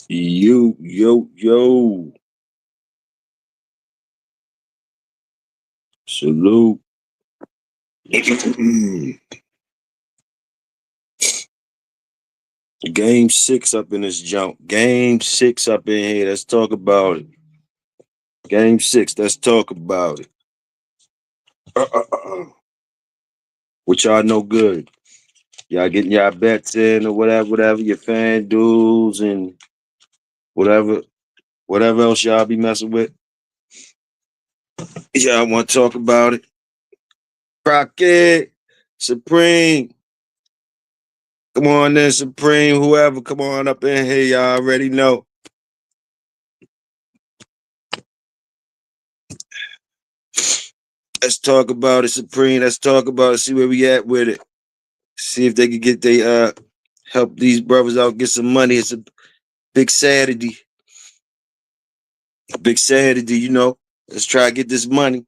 Yo. Salute. Game 6 up in this jump. Game 6 up in here. Let's talk about it. Game 6. Let's talk about it. Which y'all know good. Y'all getting y'all bets in or whatever, your fan duels and whatever else y'all be messing with. Y'all want to talk about it? Crockett, Supreme. Come on then, Supreme, whoever, come on up in here. Y'all already know. Let's talk about it, Supreme. Let's talk about it. See where we at with it. See if they can get help these brothers out, get some money. It's a big Saturday. Big Saturday, Let's try to get this money.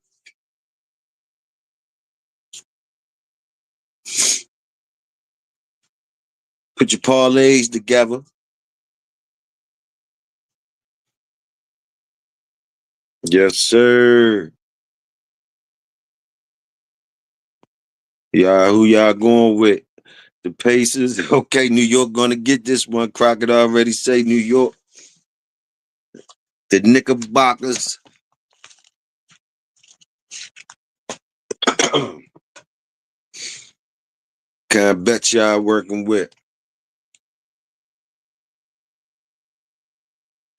Put your parlays together. Yes, sir. Who y'all going with? The Pacers. Okay, New York gonna get this one. Crockett already say New York. The Knickerbockers. Can I bet y'all working with?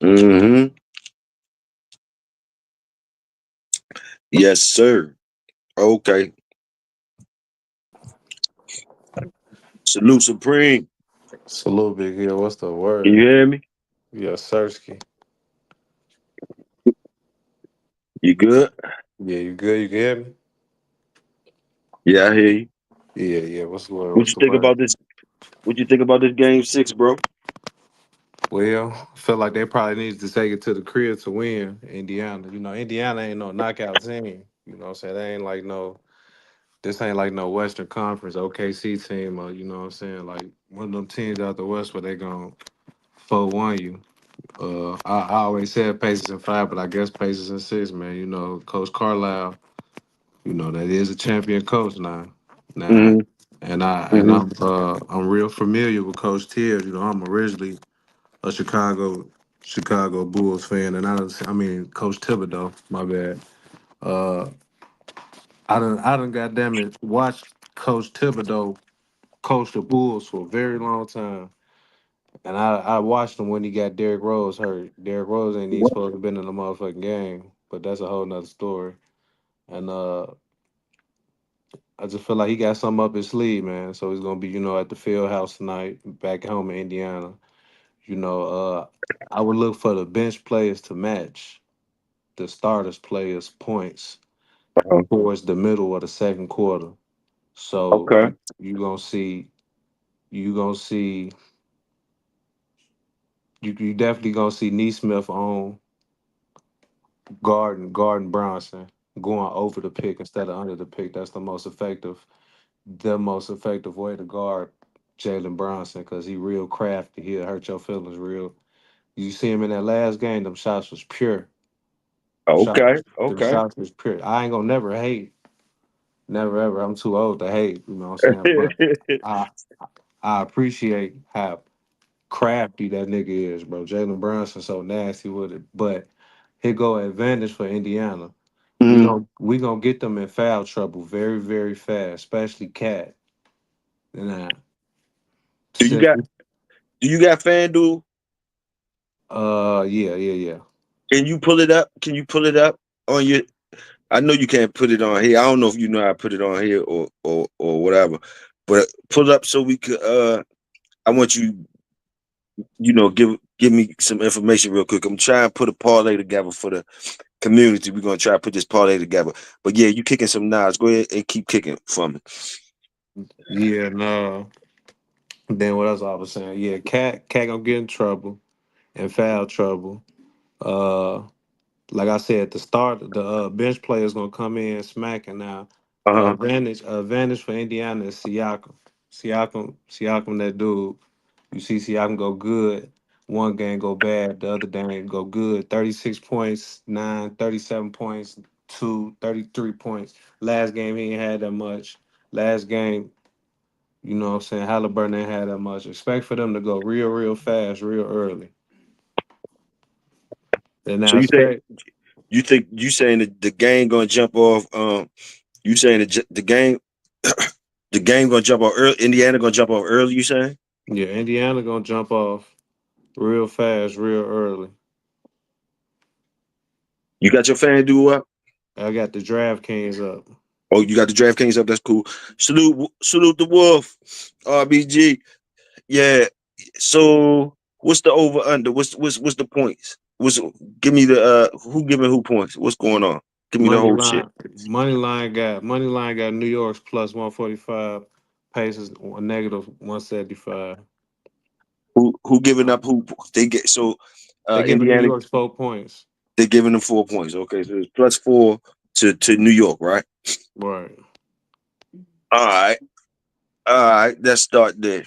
Mm-hmm. Yes, sir. Okay. Salute Supreme. Salute, Big Hill. What's the Can you word? hear me? Yes, Sirski. You good? Yeah, you good? You can hear me? Yeah, I hear you. Yeah. What's the word? What What's you the think word? about this? What you think about this game 6, bro? Well, I feel like they probably needs to take it to the crib to win Indiana. Indiana ain't no knockout team. You know what I'm saying? They ain't like this ain't like no Western Conference OKC team or, you know what I'm saying? Like one of them teams out the West where they going to 4-1 you. I always said Pacers in 5, but I guess Pacers in 6, man. Coach Carlisle, that is a champion coach now. Now, Mm-hmm. and I and Mm-hmm. I'm real familiar with Coach Tibbs. I'm originally a Chicago Bulls fan, and I mean Coach Thibodeau. My bad. Uh, I done goddamn it watched Coach Thibodeau coach the Bulls for a very long time, and I watched him when he got Derrick Rose hurt. Derrick Rose ain't even supposed to have been in the motherfucking game, but that's a whole nother story. And I just feel like he got something up his sleeve, man. So he's gonna be, at the field house tonight, back home in Indiana. You know, uh, I would look for the bench players to match the starters players' points Uh-huh. towards the middle of the second quarter. So Okay. you gonna see you definitely gonna see Neesmith on guarding Bronson, going over the pick instead of under the pick. That's the most effective way to guard Jalen Bronson because he real crafty. He'll hurt your feelings real. You see him in that last game, them shots was pure. Okay. Them Okay. shots was pure. I ain't gonna never hate. Never ever. I'm too old to hate, you know what I'm saying? But I I appreciate how crafty that nigga is, bro. Jalen Brunson so nasty with it. But here go advantage for Indiana. We Mhm. gon' we gonna get them in foul trouble very, very fast, especially Cat. And Do you since got do you got FanDuel? yeah. Can you pull it up? Can you pull it up on your I know you can't put it on here. I don't know if you know how to put it on here or whatever. But pull it up so we could I want you, give me some information real quick. I'm trying to put a parlay together for the community. We're gonna try to put this parlay together. But yeah, you kicking some knives. Go ahead and keep kicking for me. Yeah, no. Then what else I was saying? Yeah, Cat gonna get in trouble and foul trouble. Uh like I said, the start the bench players gonna come in smacking now. Uh-huh. Advantage for Indiana is Siakam. Siakam, that dude. You see Siakam go good one game go bad, the other game go good. 36 points, 9, 37 points, 2, 33 points. Last game he ain't had that much. Last game, you know what I'm saying, Halliburton ain't had that much. Expect for them to go real, real fast, real early. And So now expect, you think you saying that the game gonna jump off? You saying the game the game gonna jump off early? Indiana gonna jump off early? You saying? yeah, Indiana gonna jump off real fast, real early. You got your fan duel up? I got the Draft Kings up. Oh, you got the DraftKings up. That's cool. Salute the Wolf, RBG. Yeah. So what's the over under? What's the points? Give me the who giving who points? What's going on? Give me the whole shit. Money line got New York's plus 145, Pacers a negative 175. Who giving up who? They get so They giving New Indiana York's 4 points. they're giving them 4 points. Okay, so it's +4 to New York, right? Right. All right, all right. Let's start there.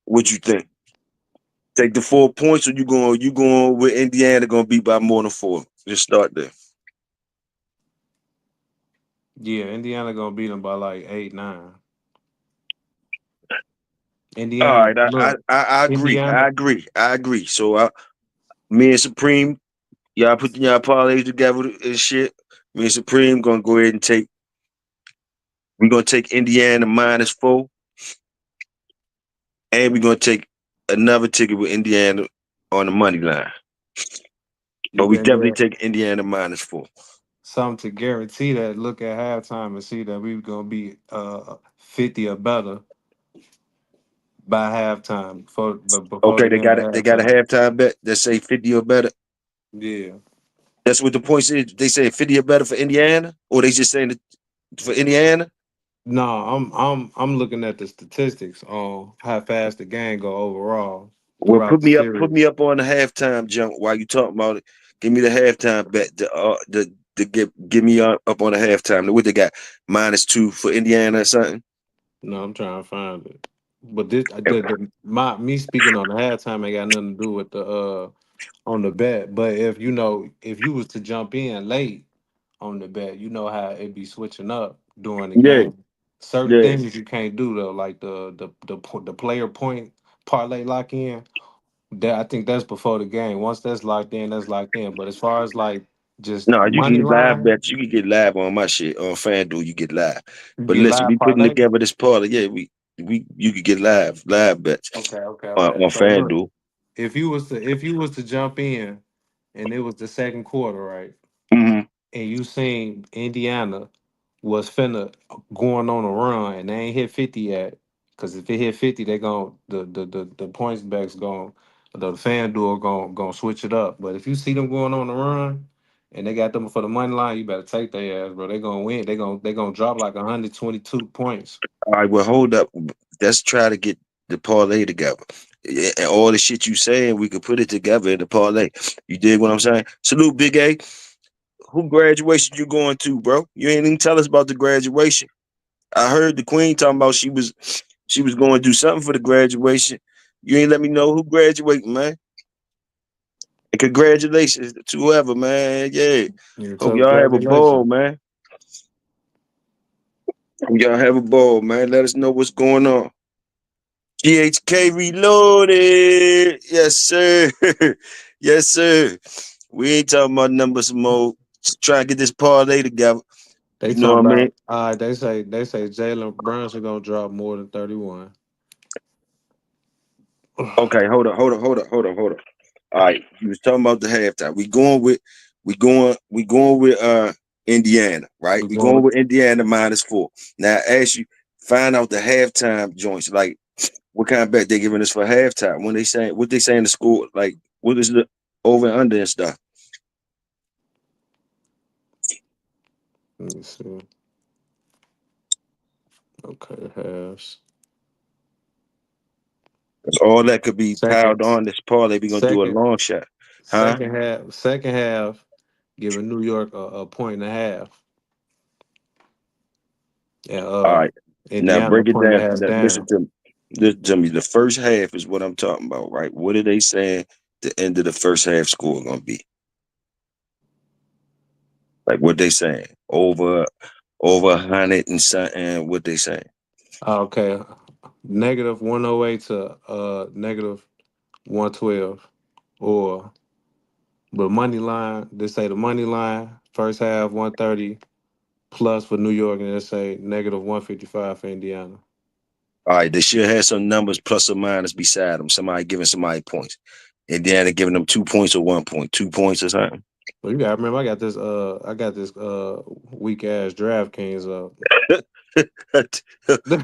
What you think? Take the 4 points, or you going with Indiana gonna beat by more than 4? Just start there. Yeah, Indiana gonna beat them by like 8, 9. All Indiana, right, look, I agree. Indiana. I agree. So me and Supreme, y'all put y'all parlays together and shit. Me and Supreme gonna go ahead and take. We're gonna take Indiana -4, and we're gonna take another ticket with Indiana on the money line. You But we bet me definitely that take Indiana -4. something to guarantee that. Look at halftime and see that we gonna be 50 or better by halftime before Okay, the they game got at it. They got a halftime. halftime bet that say 50 or better. Yeah. That's what the points is. They say 50 or better for Indiana, or they just saying it for Indiana. No, I'm looking at the statistics on how fast the game go overall Well, throughout put the me up. Put me series. up on the halftime jump while you talking about it. Give me the halftime bet. The give me up on the halftime. What they got? -2 for Indiana or something. No, I'm trying to find it. But this the my me speaking on the halftime ain't got nothing to do with the on the bet. But if you know if you was to jump in late on the bet, you know how it be switching up during the Yeah, game. Certain yeah. things you can't do though, like the player point parlay lock in. That I think that's before the game. Once that's locked in, that's locked in. But as far as like just No, you can money get live line, bets. You can get live on my shit on FanDuel. You get live. you But get listen, live we putting parlay. together this parlay. Yeah, we you could get live bets Okay. on So look, FanDuel. if you was to jump in and it was the second quarter, right? Hmm. And you seen Indiana was finna going on a run and they ain't hit 50 yet. Cause if it hit 50, they gon' the points backs gon' the fan duel gon' switch it up. But if you see them going on a run and they got them for the money line, you better take their ass, bro. They gonna win. They gonna drop like 122 points. All right, well, hold up. Let's try to get the parlay together. Yeah, and all the shit you saying, we could put it together in the parlay. You dig what I'm saying? Salute, Big A. Who graduation you going to, bro? You ain't even tell us about the graduation. I heard the Queen talking about she was going to do something for the graduation. You ain't let me know who graduating, man. And congratulations to whoever, man. Yeah. Yeah, Hope y'all have a ball, congratulations. man. Hope y'all have a ball, man. Let us know what's going on. GHK reloaded. Yes, sir. Yes, sir. We ain't talking about numbers more. Just trying to get this parlay together. They You know talking what I mean? about they say Jalen Brunson gonna drop more than 31. Okay, hold on. All right, you was talking about the halftime. We going with Indiana, right? We We going going with with Indiana -4. Now, as you find out the halftime joints, like what kind of bet they giving us for halftime? When they saying what they saying the score, like what is the over and under and stuff? let me see. Okay, halves. 'Cause all that could be piled Second on this parlay. We gonna do a second long shot, huh? second half giving New York a point and a half. And All right. Now Indiana a break it point and down. a half Now, listen down. to me. Tell me the first half is what I'm talking about, right? What are they saying the end of the first half score gonna be? Like what they saying? Over 100 and something, what they saying? Okay, negative 108 to negative 112, or but money line. They say the money line first half 130 plus for New York, and they say negative 155 for Indiana. All right, they should have some numbers plus or minus beside them. Somebody giving somebody points. Indiana giving them 2 points or 1 point, 2 points or something. Well, you got to remember, I got this weak ass DraftKings up.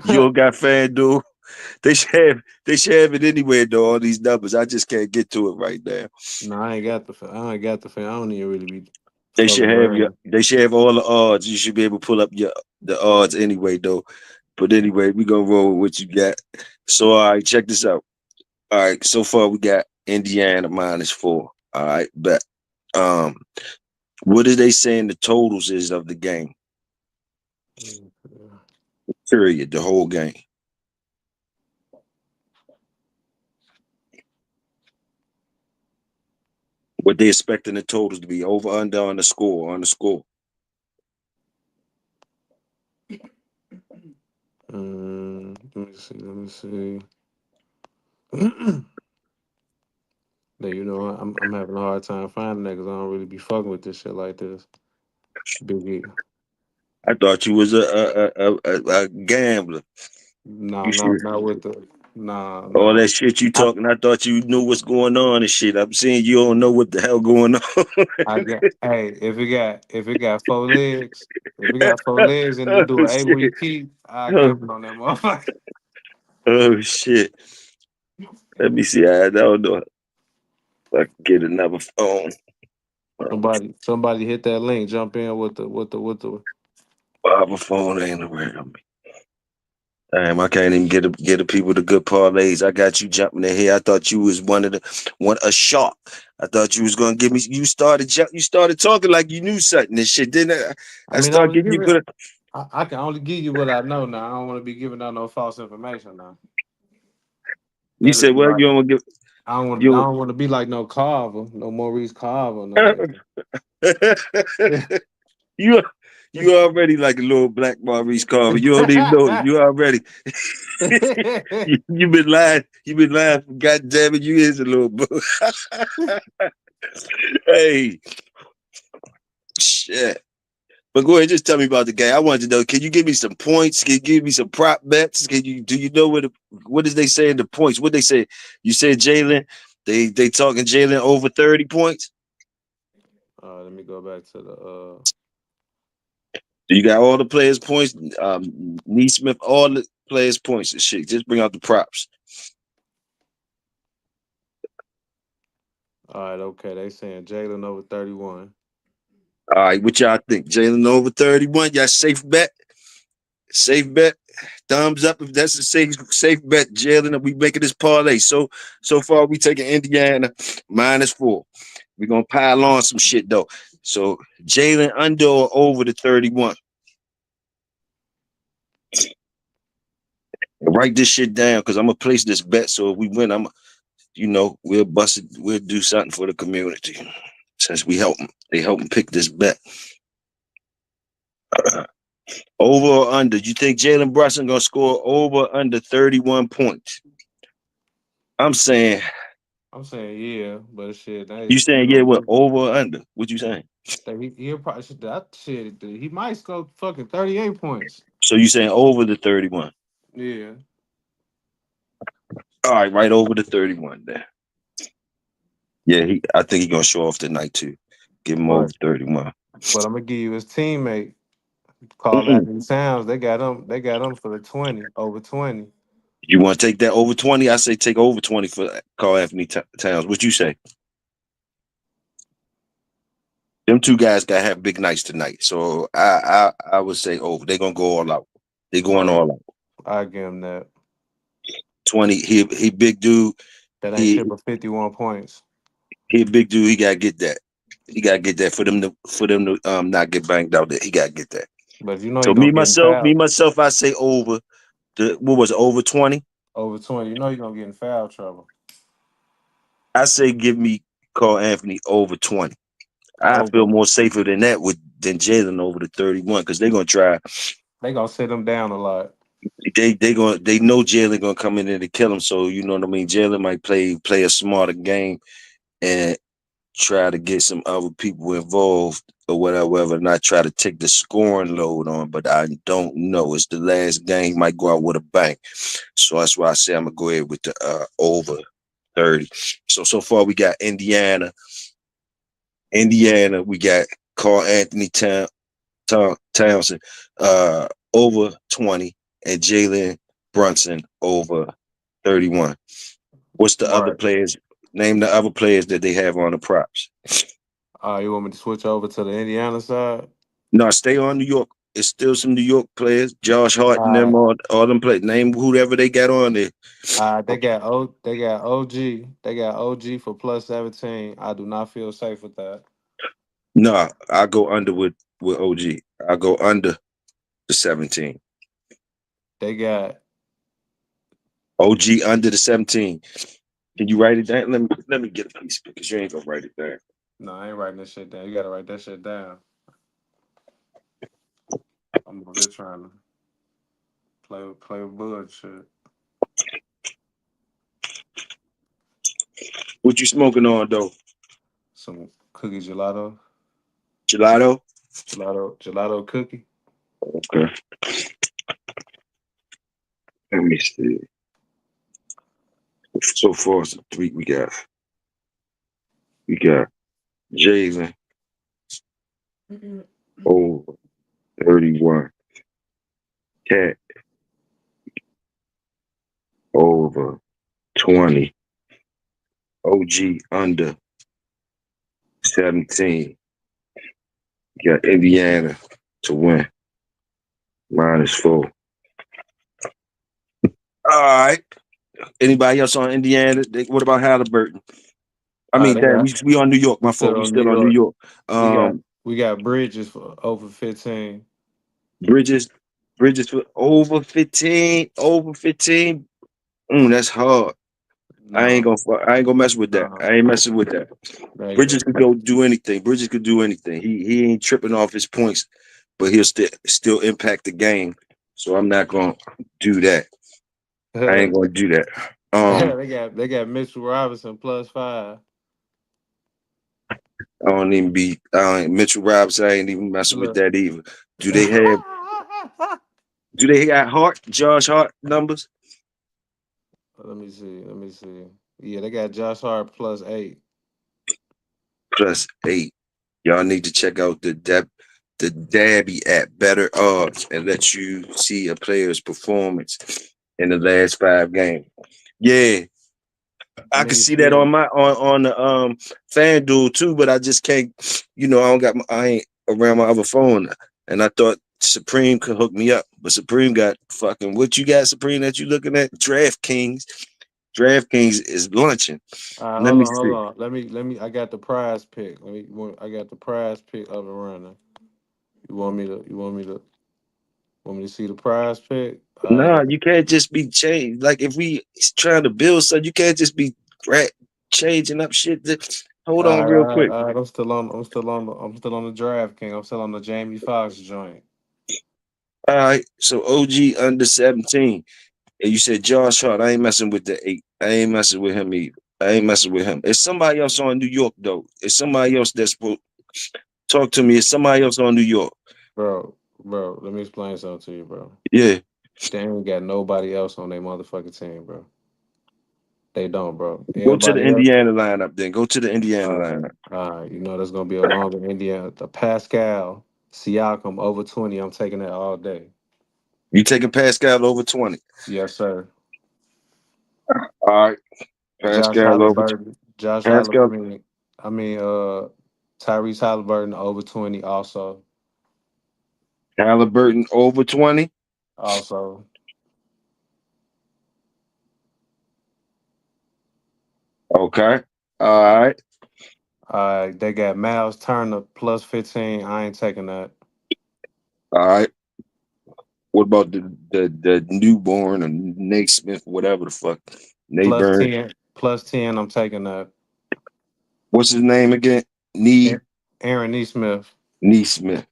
You don't got FanDuel. They should have it anywhere though. All these numbers, I just can't get to it right now. No, I ain't got the fan. I don't even really be They should fucking have your. around. They should have all the odds. You should be able to pull up the odds anyway though. But anyway, we gonna roll with what you got. So all right, check this out. All right, so far we got Indiana -4. All right, bet. Um, what are they saying the totals is of the game? Period. The whole game. What they expecting the totals to be over under on the score Let me see. Let me see. Now, I'm having a hard time finding that because I don't really be fucking with this shit like this. Biggie. I thought you was a gambler. Nah, You should not with the nah, all nah. that shit you I talking. I thought you knew what's going on and shit. I'm saying you don't know what the hell going on. I got hey, if it got four legs, if it got four legs and it do Oh an 8 week shit! keep, I Oh, gamble on that motherfucker. oh shit! Let me see. I don't know if I can get another phone. Somebody hit that link, jump in with the I have a phone ain't around me. Damn, I can't even get the people the good parlays. I got you jumping in here. I thought you was one a shark. I thought you was gonna give me. You started talking like you knew something and shit. Then I I mean I started was giving you giving good. I can only give you what I know now. I don't want to be giving out no false information now. You That'll said, be "Well, like you don't give I you." don't want to be like no Carver, no Maurice Carver, none of that. you you already like a little black Maurice Carver. You don't even know it. You already you been lying. You been lying. God damn it, you is a little boo. Hey, shit. But go ahead, just tell me about the game. I wanted to know. Can you give me some points? Can you give me some prop bets? Do you know what is they saying the points? What they say? You said Jalen. They talking Jalen over 30 points. Let me go back to the Do you got all the players' points? Neesmith, all the players' points and shit. Just bring out the props. all right, okay. They saying Jalen over 31. All right, what y'all think? Jalen over 31. Y'all safe bet? Safe bet. Thumbs up if that's a safe bet, Jalen. And we making this parlay. So far we taking Indiana -4. We're gonna pile on some shit though. So Jalen under or over the 31. And write this shit down because I'm gonna place this bet. So if we win, we'll bust it, we'll do something for the community. Since they help them pick this bet. Over or under? You think Jalen Brunson gonna score over or under 31 points? I'm saying I'm saying yeah, but shit, you saying yeah, what over or under? What you saying? he'll probably that shit. He might score fucking 38 points. So you saying over the 31? Yeah, All right over the 31 there. Yeah, I think he gonna show off tonight too. Give him over but 31. I'm gonna give you his teammate. Call Mm-mm. Anthony Towns. They got him. They got him for the 20 over 20. You want to take that over 20? I say take over 20 for Carl Anthony Towns. What you say? Them two guys gotta have big nights tonight. So I would say over. They're gonna go all out. They going All right, all out. I give him that. 20. He big dude. That ain't He shit but 51 points. he a big dude. He gotta get that. He gotta get that for them to not get banged out. There, he gotta get that. But you know So he me gonna get him myself, fouled. I say over the what was it, over 20? Over 20. You know you're gonna get in foul trouble. I say give me Carl Anthony over 20. I feel Over. more safer than that with than Jalen over the 31 because they're gonna try. They gonna sit them down a lot. They know Jalen gonna come in there to kill him. So you know what I mean. Jalen might play a smarter game and try to get some other people involved or whatever, not try to take the scoring load on. But I don't know. It's the last game. He might go out with a bang. So that's why I say I'm gonna go ahead with the over 30. So far we got Indiana. We got Carl Anthony Townsend over 20 and Jalen Brunson over 31. What's the other Right. players? Name the other players that they have on the props. You want me to switch over to the Indiana side? No, stay on New York. It's still some New York players. Josh Hart and them Uh, all them players. Name whoever they got on there. they got OG. They got OG for plus 17. I do not feel safe with that. No, I go under with OG. I go under the 17. They got OG under the 17. Can you write it down? Let me get a piece because you ain't gonna write it down. no, I ain't writing this shit down. You gotta write that shit down. I'm over here trying to play with bullshit. What you smoking on though? Some cookie gelato. Gelato? Gelato cookie. Okay. Let me see. So far, it's three we got. We got Jalen over 31. Cat over 20. OG under 17. You got Indiana to win. -4. All right. Anybody else on Indiana? What about Halliburton? I mean, They damn, got we on New York. we My fault. still We on New still on New York. York. We got Um, we got Bridges for over 15. Bridges, Bridges for over 15. Over 15. That's hard. No, I ain't gonna mess with that. no. I ain't messing with that. Negative. Bridges could go do anything. Bridges could do anything. He ain't tripping off his points, but he'll still impact the game. So I'm not gonna do that. I ain't gonna do that. They got Mitchell Robinson plus 5. Mitchell Robinson. I ain't even messing with Look. that either. Do they have? Do they got Josh Hart numbers Let me see. Let me see. Yeah, they got Josh Hart plus 8. +8? Y'all need to check out the Dabby app, Better Odds, and let you see a player's performance in the last 5 games. Yeah, I I can need to see see that on it. my on the FanDuel too, but I just can't. I don't got I ain't around my other phone, and I thought Supreme could hook me up, but Supreme got fucking what you got, Supreme, that you looking at? DraftKings. DraftKings is lunching. Let Hold me on, hold see. on. Let me. I got the prize pick. I got the prize pick of the runner. You want me to? Want me to see the prize pick? I Nah, got. you can't just be changed. Like if we trying to build something, you can't just be changing up shit. Hold on, real quick. All right. I'm still on the draft king. I'm still on the Jamie Foxx joint. All right, so OG under 17. And you said Josh Hart. I ain't messing with the 8. I ain't messing with him either. I ain't messing with him. It's somebody else on New York though. It's somebody else that's supposed talk to me. It's somebody else on New York. Bro. Let me explain something to you, bro. Yeah. They ain't got nobody else on their motherfucking team, bro. They don't, bro. Go to the Everybody else. Indiana lineup then. Go to the Indiana lineup. You know that's gonna be a longer Indiana. The Pascal Siakam over 20. I'm taking that all day. You taking Pascal over 20. Yes, sir. All right. Josh Pascal over Halliburton. Josh Pascal Halliburton. Tyrese Halliburton over 20. Halliburton over 20. Also. Okay. All right. They got Miles Turner plus 15. I ain't taking that. All right. What about the newborn or Naismith, whatever the fuck? Plus Nayburn. 10. Plus 10. I'm taking that. What's his name again? Aaron Neesmith. Neesmith.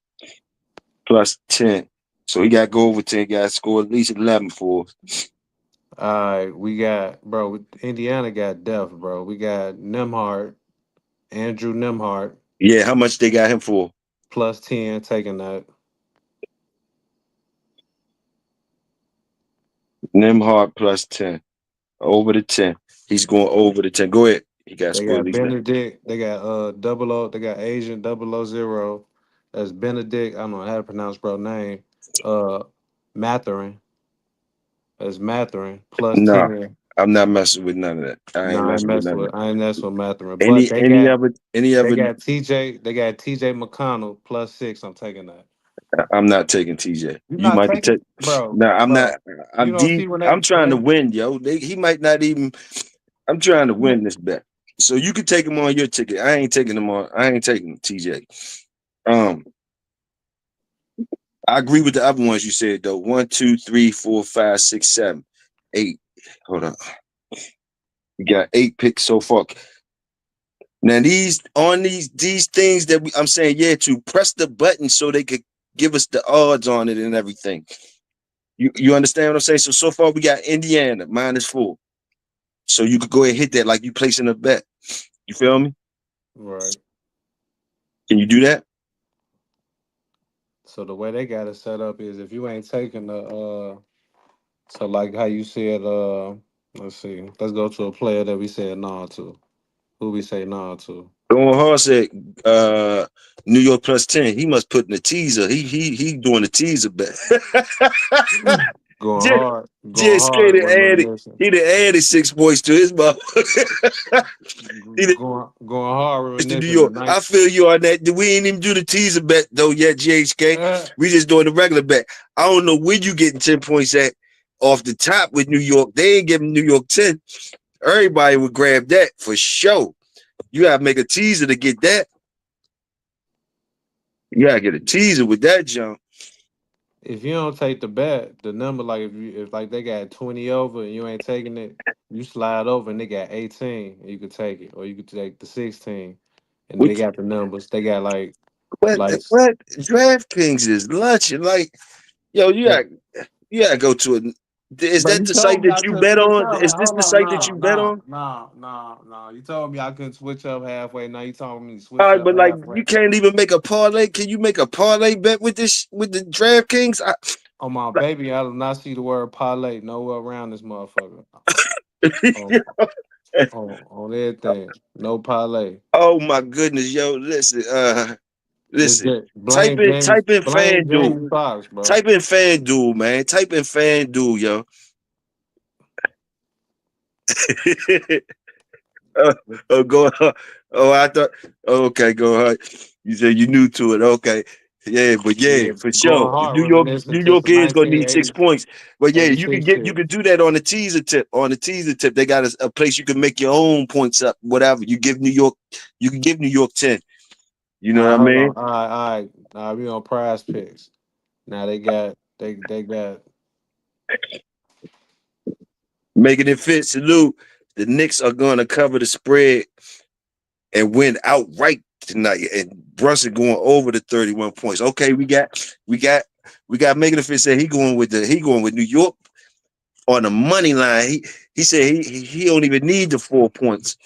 Plus 10. So he got to go over 10. Got to score at least 11 for us. All right, we got bro. Indiana got depth, bro. We got Nemhart, Andrew Nemhart, Yeah, how much they got him for? plus 10, taking that. Nimhard plus 10. Over the 10. He's going over the 10. Go ahead. He got to They score at got least that. Benedict. They got double O. They got Asian 000. That's Benedict. I don't know how to pronounce bro name. Uh, Matherin. That's Matherin plus No, 10. I'm not messing with none of that. I No, ain't messing with none of that. I ain't messing with Matherin. But Any any other any they other got TJ. They got TJ McConnell plus 6. I'm taking that. I'm not taking TJ. You're You not might be taking, taking. bro, No, I'm not. bro. You don't see I'm when trying to they win, yo. He might not even. I'm trying to win this bet. So you can take him on your ticket. I ain't taking him on. I ain't taking TJ. Um, I agree with the other ones you said though. 1, 2, 3, 4, 5, 6, 7, 8. Hold on. We got 8 picks so far. Now these things that I'm saying yeah to press the button so they could give us the odds on it and everything. You understand what I'm saying? So far we got Indiana -4. So you could go ahead and hit that like you placing a bet. You feel me? right. Can you do that? So the way they got it set up is if you ain't taking the so like how you said let's see, let's go to a player that we said no to. Who we say no to? Going hard said New York +10. He must put in the teaser. He doing the teaser bet. Going J- hard, going JSK hard done with no added. missing. He done added 6 points to his motherfucker. He done Going hard with to New missing the York. I night. feel you on that. We ain't even do the teaser bet though yet, GHK. We just doing the regular bet. I don't know where you getting 10 points at off the top with New York. They ain't giving New York 10. Everybody would grab that for sure. You gotta make a teaser to get that. You gotta get a teaser with that jump. If you don't take the bet, the number like if like they got 20 over and you ain't taking it, you slide over and they got 18 and you could take it, or you could take the 16 and they Which got the numbers. They got what like what DraftKings is lunching like yo. You gotta go to a. Is Bro, that you the site told me that I you couldn't bet switch on? up. Is this Hold the on, site that you no, bet no, on? no, no, no. You told me I couldn't switch up halfway. Now you told me to All switch right, up but like halfway. you can't even make a parlay. Can you make a parlay bet with this with the DraftKings? On my baby, I do not see the word parlay nowhere around this motherfucker. On, on everything. No parlay. Oh my goodness, yo! Listen, It's listen. just Type in blame FanDuel. Jamie Foxx, bro. Type in FanDuel, man. Type in FanDuel, yo. uh, oh, go. Oh, I thought. Oh, okay, go ahead. You said you new to it. Okay, yeah, but yeah, Yeah, for going sure. hard reminiscing New to York some is gonna need 6 1980, points. But yeah, you can 86 get you shit. can do that on the teaser tip. On the teaser tip, they got a place you can make your own points up. Whatever you give New York, you can give New York 10. You know All what right, I hold mean? on. All right. We on prize picks. Now they got Making it fit. Salute. The Knicks are gonna cover the spread and win outright tonight. And Brunson going over the 31 points. Okay, we got Megan Fit said he going with New York on the money line. He said he don't even need the 4 points.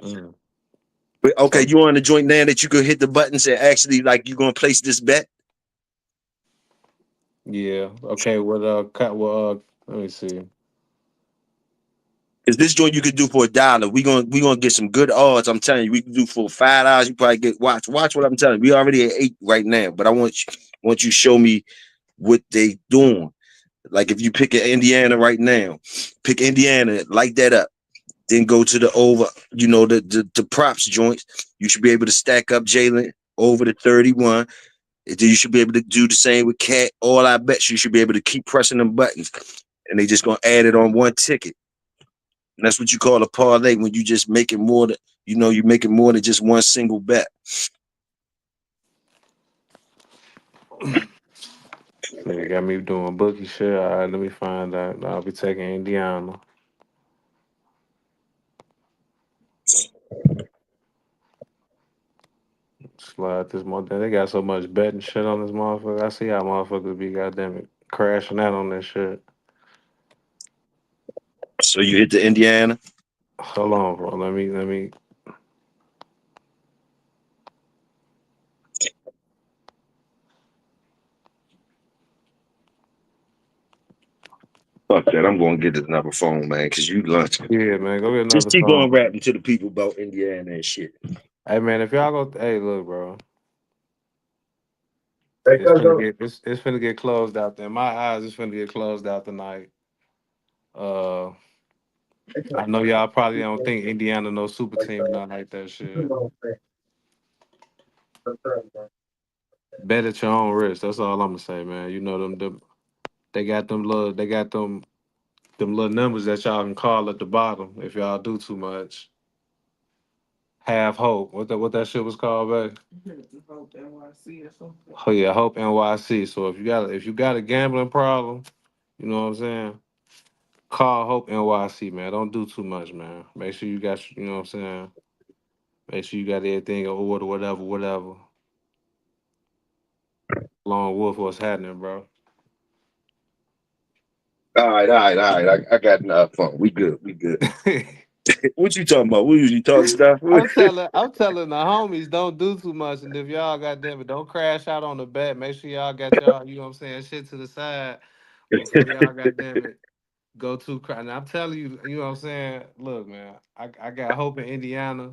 mm. But okay, So you on the joint now that you could hit the buttons and actually like you gonna place this bet? yeah. Okay, let me see. Because this joint you could do for $1. We gonna get some good odds. I'm telling you, we can do for $5. You probably get watch what I'm telling you. We already at 8 right now, but I want you to show me what they doing. Like if you pick Indiana right now, pick Indiana, light that up. Then go to the over, the props joints. You should be able to stack up Jalen over the 31. And then you should be able to do the same with Cat. All I bet you should be able to keep pressing them buttons. And they just gonna add it on one ticket. And that's what you call a parlay when you just make it more than you're making more than just one single bet. Nigga got me doing bookie shit. All right, let me find out. I'll be taking Indiana. Slide this mother. They got so much betting shit on this motherfucker. I see how motherfuckers be goddamn it crashing out on this shit. So you hit the Indiana. Hold on, bro. Let me. Fuck that. I'm going to get this another phone, man, because you lunch. Yeah, man. Go get Just another keep on phone. rapping to the people about Indiana and shit. Hey, man. If y'all go, hey, look, bro. Hey, It's go, finna go. get it's finna get closed out there. In my eyes, it's finna get closed out tonight. Uh, I know y'all probably don't think Indiana no super team, nothing like that shit. Bet at your own risk. That's all I'm gonna say, man. You know them they got them little numbers that y'all can call at the bottom if y'all do too much. Have hope. What that shit was called, back? Hope NYC or something. Oh yeah, Hope NYC. So if you got a gambling problem, you know what I'm saying? Call Hope NYC, man. Don't do too much, man. Make sure you got you know what I'm saying? Make sure you got everything in order, whatever. Long Wolf, what's happening, bro? All right, all right, all right. I got enough phone. We good. We good. What you talking about? We usually talk stuff. I'm telling the homies, don't do too much, and if y'all goddamn it, don't crash out on the bet. Make sure y'all got y'all, you know what I'm saying, shit to the side before y'all goddamn it go too crazy. And I'm telling you, you know what I'm saying. Look, man, I got hope in Indiana.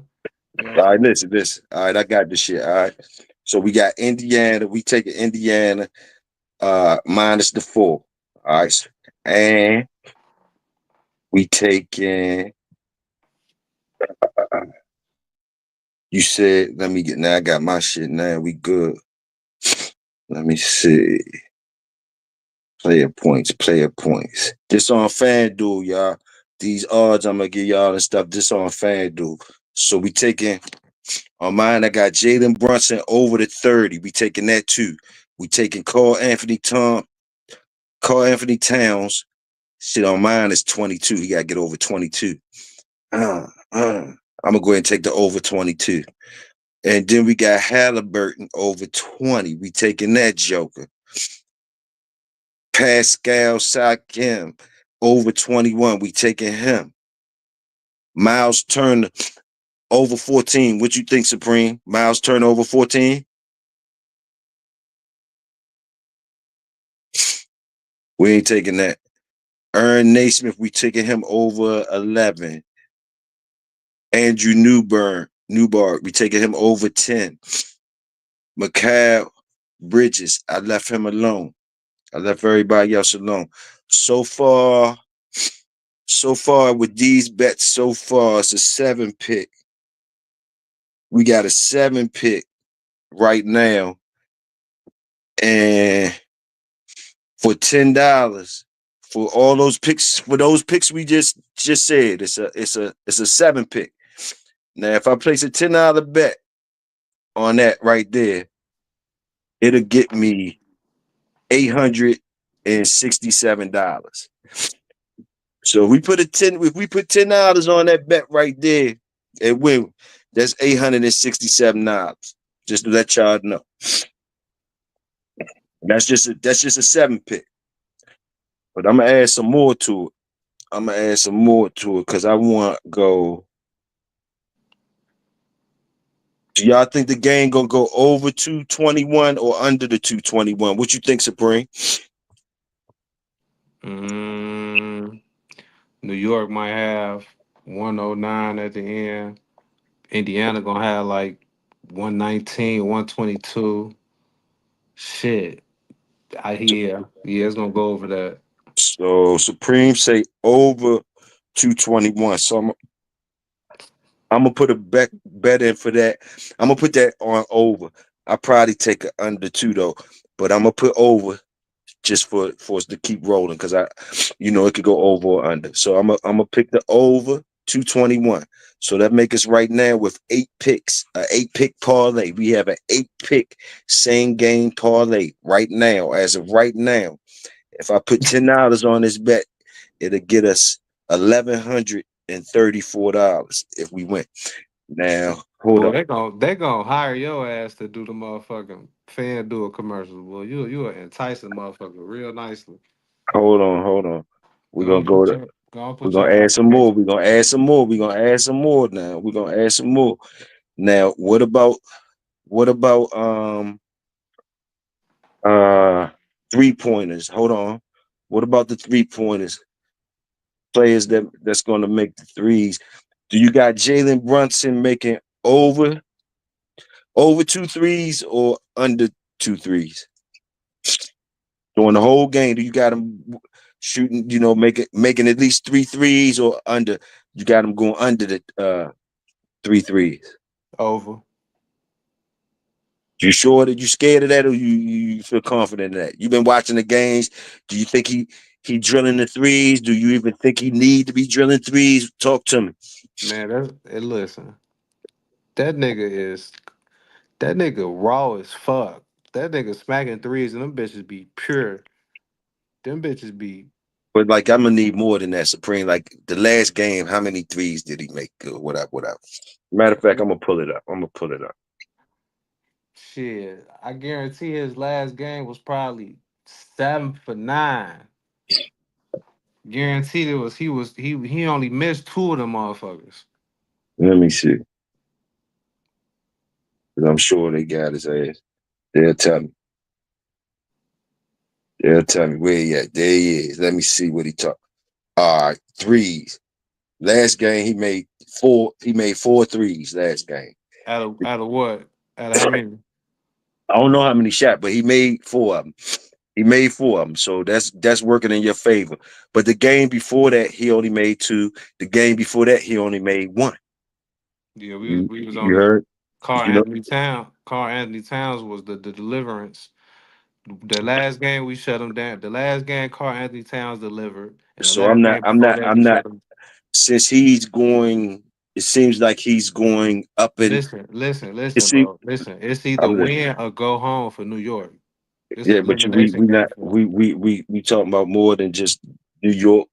You know All what right, I'm saying. listen. All right, I got this shit. All right. So we got Indiana. We taking Indiana minus the 4. All right. And we taking you said, let me get now. I got my shit now. We good. Let me see. Player points, player points. This on FanDuel, y'all. These odds I'm gonna give y'all and stuff. This on FanDuel. So we taking on mine. I got Jalen Brunson over the 30. We taking that too. We taking Carl Anthony Towns. Shit on mine is 22. He gotta get over 22. I'm gonna go ahead and take the over 22. And then we got Halliburton over 20. We taking that joker. Pascal Siakam over 21. We taking him. Miles Turner over 14. What you think, Supreme? Miles Turner over 14? We ain't taking that. Aaron Naismith, we taking him over 11. Andrew Newberg, we taking him over 10. Mikal Bridges, I left him alone. I left everybody else alone. So far with these bets, it's a 7 pick. We got a 7 pick right now, and for $10 for all those picks, for those picks we just said, it's a 7 pick. Now, if I place a $10 bet on that right there, it'll get me $867. So if we put $10 on that bet right there, it will. That's $867. Just to let y'all know. That's just a 7 pick. But I'm gonna add some more to it. Because I want to go. Do y'all think the game gonna go over 221 or under the 221? What you think, Supreme? Mm, New York might have 109 at the end. Indiana gonna have like 119, 122. Shit. Yeah, it's gonna go over that. So Supreme say over 221. So I'm gonna put a bet in for that. I'm gonna put that on over. I probably take it under 2 though, but I'm gonna put over just for us to keep rolling because it could go over or under. So I'm gonna pick the over. 221. So that make us right now with 8 picks, 8 pick parlay. We have an 8 pick same game parlay right now. As of right now, if I put $10 on this bet, it'll get us $1,134 if we win. Now, hold Boy, on. they gonna hire your ass to do the motherfucking FanDuel commercials. Boy, you are enticing motherfucker real nicely. Hold on. We're Go gonna and go put to your go and we're put your gonna add some more. application. We're gonna add some more. We're gonna add some more now. We're gonna add some more. Now, what about uh 3 pointers? Hold on. What about the 3 pointers? Players that's gonna make the threes. Do you got Jalen Brunson making over 2 threes or under 2 threes during the whole game? Do you got him shooting? Making at least 3 threes or under? You got him going under the 3 threes. Over. You sure that you scared of that, or you feel confident in that? You've been watching the games. Do you think he drilling the threes? Do you even think he need to be drilling threes? Talk to me. Man, listen. That nigga is that nigga raw as fuck. That nigga smacking threes and them bitches be pure. Them bitches be But like, I'm gonna need more than that, Supreme. Like the last game, how many threes did he make? Whatever. Matter of fact, I'm gonna pull it up. shit. I guarantee his last game was probably 7 for 9. Guaranteed he only missed two of them motherfuckers. Let me see. 'Cause I'm sure they got his ass. They'll tell me. They'll tell me where he at. There he is. Let me see what he talk. All right, threes. Last game he made four. He made 4 threes last game. Out of what? Out of how many? I don't know how many shot, but he made 4 of them. He made 4 of them, so that's working in your favor. But the game before that, he only made 2. The game before that, he only made 1. Yeah, we was You on the heard? Carl You know. Anthony Town. Carl Anthony Towns was the deliverance. The last game we shut him down. The last game Carl Anthony Towns delivered, and the So last I'm not. game I'm before not. that we I'm not. shut him. Since he's going, it seems like he's going up in. It Listen, seems. bro. Listen, it's either I'm listening. win or go home for New York. It's an Yeah, but we elimination game not for him. we talking about more than just New York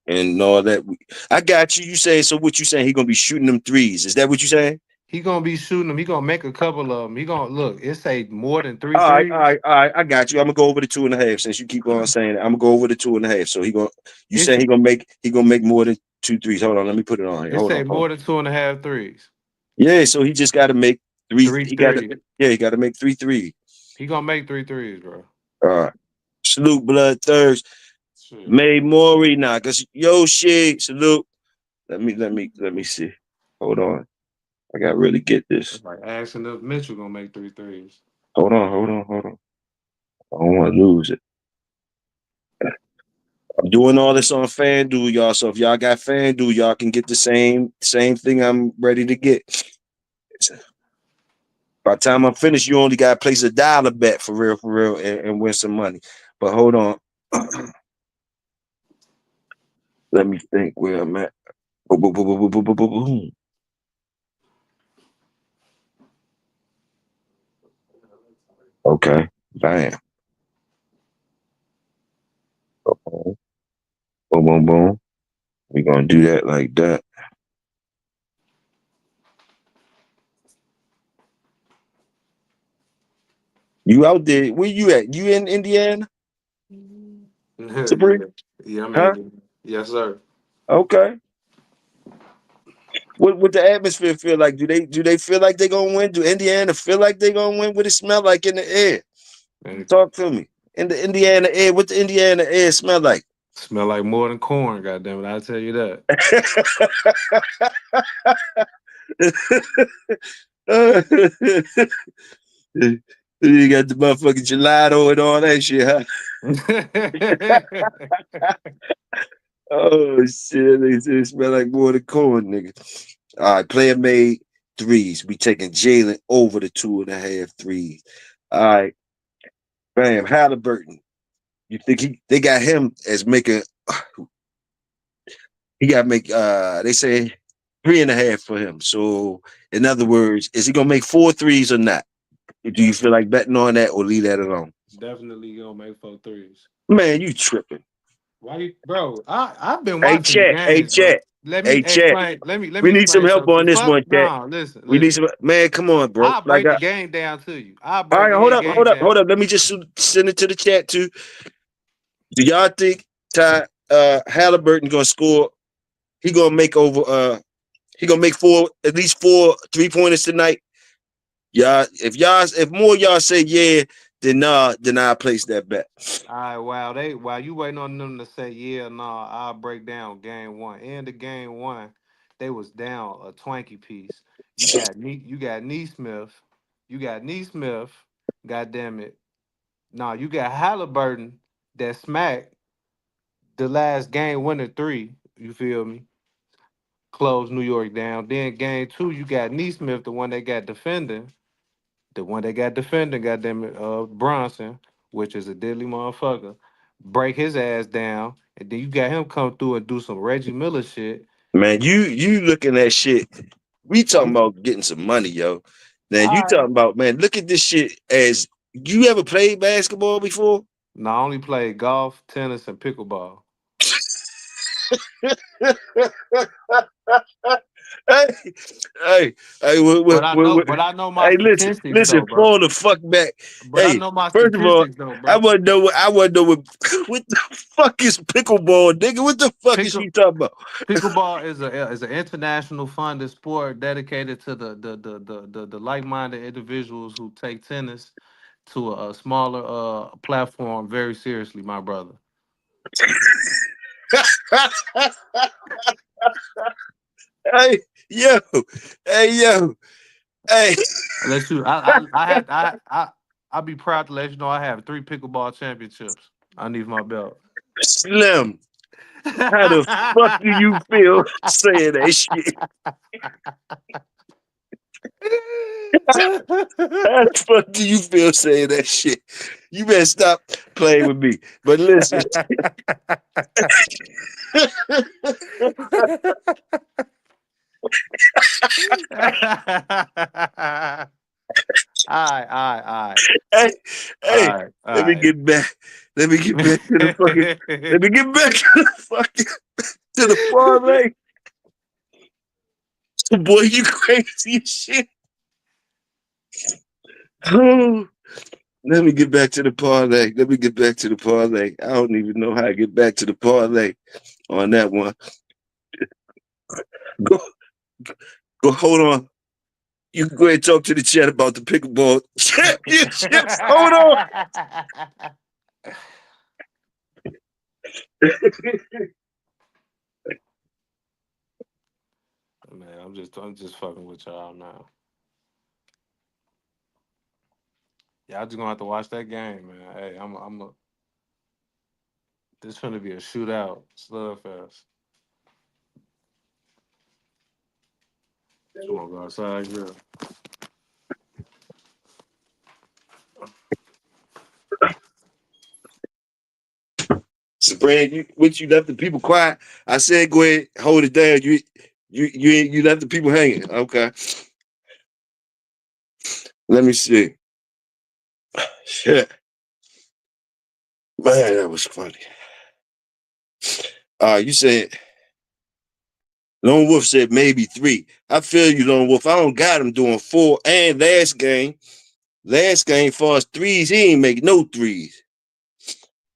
and all that. I got you. You saying so? What you saying? He gonna be shooting them threes? Is that what you saying? He gonna be shooting them. He gonna make a couple of them. He gonna look. It say more than three All right, all threes. right, all right. I got you. I'm gonna go over the 2.5 since you keep on saying it. I'm gonna go over the 2.5. So he gonna. You It's saying he gonna make more than 2 threes? Hold on, let me put it on here. it Hold say on, hold on. more than two and a half threes. Yeah, so he just got to make three. Three He got to. threes. Yeah, he got to make 3 threes. He gonna make three threes, bro. All right. Salute, blood thirst. Shit. May Maury now, cause yo shit. Salute. Let me see. Hold on. I gotta really get this. It's like asking if Mitchell gonna make three threes. Hold on. I don't want to lose it. I'm doing all this on FanDuel, y'all. So if y'all got FanDuel, y'all can get the same thing I'm ready to get. By the time I'm finished, you only got to place a $1 bet for real, and win some money. But hold on. Let me think where I'm at. Boom, boom, boom, boom, boom, boom, boom, boom, boom. Okay. Bam. Boom, boom, boom. We're gonna do that like that. You out there? Where you at? You in Indiana? Yeah, Sabrina? yeah. I'm Huh? in. Yes, sir. Okay. What the atmosphere feel like? Do they feel like they gonna win? Do Indiana feel like they gonna win? What it smell like in the air? And it Talk to me. In the Indiana air, what the Indiana air smell like? smell like more than corn. Goddamn it! I tell you that. You got the motherfucking gelato and all that shit, huh? Oh shit, they say it smell like more than corn, nigga. All right, player made threes. We taking Jalen over the 2.5 threes. All right, bam, Halliburton. You think they got him as making he got to make they say 3.5 for him. So, in other words, is he gonna make 4 threes or not? Do you feel Definitely, like betting on that or leave that alone? definitely gonna make 4 threes. Man, you tripping. Why, bro? I've been Hey, watching the chat. Hey, games, bro. chat. Let me Hey, chat. explain. Let We me need some explain help something. on this Fuck one, chat. no. Listen, We need listen. some man. Come on, bro. I'll Like break the game down to you. I'll all break right, hold any up, game down. hold up. Let me just send it to the chat too. Do y'all think Ty Halliburton gonna score? He gonna make over he gonna make at least 4 3-pointers tonight. If more y'all say yeah, then I place that bet. All right, while you waiting on them to say yeah or no, I'll break down game one. In the game one, they was down a Twanky piece. You got Neesmith, you got Neesmith. God damn it! No, you got Halliburton that smacked the last game winner three. You feel me? Closed New York down. Then game two, you got Neesmith, the one that got defending. The one that got defending, goddamn it, Bronson, which is a deadly motherfucker, break his ass down, and then you got him come through and do some Reggie Miller shit. Man, you looking at shit. We talking I'm about getting some money, yo. Then you all right. talking about, man, look at this shit as you ever played basketball before? Now I only played golf, tennis, and pickleball. Hey, hey, hey, But I know my hey, statistics listen, though, bro. fall the fuck back. But I Hey, know my first of all, statistics though, bro. I want to know what the fuck is pickleball, nigga? What the fuck is Pickle she talking about? Pickleball is an international funded sport dedicated to the like minded individuals who take tennis to a smaller platform very seriously, my brother. Hey, yo, hey, yo, hey, Let you, I'll be proud to let you know I have 3 pickleball championships underneath my belt. Slim. How the fuck do you feel saying that shit? How the fuck do you feel saying that shit? You better stop playing with me. But listen, All hey, hey, right, all let me right. get back. Let me get back to the fucking. Let me get back to the fucking to the parlay. Boy, you crazy as shit. Oh, let me get back to the parlay. Let me get back to the parlay. I don't even know how to get back to the parlay on that one. Go, go. Hold on. You can go ahead and talk to the chat about the pickleball championships. Hold on. Man, I'm just fucking with y'all now. Y'all just gonna have to watch that game, man. Hey, this gonna be a shootout, slugfest. Come on, go outside, girl. Sabrina, you left the people quiet. I said go ahead, hold it down. You left the people hanging. Okay. Let me see. Shit. Man, that was funny. You said Lone Wolf said maybe 3. I feel you, Lone Wolf. I don't got him doing 4. And last game for us threes, he ain't make no threes.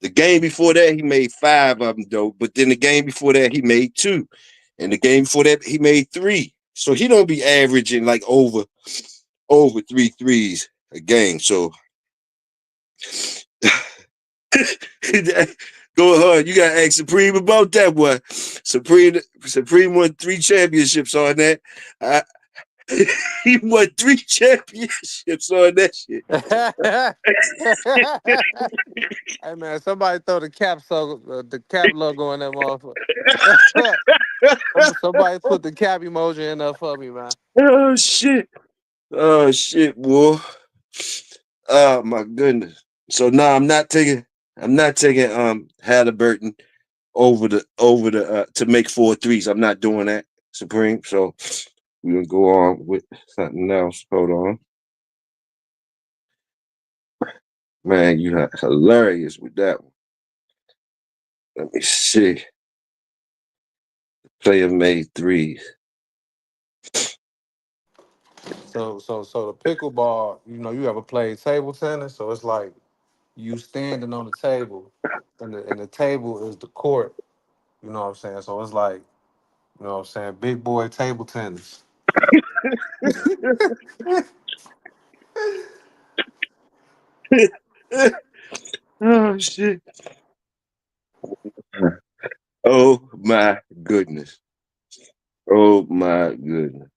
The game before that, he made 5 of them, though. But then the game before that, he made 2. And the game before that, he made 3. So he don't be averaging like over 3 threes a game. So go ahead. You gotta ask Supreme about that one. Supreme won 3 championships on that. I, he won 3 championships on that shit. Hey man, somebody throw the cap logo in that motherfucker. Somebody put the cap emoji in there for me, man. Oh shit. Oh shit, boy. Oh my goodness. So now I'm not taking Halliburton over the to make 4 threes. I'm not doing that. Supreme. So we're gonna go on with something else. Hold on. Man, you are hilarious with that one. Let me see. Player made threes. So the pickleball, you ever played table tennis? So it's like you standing on the table, and the table is the court. You know what I'm saying? So it's like, big boy table tennis. Oh shit. Oh my goodness. Oh my goodness.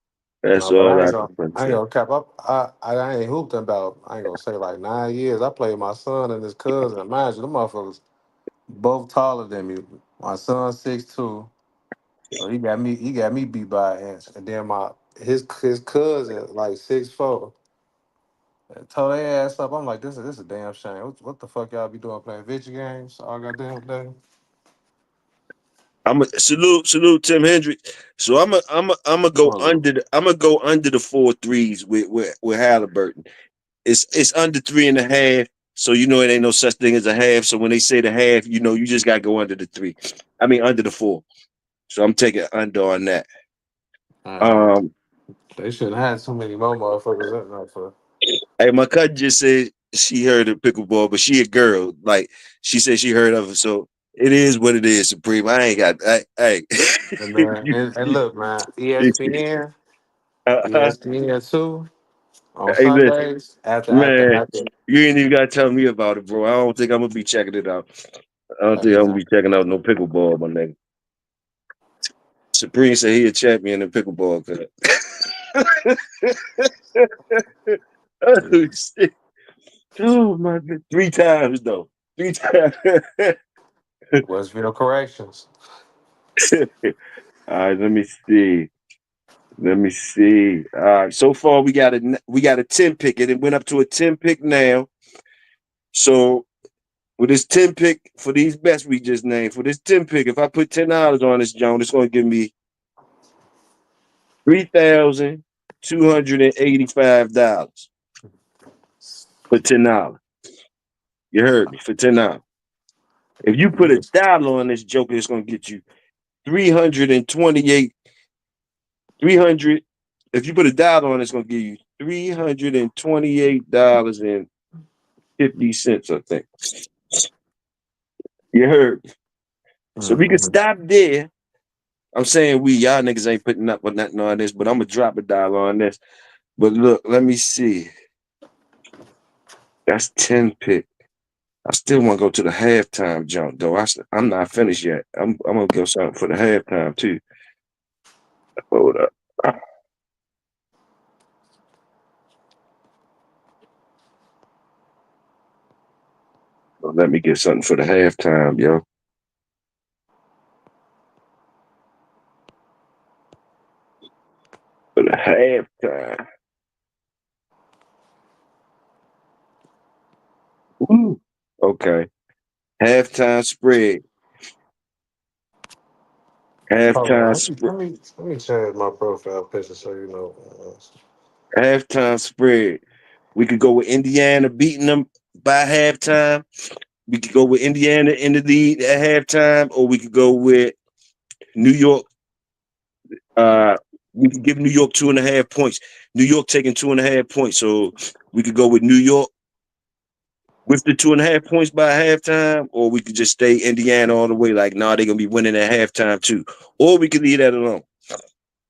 That's No, but all I I ain't can gonna, fucking I ain't say. gonna cap up. I ain't hooped in about, I ain't gonna say like 9 years. I played my son and his cousin. Mind you, them motherfuckers both taller than me. My son 6'2", so he got me beat by an inch. And then his cousin like 6'4". And tore their ass up. I'm like, this is a damn shame. What the fuck y'all be doing playing video games all goddamn day? I'm a salute Tim Hendricks. So Well, I'm gonna go under the 4 threes with Halliburton. It's under 3.5. So it ain't no such thing as a half. So when they say the half, you just gotta go under the 3. I mean under the 4. So I'm taking under on that. man, Um they shouldn't have had too many more motherfuckers up there for. hey, my cousin just said she heard of pickleball, but she a girl. Like she said she heard of it. So it is what it is, Supreme. I ain't got hey. And man, and look, man, ESPN, uh, ESPN 2 on hey, listen, Sundays man, after. you ain't even gotta tell me about it, bro. I don't think I'm gonna be checking it out. I don't think I'm gonna Man, be checking out no pickleball, my nigga. Supreme said he a champion in pickleball. Oh shit! Oh my god! 3 times though. 3 times. Westville Corrections. All right, let me see. Let me see. All right, so far we got a 10 pick. It went up to a 10 pick now. So with this 10 pick for these bets we just named, for this 10 pick, if I put $10 on this, Joan, it's gonna give me $3,285 for $10. You heard me for $10. If you put $1 on this joker, it's gonna get you 328. 300. If you put $1 on, it's gonna give you $328.50. I think you heard. So we can Mm-hmm. stop there. I'm saying y'all niggas ain't putting up with nothing on this, but I'm gonna drop $1 on this. But look, let me see. That's 10 pick. I still want to go to the halftime jump though. I'm not finished yet. I'm gonna go something for the halftime too. Hold up. Let me get something for the halftime, yo. For the halftime. Ooh. Okay. Halftime spread. Hold on, Halftime let me spread. let me let me change my profile picture so you know. Halftime spread. We could go with Indiana beating them by halftime. We could go with Indiana in the lead at halftime, or we could go with New York. Uh, we could give New York 2.5 points. New York taking 2.5 points, so we could go with New York with the 2.5 points by halftime, or we could just stay Indiana all the way. Like, nah, they're gonna be winning at halftime too, or we could leave that alone.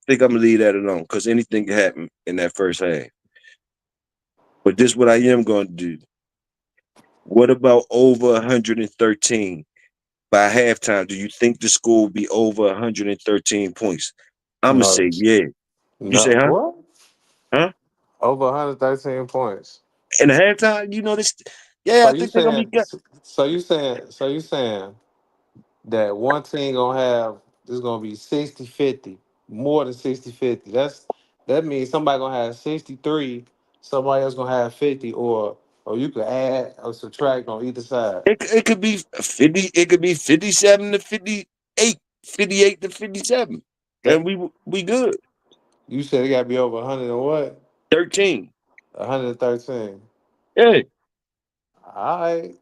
I think I'm gonna leave that alone because anything can happen in that first half. But this is what I am gonna do. What about over 113 by halftime? Do you think the score will be over 113 points? I'm gonna No, say yeah. You say no, huh? what? Huh? Over 113 points. In the halftime, this. Yeah, So I you think they're gonna be saying? good. So you saying that one team gonna have this gonna be 60-50, more than 60-50. That means somebody gonna have 63, somebody else gonna have 50, or you could add or subtract on either side. It could be 50. It could be 57 to 58, 58 to 57. That and we good. you said it got to be over 100 and what? 13. 113. Hey, All right.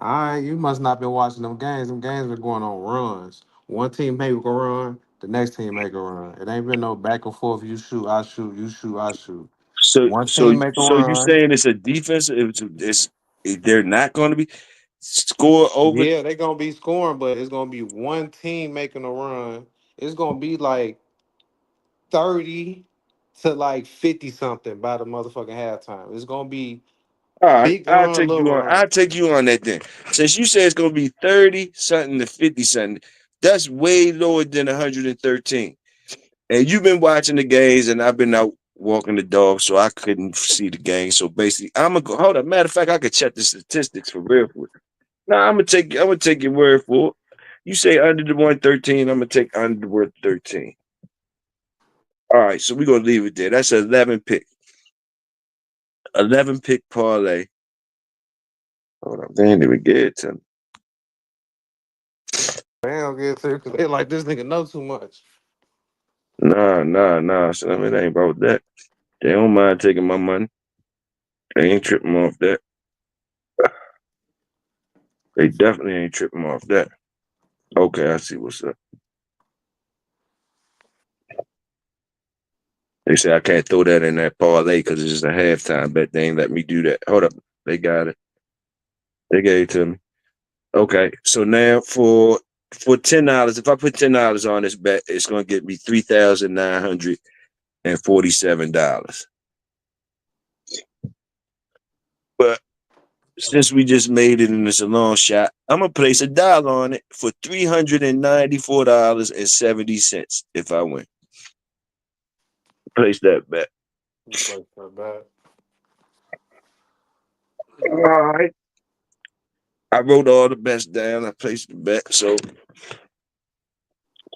All right. You must not been watching them games. Them games been going on runs. One team make a run, the next team make a run. It ain't been no back and forth. You shoot, I shoot. You shoot, I shoot. so One so team make a so you run. saying it's a defense? They're not going to be score over? Yeah, they gonna be scoring, but it's gonna be one team making a run. It's gonna be like 30 to like 50 something by the motherfucking halftime. It's gonna be All right, big run, little I'll run. take you on that then. Since you say it's gonna be 30 something to 50 something, that's way lower than 113. And you've been watching the games, and I've been out walking the dog, so I couldn't see the game. So basically, I'm gonna go. Hold up. Matter of fact, I could check the statistics for real. No, I'm gonna take your word for it. You say under the 113, I'm gonna take under the 113. All right, so we're gonna leave it there. That's an 11 pick. 11 pick parlay. Hold on, they didn't even get it to me. They don't get to because they like this nigga know too much. Nah. So, I mean, it ain't about that. They don't mind taking my money. They ain't tripping off that. They definitely ain't tripping off that. Okay, I see what's up. They say I can't throw that in that parlay because it's just a halftime bet. They ain't let me do that. Hold up. They got it. They gave it to me. Okay. So now for $10, if I put $10 on this bet, it's gonna get me $3,947. But since we just made it and it's a long shot, I'm gonna place $1 on it for $394.70 if I win. Place that bet. You play so bad. All right. I wrote all the bets down. I placed the bet. So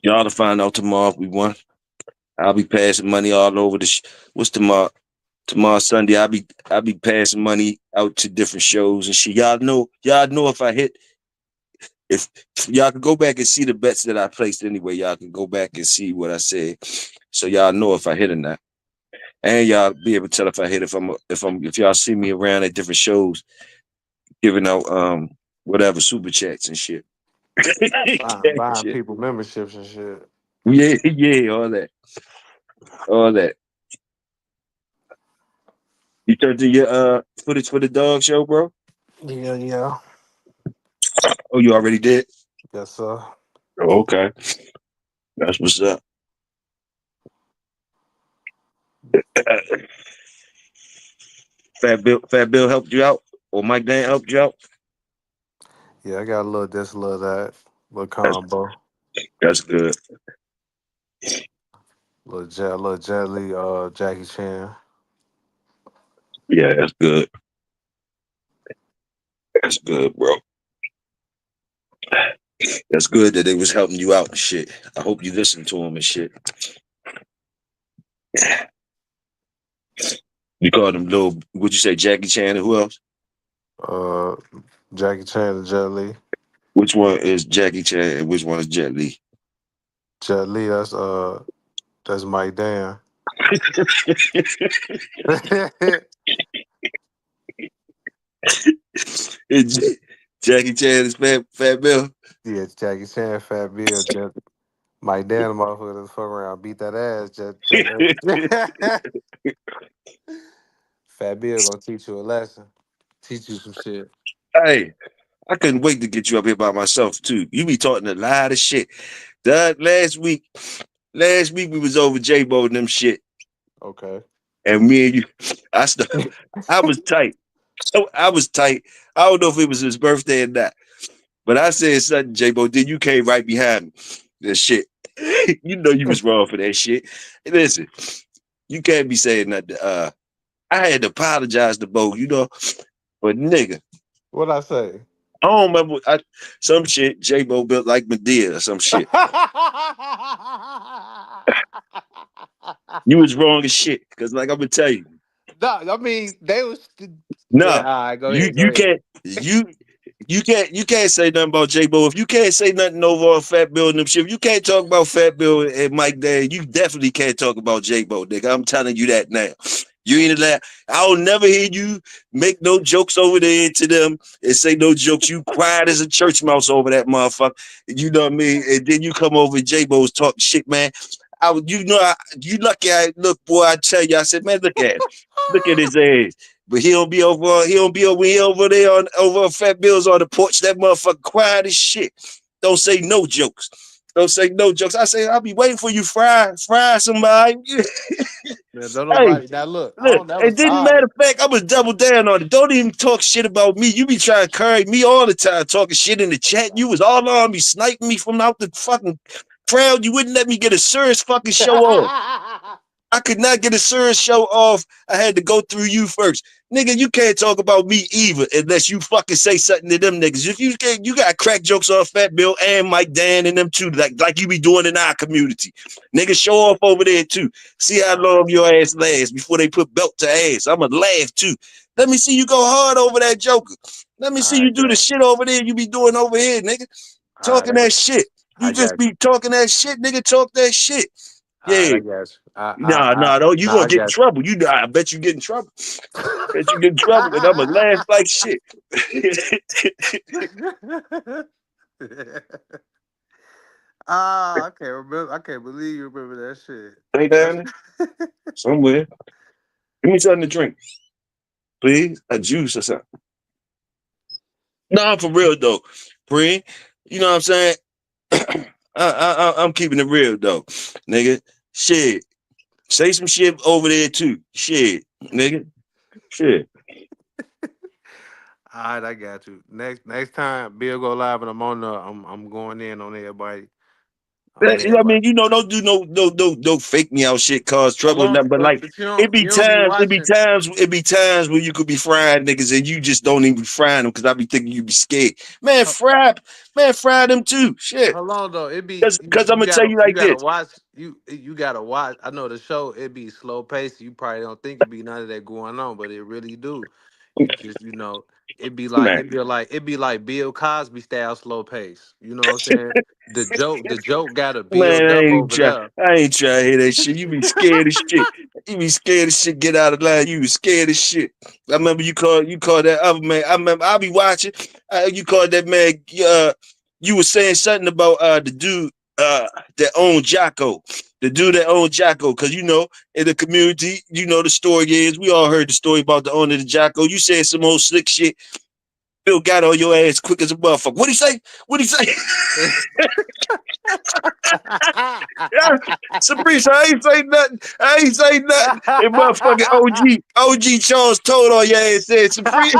y'all to find out tomorrow if we won. I'll be passing money all over the. What's tomorrow? Tomorrow Sunday. I'll be passing money out to different shows and shit. Y'all know if I hit. If y'all can go back and see the bets that I placed anyway, y'all can go back and see what I said, so y'all know if I hit or not, and y'all be able to tell if I hit if y'all see me around at different shows giving out whatever super chats and shit. Buying Shit. people memberships and shit. Yeah, all that. You turned to your footage for the dog show, bro? Yeah. Oh, you already did? Yes, sir. Oh, okay. That's what's up. Fat Bill helped you out? Or Mike Dan helped you out? Yeah, I got a little this, a little that, little That's combo, that's good. little jelly, Jackie Chan. Yeah, that's good. That's good, bro. That's good that they was helping you out and shit. I hope you listened to them and shit. You called him little, what'd you say, Jackie Chan and who else? Uh, Jackie Chan and Jet Li. Which one is Jackie Chan and which one is Jet Li? Jet Li, that's Mike Dan. Yeah, It's Jackie Chan is Fat Bill. it's Jackie Chan, Fat Bill, Mike Dan, the motherfucker that's fuck around, beat that ass. Fat Bill gonna teach you a lesson, teach you some shit. Hey, I couldn't wait to get you up here by myself too. You be talking a lot of shit. That last week we was over JBO and them shit, Okay. and me and you, I st- I was tight. I was tight. I don't know if it was his birthday or not, but I said something, JBO. Then you came right behind me. That shit. You know you was wrong for that shit. Listen, you can't be saying nothing. I had to apologize to Bo, but nigga, What I say? I don't remember some shit. J-Bo built like Medea or some shit. You was wrong as shit. Cause like I'm gonna tell you, No, I mean they was. Yeah, nah, all right, go you ahead, go you ahead. can't you. You can't say nothing about JBO. If you can't say nothing over on Fat Bill and them shit, if you can't talk about Fat Bill and Mike Dan, you definitely can't talk about JBO, nigga. I'm telling you that now. You ain't allowed. I'll never hear you make no jokes over there to them and say no jokes. You quiet as a church mouse over that motherfucker. You know what I mean? And then you come over and JBO's talking shit, man. You lucky. Look, boy. I tell you, I said, man, look at him. Look at his ass. But he don't be over. He don't be over. He over there on over Fat Bill's on the porch. That motherfucker quiet as shit. Don't say no jokes. Don't say no jokes. I say I'll be waiting for you. Fry somebody. Man, don't Hey, nobody now look. I look. don't never It didn't all matter. right. Fact, I'm gonna double down on it. Don't even talk shit about me. You be trying to carry me all the time, talking shit in the chat. You was all on me, sniping me from out the fucking crowd. You wouldn't let me get a serious fucking show off. I could not get a serious show off. I had to go through you first. Nigga, you can't talk about me either unless you fucking say something to them niggas. If you can't, you got crack jokes on Fat Bill and Mike Dan and them too, like you be doing in our community. Nigga, show off over there too. See how All long your ass lasts before they put belt to ass. I'ma laugh too. Let me see you go hard over that Joker. Let me see you right, do the bet. shit over there you be doing over here, nigga. All right, Talking that shit. You I just got you. be talking that shit, nigga. Talk that shit. All right, Yeah. I got you. Nah, no, you Nah, gonna I get in got trouble. I bet you get in trouble. Bet you get in trouble, and I'ma laugh you. like shit. Ah, I can't remember. I can't believe you remember that shit. Stay That's down there somewhere. Give me something to drink, please. A juice or something. Nah, for real though, friend. You know what I'm saying? I'm keeping it real though, nigga. Shit, say some shit over there too. Shit, nigga. Shit. all right. I got you. Next time Bill go live and I'm on the, I'm going in on everybody. On You know what I everybody. mean? You know, don't do no fake me out shit, cause Hold trouble or on, nothing. But like, but you don't be it watching. be times when you could be frying niggas and you just don't even be frying them because I be thinking you be scared. Man, fry them too. Shit. Hold on though. It be Cause I'm gonna tell you you like gotta this. watch you gotta watch. I know the show it be slow paced. You probably don't think it be none of that going on, but it really do. You just Man, it be like Bill Cosby style slow pace. You know what I'm saying? The joke gotta man, build up over there. I ain't trying to hear that shit. You be scared as shit. You be scared as shit. Get out of line. You be scared as shit. I remember you called that other man. I remember I be watching. You called that man. You were saying something about the dude that owned Jocko. The dude that owned Jocko, because you know, in the community, you know the story is we all heard the story about the owner of the Jocko. You said some old slick shit. Bill got on your ass quick as a motherfucker. What'd he say? What'd he say? Yeah, Sabrina, I ain't say nothing. I ain't say nothing. And motherfucking OG Charles told on your ass said, Sabrina,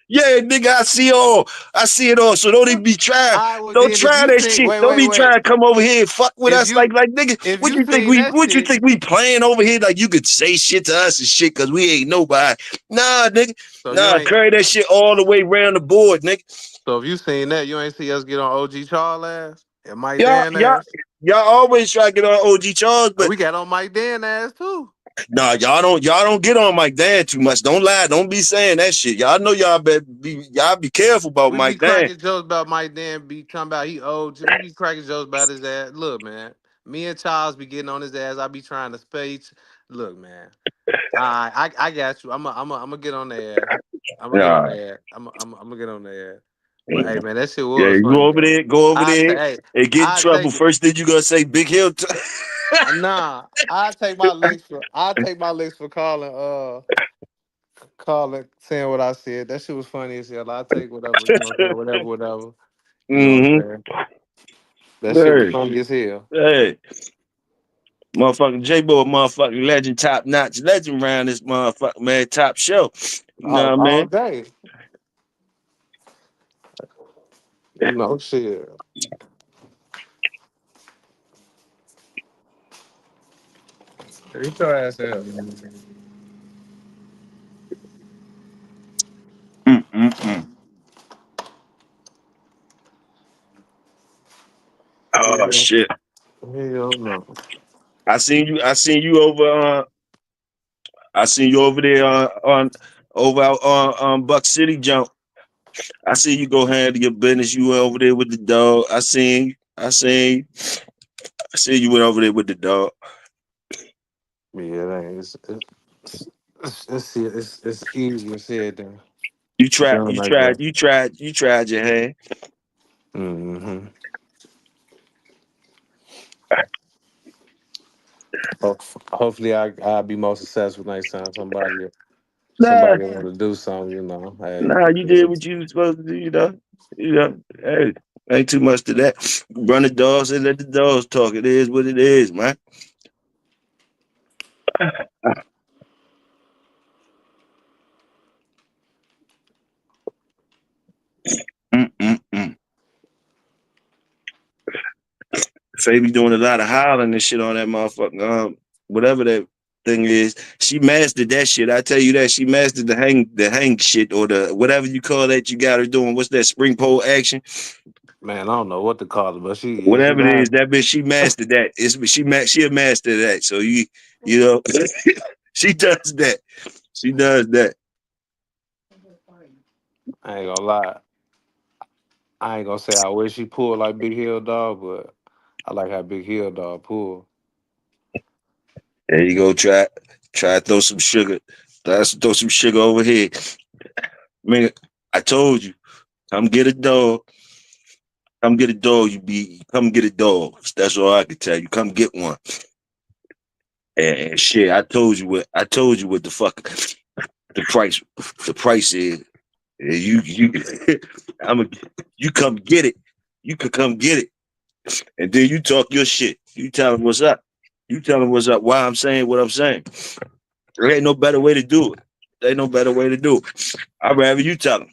yeah, nigga, I see it all. So don't even be trying. All right, well Don't then if try you that see shit. Don't be wait. trying to come over here and fuck with If us you like nigga. if you seen that What you shit, think we playing over here like you could say shit to us and shit because we ain't nobody. Nah, nigga. so you Nah, ain't carry that shit all the way around the board, nigga. so if you seen that, you ain't see us get on OG Charles ass and Mike Y'all, Dan y'all, ass. y'all always try to get on OG Charles, And but we got on Mike Dan ass too. nah, y'all don't get on Mike Dan too much. Don't lie. Don't be saying that shit. Y'all know y'all be careful about We be Mike Dan. cracking jokes about Mike Dan, be talking about he old. We be cracking jokes about his ass. Look, man, me and Charles be getting on his ass. I be trying to speech. Look, man, I got you. I'm gonna get on there. I'm gonna get on Nah. there. I'm gonna get on there. But hey, man, that shit Yeah, was you funny though. go over I there take, hey, and get in I trouble. take it. First thing you gonna say, Big Hill. Nah, I take my licks for calling saying what I said. That shit was funny as hell. I take whatever, you know what I'm saying, whatever. You know what I'm Mm-hmm. saying? That shit was Hey, funny as hell. hey, motherfucking JBO, motherfucking legend, top notch legend around this motherfucker, man, top show. You know what I All mean? day. You know, shit. Get your ass out. Mm-mm-mm. Oh Hell, shit! hell no. I seen you over. I seen you over there over out on Buck City jump. I see you go handle your business. You went over there with the dog. I seen you went over there with the dog. Yeah, it ain't. It's easier said than You tried, done, you I tried, guess. you tried, you tried your hand. Mm-hmm. Hopefully, I'll be more successful next time. Nah, Somebody want to do something, you know. Hey, nah, you did what you was supposed to do. Hey, ain't too much to that. Run the dogs and let the dogs talk. It is what it is, man. Mm-mm-mm. Faye be doing a lot of howling and shit on that motherfucker. Whatever that thing is, she mastered that shit. I tell you that she mastered the hang shit or the whatever you call that. You got her doing. What's that spring pole action? man, I don't know what to call it, but she Whatever it is, not. that bitch she mastered that. She a master of that. So you know she does that. She does that. I ain't gonna lie. I ain't gonna say I wish she pulled like Big Hill Dog, but I like how Big Hill Dog pull. There you go. Try to throw some sugar. Throw some sugar over here. Man, I told you, come get a dog. Come get a dog. Come get a dog. That's all I can tell you. Come get one. And shit, I told you what the fuck the price the price is. And you I'm a, you come get it. You could come get it. And then you talk your shit. You tell them what's up. You tell them what's up. Why I'm saying what I'm saying. There ain't no better way to do it. There ain't no better way to do it. I'd rather you tell them.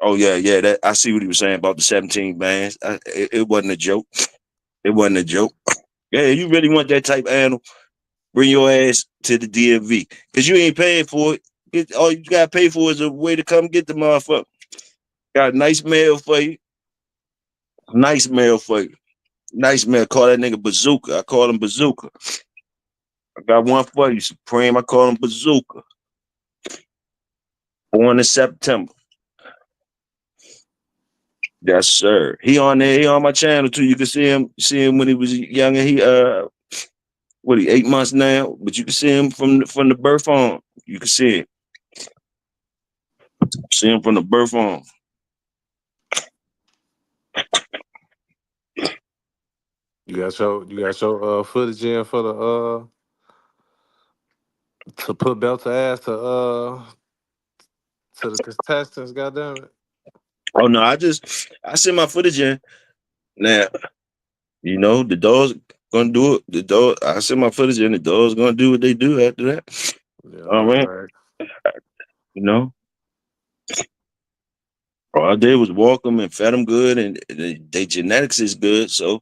Oh yeah. That I see what he was saying about the 17 bands. It wasn't a joke. It wasn't a joke. Yeah, you really want that type of animal? Bring your ass to the DMV because you ain't paying for it. All you gotta pay for is a way to come get the motherfucker. Got a nice mail for you. Nice mail for you. Nice mail. Call that nigga Bazooka. I call him Bazooka. I got one for you, Supreme. I call him Bazooka. Born in September. Yes, sir. He on there. He on my channel too. You can see him. See him when he was young. And he what he 8 months now. But you can see him from the birth on. You can see him. See him from the birth on. You got your footage in for the to put belt to ass to the contestants. Goddamn it! Oh no, I sent my footage in. Now the dogs gonna do it. The dog. I sent my footage in. The dogs gonna do what they do after that. Yeah, All that's right. right. You know. All I did was walk them and fed them good, and they genetics is good, so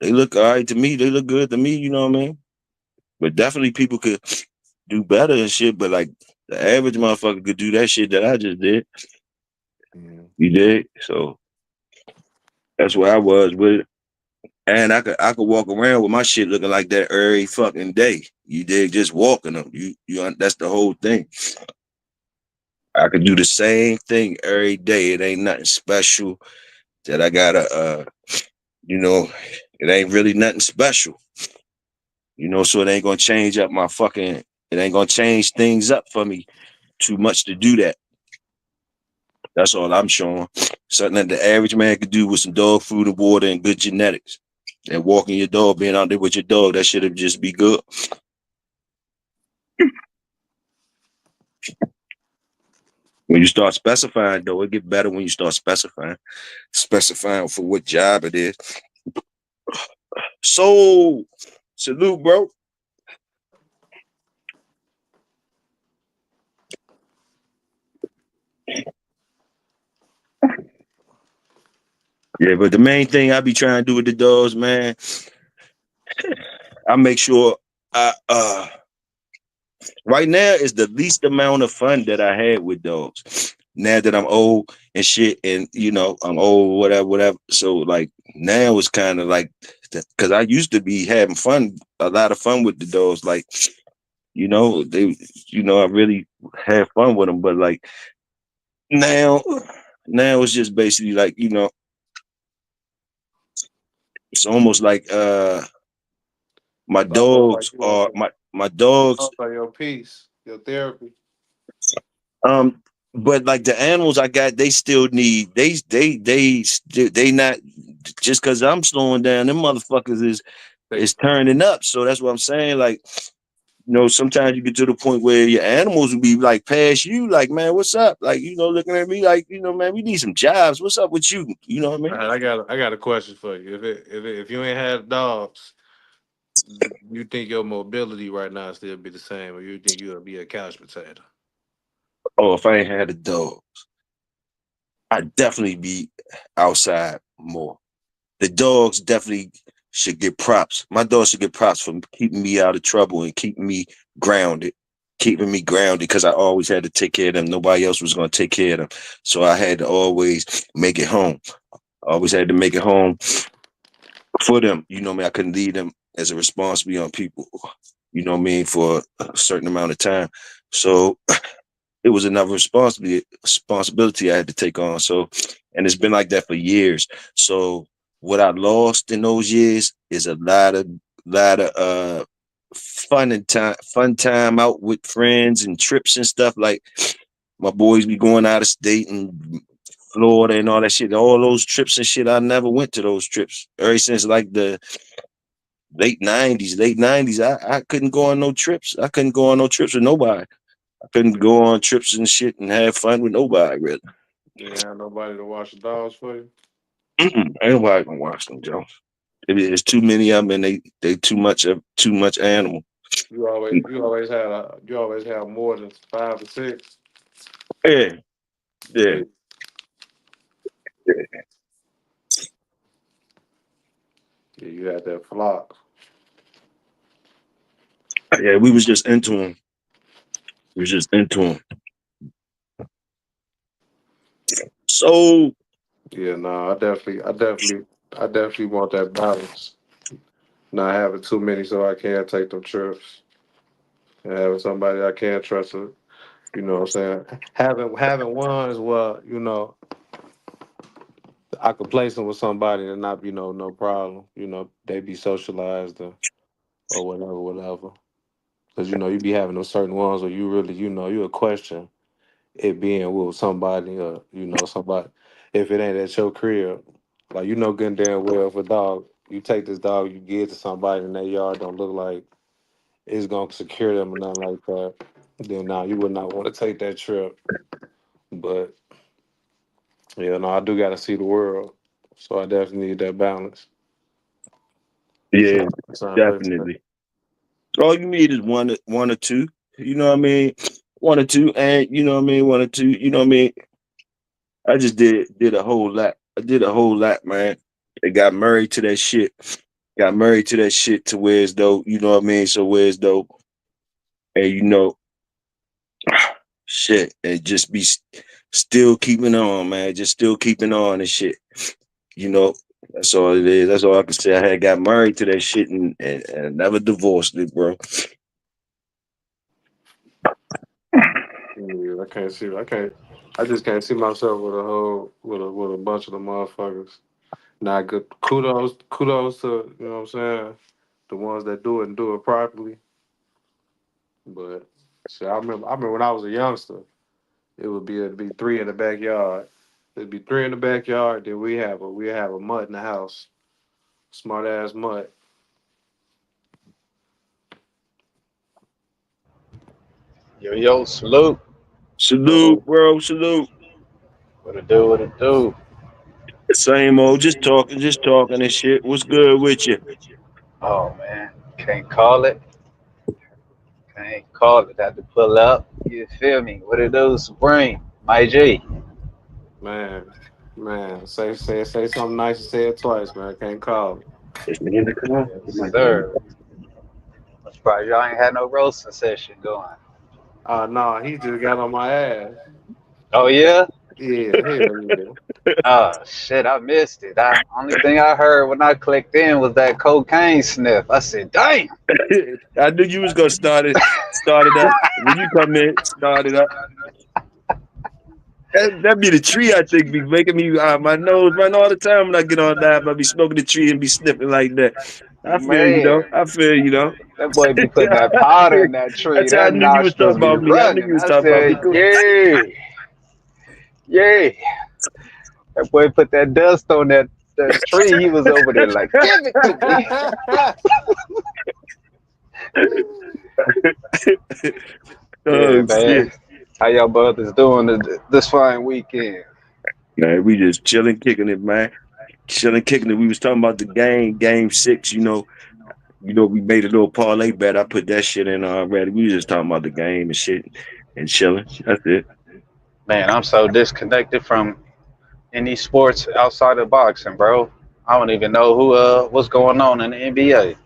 they look all right to me. They look good to me. You know what I mean? But definitely people could do better and shit. But like the average motherfucker could do that shit that I just did. Yeah. You did, so that's where I was with it. And I could walk around with my shit looking like that every fucking day. You dig? Just walking them. That's the whole thing. I could do the same thing every day. It ain't nothing special that I gotta you know, it ain't really nothing special. So it ain't gonna change up my fucking it ain't gonna change things up for me too much to do that. That's all I'm showing. Something that the average man could do with some dog food and water and good genetics. And walking your dog, being out there with your dog, that should just be good. When you start specifying, though, it get better when you start specifying for what job it is. So, salute, bro. Yeah, but the main thing I be trying to do with the dogs, man, I make sure I right now is the least amount of fun that I had with dogs. Now that I'm old and shit, and I'm old, whatever. So like now it's kind of like because I used to be having fun, a lot of fun with the dogs. Like You know, they, I really had fun with them. But like now, now it's just basically like it's almost like my So almost like dogs you want are some, my dogs. almost like your peace, your therapy. Um, but like the animals I got, they still need they not just because I'm slowing down. Them motherfuckers They, is turning up. So that's what I'm saying. Like sometimes you get to the point where your animals will be like past you, like, man, what's up? Like, looking at me like, man, we need some jobs. What's up with you? You know what I mean? I got a question for you. If you ain't had dogs, you think your mobility right now still be the same, or you think you'll be a couch potato? Oh, if I ain't had a dog, I'd definitely be outside more. The dogs definitely should get props. My dog should get props for keeping me out of trouble and keeping me grounded because I always had to take care of them. Nobody else was going to take care of them. So I had to always make it home. I always had to make it home for them. You know what I mean? I couldn't leave them as a responsibility on people, you know what I mean, for a certain amount of time. So it was another responsibility I had to take on. So, and it's been like that for years. So what I lost in those years is a lot of fun time out with friends and trips and stuff. Like my boys be going out of state and Florida and all that shit. All those trips and shit, I never went to those trips. Ever since like the late nineties, I couldn't go on no trips. I couldn't go on no trips with nobody. I couldn't go on trips and shit and have fun with nobody, really. You ain't have nobody to watch the dogs for you. Ain't nobody gonna watch them, Jones. It's too many of them, and they too much animal. You always have more than 5 or 6. Yeah, yeah, Yeah, yeah. yeah, you had that flock. Yeah, we was just into them. We was just into them. So Yeah, no, I definitely want that balance. Not having too many, so I can't take them trips, and having somebody I can't trust. You know what I'm saying? Having one is well, I could place them with somebody and not be no problem. They be socialized or whatever, whatever. Because you be having those certain ones where you really, you'll question it being with somebody or somebody if it ain't at your crib. Like good and damn well if a dog you take this dog you give it to somebody and their yard don't look like it's gonna secure them or nothing like that. Then nah, you would not want to take that trip. But yeah, no, I do gotta see the world. So I definitely need that balance. yeah, So I appreciate definitely. All you need is one or two. You know what I mean? One or two, and you know what I mean. One or two. You know what I mean? I just did a whole lot. I did a whole lot, man. They got married to that shit. Got married to that shit to where as though, you know what I mean? So where as though, and shit, and just be still keeping on, man. Just still keeping on and shit. You know, that's all it is. That's all I can say. I had got married to that shit and never divorced it, bro. yeah, I just can't see myself with a whole with a bunch of the motherfuckers. Not good. Kudos to what I'm saying, the ones that do it and do it properly. But shit, I remember when I was a youngster, it'd be three in the backyard. It'd be three in the backyard. Then we have a mutt in the house, smart ass mutt. Yo, yo, salute. Salute, So bro. Salute. What it do, what it do. Same old, just talking and shit. What's good with you? Oh, man. Can't call it. Can't call it. Had to pull up. You feel me? What it do, Supreme? My G. man, man, say something nice and say it twice, man. Can't call it. Is me in the car? It Yes, might be. sir. I'm surprised y'all ain't had no roasting session going. Nah, he just got on my ass. Oh, yeah? Yeah, hell yeah. Oh shit, I missed it. Only thing I heard when I clicked in was that cocaine sniff. I said, damn. I knew you was gonna start it up. When you come in, start it up. That be the tree, I think, be making me my nose run all the time when I get on live. I be smoking the tree and be sniffing like that. I feel you Man, know. I feel you know. that boy be putting that powder in that tree. That's how I That knew you was talking nostrils be about me. I knew you running. was I talking about me. said, yeah, yeah. That boy put that dust on that tree. He was over there like, give it to me. Yeah, Oh man. shit. How y'all brothers doing this fine weekend? Man, we just chilling, kicking it, man. Chilling, kicking it. We was talking about the game 6, we made a little parlay bet. I put that shit in already. We was just talking about the game and shit and chilling. That's it. Man, I'm so disconnected from any sports outside of boxing, bro. I don't even know what's going on in the NBA.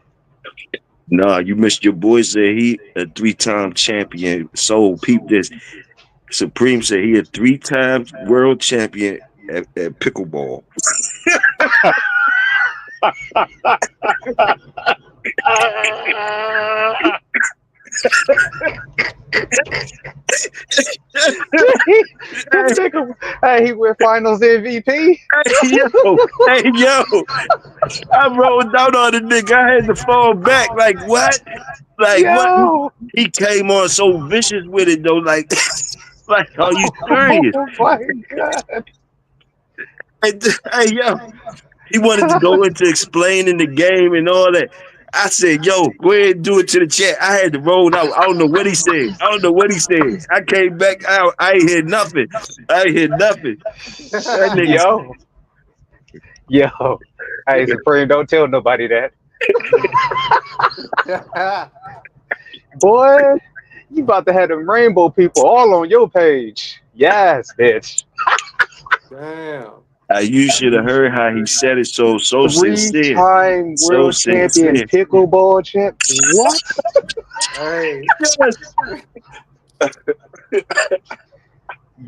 Nah, you missed your boy said he a 3-time champion. So peep this. Supreme said he a 3-time world champion at pickleball. This nigga, hey, he went Finals MVP. Hey yo, I rolled down on the nigga. I had to fall back. Like what? Like what? Yo, He came on so vicious with it though. Like, like, are you serious? oh my god. Hey yo, he wanted to go into explaining the game and all that. I said, yo, go ahead and do it to the chat. I had to roll out. I don't know what he said. I came back out. I ain't hear nothing. That nigga. Yo, hey Supreme, don't tell nobody that. Boy, you about to have them rainbow people all on your page. Yes, bitch. Damn. You should have heard how he said it so sincere. Three-time So world champion sincere. pickleball champ. What? Hey.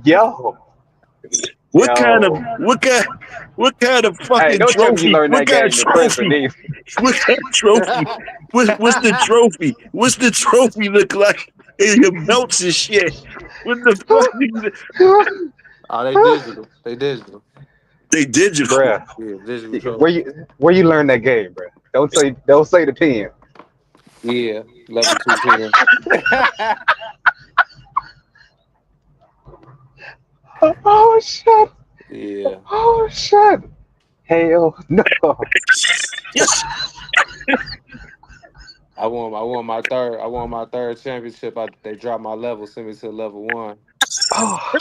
Yo. What kind of Hey, fucking don't tell me you trophy? learned What that kind of game in prison trophy? either. What kind of trophy? What's the trophy? What's the trophy look like? And your belts and shit. What the fuck? Oh, they digital. They digital. Bruh. Yeah, digital trophy. Where you learn that game, bruh? Don't say the pen. Yeah, level 2 pen. Oh shit. Yeah. Oh shit. Hell no. I won my third championship. They dropped my level, sent me to level 1. Oh,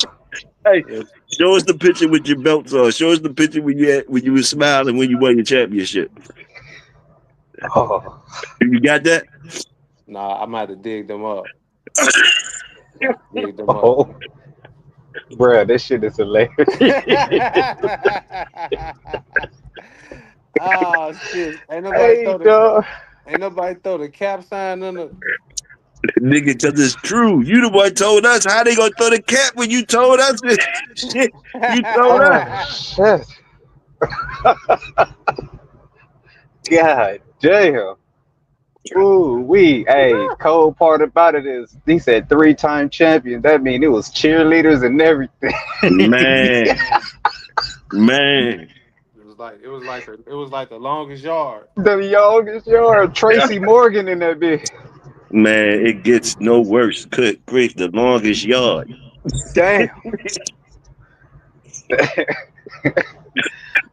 Hey, Yeah. show us the picture with your belts on. Show us the picture when you were smiling when you won your championship. oh. You got that? Nah, I'm gonna have to dig them up. Oh. Bruh, this shit is hilarious. Oh shit! Hey, dog. Ain't nobody throw the cap sign in the. Nigga, because it's true. You the one told us how they gonna throw the cap when you told us this shit. You told us. Oh shit. God damn. Ooh, hey, cold part about it is he said 3-time champion. That mean it was cheerleaders and everything. Man. It was like the longest yard. The youngest yard, Tracy Morgan in that bitch. Man, it gets no worse. Good grief, the longest yard. Damn.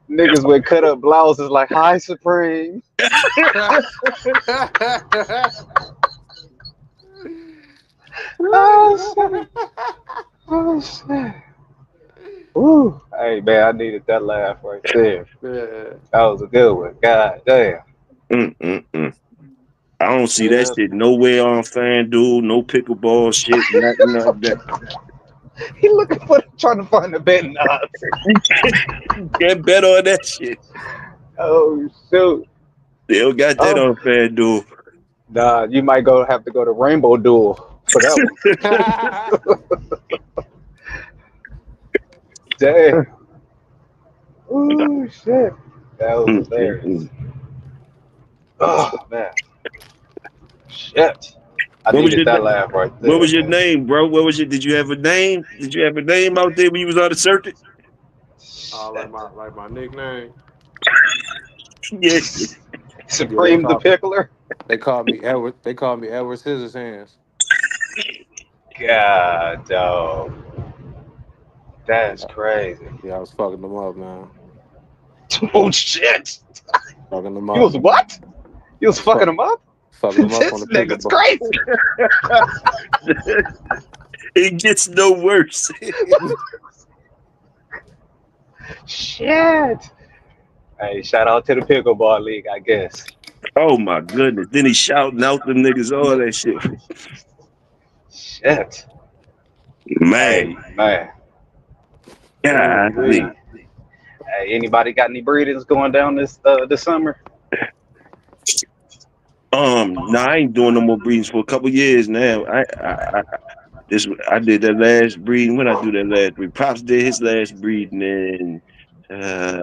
Niggas with cut up blouses like hi Supreme. Oh shit. Oh shit. Ooh. Hey man, I needed that laugh right there. Yeah. That was a good one. God damn. I don't see that shit nowhere on FanDuel, no pickleball shit, nothing like that. He trying to find the betting odds. You can't bet on that shit. Oh shoot. They don't got that on FanDuel. Nah, you might have to go to Rainbow Duel for that one. Damn. Ooh, shit. That was hilarious. Oh, man. Shit. I What was needed your that laugh right What there, was your man. name, bro? What was your? Did you have a name? Did you have a name out there when you was on the circuit? Like Shit. my nickname. Yeah. Yeah, they Supreme the call Pickler? they call me Edward. They call me Edward Scissorhands. God, dog. That's Yeah, crazy. yeah, I was fucking them up, man. Oh, shit. Fucking them You up. was what? You I was was fucking him up? fucking them up on This the nigga's pickleball. crazy. It gets no worse. Shit. Hey, shout out to the Pickleball League, I guess. Oh my goodness! Then he shouting out them niggas, all that shit. Shit. Man, Hey, man. golly. Ooh-wee. Hey, anybody got any breedings going down this summer? No, I ain't doing no more breedings for a couple years now. I did that last breeding. When I do that last breeding, Pops did his last breeding in I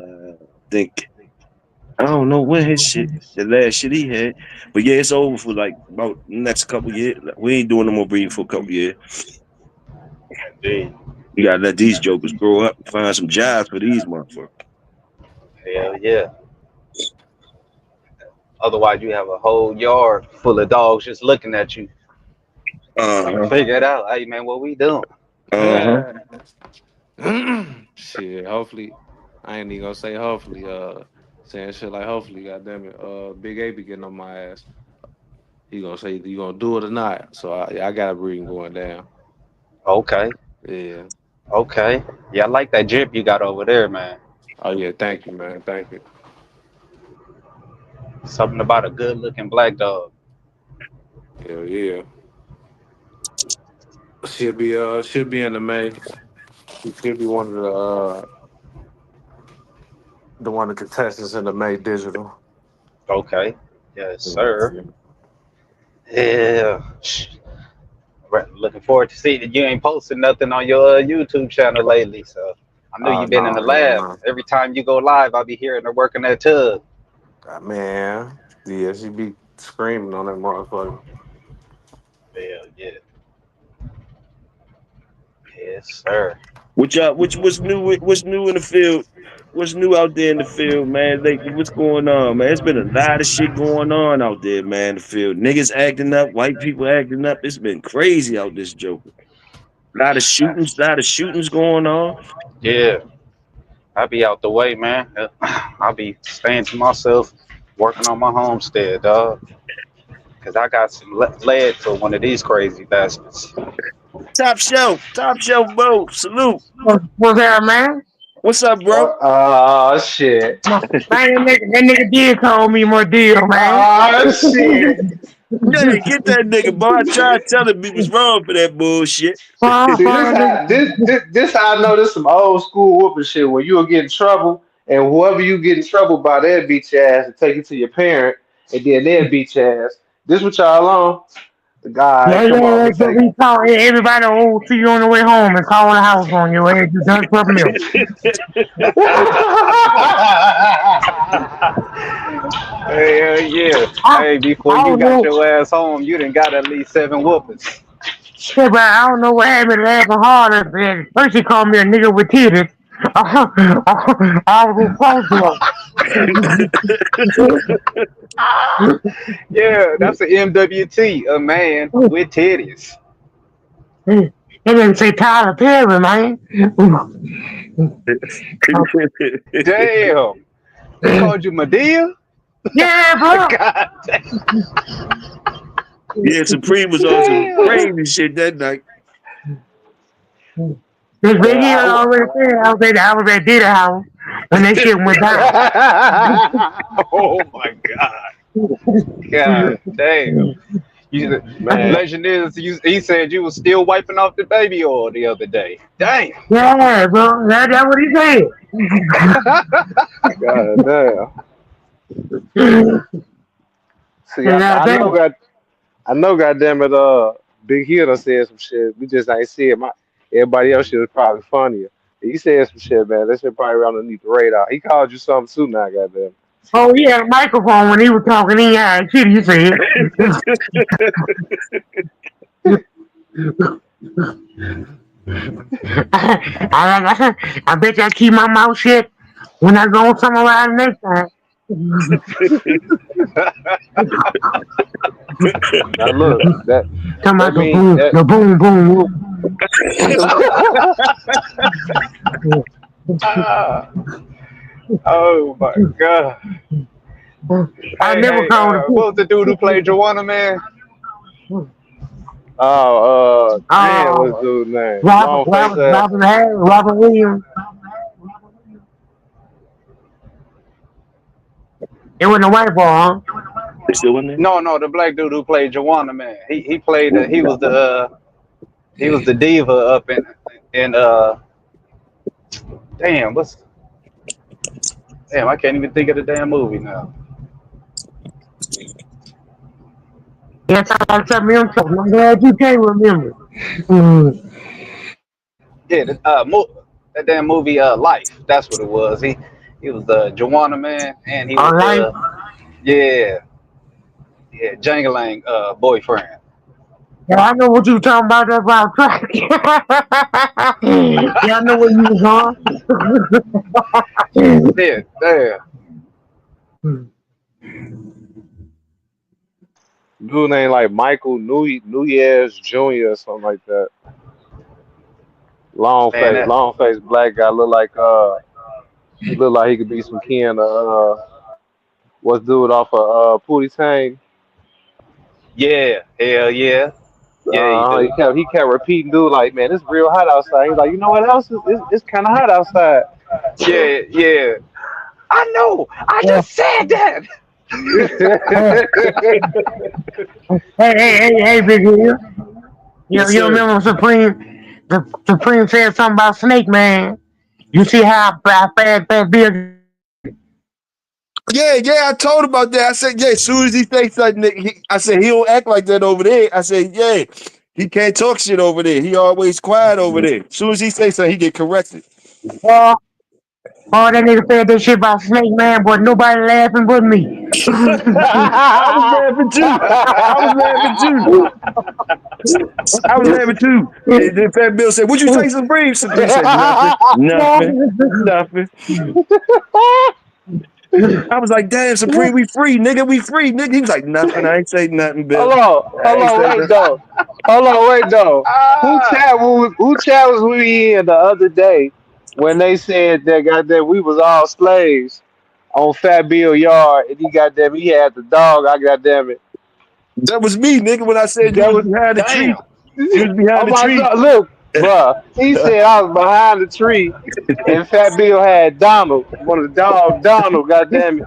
think I don't know when his shit the last shit he had. But yeah, it's over for like about next couple years. Like, we ain't doing no more breeding for a couple years. Indeed. You gotta let these jokers grow up and find some jobs for these motherfuckers. Hell yeah. Otherwise, you have a whole yard full of dogs just looking at you, trying to Uh-huh. figure it out. Hey, man, what we doing? Uh-huh. Shit, hopefully, I ain't even gonna say hopefully. Saying shit like hopefully, goddamn it. Big A be getting on my ass. He gonna say you gonna do it or not. So I got a breeding going down. Okay. Yeah. Okay. Yeah, I like that jip you got over there, man. Oh yeah. Thank you, man. Thank you. Something about a good looking black dog. Hell yeah. Should be in the May. He should be one of the one of the contestants in the May digital. Okay. Yes, sir. Yeah. Yeah. Looking forward to see that you ain't posted nothing on your YouTube channel lately. So I know you've been in the No, hell lab. no. Every time you go live, I'll be hearing her working that tub. Man, yeah, she be screaming on that motherfucker. Hell yeah. Yes, sir. What's new in the field? What's new out there in the field, man? Lately, what's going on, man? It's been a lot of shit going on out there, man. In the field, niggas acting up, white people acting up. It's been crazy out this joker. A lot of shootings going on. Yeah. I'll be out the way, man. I'll be staying to myself, working on my homestead, dog. Cause I got some lead to one of these crazy bastards. Top shelf, bro. Salute. What's that, man? What's up, bro? Oh shit! Man, that nigga did call me more deal, man. Oh shit! Yeah, get that nigga, boy. I tried telling me was wrong for that bullshit. Fine, See, this fine, how nigga. this how I know this some old school whooping shit where you'll get in trouble and whoever you get in trouble by, they'll beat your ass and take you to your parent and then they'll beat your ass. This what y'all on? The guy, Yeah, come yeah, on, yeah. man, So take we call everybody old see you on the way home and call the house on your ass. You done for milk. Hell yeah! I, Hey, before I you don't got know. your ass home, you done got at least 7 whoopings. Yeah, but I don't know what happened laughing harder. First he called me a nigga with titties. I was close to Yeah, that's an MWT, a man him. with titties. They didn't say Tyler Perry, man. Damn, he called you Medea. Yeah, bro. God damn. Yeah, Supreme was on some Damn. crazy shit that night. This big yeah, year already said I was at Diddy house when that shit went down. Oh my God. God damn. You, man. legend is, he said you was still wiping off the baby oil the other day. Damn. Yeah, bro. That's what he said. God damn. See, And damn. I know, goddamn it, Big Hill done said some shit. We just ain't see it. Everybody else shit was probably funnier. He said some shit, man. That shit probably right underneath the radar. He called you something too now, goddamn. Oh, he had a microphone when he was talking. He had shit. He said, I bet you I keep my mouth shut when I go somewhere around next time. Now look, Come that out the mean boom, that. the boom, boom. Ah, oh my god. I never Hey, called the what was the dude who played Joanna, man? Damn, what's Oh, dude's name? Long face ass. Robert Harris, Robert Williams. It wasn't a white boy, huh? They still in there? No, the black dude who played Joanna, man. He played. He was the diva up in damn what's damn I can't even think of the damn movie now. Yes, I said me something. I'm glad you can't remember. Mm. Yeah, that damn movie Life. That's what it was. He was the Joanna man, and he was All right. the yeah Jangalang boyfriend. Yeah, I know what you talking about. That's why I'm trying. Yeah, I know where you was Yeah, yeah. on. Dude name like Michael Nunez Jr. or something like that. Man, that Long face black guy. He look like he could be some kin of what's dude off of Pootie Tang. yeah, hell yeah, yeah, you He do. kept repeating, dude, like, man, it's real hot outside. He's like, you know what else? It's kind of hot outside. Yeah, yeah. I know. I Yeah. just said that. Hey, Big Hill. Yes, You sir. remember Supreme? The Supreme said something about Snake Man. You see how fast Bill. Yeah, I told him about that. I said, yeah, as soon as he say something, I said, he don't act like that over there. I said, yeah, he can't talk shit over there. He always quiet over there. As soon as he say something, he get corrected. Oh, that nigga said that shit about Snake Man, but nobody laughing but me. I was laughing too. I was laughing too. I was laughing too. And then Fat Bill said, "What you say, Supreme?" Supreme said, "Nothing, nothing." I was like, "Damn, Supreme, we free, nigga, we free, nigga." He was like, "Nothing, I ain't say nothing, Bill. I ain't say Wait nothing." though. Wait though. Ah, Who chat was we in the other day when they said that goddamn we was all slaves on Fat Bill Yard and he had the dog. I goddamn it. That was me, nigga. When I said you That was was behind the tree, damn. you was behind oh the my tree. god, look, bruh. He said I was behind the tree and Fat Bill had Donald, one of the dogs, Donald, goddamn it.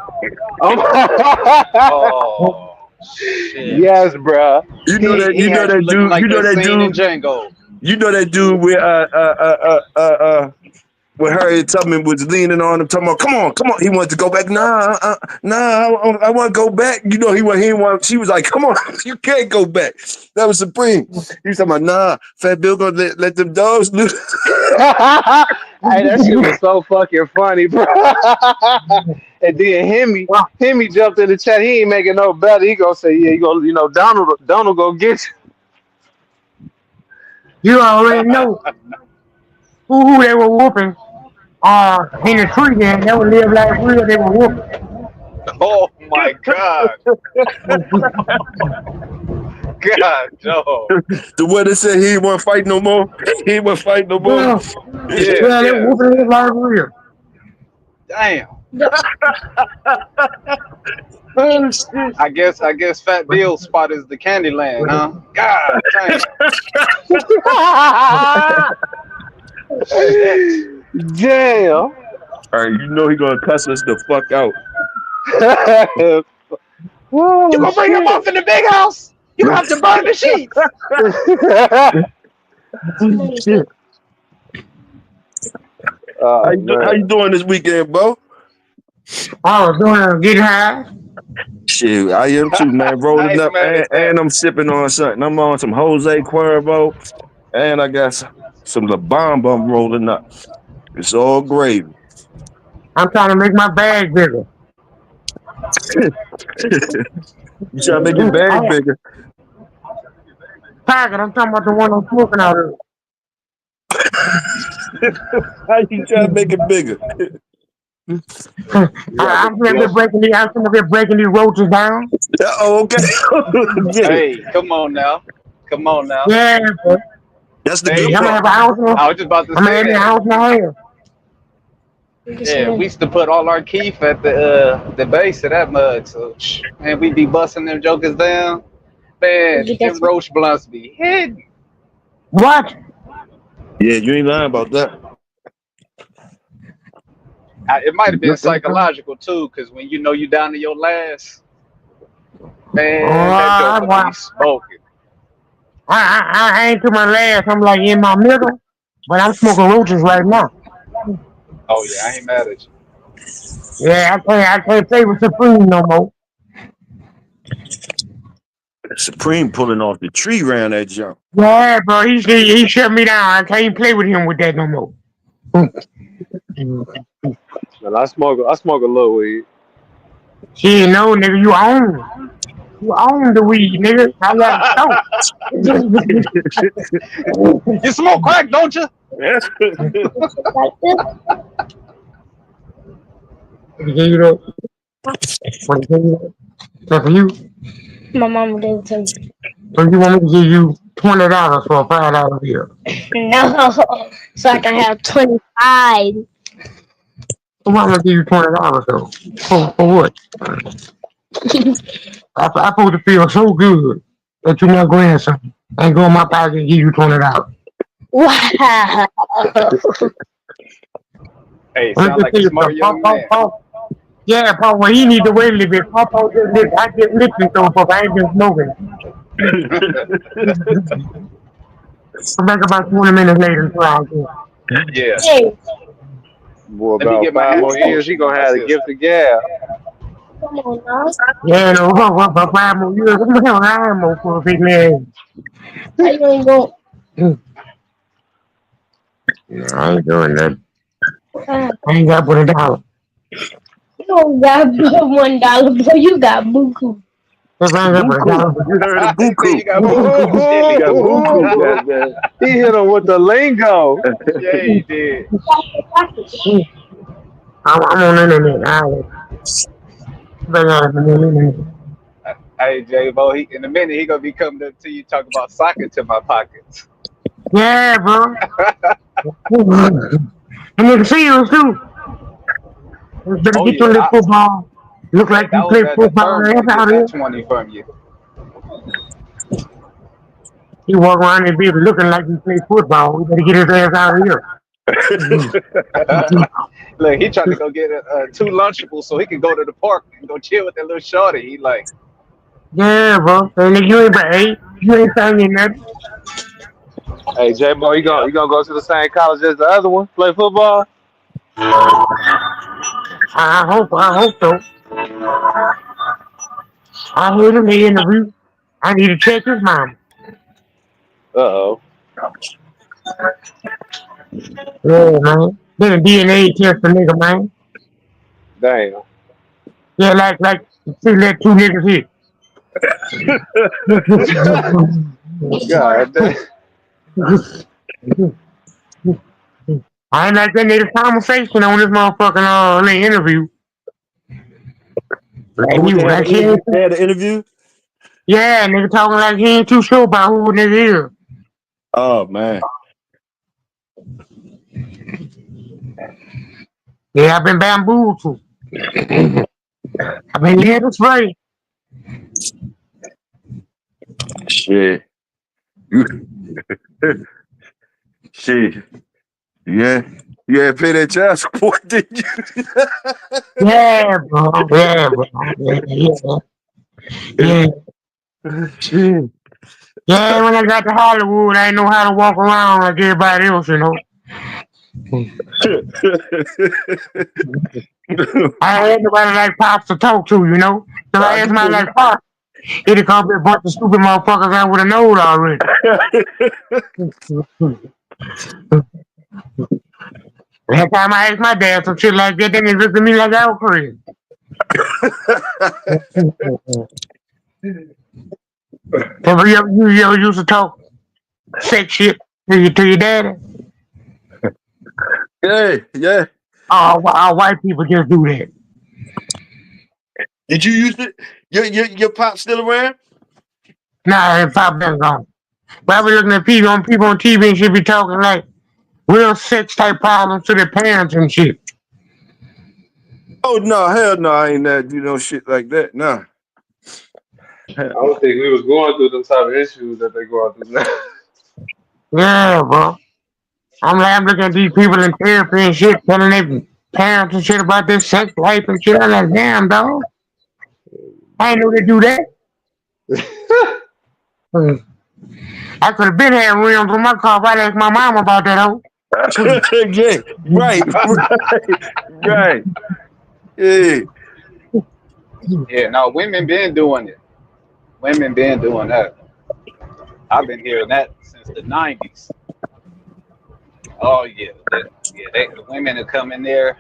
Oh shit. Yes, bruh. You know that, He you know had you that looking dude, like that scene in Django. you know that dude with when Harriet Tubman was leaning on him, talking about, come on. He wanted to go back. Nah, I want to go back. You know, he didn't want. She was like, come on, you can't go back. That was Supreme. He was talking about, nah, Fat Bill gonna let them dogs loose. Hey, that shit was so fucking funny, bro. And then Hemi jumped in the chat. He ain't making no better. He gonna say, yeah, Donald gonna get you. You already know who they were whooping. In the tree, then they would live like real. They were whooping. Oh my god. God, Joe. The one that said he ain't want to fight no more. He ain't want to fight no more. Yeah, Yeah, they were yeah. whooping like real. Damn. Oh shit. I guess Fat Bill's spot is the Candyland, huh? God damn. Shit. Damn. All right, you know he gonna cuss us the fuck out. You Oh gonna bring him shit. off in the big house? You gonna have to burn the sheets. Shit. How Oh you man. doing this weekend, Bo? I was doing getting high. Shit, I am too, man. I Rolling ain't up, mad at that. and I'm sipping on something. I'm on some Jose Cuervo, and I got some La Bamba I'm rolling up. It's all gravy. I'm trying to make my bag bigger. You trying to make your bag bigger? Target, I'm talking about the one I'm smoking out of. How you trying to make it bigger? I'm gonna be breaking these roaches down. Oh, okay. Yeah. Hey, come on now. Come on now. Yeah, bro. That's the Hey, good I'm gonna have part. a house. I was just about to I'm gonna say have a that. house and a half. Yeah, we used to put all our keef at the base of that mug. So, man, we be busting them jokers down. Man, them roach blunts be hidden. What? Yeah, you ain't lying about that. It might have been psychological too, because when you know you down to your last, man, that joker be smoking. I ain't to my last. I'm like in my middle, but I'm smoking roaches right now. Oh yeah, I ain't mad at you. Yeah, I can't play with Supreme no more. Supreme pulling off the tree around that jump. Yeah, bro, he shut me down. I can't play with him with that no more. Man, I smoke a little weed. Shit, no, nigga, you own the weed, nigga. I got it. You smoke crack, don't you? So for you, My mom gave it to me. so you want me to give you $20 for a $5 bill? No, so I can have 25. So why am I gonna give you $20 though? For what? I supposed to feel so good that you my grandson. I go in my pocket and give you $20. Wow. Hey, sound like a smart young man. Yeah, Paul, well, he need to wait a little bit. Papa just I just listened to him, but I ain't been smoking. Come back about 20 minutes later until I get. Yeah. Hey, Boy, Let me about get my 5 more hands years, he gonna on my have the gift of gab. come on now. Yeah, no, about 5 more years. I'm gonna have an ammo for a big man. How you ain't going? No, I ain't doing that. Uh, I ain't got but $1. you don't got but $1, boy. You got buku. If I ain't got but Buku. $1. You heard of He said buku? you got buku. Ooh, He got buku, goddamn. he hit him with the lingo. Yeah, he did. I'm on the internet. Hey, JBO, in a minute, he gonna be coming up to you talking about soccer to my pockets. Yeah, bro. And nigga serious too. Better Oh get your yeah, little football. Look like you that was play that football. thermal to That's get out here. that 20 from you. He walk around and be looking like he play football. We better get his ass out of here. Look, he trying to go get 2 Lunchables so he can go to the park and go chill with that little shorty. He like, Yeah, bro. And nigga, you ain't but 8. You ain't saying nothing. Hey, J-Bo, you gonna go to the same college as the other one? Play football? I hope so. I heard him in the interview. I need to check his mom. Uh-oh. Yeah, man. Then a DNA test for nigga, man. Damn. Yeah, like, see that 2 niggas hit. God damn. I ain't like that nigga conversation on this motherfucking interview. Like, Oh, he was like, they had an interview? yeah, nigga talking like he ain't too sure about who nigga is. Oh, man. Yeah, I've been bamboozled too. I've been led astray. Shit. Shit. Yeah. You had to pay that child support, didn't you? Yeah, bro. Yeah, bro. Yeah. Shit. Yeah, when I got to Hollywood, I didn't know how to walk around like everybody else, you know. I had nobody like Pops to talk to, you know. So I asked my like Pops, he'd have called me a bunch of stupid motherfuckers I would have known already. Every time I ask my dad some shit like that, then he look at me like I was crazy. So you ever used to talk sex shit to your daddy? Yeah. All white people just do that. Did you use it? Your pop still around? Nah, that pop been gone. But I be looking at people on TV and shit be talking like real sex type problems to their parents and shit. Oh no, hell no, I ain't that do no shit like that. Nah. I don't think we was going through them type of issues that they going through now. Yeah, bro. I'm looking at these people in therapy and shit, telling their parents and shit about their sex life and shit. I'm like, damn, dog. I ain't know they do that. I could have been had rims on my car if I asked my mom about that, hoe. Yeah, right. Yeah. Yeah, no, women been doing it. Women been doing that. I've been hearing that since the '90s. Oh yeah, the women that come in there,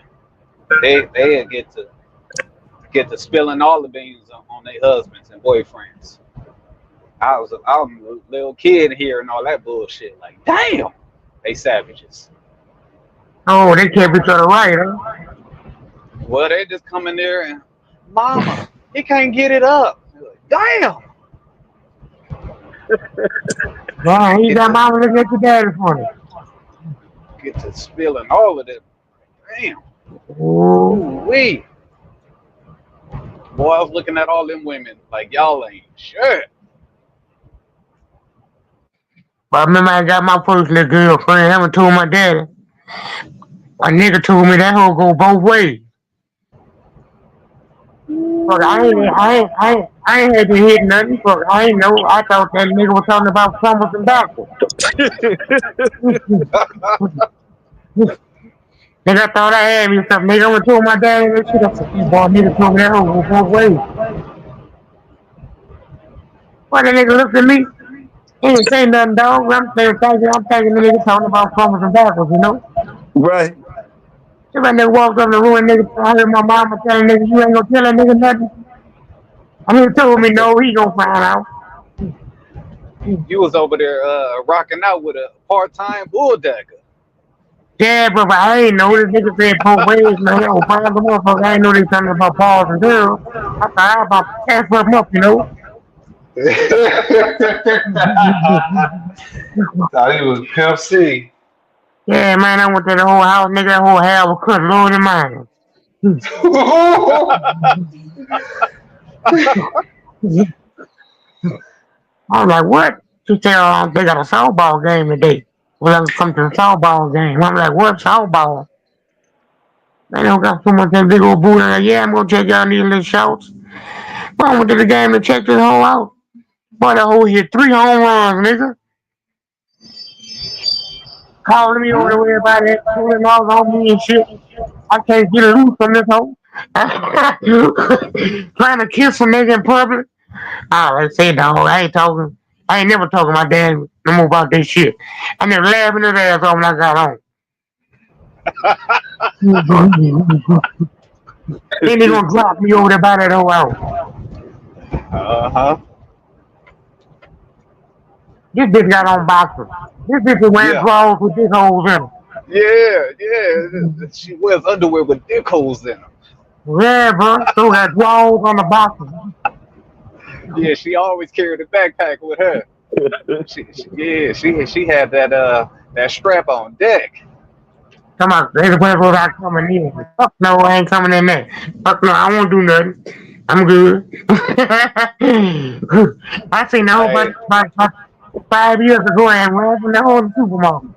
they get to spilling all the beans on their husbands and boyfriends. I was a little kid hearing all that bullshit. Like, damn, they savages. Oh, they kept each other right, huh? Well, they just come in there and, mama, he can't get it up. Like, damn. Man, he Get got to mama looking at your daddy for me. get to spilling all of it. Damn. Ooh. Wee. Boy, I was looking at all them women like y'all ain't shit. But I remember I got my first little girlfriend. I haven't told my daddy. A nigga told me that hoe go both ways. Fuck, I ain't had to hit nothing. Fuck, I ain't know. I thought that nigga was talking about fumbles and backwards. Nigga thought I had me something. Nigga, I'm gonna tell my daddy that shit. I said, boy, nigga told me that hoe go both ways. Why the nigga looked at me? He ain't say nothing, dog. I'm thinking the nigga talking about fumbles and backwards, you know? Right. If I nigga walked up in the room and nigga, I heard my mama telling nigga, you ain't gonna tell that nigga nothing. I mean, he told me no, he gonna find out. You was over there rocking out with a part-time bulldagger. Yeah, but I ain't know this nigga said both ways, man. I was find the motherfucker. I ain't know they talking about balls and girls. I thought I was about to pass them up, you know. Thought he was Pimp C. Yeah, man, I went to the whole house, nigga. That whole hair was cut, Lord and mine. I was like, what? She said, they got a softball game today. Well, I come to the softball game. I'm like, what softball? Man, I don't got so much that big old booty. I'm like, yeah, I'm gonna check out these little shorts. Well, I went to the game and checked this whole out. Boy, the whole hit 3 home runs, nigga. Calling me over there about that, pulling off on me and shit. I can't get loose from this hole. Trying to kiss a nigga in public. Like I said, dog, I ain't talking. I ain't never talking to my dad no more about this shit. I never laughing his ass off when I got home. Then they gonna drop me over there by that whole house. Uh-huh. This bitch got on boxers. This bitch is wearing Yeah. drawers with big holes in them. Yeah. She wears underwear with dick holes in them. Yeah, bro. Still got drawers on the boxers. Yeah, she always carried a backpack with her. She had that strap on deck. Come on, there's where I coming in. Fuck no, I ain't coming in there. Fuck no, I won't do nothing. I'm good. I seen the whole Hey, about 5 years ago and ran from the whole supermarket.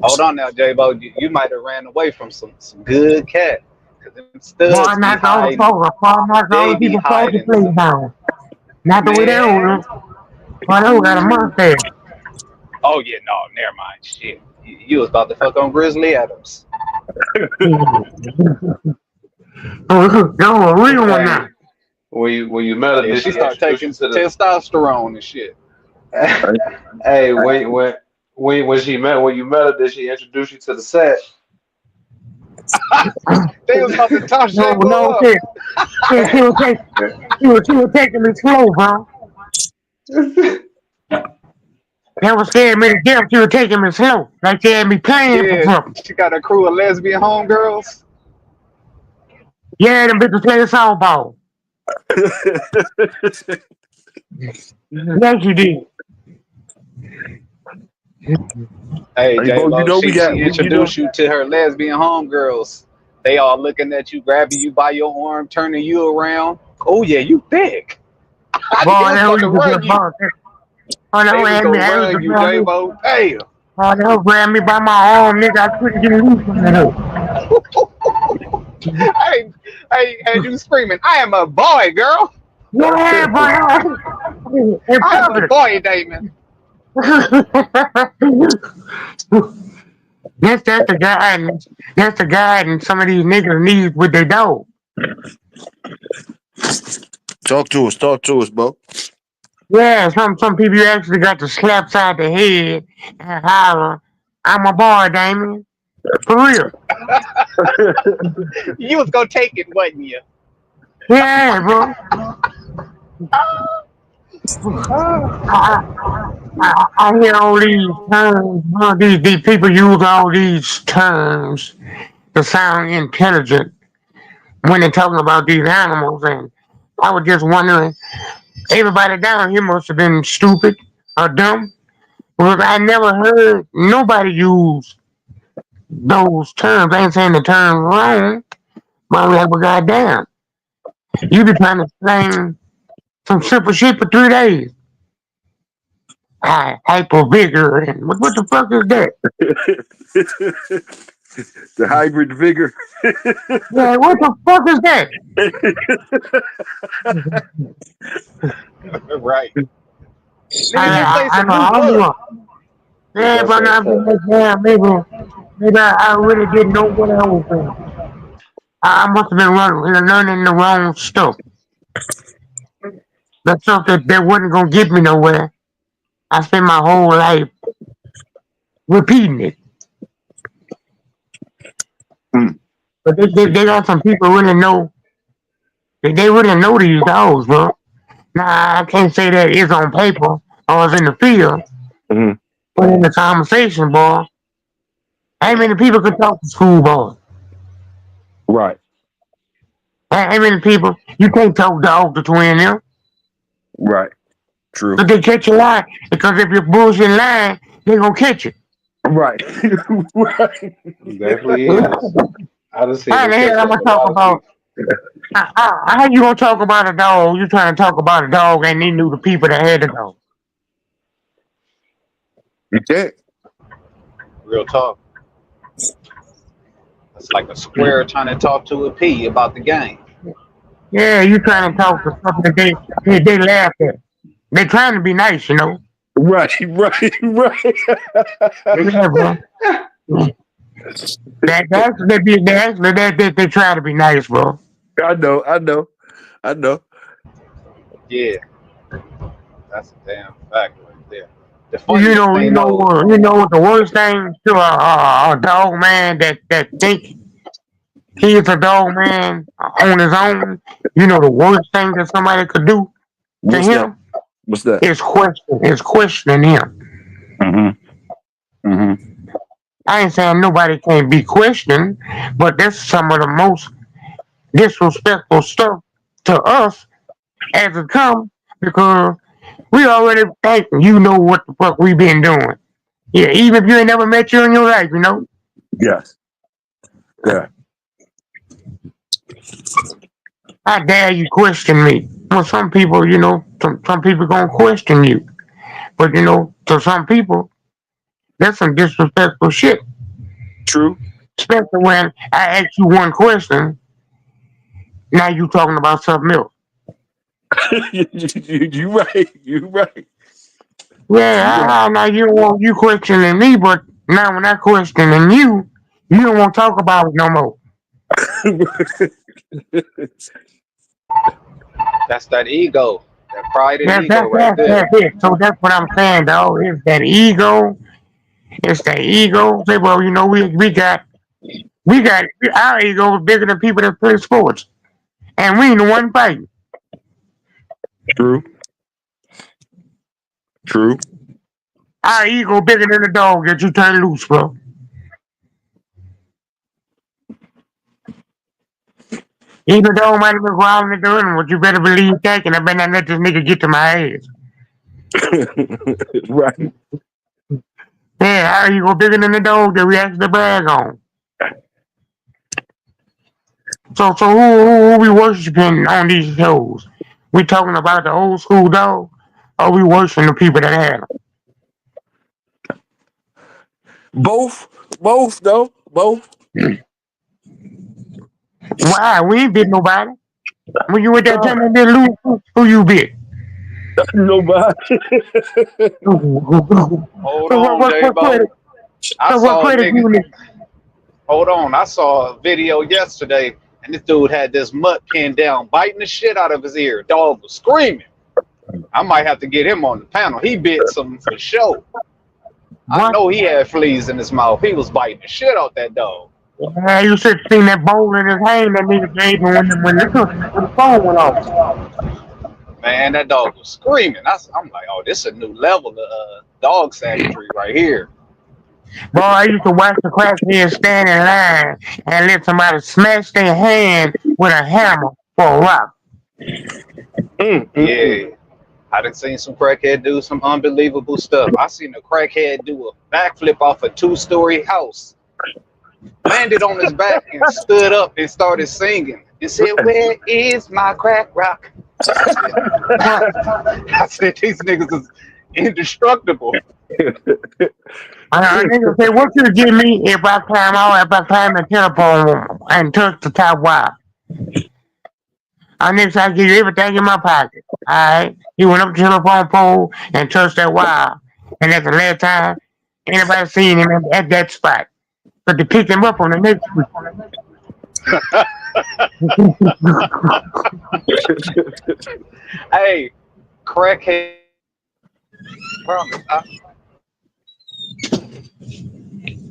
hold on now, JBO. You might have ran away from some good cat. Cause them Boy, studs I be knocked all the hiding. folks, I knocked all They the be people supposed to hiding play some down. Not the way they man. was. Boy, they got a mustache. Oh yeah, no, never mind. Shit, you was about to fuck on Grizzly Adams. Go a real one Hey, now. when you met her, Yeah, did she she started introduce you taking to testosterone and shit. the? Hey, when you met her, did she introduce you to the set? They was about to toss No, JBO no, up. she was taking me slow, bro. That was scaring me to death. She was taking me slow. Like she had me playing for Yeah, something. she got a crew of lesbian homegirls. Yeah, them bitches playing softball. Yes, you did. Hey, Hey, Bo, you J-Lo, know we got she you know. introduced you to her lesbian homegirls. They all looking at you, grabbing you by your arm, turning you around. Oh, yeah, you thick. They Boy, was that about was to just run a you. boss. Oh, that They was was had me. gonna That was run to you, grab me. J-Bo. Damn. Oh, that was grab me by my arm, nigga. I couldn't get loose from it. Hey, hey, had you screaming, I am a boy, girl. Yeah, boy. In I am a public. boy, Damon. That's the guidance. That's the guidance some of these niggas need with their dog. Talk to us, Bo. Yeah, some people you actually got to slap side the head and holler, I'm a boy, Damien. For real. You was gonna take it, wasn't you? Yeah, bro. I, I hear all these terms, these people use all these terms to sound intelligent when they're talking about these animals. And I was just wondering, everybody down here must have been stupid or dumb. Because I never heard nobody use those terms. I ain't saying the term wrong, but I'm like, well, goddamn. You be trying to explain some simple shit for 3 days. Hyper vigor and what the fuck is that? The hybrid vigor. Yeah, what the fuck is that? Right. Nigga, just say I some know new I'm blood. wrong. Yeah, That's but what's I'm up. like, yeah, maybe I really didn't know what I was doing. I must have been learning the wrong stuff. The stuff that wasn't gonna get me nowhere. I spent my whole life repeating it. Mm. But they got some people really know. They really know these dogs, bro. Nah, I can't say that it's on paper or it's in the field, Mhm. but in the conversation, boy, how many people could talk to school, boy? Right. How many people you can't talk dog between them? Right. True. But they catch you lying because if you're bullshit lying, they gonna catch you. Right. Right. Definitely is. I just seen How them the hell catch I'm up gonna a talk lot of about? people. How you gonna talk about a dog? You trying to talk about a dog and they knew the people that had the dog. You can't. Real talk. It's like a square trying to talk to a pea about the game. Yeah, you trying to talk to something that they laugh at. They trying to be nice, you know. Right. Right. Right. Yeah, bro. They try to be nice, bro. I know. I know. I know. Yeah, that's a damn fact right there. The You funniest know, you thing know, though, you know what the worst thing to a dog man that think he's a dog man on his own. You know, the worst thing that somebody could do to What's that? him What's that? is questioning him. Mm-hmm. Mm-hmm. I ain't saying nobody can't be questioned, but that's some of the most disrespectful stuff to us as it comes because we already think you know what the fuck we been doing. Yeah, even if you ain't never met you in your life, you know. Yes. Yeah. How dare you question me? Well, some people, you know, some people gonna question you, but you know, to some people, that's some disrespectful shit. True. Especially when I ask you one question, now you talking about something else. You right. You right. You Yeah, right. now you want you questioning me, but now when I questioning you, you don't want to talk about it no more. that's that ego, that pride and That's ego that's right that's there. that's it. So that's what I'm saying, dog. It's that ego. It's that ego. Say, well, you know, we got We got our ego is bigger than people that play sports, and we ain't the one fighting. True. True. Our ego bigger than the dog that you turn loose, bro. Even the dog might have been growling and doing what you better believe that, and I better not let this nigga get to my ass. Right. Yeah, our ego bigger than the dog that we actually brag on. So who we worshiping on these shows? We talking about the old school dog, or we worshiping the people that had them? Both though. Both. Why? We ain't bit nobody. When you went that time and bit lose, who you bit? Nobody. Hold So on, what credit? JBO. I So what saw a credit nigga. you need? Hold on. I saw a video yesterday, and this dude had this mutt pinned down, biting the shit out of his ear. Dog was screaming. I might have to get him on the panel. He bit some for sure. I What? know he had fleas in his mouth. He was biting the shit out that dog. Yeah, you should have seen that bowl in his hand that nigga gave him when the phone went off. Man, that dog was screaming. I'm like, oh, this is a new level of dog savagery right here. Boy, I used to watch the crackheads stand in line and let somebody smash their hand with a hammer for a rock. Yeah. I done seen some crackhead do some unbelievable stuff. I seen a crackhead do a backflip off a 2-story house, landed on his back and stood up and started singing and said, "Where is my crack rock?" I said, these niggas is indestructible. A nigga say, what you give me if I climb the telephone and touch the top wire? I nigga say, I give you everything in my pocket. Alright? He went up to the telephone pole and touched that wire. And that's the last time anybody seen him at that spot. But they picked him up on the next week. Hey, crackhead. Promise.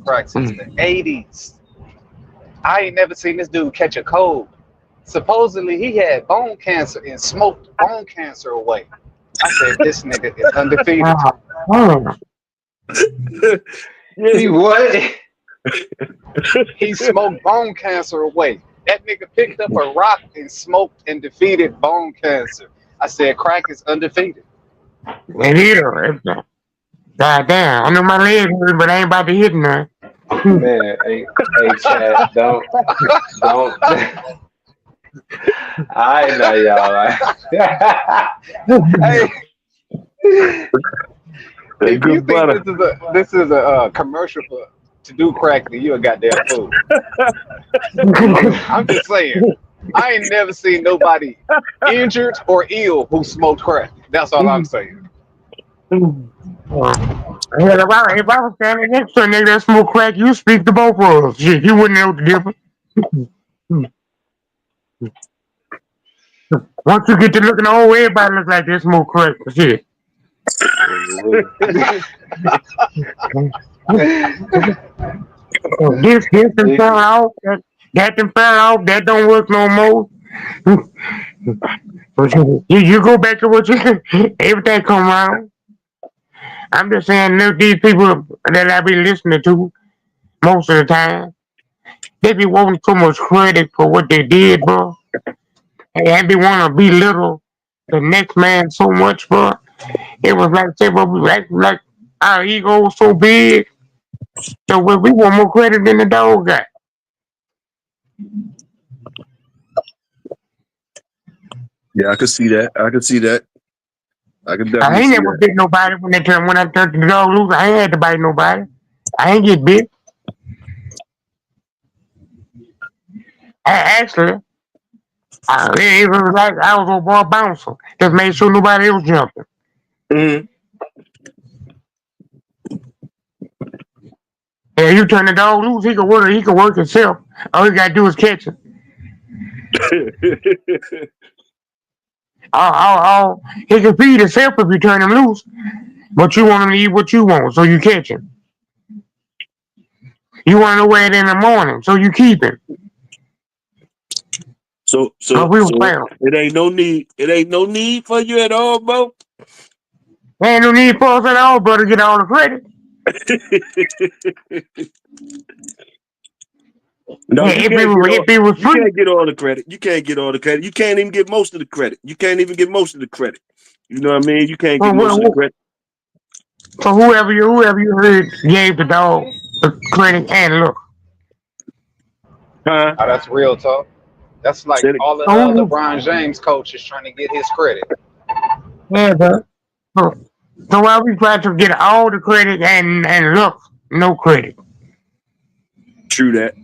Crack since the 80s. I ain't never seen this dude catch a cold. Supposedly he had bone cancer and smoked bone cancer away. I said, this nigga is undefeated. He what? He smoked bone cancer away. That nigga picked up a rock and smoked and defeated bone cancer. I said, crack is undefeated. And here, God damn, I know my leg hurt, but I ain't about to hit none. Man, hey, Chad, don't. I know y'all. Hey, Hey, if you good think butter. this is a commercial for to do crack, then you a goddamn fool. I'm just saying. I ain't never seen nobody injured or ill who smoked crack. That's all I'm saying. Hell, if I was standing next to a nigga that smoke crack, you speak to both of us. Shit, you wouldn't know the difference. Once you get to looking old, everybody looks like they smoke crack. Shit. This done fell off. That done fell off. That don't work no more. You go back to what you everything come around. I'm just saying, look, these people that I be listening to most of the time, they be wanting so much credit for what they did, bro. And they be wanting to belittle the next man so much, bro. It was like, say, bro, like our ego was so big, so we want more credit than the dog got. Yeah, I could see that. I could I definitely ain't see never that. bit nobody when I turned the dog loose. I ain't had to bite nobody. I ain't get bit. Actually, it was like I was a ball bouncer. Just made sure nobody else jumping. Mm-hmm. Yeah, you turn the dog loose, he can work himself. All he gotta do is catch him. He can feed himself if you turn him loose. But you want him to eat what you want, so you catch him. You want to wear it in the morning, so you keep it. So it ain't no need. It ain't no need for you at all, bro. Ain't no need for us at all, bro, to get all the credit. No, Yeah, you can't get all the credit. You can't get all the credit. You can't even get most of the credit. You can't even get most of the credit. You know what I mean? You can't get most of the credit. So whoever you heard gave the dog the credit and look. Huh? Oh, that's real talk. That's like all the LeBron James coaches trying to get his credit. Yeah, bro. So why we try to get all the credit and look, no credit. True that.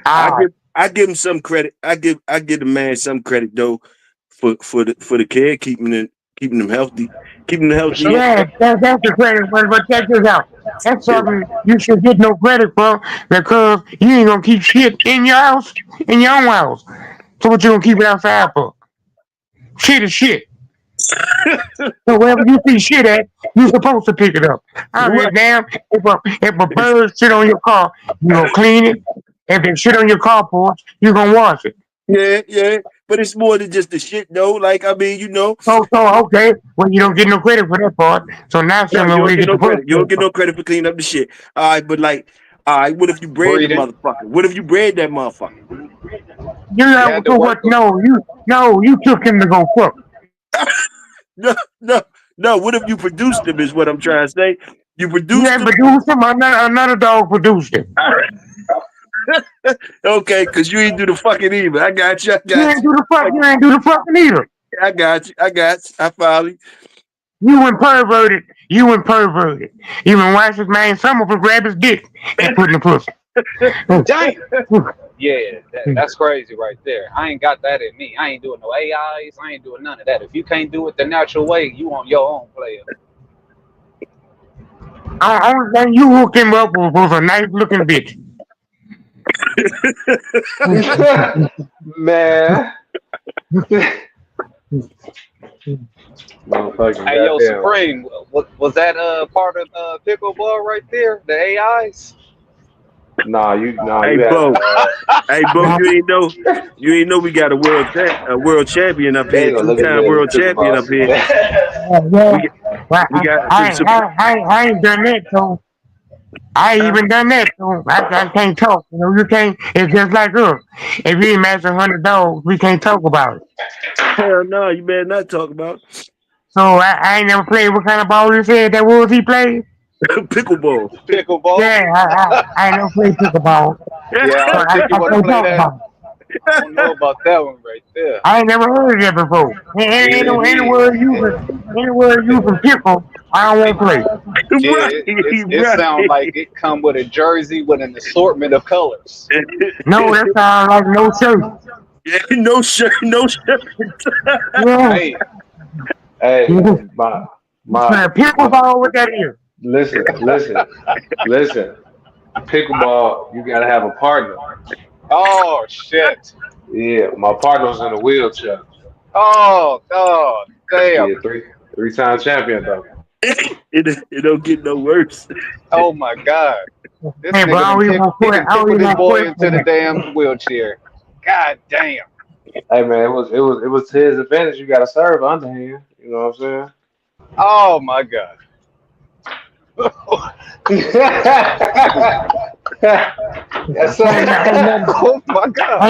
I give him some credit. I give the man some credit though for the kid keeping them healthy. Keeping them healthy. Yeah, that's the credit, but check this out. That's something you should get no credit for because you ain't gonna keep shit in your house, in your own house. So what you gonna keep it outside for? Shit is shit. So wherever you see shit at, you supposed to pick it up. I don't give a damn if a bird shit on your car, you gonna clean it. If they shit on your car porch, you gonna wash it. Yeah. But it's more than just the shit though. Like I mean, you know. So okay, well you don't get no credit for that part. So now you don't get no credit. You don't get no credit for cleaning up the shit. All right, but like, all right, what if you bred the motherfucker? What if you bred that motherfucker? You know what? No, you took him to go fuck. No. What if you produced him? Is what I'm trying to say. You produced him. Produced him. Another dog produced him. Okay, because you ain't do the fucking either. I got you. You ain't do the fucking either. I got you. I follow you. You went perverted. You went watch this man some of grab his dick and put in the pussy. Damn. Yeah, that's crazy right there. I ain't got that in me. I ain't doing no AIs. I ain't doing none of that. If you can't do it the natural way, you on your own, player. Only thing you hooked him up was a nice looking bitch. Man. Hey, yo, Supreme, was that part of pickleball right there? The AIs? Nah, you Bo. Hey, Bo, you ain't know we got a world champion up here, 2-time world champion up here. I ain't done that, so I ain't even done that, so I can't talk. You know, you can't. It's just like us. If you ain't match 100 dogs, we can't talk about it. Hell no, you better not talk about it. So I ain't never played. What kind of ball you said that was he played? Pickleball. Yeah, I ain't never played pickleball. Yeah, I can't play that. I don't know about that one right there. I ain't never heard of that before. Anywhere you can pickle, I don't want to play. Yeah, it sounds like it come with a jersey with an assortment of colors. No, that sounds like no shirt. Yeah, no shirt. Yeah. Hey, my pickleball, what that is? Listen. Pickleball, you gotta have a partner. Oh shit. Yeah, my partner was in a wheelchair. Oh damn. Yeah, three-time champion though. It don't get no worse. Oh my god. This nigga put this boy into the damn wheelchair. God damn. Hey man, it was to his advantage. You gotta serve underhand. You know what I'm saying? Oh my god. Yes, oh my god.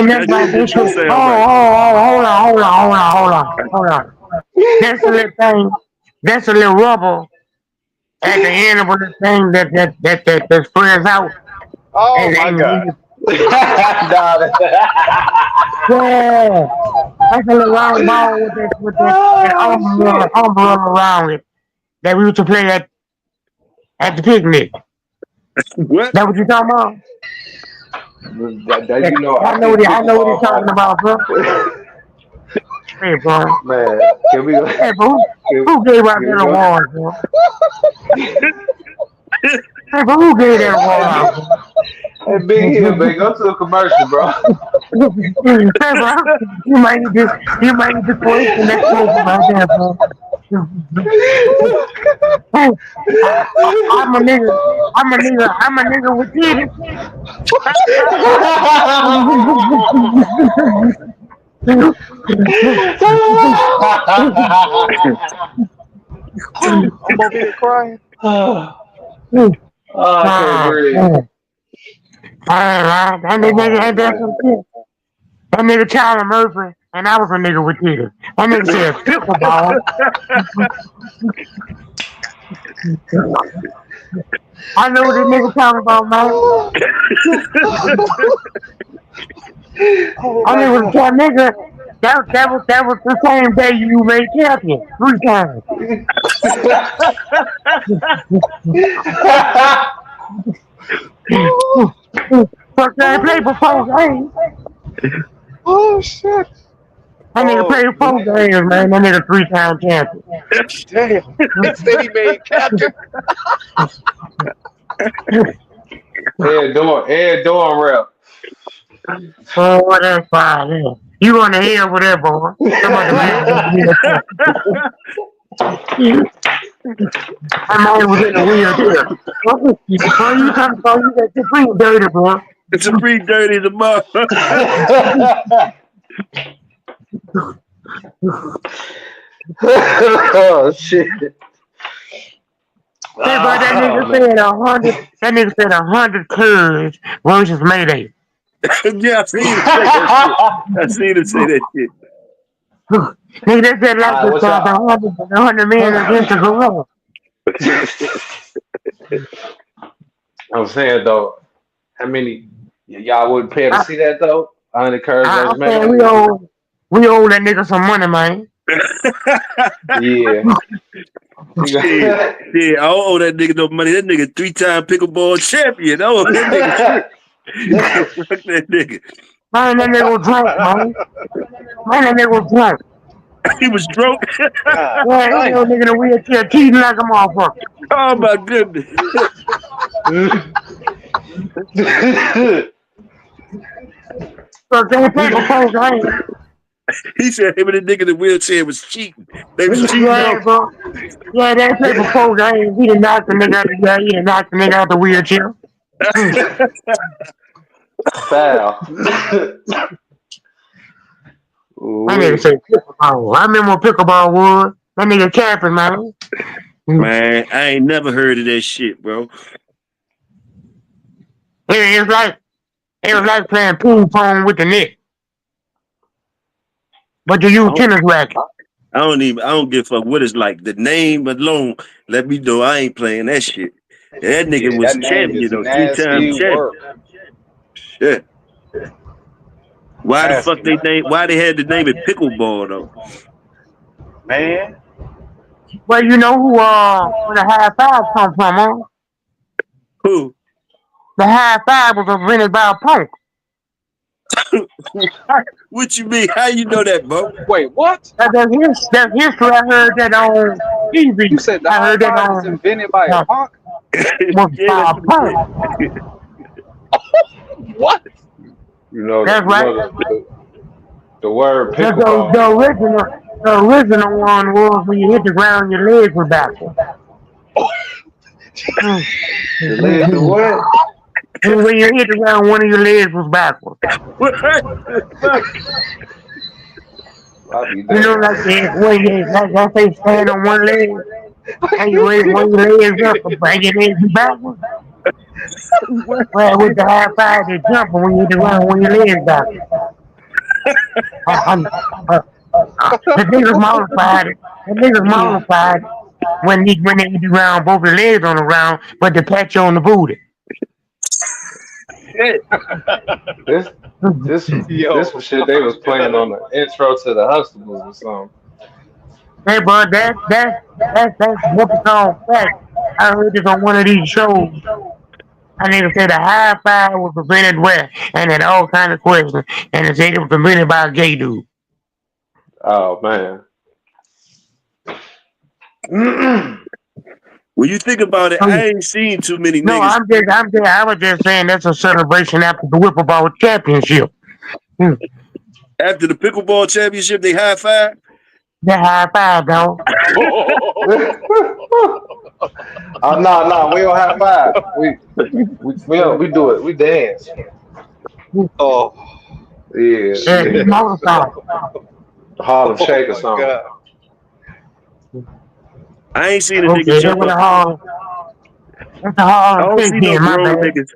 Hold on. That's a little rubber at the end of the thing that spreads out. Oh my god. Yeah. That's a little round ball with that umbrella around it that we used to play at the picnic. What? That what you talking about? That you know, I know what you're talking about, bro. Hey, bro. Man, can we? Hey, bro. Who gave out that award, bro? Hey, bro, who gave that award out, bro? Hey, Big Hill, man, go to a commercial, bro. Hey, bro, you might need to question that question right there, bro. Hey, I'm a nigga. I'm a nigga with titties. I'm over here crying. Oh, I can't breathe. That nigga Oh ain't that some man. shit. That nigga Charlie Murphy, and I was a nigga with titties. That nigga said pickleball. I know what this nigga talking about, man. Oh I my knew what god. that nigga. That was the same day you made champion 3 times. Fuck that play for 4 games. Oh shit. That nigga Oh played 4 games, man. That nigga 3-time champion. damn. He said he made captain. Ed Dorn rep. Oh, that's fine. Yeah. You on the hill with that, boy. Some other man gonna be a champion. That man was in the wheelchair. Oh, you talking about you got your feet dirty, bro. It's a pretty dirty tomorrow. Oh shit. Hey, but that Oh nigga man. said 100. That nigga said 100 versus Mayday. Yeah, I seen him say that shit. I seen him say that shit. Nigga, that said like Alright, this what's up? 100 men against the gorilla. I'm saying though, how many y'all wouldn't pay to I, see that though? 100 versus I'm saying Mayday? we owe that nigga some money, man. Yeah. Shit, shit, I don't owe that nigga no money. That nigga 3-time pickleball champion. I owe that nigga shit. Fuck that nigga. Man, that nigga was drunk, man. That nigga was drunk. He was drunk. God Yeah, that damn. nigga in the wheelchair cheating like a motherfucker. Oh my goodness. So they pay for 4 games. He said him and the nigga in the wheelchair was cheating. They was cheating Yeah, on. bro. Yeah, they pay for 4 games. He done knocked the nigga out the he done knocked the nigga out the wheelchair. Foul. That nigga say pickleball. I remember what pickleball was. That nigga capping, man. Man, I ain't never heard of that shit, bro. It was like playing ping pong with the net. But you I use don't, tennis racket. I don't give a fuck what it's like. The name alone, let me know I ain't playing that shit. That nigga Yeah, was that name champion is though, 3-time nasty champion. work. Shit. Why the fuck Nasty they work. name? Why they had to name it pickleball though? Man. Well, you know where the high five come from, huh? Who? The high five was invented by a punk. What you mean? How you know that, bro? Wait, what? That's history. I heard that on You TV. said the I high heard that five was on invented by a punk? was Yeah, by that's a what punk. he said. What? You know That's right. the word The, pickleball. the original one was when you hit the ground, your legs were backwards. The legs do what? When you hit the ground, one of your legs was backwards. What the fuck? I'll be You know, damned. like like they stand on one leg, and you raise one of your legs up and bring your legs backwards. What? Well, with the high five, they jump when you hit the ground, when your legs backwards. The niggas mollified it. The niggas mollified it when they hit the ground, both the legs on the ground, but they pat you on the booty. Shit. This this this Yo. was shit they was playing on the intro to the Huxtables or something. Hey, bud, that's what we call fact. I heard this on one of these shows. I nigga said the high five was prevented where, and then all kind of questions, and they said it was prevented by a gay dude. Oh man. When you think about it, I ain't seen too many No, niggas I was just saying that's a celebration after the Whippleball Championship. Hmm. after the pickleball championship. They high five. That high five, though. Oh no, we don't have five. We do it. We dance. Oh Yeah, Yeah, shit! it's yeah. motorcycle. Harlem Oh Shake or my something. god! I ain't seen a nigga Okay, jump up. that's a I hard don't shake see no then, my grown bad. niggas.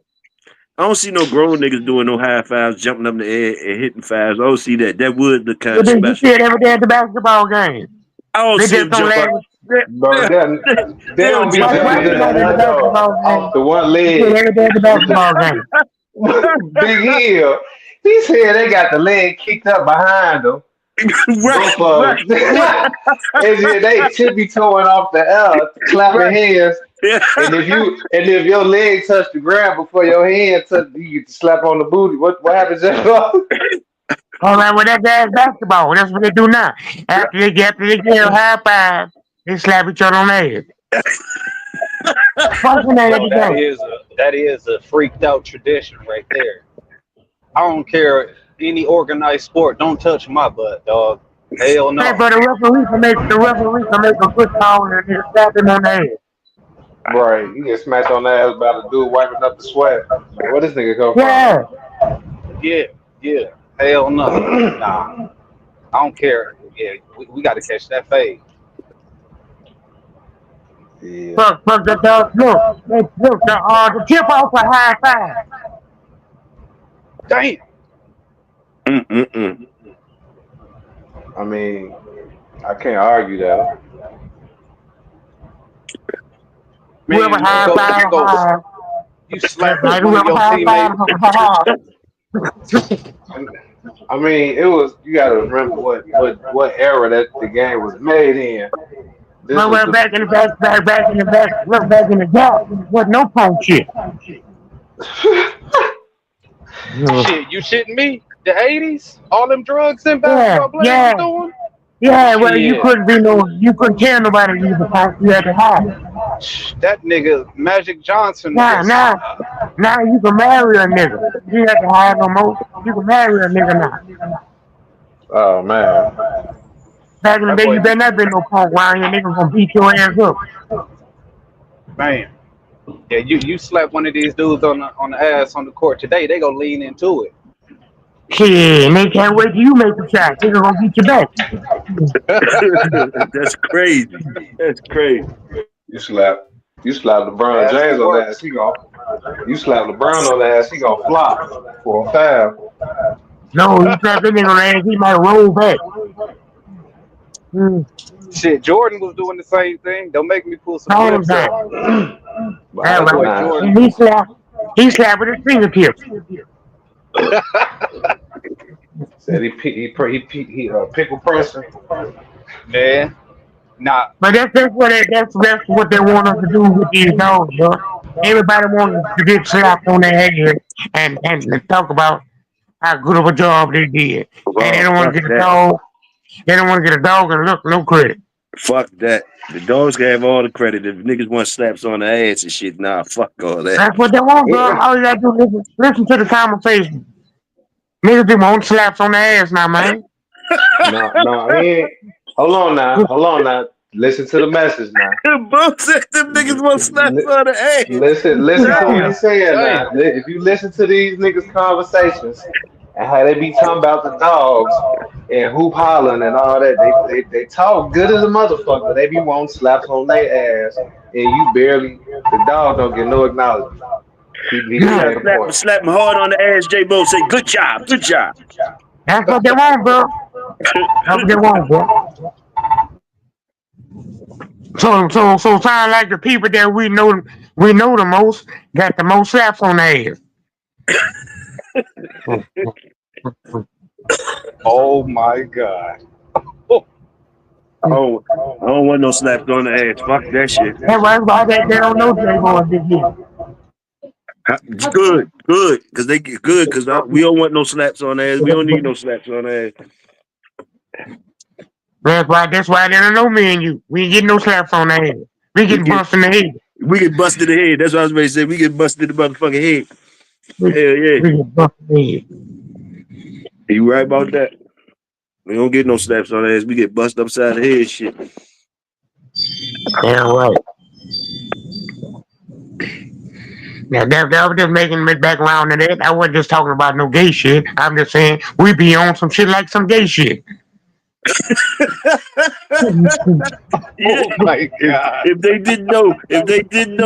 I don't see no grown niggas doing no high fives, jumping up in the air and hitting fives. I don't see that. That would look kind But of then you special. see it every day at the basketball game. I don't They see just him don't jump let up. Bro, They, they they don't don't be jump watch up in jumping the in basketball and at the out though. basketball Off game. the one You see it leg. every day at the basketball game. Big Hill. He said they got the leg kicked up behind them. right, Both of right, them. right, And then they tippy toeing off the air, clapping right. hands. Yeah. And if your leg touch the ground before your hand touch, you get to slap on the booty. What happens, Jeff? All right, well, that's basketball. That's what they do now. After they get a high five, they slap each other on the head. Fucking that Yo, every day. that is a freaked out tradition right there. I don't care any organized sport. Don't touch my butt, dog. Hell Hey, no. but the referee can make a good call and they slap him on the head. Right, you get smacked on the ass by the dude wiping up the sweat. Like, where this nigga come from? Yeah. Yeah, yeah. Hell no. Nah, I don't care. Yeah, we got to catch that fade. Yeah. Look, the tip off a high five. Damn. Mm-mm-mm. I mean, I can't argue that. Whoever Man, high five high, you that's slap right. one of Whoever your high five teammates. high. I mean, it was. You got to remember what era that the game was made in. This was Well, the. back in the back in the gap, was no phone shit. Shit, you shitting me? The 80s? All them drugs and Yeah, basketball players yeah, was doing? yeah. Well, Shit. you couldn't tell nobody you was phone. You had to hide. That nigga Magic Johnson Now, was now, now you can marry a nigga. You have to hide no more. You can marry a nigga now. Oh man. Back in the that day, boy, you better not be no punk around your nigga gonna beat your ass up. man. Yeah, you slap one of these dudes on the ass on the court today, they gonna lean into it. Shit, and they can't wait till you make the shot. They gonna beat you back. That's crazy. That's crazy. You slap. You slap LeBron That's the James on the work. ass. You slap LeBron on the ass. He gonna flop for a foul. No, you slap that nigga on the ass, he might roll back. Shit, Jordan was doing the same thing. Don't make me pull some All the clips time. up. That That Behind the boy right. nine. Jordan. And he slapped with his fingertips. Said he pickle person. Man, nah, But that's what they want us to do with these dogs, bro. Everybody wants to get slapped on their head and talk about how good of a job they did. And they Oh, don't want fuck to get a that. dog. They don't want to get a dog and look no credit. Fuck that. The dogs can have all the credit. If niggas want slaps on the ass and shit, nah, fuck all that. That's what they want, bro. All you gotta do is listen to the conversation. Niggas be want slaps on the ass now, man. No, he ain't. Hold on now. Listen to the message now. Boom said them niggas want slaps on the ass. Listen to what damn, he's saying now. damn. If you listen to these niggas' conversations and how they be talking about the dogs and hoop hollering and all that, they talk good as a motherfucker. They be wanting slaps on their ass, and the dog don't get no acknowledgement. He You just Yeah, gotta made a slap, point. slap him hard on the ass, JBO. Say, good job, good job. that's what they want, bro. That's what they want, bro. So sound like the people that we know the most got the most slaps on their ass. Oh my God. Oh, I don't want no slaps on the ass. Fuck that shit. That's why they don't know J-Boy this year. Good, good, because they get good. Because we don't want no slaps on the ass. We don't need no slaps on the ass. That's why they don't know me and you. We ain't getting no slaps on the head. We We getting get busted in the head. we get busted in the head. That's what I was ready to say. We get busted in the motherfucking head. We, Hell yeah, we get busted in the head. you right about that. We don't get no slaps on the ass. We get bust upside the head shit. Damn right. Now that was just making me back around to that. I wasn't just talking about no gay shit. I'm just saying we be on some shit like some gay shit. Yeah. Oh my God. If they didn't know,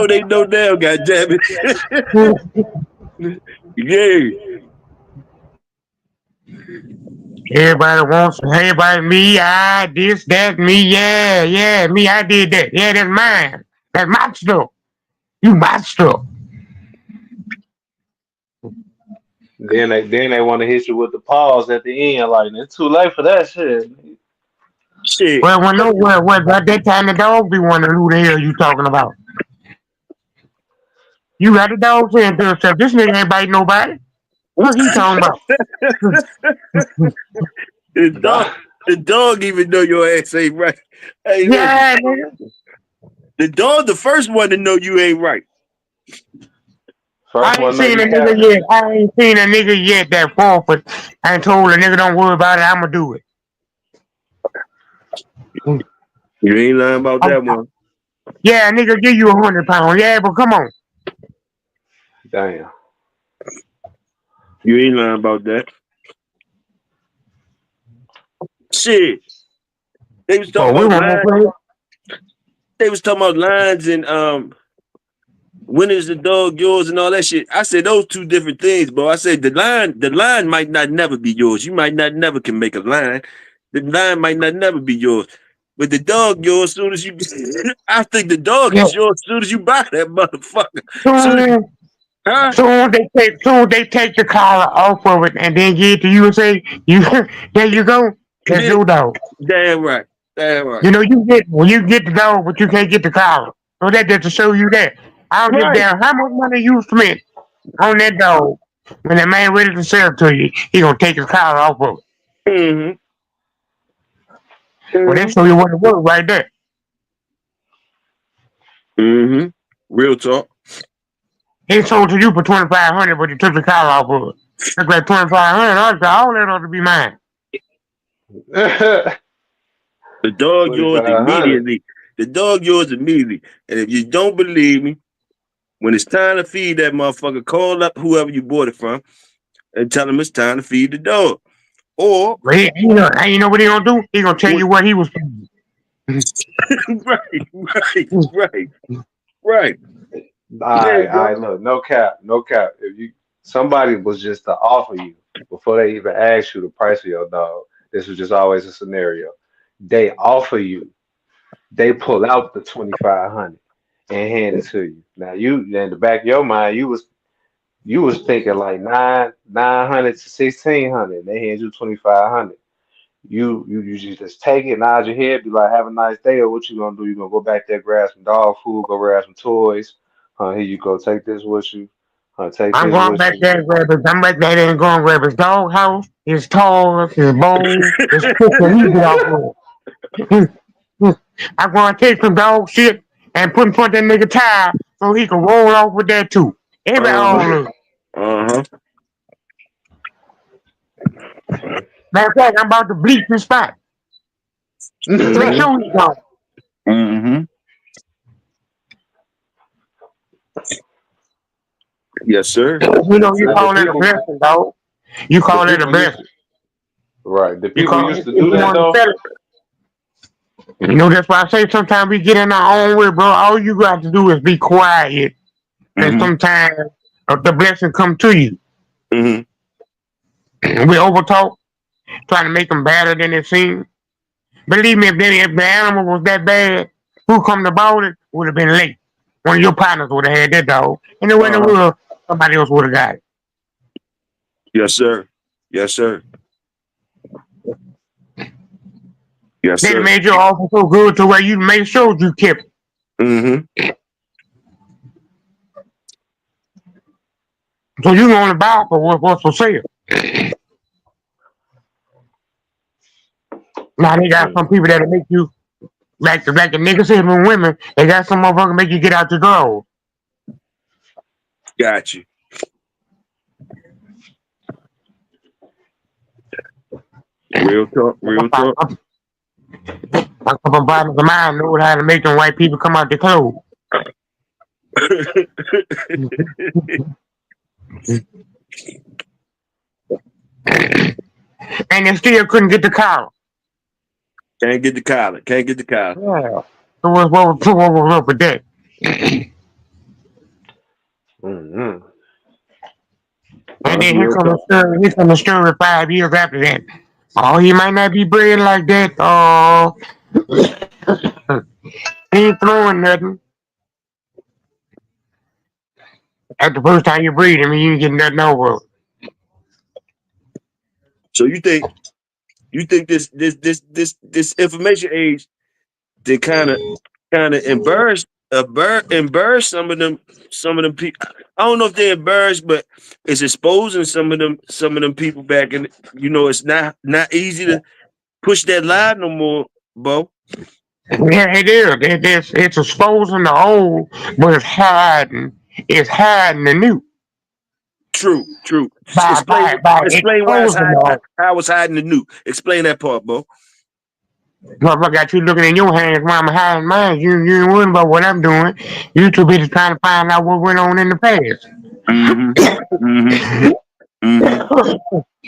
they know now, goddamn it. Yeah. Everybody, me, I, this, that, me, yeah, me, I did that. Yeah, that's mine. That's my stuff. You my stuff. Then they want to hit you with the pause at the end, like it's too late for that shit. Shit. Well, at that time the dog be wondering who the hell you talking about. You got the dog saying to herself, this nigga ain't biting nobody. What he talking about? The dog even know your ass ain't right. Hey, look. Yeah, nigga. The dog, the first one to know you ain't right. First I ain't one know seen you a nigga capping. yet. I ain't seen a nigga yet that forfeit and told a nigga don't worry about it, I'ma do it. You ain't lying about that one. Yeah, nigga give you 100 pounds. Yeah, but come on. Damn. You ain't lying about that. Shit. They was Oh, talking we about want to lines. play. They was talking about lines and when is the dog yours and all that shit. I said those two different things, bro. I said the line might not never be yours. You might not never can make a line. The line might not never be yours. But the dog yours soon as you I think the dog Yeah. is yours soon as you buy that motherfucker. Soon as, Soon, huh? soon they take the collar off of it and then give it to you and say, "You, there you go. That's your dog." Damn right. Damn right. You know, you get the dog, but you can't get the collar. So that just to show you that. I don't give a Right. damn how much money you spent on that dog. When that man ready to sell it to you, he gonna take his collar off of it. Mm-hmm. Well, that Mm-hmm. show you what it was right there. Mm-hmm. Real talk. He sold to you for 2,500, but he took the collar off of it. That's like 2,500. All that ought to be mine. The dog yours 2,500. immediately. The dog yours immediately. And if you don't believe me, when it's time to feed that motherfucker, call up whoever you bought it from and tell him it's time to feed the dog. Or But you know what he gonna do? He gonna tell you what he was paying. right. Yeah, All bro. right, look, no cap, no cap. If you somebody was just to offer you before they even ask you the price of your dog, this was just always a scenario. They offer you, they pull out the 2,500 and hand it to you. Now you in the back of your mind, you was thinking like 900 to 1,600. They hand you 2,500. You just take it, nod your head, be like, have a nice day, or what you gonna do? You gonna go back there, grab some dog food, go grab some toys. Here you go, take this with you. Take I'm this going with back you. there and grab his. I'm back there and going to grab his dog house, his toys, his bowl, his picture. He get off with. I'm going to take some dog shit and put in front of that nigga tire so he can roll off with that too. Every Uh-huh. all of it. Uh-huh. Matter of fact, I'm about to bleach the spot. Make Mm-hmm. sure he's gone. Mm-hmm. Yes, sir. You know, you Now call it a blessing, dog. You the call it a people used blessing. right. The You people call it, used to if do you that want to though. sell it. You know, that's why I say sometimes we get in our own way, bro. All you got to do is be quiet. And Mm-hmm. sometimes the blessing come to you. Mm-hmm. We overtalk, trying to make them better than it seems. Believe me, if the animal was that bad, who come to bought it would have been late. One of your partners would have had that dog. And it went Uh-huh. somebody else would have got it. Yes, sir. Yes, sir. Yes, They sir. made your offer so good to where you made sure you kept it. Mm-hmm. So you can only buy for what's for sale. Now they got some people that'll make you like the niggas said with women, they got some motherfucker make you get out the door. Got you. Real talk, real talk. A couple bodies of mine know how to make them white people come out their clothes. And they still couldn't get the collar. Can't get the collar. Can't get the collar. Yeah. So what was up with that? Mm-hmm. And then Real talk. here comes the story 5 years after that. Oh, he might not be bred like that. He ain't throwing nothing. That's the first time you breed him, you ain't getting nothing over. So you think this information age they kind of embarrass some of them people. I don't know if they're embarrassed, but it's exposing some of them people back, and it's not easy to push that line no more, Bo. Yeah, it is. It's exposing the old, but it's hiding the new. True. By Explain why exposing the old. how it's hiding the new. Explain that part, Bo. Motherfucker got you looking in your hands while I'm hiding mine. You ain't worrying about what I'm doing. You too busy trying to find out what went on in the past. And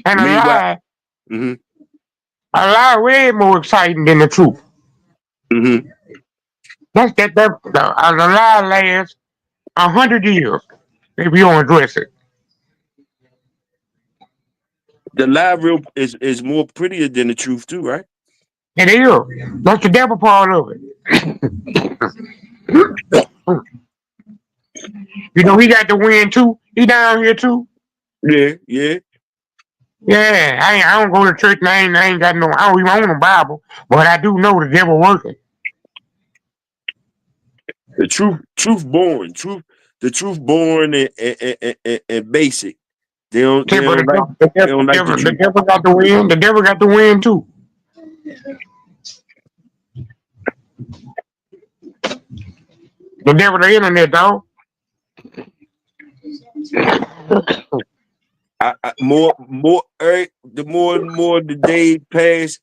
Meanwhile, a lie way more exciting than the truth. That's a lie lasts 100 years if you don't address it. the live real is more prettier than the truth too, right? It is. That's the devil part of it. He got the win too. He down here too. Yeah. Yeah, I don't go to church and I ain't got no. I don't even own a Bible, but I do know the devil working. The truth born, the truth born and basic. They don't Yeah, but like the the truth. devil got the win. The devil got the win too. The devil, the internet, dog. The more and more the day pass,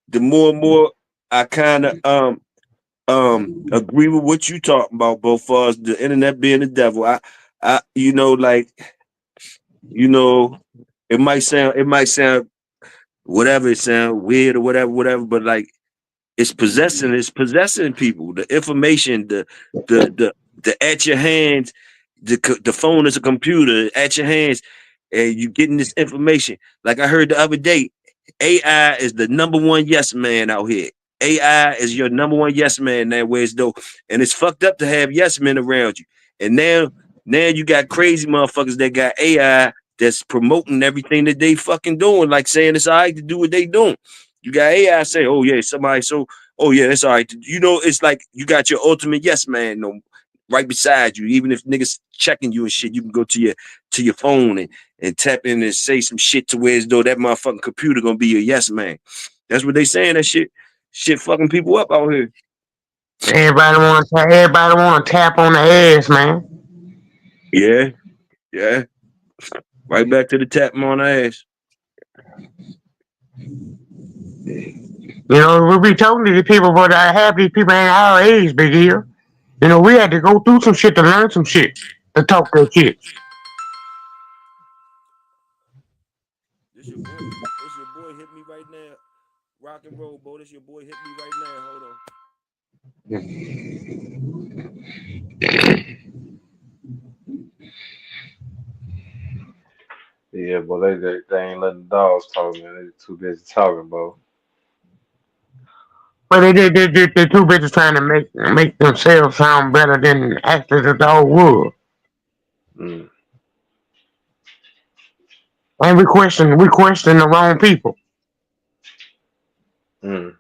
the more and more I kind of agree with what you talking about, both far as the internet being the devil. It might sound whatever, it sound weird or whatever, but like it's possessing people. The information, the at your hands, the phone is a computer at your hands, and you getting this information. Like I heard the other day, AI is the number one yes man out here. AI is your number one yes man that ways though, and it's fucked up to have yes men around you. And now you got crazy motherfuckers that got AI that's promoting everything that they fucking doing, like saying it's all right to do what they doing. You got AI say, oh yeah, somebody oh yeah, that's all right. It's like you got your ultimate yes man right beside you. Even if niggas checking you and shit, you can go to your phone and tap in and say some shit to where as though that motherfucking computer gonna be your yes man. That's what they saying. That shit fucking people up out here. Everybody want to tap on the ass, man. Yeah. Right back to the tapping on the ass. We be talking to these people, but half these people ain't our age, big ear. We had to go through some shit to learn some shit to talk that shit. This your boy hit me right now. Rock and roll, Bo. This your boy hit me right now. Hold on. Yeah, but they ain't letting the dogs talk, man. They too busy talking, bro. But they're too busy trying to make themselves sound better than actually the dog would. Mm. And we question the wrong people. Mm.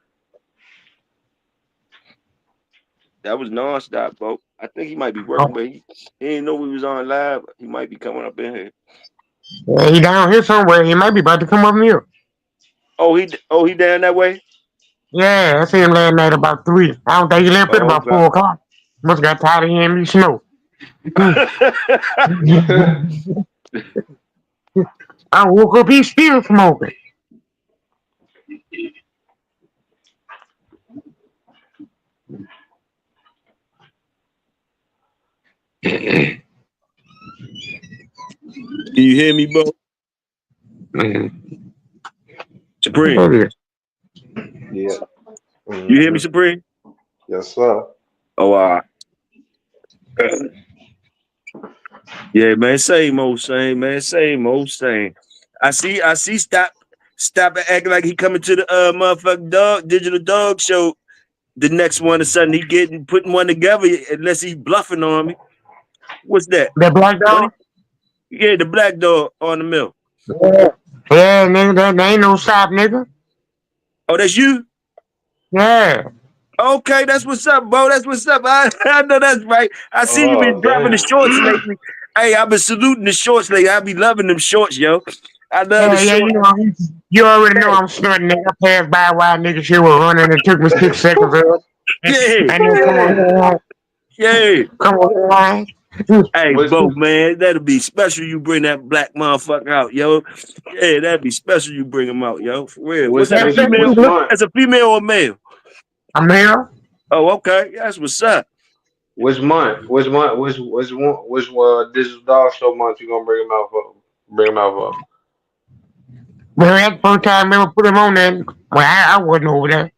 That was NONSTOP, Bo. I think he might be working, but he didn't know we was on live. He might be coming up in here. Yeah, he down here somewhere. He might be about to come up here. Oh, he down that way? Yeah, I see him last night about 3. I don't think he left at about 4 o'clock. Must got tired of hearing me snow. I woke up, he's still smoking. Can you hear me, bro? Supreme. Yeah. You hear me, Supreme? Yes, sir. Oh, yeah, man. Same old same, man. Same old same. I see. Stop acting like he coming to the motherfucking digital dog show. The next one is sudden he putting one together unless he bluffing on me. What's that? The black dog? Yeah, the black dog on the mill. Yeah, nigga, that ain't no stop, nigga. Oh, that's you? Yeah. Okay, that's what's up, bro. That's what's up. I know that's right. I see you been Oh, dropping the damn. shorts lately. Hey, I've been saluting the shorts lately. I be loving them shorts, yo. I love the Yeah, shorts. you already know I'm snorting, nigga. I passed by while nigga shit was running. It took me 6 seconds of it. Yeah, And then yeah. come on, Hey, Which Bo, man, that'll be special. You bring that black motherfucker out, yo. Yeah, that'd be special. You bring him out, yo. For real. Was which that a which female? which month? That's a female or male? I'm here. Oh, okay. That's what's up. Which month? Which digital dog show month you gonna bring him out for? Bring him out for? But that's the first time I ever put him on there. Well, I wasn't over there.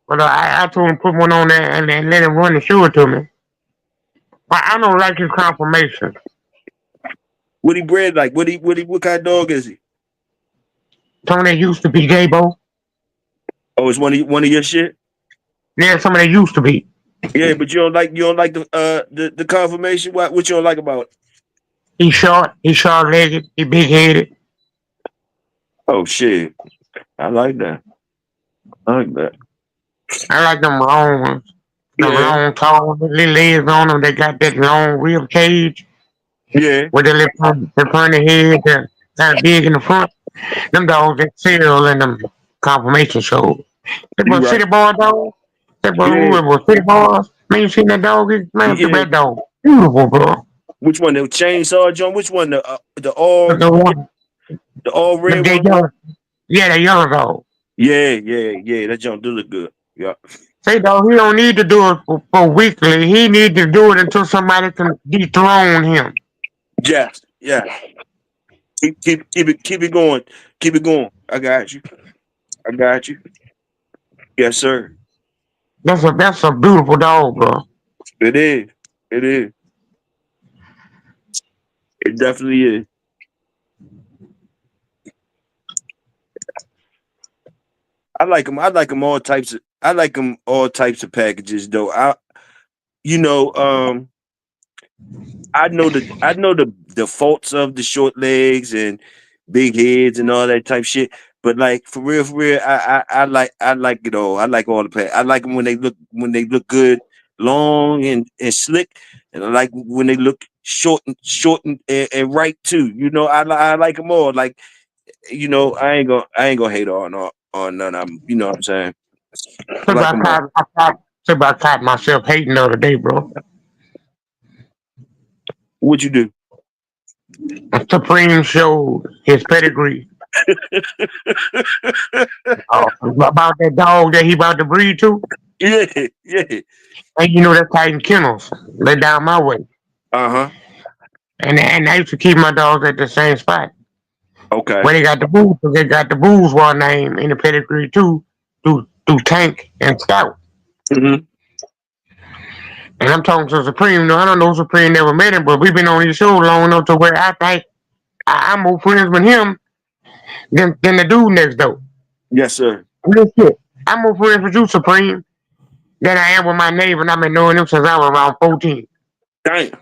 But I told him to put one on there and then let him run and show it to me. But I don't like his confirmation. What he bred like? What kind of dog is he? Some of that used to be JBO. Oh, it's one of your shit? Yeah, some of that used to be. Yeah, but you don't like the confirmation. What you don't like about it? He's short legged, he big headed. Oh shit. I like that. I like that. I like them long ones. Them Yeah. long, tall, little legs on them. They got that long rib cage Yeah. with the little pointy head, that kind of big in the front. Them dogs that sell in them confirmation shows. That You was right. City Boy dog. That Yeah. was City Boys. Man, you seen that dog? Man, Yeah. that dog. Beautiful, bro. Which one? The chainsaw John? Which one? The all The one, red they one? yellow. Yeah, the yellow dog. Yeah. That John do look good. Yeah. Say, dog, he don't need to do it for weekly. He need to do it until somebody can dethrone him. Yeah. Keep it going. Keep it going. I got you. Yes, sir. That's a beautiful dog, bro. It is. It is. It definitely is. I like them. I like them all types of. I like them all types of packages, though. You know, I know the faults of the short legs and big heads and all that type shit. But like for real, I like it all. I like all the pack. I like them when they look good, long and slick, and I like when they look short and right too. You know, I like them all. Like I ain't gonna hate on none of them. You know what I'm saying? I like them all. I caught myself hating the other day, bro. What'd you do? Supreme showed his pedigree. About that dog that he about to breed to. Yeah. And you know that Titan Kennels. They down my way. Uh-huh. And I used to keep my dogs at the same spot. Okay. Where they got the booze, they got the bourgeois name in the pedigree too, through Tank and Scout. Mm-hmm. And I'm talking to Supreme. No, I don't know Supreme never met him, but we've been on his show long enough to where I think I'm more friends with him than the dude next door. Yes, sir. Real shit. I'm more friends with you, Supreme, than I am with my neighbor, and I've been knowing him since I was around 14. Damn.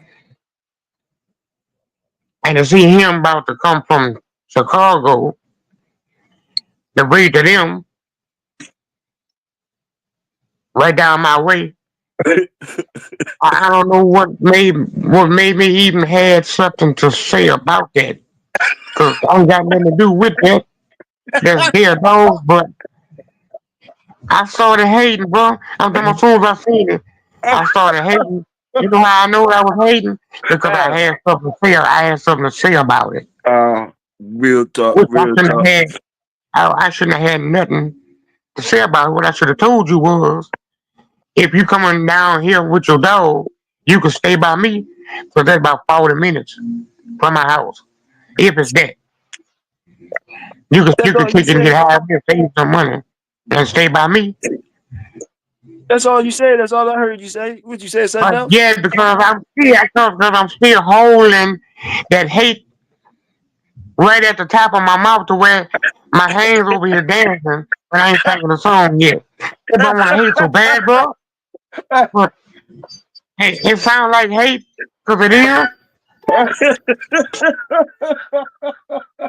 And to see him about to come from Chicago to breed to them right down my way, I don't know what made me even had something to say about that. Cause I ain't got nothing to do with that. That's their dogs, but I started hating, bro. I'm talking as soon as I seen it, I started hating. You know how I know I was hating? Because I had something to say. I had something to say about it. Real talk. Which Real talk. I shouldn't have had nothing to say about it. What I should have told you was, if you coming down here with your dog, you can stay by me So that's about 40 minutes from my house. If it's that. That's You can all you kick it and get say. high and save some money and stay by me. That's all you say. That's all I heard you say. What you say? Something But else? yeah, because I'm still holding that hate right at the top of my mouth to where my hands over here dancing, but I ain't singing the song yet. If I want to hate so bad, bro, but hey, it sounds like hate because it is,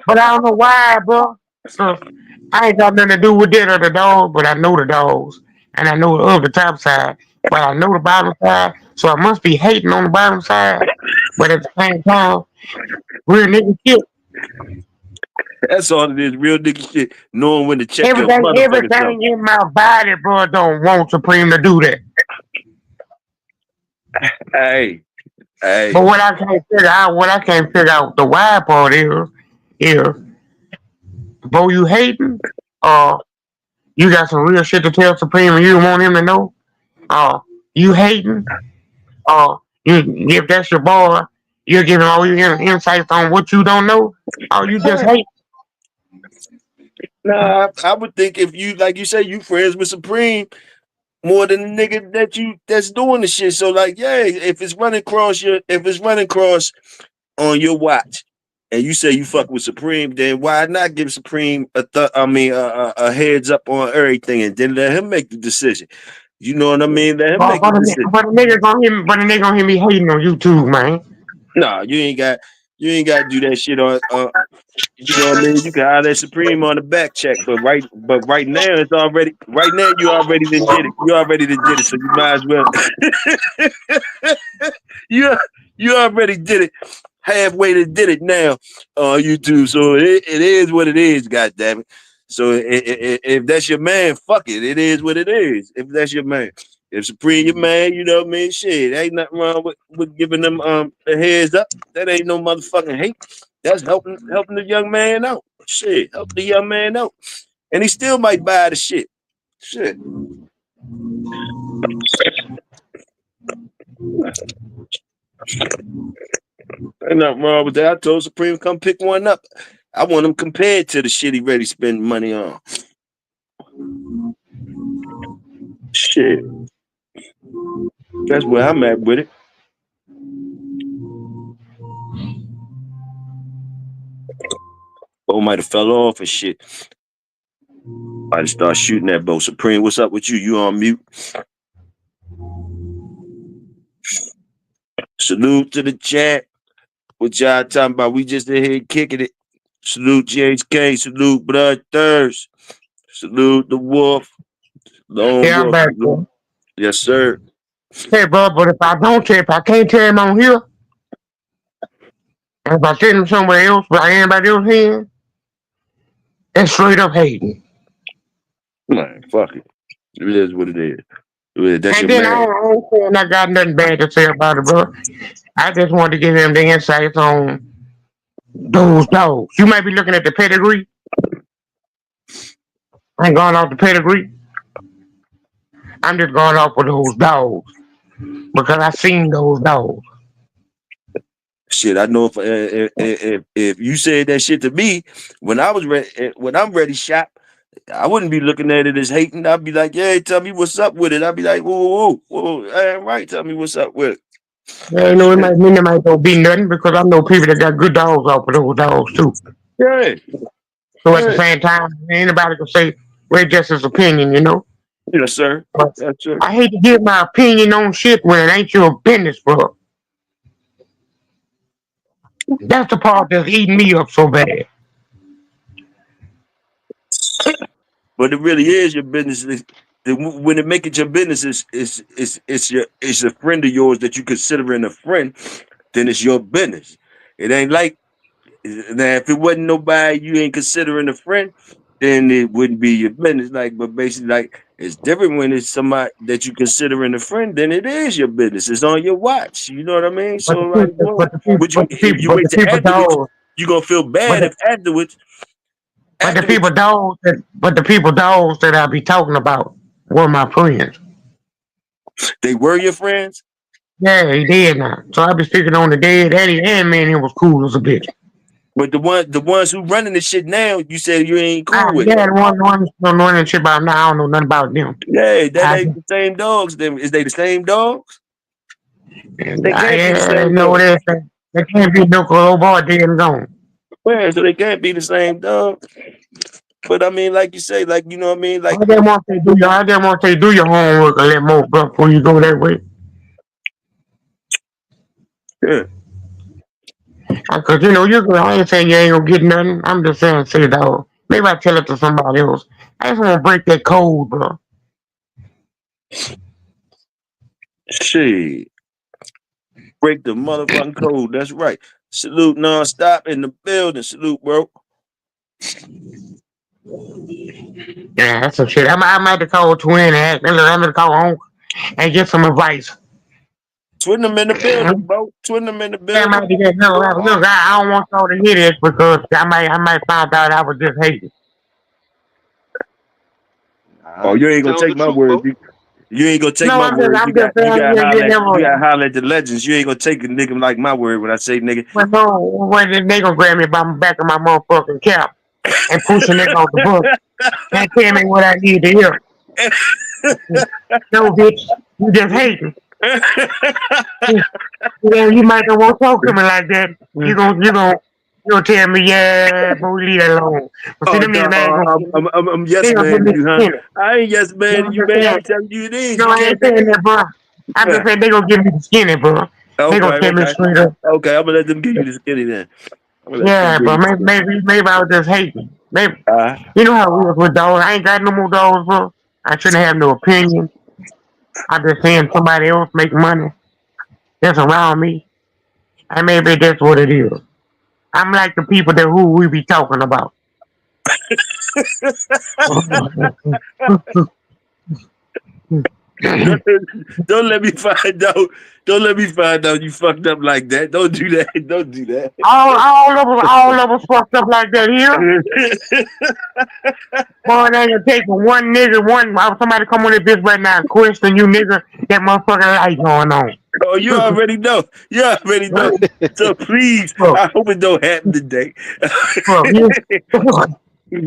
but I don't know why, bro. So I ain't got nothing to do with that or the dogs, but I know the dogs and I know of the top side, but I know the bottom side, so I must be hating on the bottom side. But at the same time, real nigga shit. That's all it is. Real nigga shit. Knowing when to check your motherfucking self. Everything in my body, bro, don't want Supreme to do that. Hey, hey. But what I can't figure out, the why part is, bro, you hating? You got some real shit to tell Supreme and you don't want him to know? You hating? If that's your boy, you're giving all your insights on what you don't know? You just hate? Nah, I would think if you, like you say, you friends with Supreme more than the nigga that's doing the shit. So like, yeah, if it's running across on your watch, and you say you fuck with Supreme, then why not give Supreme a heads up on everything, and then let him make the decision. You know what I mean? Let him make the decision. But the nigga gonna hear me hating on YouTube, man. Nah, you ain't got to do that shit on. You know what I mean? You can holler at Supreme on the back check, but right now it's already right now you already done did it. You already done did it, so you might as well. you you already did it. Halfway to did it now on YouTube. So it is what it is, goddammit. So if that's your man, fuck it. It is what it is. If that's your man. If Supreme your man, you know what I mean? Shit, ain't nothing wrong with giving them a heads up. That ain't no motherfucking hate. That's helping the young man out. Shit, help the young man out. And he still might buy the shit. Shit. Ain't nothing wrong with that. I told Supreme come pick one up. I want him compared to the shit he ready to spend money on. Shit. That's where I'm at with it. Bo might have fell off and shit. Might have started shooting that Bo. Supreme, what's up with you? You on mute? Salute to the chat. What y'all talking about? We just in here kicking it. Salute GHK. Salute Blood Thirst. Salute the Wolf. Lone Yeah, I'm Wolf. back, bro. Yes, sir. Hey, bro, but if I can't tell him on here, and if I send him somewhere else, like anybody else here, it's straight up hating. Man, fuck it. It is what it is. That's And your then man. I got nothing bad to say about it, bro. I just wanted to give him the insights on those dogs. You might be looking at the pedigree. I ain't going off the pedigree. I'm just going off with those dogs because I seen those dogs. Shit, I know if you said that shit to me when I was ready, when I'm ready shop, I wouldn't be looking at it as hating. I'd be like, "Yeah, tell me what's up with it." I'd be like, whoa, ain't right. Tell me what's up with it." Yeah, you know, Shit. it might not be nothing because I know people that got good dogs off of those dogs too. Yeah, So at the yeah, same time, anybody can say, well, it's just his opinion, you know? yes, sir. But Yes, sir. I hate to give my opinion on shit when it ain't your business, bro. That's the part that's eating me up so bad. But it really is your business. When it make it your business, it's a friend of yours that you considering a friend. Then it's your business. It ain't like now if it wasn't nobody you ain't considering a friend, then it wouldn't be your business. Like, but basically, like it's different when it's somebody that you considering a friend. Then it is your business. It's on your watch. You know what I mean? But So the like, people, but the people, would you if you but wait the to people afterwards, dogs, you gonna feel but bad the, if afterwards but the people dogs that I be talking about were my friends. they were your friends. Yeah, he dead now. So I be sticking on the dead Eddie and man, he was cool as a bitch. But the ones who running the shit now, you said you ain't cool with. Yeah, the one that shit about now. I don't know nothing about them. Yeah, that ain't the same dogs. Them is they the same dogs? They can't be the Yeah, same no, dog. they can't be no old boy dead and gone. Yeah, so they can't be the same dog. But I mean, like you say, like you know what I mean, like I just want to say do your homework a little more, bro, before you go that way. yeah. Cause I ain't saying you ain't gonna get nothing. I'm just saying, say dog. Maybe I tell it to somebody else. I just want to break that code, bro. Shit. Break the motherfucking code. That's right. Salute nonstop in the building. Salute, bro. Yeah, that's some shit. I might have to call twin and I'm gonna call home and get some advice. Twin them in the Yeah, building, bro. Twin them in the I building. might get no. Look, I don't want y'all to hear this because I might find out I was just hating. Oh, Nah, you you ain't gonna telling take the my truth, word. bro. You ain't gonna take No, my word. I'm just You saying got you you never. gotta holler at the legends. You ain't gonna take a nigga like my word when I say nigga. But no, when they gonna grab me by the back of my motherfucking cap and push a nigga off the bus and tell me what I need to hear. No, bitch, you just hating. You might not want to talk to me like that. You gonna tell me, yeah, but we leave that alone. But see, Oh them no, niggas ain't gonna give me. I'm yes They gonna give man me to you, huh? skinny. I ain't yes You man know to what you, I'm man. I'm saying? telling you it is. No, You I ain't can't take saying that, bro. I'm just it. saying they gonna give me the skinny, bro. They gonna Okay, tell me okay. straight up. Okay, I'm gonna let them give you the skinny then. I'm gonna let them Yeah, give but you the skinny. maybe I was just hating. Maybe Uh, you know how it was with dogs. I ain't got no more dogs, bro. I shouldn't have no opinion. I'm just saying somebody else make money that's around me, and maybe that's what it is. I'm like the people that who we be talking about. don't, don't let me find out. Don't let me find out you fucked up like that. Don't do that. Don't do that. All of us fucked up like that here. Boy, they ain't take one nigga, somebody come on this bitch right now and question you nigga, that motherfucking light going on. Oh, you already know. You already know. So please, Bro, I hope it don't happen today. bro,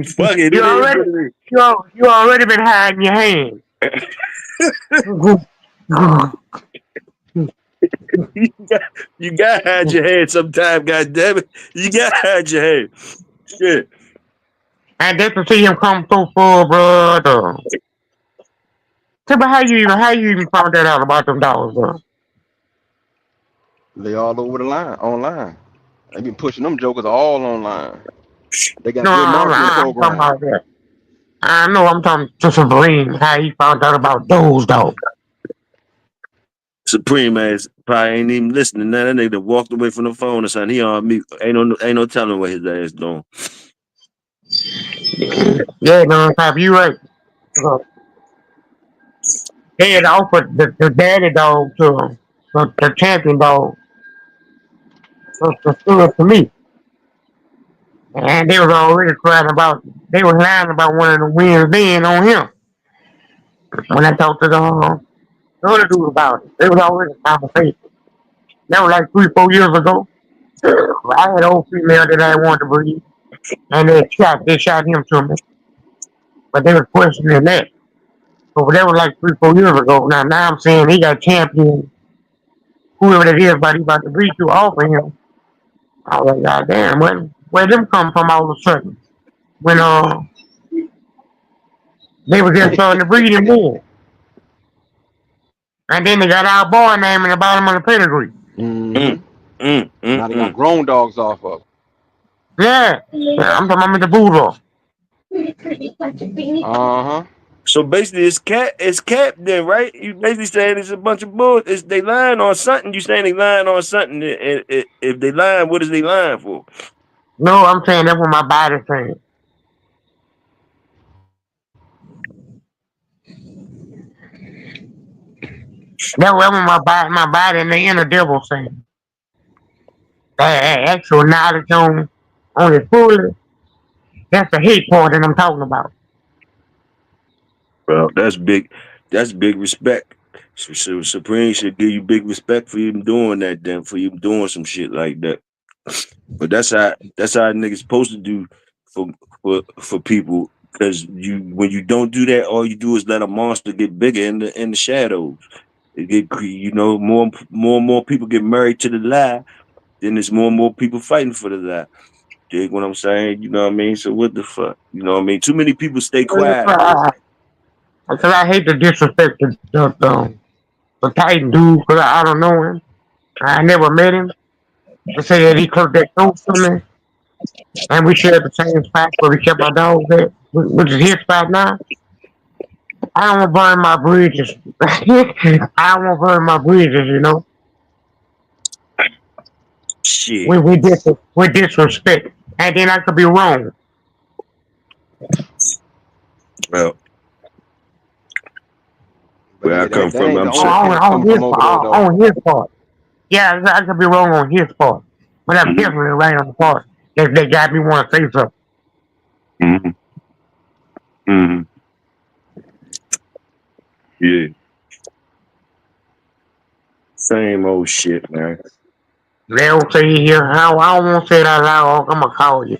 Fuck it. you It is already what it you already been hiding your hand. you got to hide your head sometime, God damn it. You got to hide your head. Shit. And just to see him come so full, brother. Tell me how you even found that out about them dollars, bro? They all over the line, online. They been pushing them jokers all online. They got No, good marketing I'm talking program. about that. I know I'm talking to Supreme, how he found out about those dogs. Supreme ass probably ain't even listening. Now that nigga walked away from the phone or something. He on mute. Ain't no telling what his ass doing. Yeah, no, top, you right. They had offered the daddy dog to him, the champion dog, to stood to me. And they was already they was lying about one of the wins being on him. When I talked to the other dude about it, they was already in conversation. That was like 3, 4 years ago. I had an old female that I wanted to breed, and they shot him to me, but they were questioning that. But that was like 3, 4 years ago. Now I'm saying he got champion, whoever it is, but he about to breed to offer him. I was like, God damn, where them come from all of a sudden? When they were just starting to breed him then. And then they got our boy name in the bottom of the pedigree. Mm-hmm. Mm, mm, mm, Now they got mm. grown dogs off of. Yeah. I'm talking about the Bulldog. Uh-huh. So basically, it's cap then, right? You basically saying it's a bunch of bull. It's they lying on something. You saying they lying on something? If they lying, what is they lying for? No, I'm saying that's what my body's saying. That's what my body and the inner devil saying. That actual knowledge on it fully, that's the hate part that I'm talking about. Well, that's big. That's big respect. So Supreme should give you big respect for even doing that, then for you doing some shit like that. But that's how niggas supposed to do for people. Because when you don't do that, all you do is let a monster get bigger in the shadows. It get more and more people get married to the lie. Then there's more and more people fighting for the lie. Dig what I'm saying? You know what I mean? So what the fuck? You know what I mean? Too many people stay quiet. Because I hate to disrespect the Titan dude, because I don't know him. I never met him. To say that he cooked that toast for me, and we shared the same spot where we kept our dogs at, which is his spot now. I don't want to burn my bridges. I don't want to burn my bridges, you know. Shit. With disrespect. And then I could be wrong. Well, But where I come that from, ain't the I'm only saying. people coming from over there though. On his part. Yeah, I could be wrong on his part. But I'm definitely right on the part that got me want to say something. Mm-hmm. Mm-hmm. Yeah. Same old shit, man. They don't say here, I don't want to say that loud, I'm going to call you.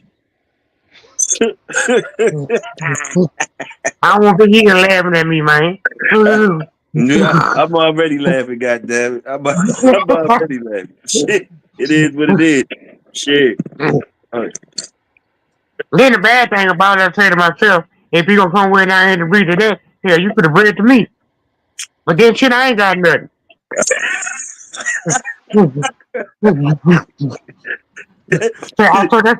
I don't want to hear you laughing at me, man. Yeah, I'm already laughing, goddammit. I'm already laughing. Shit. It is what it is. Shit. Then the bad thing about it, I say to myself, if you gonna come way down here to breed to that, hell, you could have bred to me. But then shit, I ain't got nothing. So that's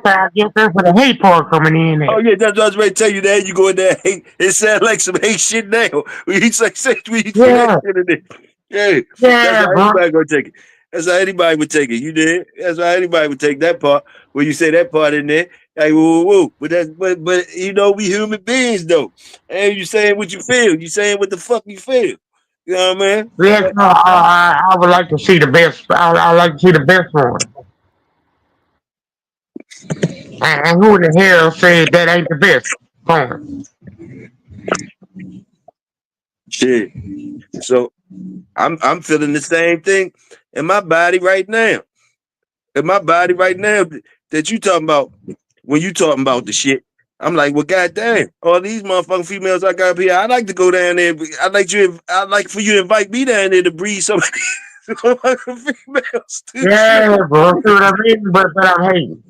why I guess that's where the hate part coming in. Oh yeah, that's what I was ready to tell you that. You go in there, hate. It sounds like some hate shit now. When you say when you put that shit in there. Yeah, that's how anybody gonna take it. That's how anybody would take it. You did. That's how anybody would take that part. When you say that part in there, like woo. But you know, we human beings though. And you saying what you feel. You saying what the fuck you feel. You know what I mean? Yes, I would like to see the best. I like to see the best one. And who in the hell said that ain't the best one? Shit. So I'm feeling the same thing in my body right now. In my body right now that you talking about when you talking about the shit. I'm like, well, goddamn, all these motherfucking females I got up here, I'd like to go down there. I'd like for you to invite me down there to breed some of these motherfucking females. Yeah, bro, see what I mean? But I'm hating.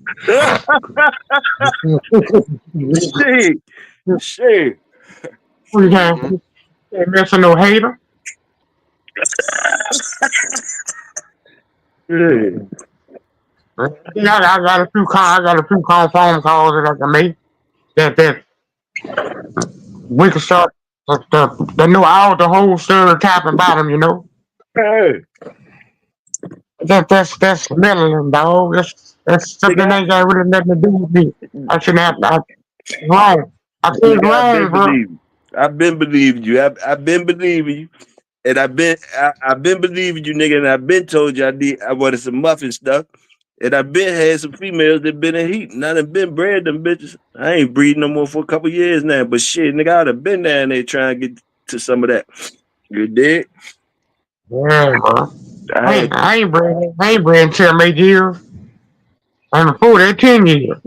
Shit. You can't mention no hater. I got a few phone calls that I can make that we can start the new all the whole stereotype about them, you know. Hey. That's meddling, dog. That's something that ain't got really nothing to do with me. I shouldn't have wrong. I think wrong, bro. I've been believing you. I've been believing you. And I've been believing you, nigga, and I've been told you I wanted some muffin stuff. And I've been had some females that been in heat. And I done been bred them bitches. I ain't breeding no more for a couple years now. But shit, nigga, I'd have been down there trying to get to some of that. You did? Yeah, bro. I ain't bred until 8 years. And before that 10 years.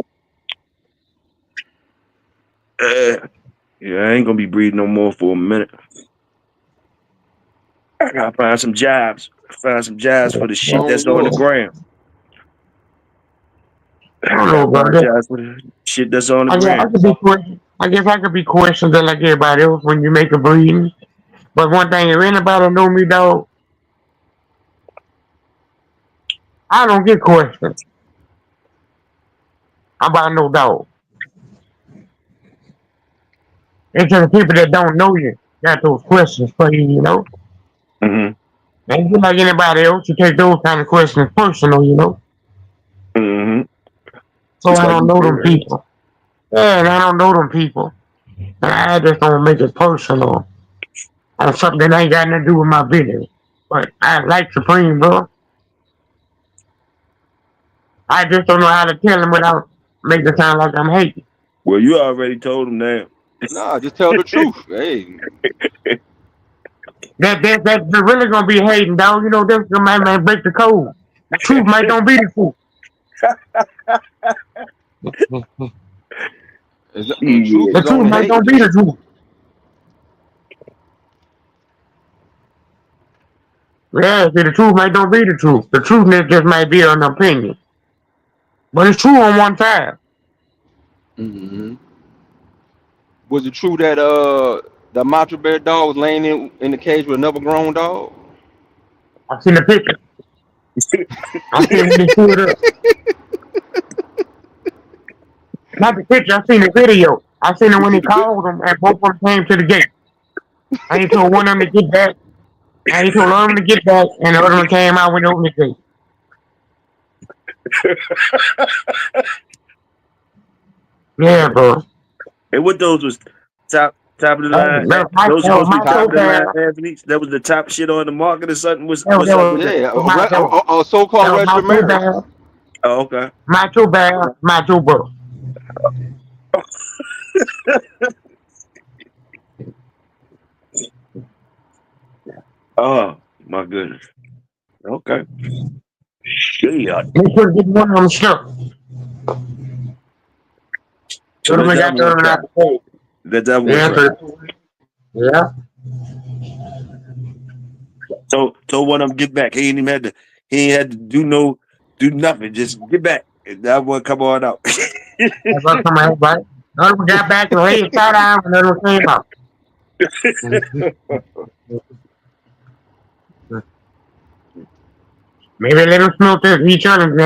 Yeah, I ain't gonna be breeding no more for a minute. I gotta find some jobs. Find some jobs for the shit that's on the ground. I don't know about that. For the shit that's on the ground. I guess I could be questioned like everybody else when you make a breeding. But one thing, if anybody know me, dog, I don't get questioned about no dog. It's just the people that don't know you got those questions for you, you know. Mm-hmm. And just like anybody else, you take those kind of questions personal, you know. Mm-hmm. So I don't know them people. Yeah, and I don't know them people. And I just don't make it personal on something that ain't got nothing to do with my business. But I like Supreme, bro. I just don't know how to tell him without making it sound like I'm hating. Well, you already told him that. Nah, just tell the truth. Hey. That's really gonna be hating, dog. You know, this man break the code. The truth might don't be the truth. The truth Yeah. The is truth only might hate. don't be the truth. Yeah, see, the truth might don't be the truth. The truth just might be an opinion, but it's true on one side. Mm-hmm. Was it true that the Macho Bear dog was laying in the cage with another grown dog? I seen the picture. I seen when they threw it up. Not the picture. I seen the video. I seen it You when see he the bit? called them and both of them came to the gate. And he told one of them to get back. And he told one of them to get back, and the other one came out when they opened the gate. Yeah, bro. And what those was top of the line? That Those was supposed to be top Macho of the line Bear. athletes. That was the top shit on the market or something. That was, What's that up was, with that? Yeah, that was, a so-called that was Reggie Macho Ramirez. Bear. Oh, okay. Macho Bear. Macho Bro. Oh my goodness. Okay. Shit. They could get one of them stuck. So So let they that got the one other out try. the gate. Let that one Yeah, try. yeah. So one of them get back. He ain't had to do nothing. Just get back. And that one come on out. That's what come out, right? The other one got back and laid side down, and the other one came out. Maybe let them smoke each other and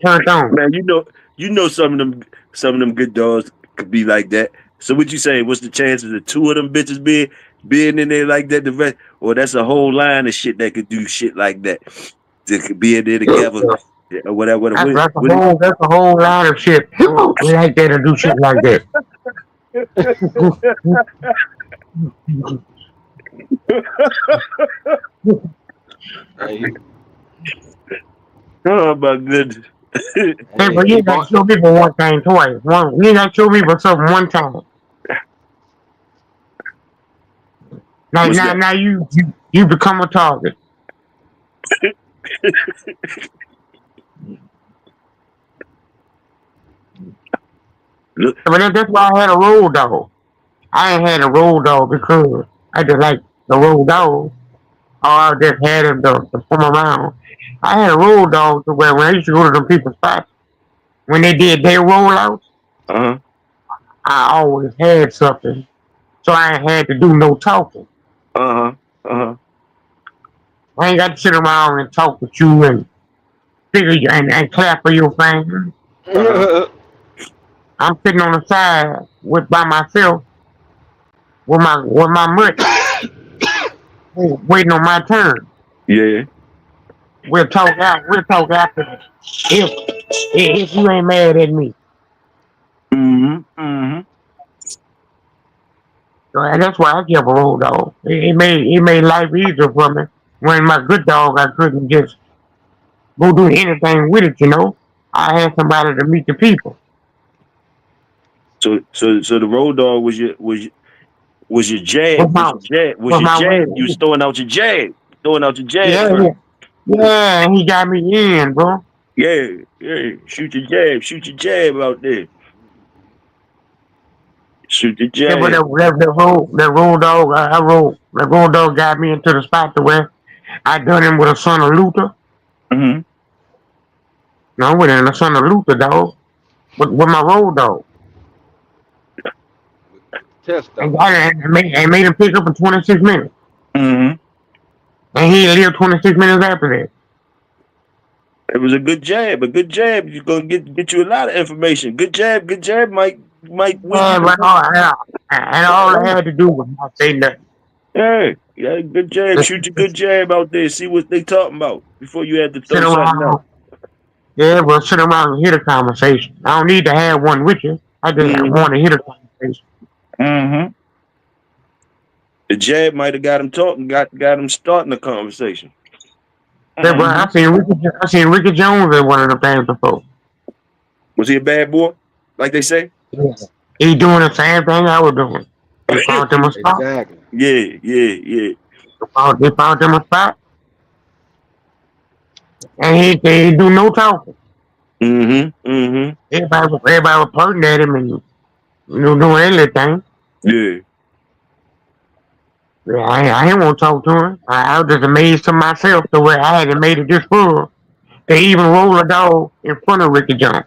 turn it on. Man, you know some of them good dogs could be like that. So what you saying? What's the chances of two of them bitches being in there like that? The rest, or that's a whole line of shit that could do shit like that. They could be in there together or whatever. That's a whole lot of shit. We like that to do shit like that. Hey, Oh my goodness. Hey, hey, but you he ain't got to bought. show me for one thing twice. You ain't got to show me for something one time. What's that? Now you become a target. Look, But that's why I had a road dog. I ain't had a road dog because I just like the road dog. Or I just had him to come around. I had a road dog to where when I used to go to them people's spots, when they did their rollouts, uh-huh. I always had something. So I ain't had to do no talking. Uh-huh. Uh-huh. I ain't got to sit around and talk with you and figure you and clap for your fingers. Uh-huh. I'm sitting on the side by myself with my mutt waiting on my turn. Yeah. We'll talk out. We'll talk after this. If you ain't mad at me, Mm-hmm. Mm-hmm. so, and that's why I kept a road dog. It made life easier for me. When my good dog, I couldn't just go do anything with it. You know, I had somebody to meet the people. So the road dog was your jab. With my Was with your my jab. You was way. throwing out your jab. Throwing out your jab Yeah, first. yeah, yeah. He got me in, bro. Yeah, yeah. Shoot your jab. Shoot your jab out there. Shoot your Yeah, but jab. that road dog, that road dog got me into the spot to where I done him with a son of Luther. Mm-hmm. No, I went in the son of Luther, dog, with my road dog. with the test And dog. got it and made him pick up in 26 minutes. Mm-hmm. And he lived 26 minutes after that. It was a good jab. A good jab. You're gonna get you a lot of information. Good jab. Good jab might win you And, the and all I had to do was not say nothing. yeah, yeah, good jab. Shoot your good jab out there. See what they talking about before you had to Sit throw something out. around. Yeah, but sit around and hear the conversation. I don't need to have one with you. I just Mm-hmm. want to hear the conversation. Mm-hmm. The jab might have got him talking, got him starting the conversation. Yeah, but Mm-hmm. I seen Ricky Jones in one of the things before. Was he a bad boy, like they say? Yeah. He doing the same thing I was doing. He found him a spot. Exactly. Yeah, yeah, yeah. They found him a spot, and he didn't do no talking. Everybody was pointing at him and doing everything. Yeah. Yeah, I didn't want to talk to him. I was just amazed to myself the way I hadn't made it this far. They even roll a dog in front of Ricky Jones.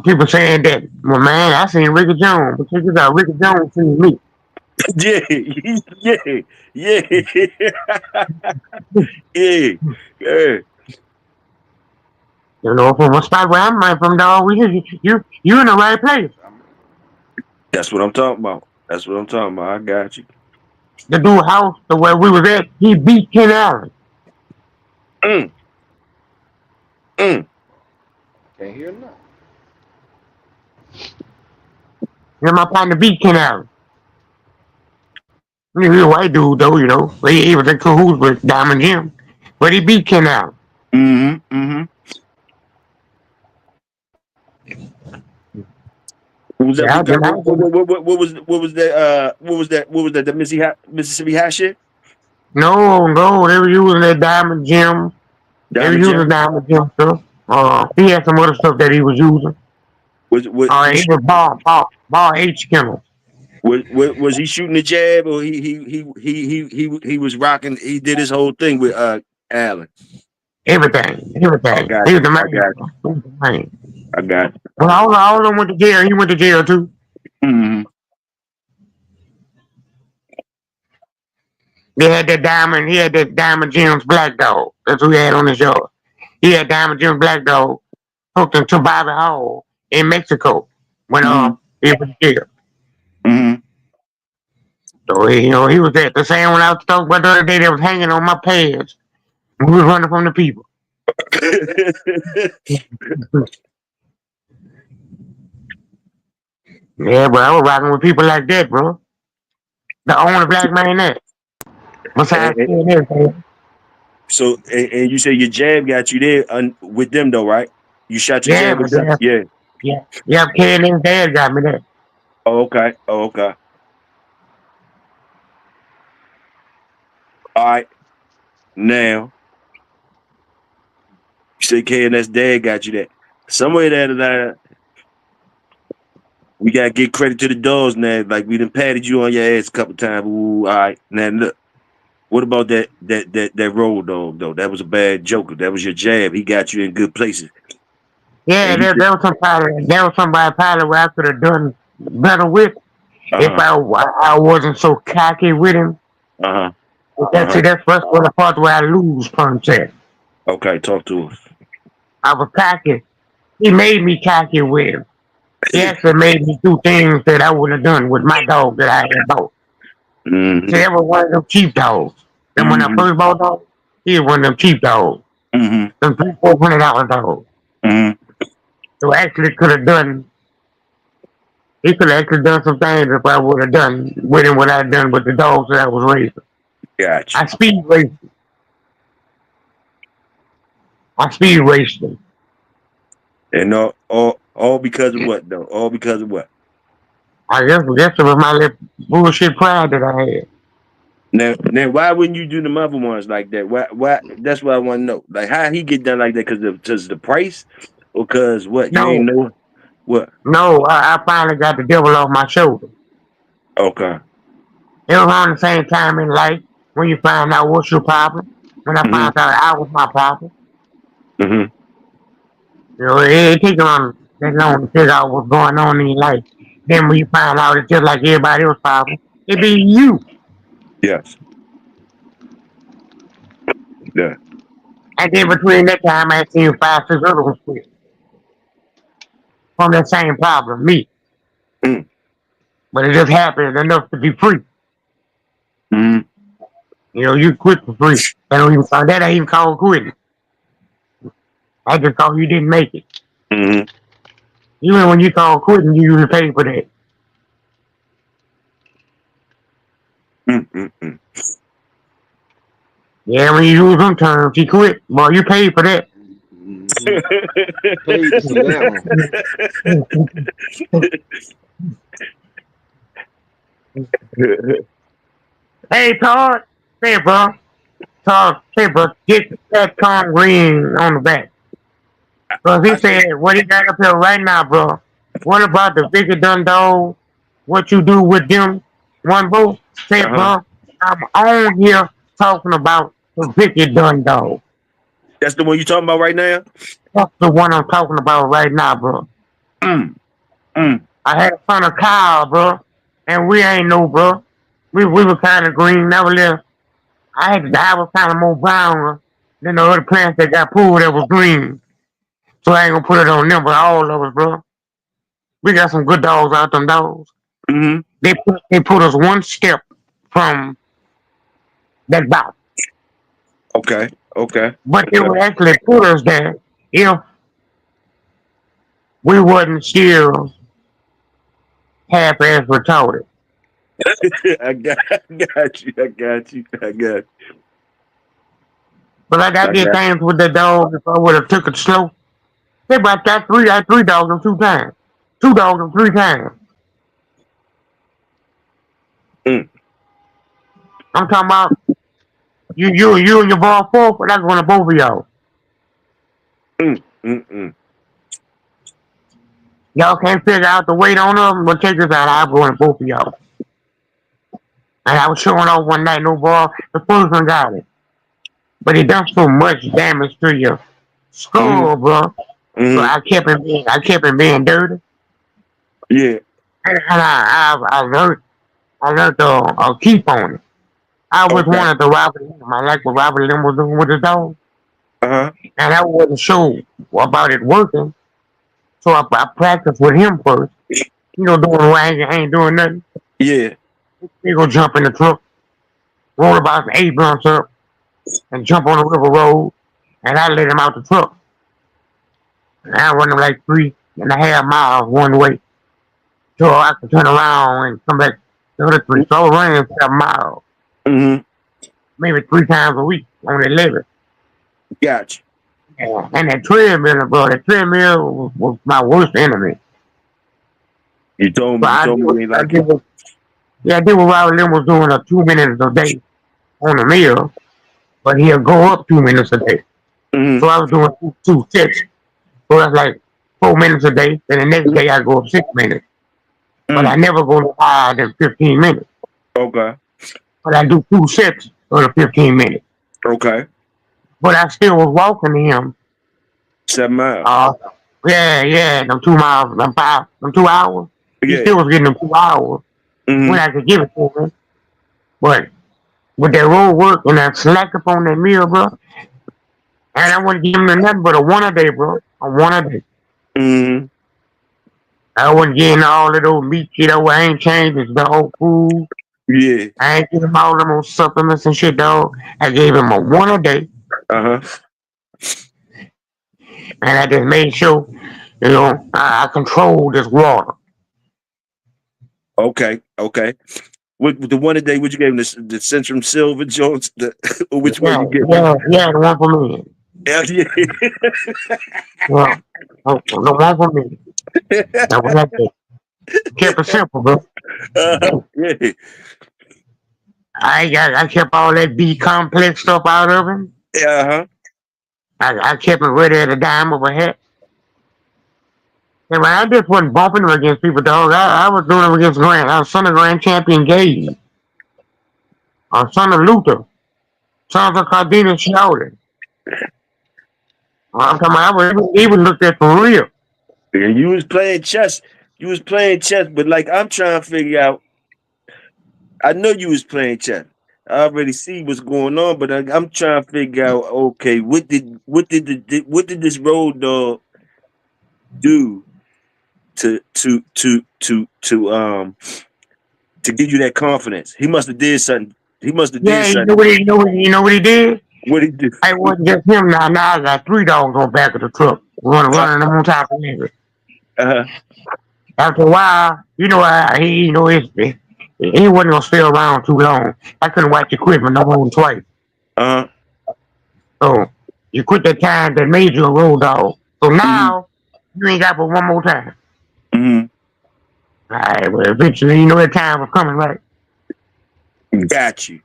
People saying that, well, man, I seen Ricky Jones, but check this out, Ricky Jones seen me. Yeah, yeah, yeah, yeah. From a spot where I'm from, dog, you in the right place. That's what I'm talking about. That's what I'm talking about. I got you. The dude house, the where we was at, he beat Ken Allen. Mm. Can't hear nothing. My partner beat Ken Allen. He was a white dude, though, he was in cahoots with Diamond Jim. But he beat Ken Allen. What was that? Yeah, What was that? The Mississippi High shit? No, they were using that Diamond Jim. They were Diamond using Jam? Diamond Jim stuff. He had some other stuff that he was using. Was He was ball H Kennel. was he shooting the jab or he was rocking? He did his whole thing with Allen. Everything. I got He was you. the I got you. man. He was the man. I got you. Well, all of them went to jail. He went to jail too. Mm-hmm. He had that Diamond Jim's black dog. That's who he had on his yard. He had Diamond Jim's black dog hooked him to Bobby Hall in Mexico when he was jail. Mm-hmm. So he was at the same one I was talking about the other day that was hanging on my pads. We was running from the people. Yeah, but I was rocking with people like that, bro. The only black man there. Besides everything. So, and you say your jab got you there with them though, right? You shot your Yeah, jab with them? Yeah. Yeah, Ken and his dad got me there. Oh, okay. All right. Now, you say KNS dad got you that. Somewhere that we gotta give credit to the dogs now. Like we done patted you on your ass a couple times. Ooh, all right. Now look, what about that road dog though? That was a bad joker. That was your jab. He got you in good places. Yeah, there was somebody probably where I could have done better with if I wasn't so cocky with him. That's where the part where I lose punch at. Okay, talk to us. I was cocky. He made me cocky with him. He actually made me do things that I would have done with my dog that I had bought. Mm-hmm. See, that was one of them cheap dogs. And when I first bought dog, he was one of them cheap dogs. Mm-hmm. Them $300-$400 dogs. Mm-hmm. So actually could have done. He could have actually done some things if I would have done with him what I done with the dogs that I was raising. Gotcha. I speed raced them. And all because of what though? All because of what? I guess it was my little bullshit pride that I had. Now, why wouldn't you do the other ones like that? Why? That's what I want to know. Like, how he get done like that? Because the price, or because what? No. You ain't know what? No, I finally got the devil off my shoulder. Okay. It was around the same time in life when you find out what's your problem. When I found out I was my problem. Mm-hmm. It takes around that long to figure out what's going on in your life. Then when you find out it's just like everybody else's problem, it be you. Yes. Yeah. And then between that time, I had seen 5, 6 other ones quit. From that same problem, me. Mm. But it just happened enough to be free. Mm-hmm. You quit for free. That ain't even called quitting. I just call you didn't make it. Mm-hmm. Even when you call quitting, you usually pay for that. Mm-hmm. Yeah, when you use them terms, you quit. Boy, you pay for that. Paid for that one. Hey, Todd. Hey, bro. Todd, hey, bro. Get that Tom Green on the back. Because he I think. said what he got up here right now, bro. What about the Vicky Dundog? What you do with them? One bro. Say, Uh-huh. bro, I'm on here talking about the Vicky Dundog. That's the one you talking about right now? That's the one I'm talking about right now, bro. Mm, mm. I had a son of Kyle, bro. And we ain't no, bro. We were kind of green, nevertheless. I was kind of more brown than the other plants that got pulled that was green. So I ain't gonna put it on them, but all of us, bro. We got some good dogs out them dogs. Mm-hmm. They put us one step from that bout. Okay. Okay. But they Okay. would actually put us there if we wasn't still half-ass retarded. I got you. I got you. I got you. But like I I did got things with the dog if I would have took it slow. They about got I had three dogs in 2 times. 2 dogs in 3 times. you. Mm, I'm talking about you and your ball four, but that's one of both of y'all. mm, mm, mm. Y'all can't figure out the weight on them, but check this out, I'll go in both of y'all. And I was showing off one night, no ball, the first one got it. But it done so much damage to your Mm-hmm. skull, bro. So Mm-hmm. I kept it being dirty. Yeah. And I learned to keep on it. I always Okay. wanted to Robert Lim. I like what Robert Lim was doing with his dog. Uh-huh. And I wasn't sure about it working. So I practiced with him first. You know, doing wang, ain't doing nothing. Yeah. He go jump in the truck, roll about 8 blunts up, and jump on the river road. And I let him out the truck. And I run him like 3.5 miles one way. So I could turn around and come back the other 3. So I was running 7 miles, Mm-hmm. maybe 3 times a week on the 11. Got Yeah. And that treadmill, bro, that treadmill was my worst enemy. you. You told So me. You told me you ain't like it. I did what Robert Lim was doing 2 minutes a day on the mill, but he'll go up 2 minutes a day. Mm-hmm. So I was doing two sets. So that's like 4 minutes a day. Then the next day I go up 6 minutes. But I Mm. never go no higher than 15 minutes. Okay. But I do 2 sets for the 15 minutes. Okay. But I still was walking to him. 7 miles. Yeah, them 2 miles, them 2 hours. He Yeah. still was getting them 2 hours when Mm-hmm. I could give it to him. But with that road work and that slack up on that meal, bro, and I wouldn't give him nothing but a one a day, bro. A one a day. Mm-hmm. I wasn't getting all of those meat shit over. I ain't changed his dog food. Yeah. I ain't giving him all them old supplements and shit, dog. I gave him a one a day, Uh-huh. and I just made sure, I controlled this water. Okay. Okay. What the one a day? What you gave him? The Centrum Silver Jones? Or which one Yeah, you get? the one for me. Yeah. Yeah, the one for me. That was like that. Kept it simple, bro. Yeah. I kept all that B complex stuff out of him. Uh-huh. I kept it ready at a dime of a hat. And I just wasn't bumping him against people, dog. I was doing him against Grant. I was son of Grand Champion Gage. Son of Luther. Sons of Cardenas Shouted. I'm talking about, I was even looked at for real. Yeah, you was playing chess. You was playing chess, but like I'm trying to figure out. I know you was playing chess. I already see what's going on, but I'm trying to figure out. Okay, what did this road dog do to give you that confidence? He must have did something. He must have did Yeah, something. you know what he did? What he do? I wasn't just him now. Now I got 3 dogs on back of the truck. Running them on top of me. Uh-huh. After a while, he wasn't gonna stay around too long. I couldn't watch equipment no more than twice. Uh-huh. So you quit that time that made you a road dog. So Mm-hmm. now you ain't got but one more time. Mm-hmm. Alright, well, eventually, you know that time was coming, right? Got you.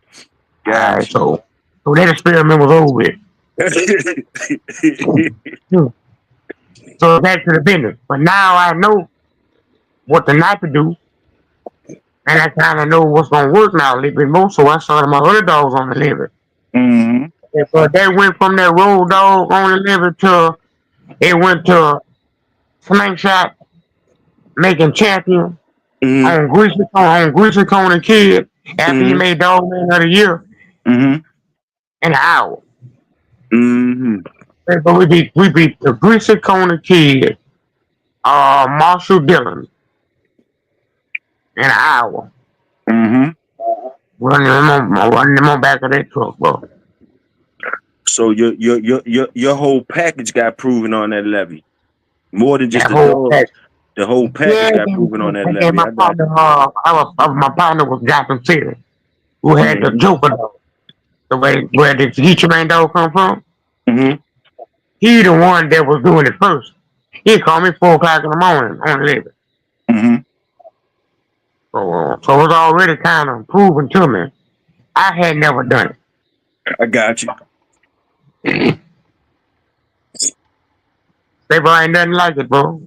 Alright, Got you. so that experiment was over with. So back to the business. But now I know what to not to do, and I kind of know what's gonna work now a little bit more. So I started my other dogs on the liver. Mm-hmm. But they went from that road dog on the liver to it went to slingshot making champion Mm-hmm. on Greasy Cone and Kid after he Mm-hmm. made Dog Man of the Year Mm-hmm. in an hour. Mm-hmm. But we beat the Greasy Cone and Kid, Marshall Dillon in an hour. Mm-hmm. Running them on back of that truck, bro. So your whole package got proven on that levy. More than just That the whole dogs. pack. The whole Yeah, package got proven on that and levy. my I got partner, my partner was Gotham City, who you. had the Joker dog, the way where the Geechee Man dog come from. Mm-hmm. He the one that was doing it first. He called me 4 o'clock in the morning on the liver. Mm-hmm. So it was already kind of proven to me. I had never done it. I got you. They bro ain't nothing like it, bro.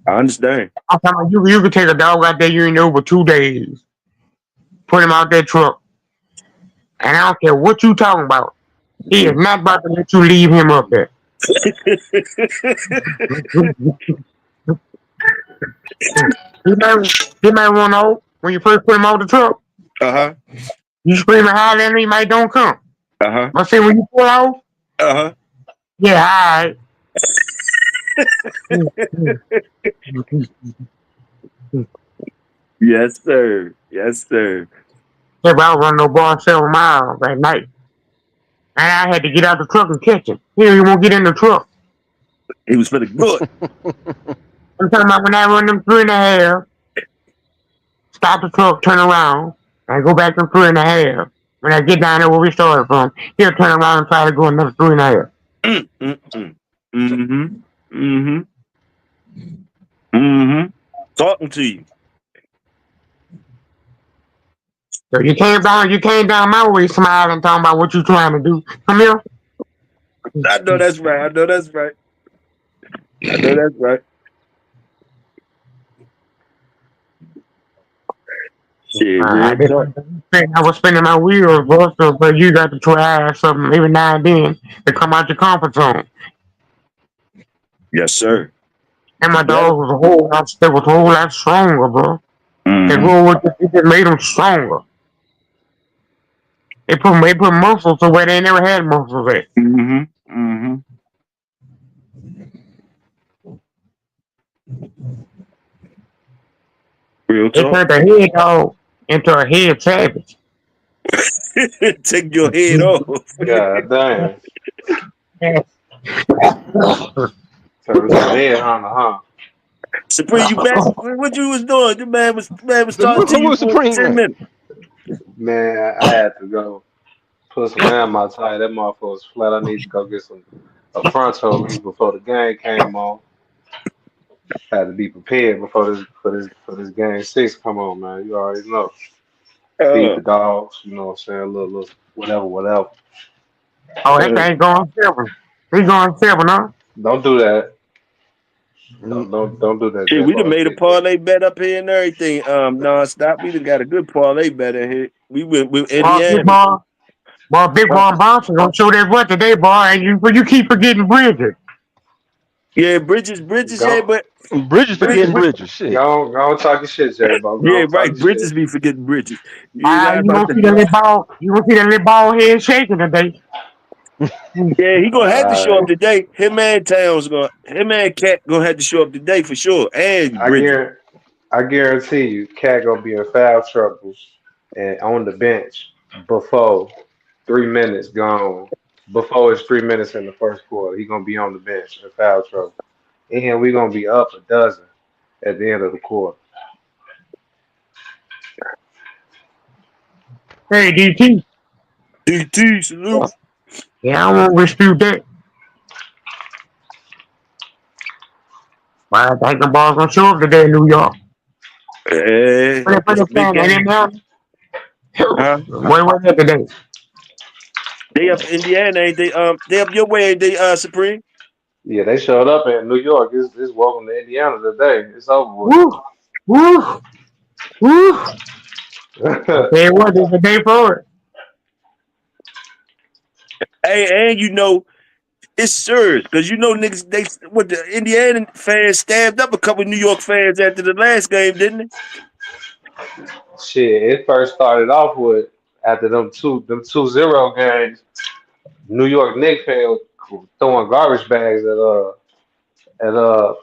I understand. I'm talking about you could take a dog out there you ain't know for 2 days, put him out that truck, and I don't care what you talking about. He is not about to let you leave him up there. He might run out when you first put him out the truck. Uh-huh. You screaming holler at him, he might don't come. Uh-huh. But see when you pull out, Uh-huh. yeah, alright. Yes, sir. Yes, sir. Yeah, but I was running no bar 7 miles at night. And I had to get out the truck and catch him. He won't get in the truck. He was feeling good. I'm talking about when I run them 3.5, stop the truck, turn around, and go back to 3.5. When I get down there where we started from, he'll turn around and try to go another 3.5. Mm-hmm. Mm-hmm. Mm-hmm. Talking to you. So you came down my way smiling, talking about what you trying to do. Come here. I know that's right. I know that's right. I know that's right. Shit, real talk. I was spinning my wheels, bro, but you got to try something every now and then to come out your comfort zone. Yes, sir. And my Yeah. dog was a whole lot stronger, bro. They Mm-hmm. just made them stronger. They put muscles to where they never had muscles at. Mm-hmm. Mm-hmm. Real They talk. turned the head dog into a head savage. Take your head off. God damn. Yeah. Turn to a head hunter, huh? Supreme, you back? What you was doing? The man was talking to you Who's for Supreme 10 man? minutes. Man, I had to go put some air in my tire. That motherfucker was flat. I need to go get a pronto leaf before the game came on. Had to be prepared before this game 6 come on, man. You already know. Feed Uh, the dogs, you know what I'm saying? A little whatever. Oh, that thing going 7. He going 7, huh? Don't do that. Mm, Don't do that, shit, we done JBO. made a parlay bet up here and everything. Nonstop. We done got a good parlay bet in here. We went with Boy, Indiana. Big Huh? boy Bouncer gonna show that butt today, boy. And you keep forgetting Bridget. Yeah, Bridges, yeah, Go, but Bridges Bridges, forgetting Bridges. Shit. go talking shit, JBO. yeah, Go right. talking Bridges shit. be forgetting Bridges. You ain't lying You about gonna that. see that little ball. You gonna see that little ball head shaking today. Yeah, he gonna have to show up Alright. today. Him and Cat gonna have to show up today for sure. And I Bridges. guarantee I guarantee you, Cat gonna be in foul trouble and on the bench before 3 minutes gone. Before it's 3 minutes in the first quarter, he gonna be on the bench in foul trouble, and we gonna be up a dozen at the end of the quarter. Hey, DT. DT, salute. Yeah, I won't dispute that. But I think the ball's gonna show up today in New York. For It's the a big fan in game. Indiana. Huh? Where was it today? They up Indiana, ain't they? They up your way, ain't they, Supreme? Yeah, they showed up in New York. It's welcome to Indiana today. It's over Woo, woo, woo. I with. tell you what, it's a day for it. Hey, and it's serious because niggas they what the Indiana fans stabbed up a couple of New York fans after the last game, didn't they? Shit, it first started off with after them 2-0 games. New York Knicks fans throwing garbage bags at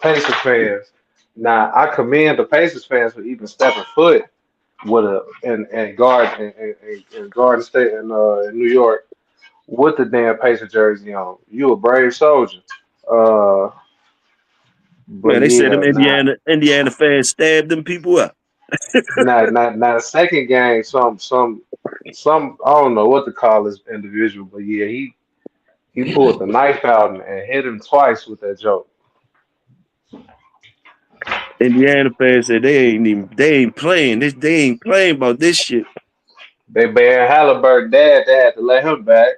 Pacers fans. Now I commend the Pacers fans for even stepping foot with a and guard and Garden State in New York with the damn Pacer jersey on. You a brave soldier. Uh, but Man, they said them yeah, Indiana fans stabbed them people up. not a second game. Some I don't know what to call this individual, but yeah, he pulled the knife out and hit him twice with that joke. Indiana fans said they ain't playing this, they ain't playing about this shit. They banned Halliburton dad. They had to let him back.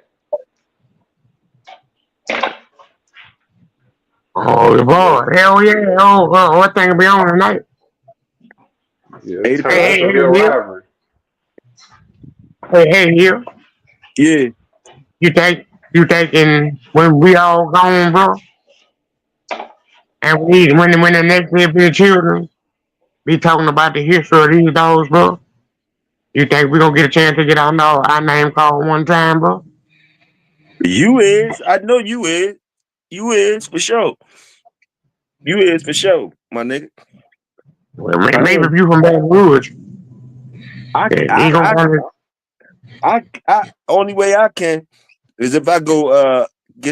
Oh, Yeah, boy. Hell yeah. Oh, what thing will be on tonight? yeah, Eight it's turned o'clock. out to be a rivalry. Hey, here. Yeah. You take, you taking when we all gone, bro, and when the next year children be talking about the history of these dogs, bro. You think we gonna get a chance to get our name called one time, bro? You is. I know you is. You is for sure. You is for sure, my nigga. Well, I maybe am. if you from Baton Rouge, I he I gonna I only way I can is if I go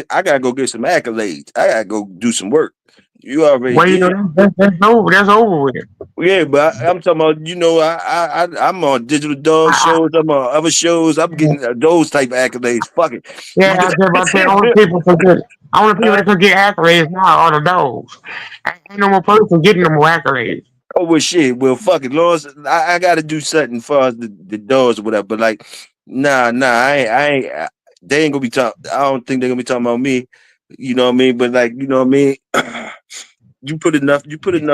I gotta go get some accolades. I gotta go do some work. You already wait. did. That's over. That's over with. Yeah, but I'm talking about, I'm on digital dog I, shows, I'm on other shows, I'm getting those type of accolades. Fuck it. yeah, I just about to say only people Huh? that can get accolades now are the dogs. Ain't no more person getting no more accolades. Oh well shit. Well fuck it. Lord, I gotta do something for us the dogs or whatever. But like, nah, they ain't gonna be talking. I don't think they're gonna be talking about me. You know what I mean? But like, you know what I mean? You put enough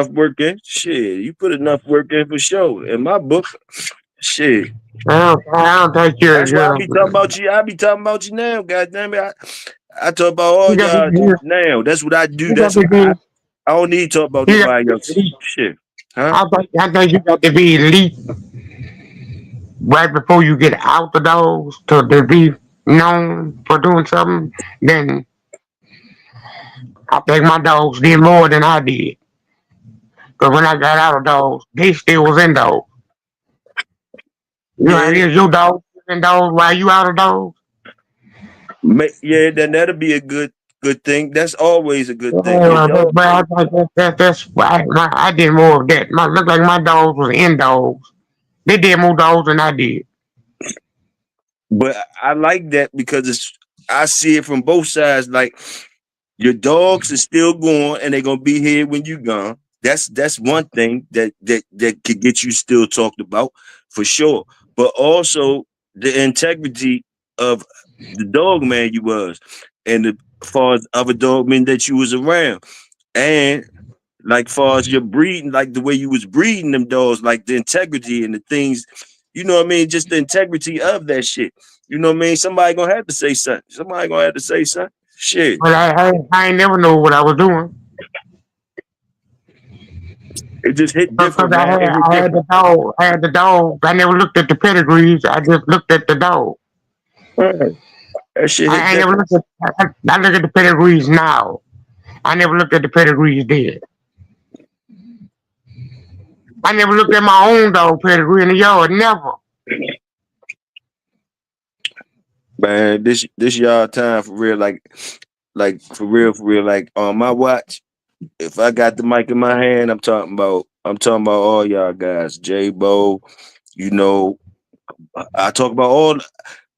work in. Shit, you put enough work in for sure. In my book, shit. I don't think That's why I be talking about you. I be talking about you now. God damn it. I talk about all you got y'all to now. That's what I do. you got That's to what be I don't need to talk about you got to nobody be else. elite. Shit. Huh? I think you got to be elite right before you get out the doors to be known for doing something. Then I think my dogs did more than I did. Because when I got out of dogs, they still was in dogs. You know, Yeah. here's your dog in dogs while you out of dogs. Yeah, then that'll be a good thing. That's always a good thing. Your Yeah, dog. but I think that's why I did more of that. Look like my dogs was in dogs. They did more dogs than I did. But I like that because I see it from both sides. Like your dogs are still going and they're gonna be here when you gone. That's one thing that could get you still talked about for sure. But also the integrity of the dog man you was, and the far as other dog men that you was around, and like far as your breeding, like the way you was breeding them dogs, like the integrity and the things, you know what I mean? Just the integrity of that shit. You know what I mean? Somebody gonna have to say something. Somebody gonna have to say something. Shit. But I ain't never know what I was doing. It just hit Because different, man. It hit I had different. the dog. I had the dog. I never looked at the pedigrees. I just looked at the dog. Right. That shit hit I never different. looked at. I look at the pedigrees now. I never looked at the pedigrees then. I never looked at my own dog pedigree in the yard. Never. Man, this y'all time for real, like for real, like on my watch. If I got the mic in my hand, I'm talking about all y'all guys. JBO, you know, I talk about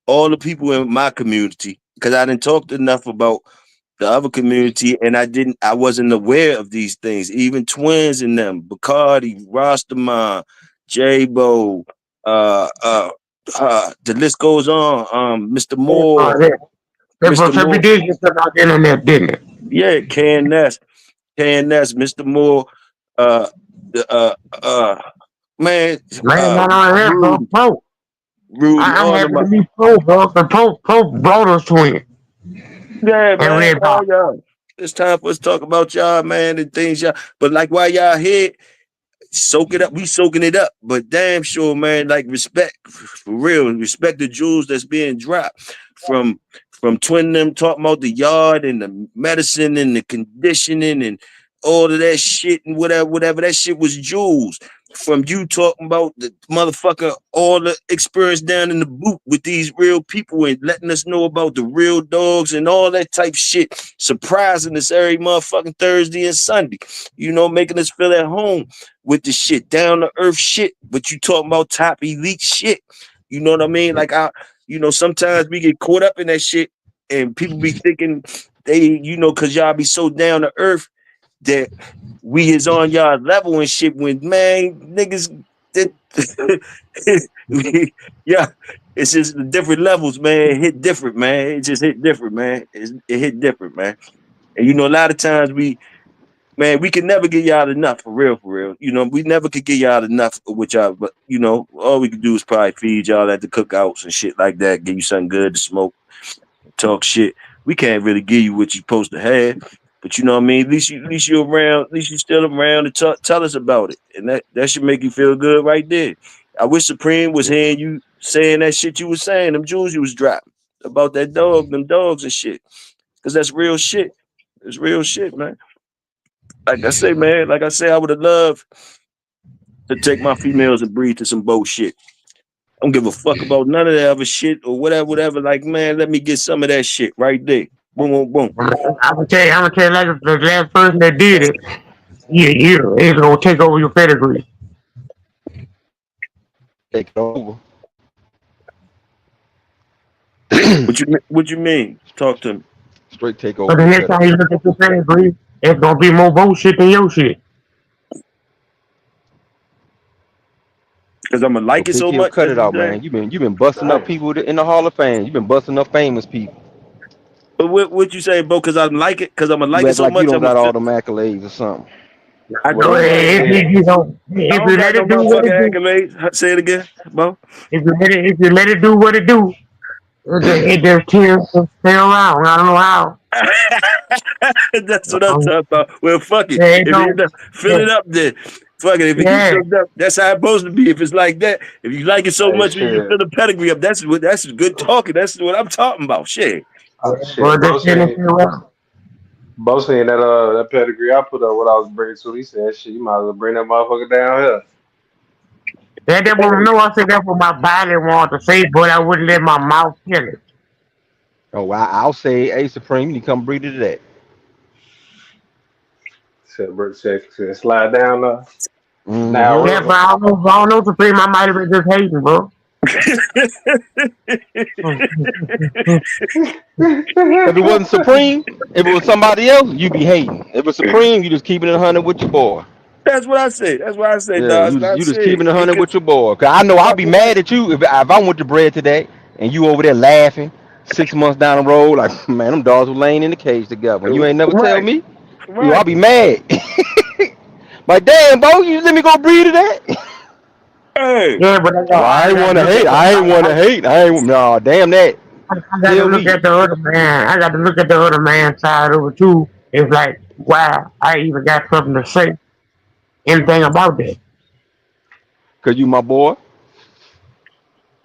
all the people in my community because I didn't talk enough about the other community, and I wasn't aware of these things. Even twins in them, Bacardi, Rastaman, JBO, the list goes on. Mr. Moore, They Mr. both every Moore, day get stuff on the internet, didn't it? yeah, KNS, Mr. Moore, uh, the man, Man, not only that, bro, Rude, Pro. and I'm all of happy my, to meet Pro, bro. The Pro brought us twin yeah, and man, Red all Box. y'all. It's time for us to talk about y'all, man, and things y'all. But like while y'all here, soak it up. We soaking it up. But damn sure, man, like respect for real. Respect the jewels that's being dropped from twin them talking about the yard and the medicine and the conditioning and all of that shit and whatever. That shit was jewels. From you talking about the motherfucker, all the experience down in the boot with these real people and letting us know about the real dogs and all that type shit. Surprising us every motherfucking Thursday and Sunday. Making us feel at home with the shit, down to earth shit, but you talking about top elite shit. You know what I mean? Like sometimes we get caught up in that shit and people be thinking cause y'all be so down to earth that we is on y'all level and shit when man niggas that yeah, it's just the different levels, man. It hit different, man. It just hit different, man. It hit different, man. And a lot of times man, we can never get y'all enough for real, for real. We never could get y'all enough with y'all, but all we could do is probably feed y'all at the cookouts and shit like that, give you something good to smoke, talk shit. We can't really give you what you're supposed to have. But you know what I mean? At least you're around, at least you're still around to tell us about it. And that should make you feel good right there. I wish Supreme was hearing you saying that shit you was saying, them jewels you was dropping about that dog, them dogs and shit. Cause that's real shit. It's real shit, man. Like I say, man, I would have loved to take my females and breed to some bullshit. I don't give a fuck about none of that other shit or whatever. Like, man, let me get some of that shit right there. Boom, boom, boom. I'm gonna tell you, like the last person that did it, it's gonna take over your pedigree. Take it over. What you mean? Talk to me. Straight take So over the your next time you pedigree. look at your pedigree, it's gonna be more bullshit than your shit. Because I'm gonna So like it Big so Hill, much. cut That's it what out, you're saying. man. You've been busting up people in the Hall of Fame. You've been busting up famous people. But what you say, Bo? Because I'm like it. Because I'm gonna You like it act so like you much. don't I'm gonna got feel. all them accolades or something. I What So I'm don't. saying is, I if don't you got let no it do what it motherfucking do, accolades. Say it again, Bo. if you let it do what it do, it just tends to stay around. I don't know how. That's what I'm talking about. Well, fuck it. Yeah, it If you end don't. up fill Yeah, it up, then fuck it. If it keeps yeah. filled up, that's how it's supposed to be. If it's like that, if you like it so hey, much, when you fill shit. the pedigree up, that's good talking. That's what I'm talking about. Shit. Shit, But bro just tend to saying, stay around. bro saying that pedigree I put up what I was bringing to. He said, shit, you might as well bring that motherfucker down here. That woman know I said that what my body wanted to say, but I wouldn't let my mouth tell it. Oh, I'll say, hey, Supreme, you need to come breathe to that. Said, bro, said, slide down now Mm-hmm. Yeah, but river. I don't know, Supreme. I might have been just hating, bro. If it wasn't Supreme, if it was somebody else, you be hating. If it was Supreme, you just keeping it 100 with your boy. That's what I say. That's what I say, Yeah, dog. It's you not just shit. keeping it 100 Because with your boy. Cause I know I'll fuck be what? mad at you if I went to bread today and you over there laughing 6 months down the road, like man, them dogs were laying in the cage together. And you ain't never tell Right, me. I'll right. be mad. Like damn, bro, you let me go breathe to that. Hey, Yeah, but Well, I I ain't got to want to look hate. at the I ain't want to hate. I ain't no damn that. I got to Tell look me. at the other man. I got to look at the other man's side of it too. It's like, wow, I even got something to say. Anything about that? Cause you my boy.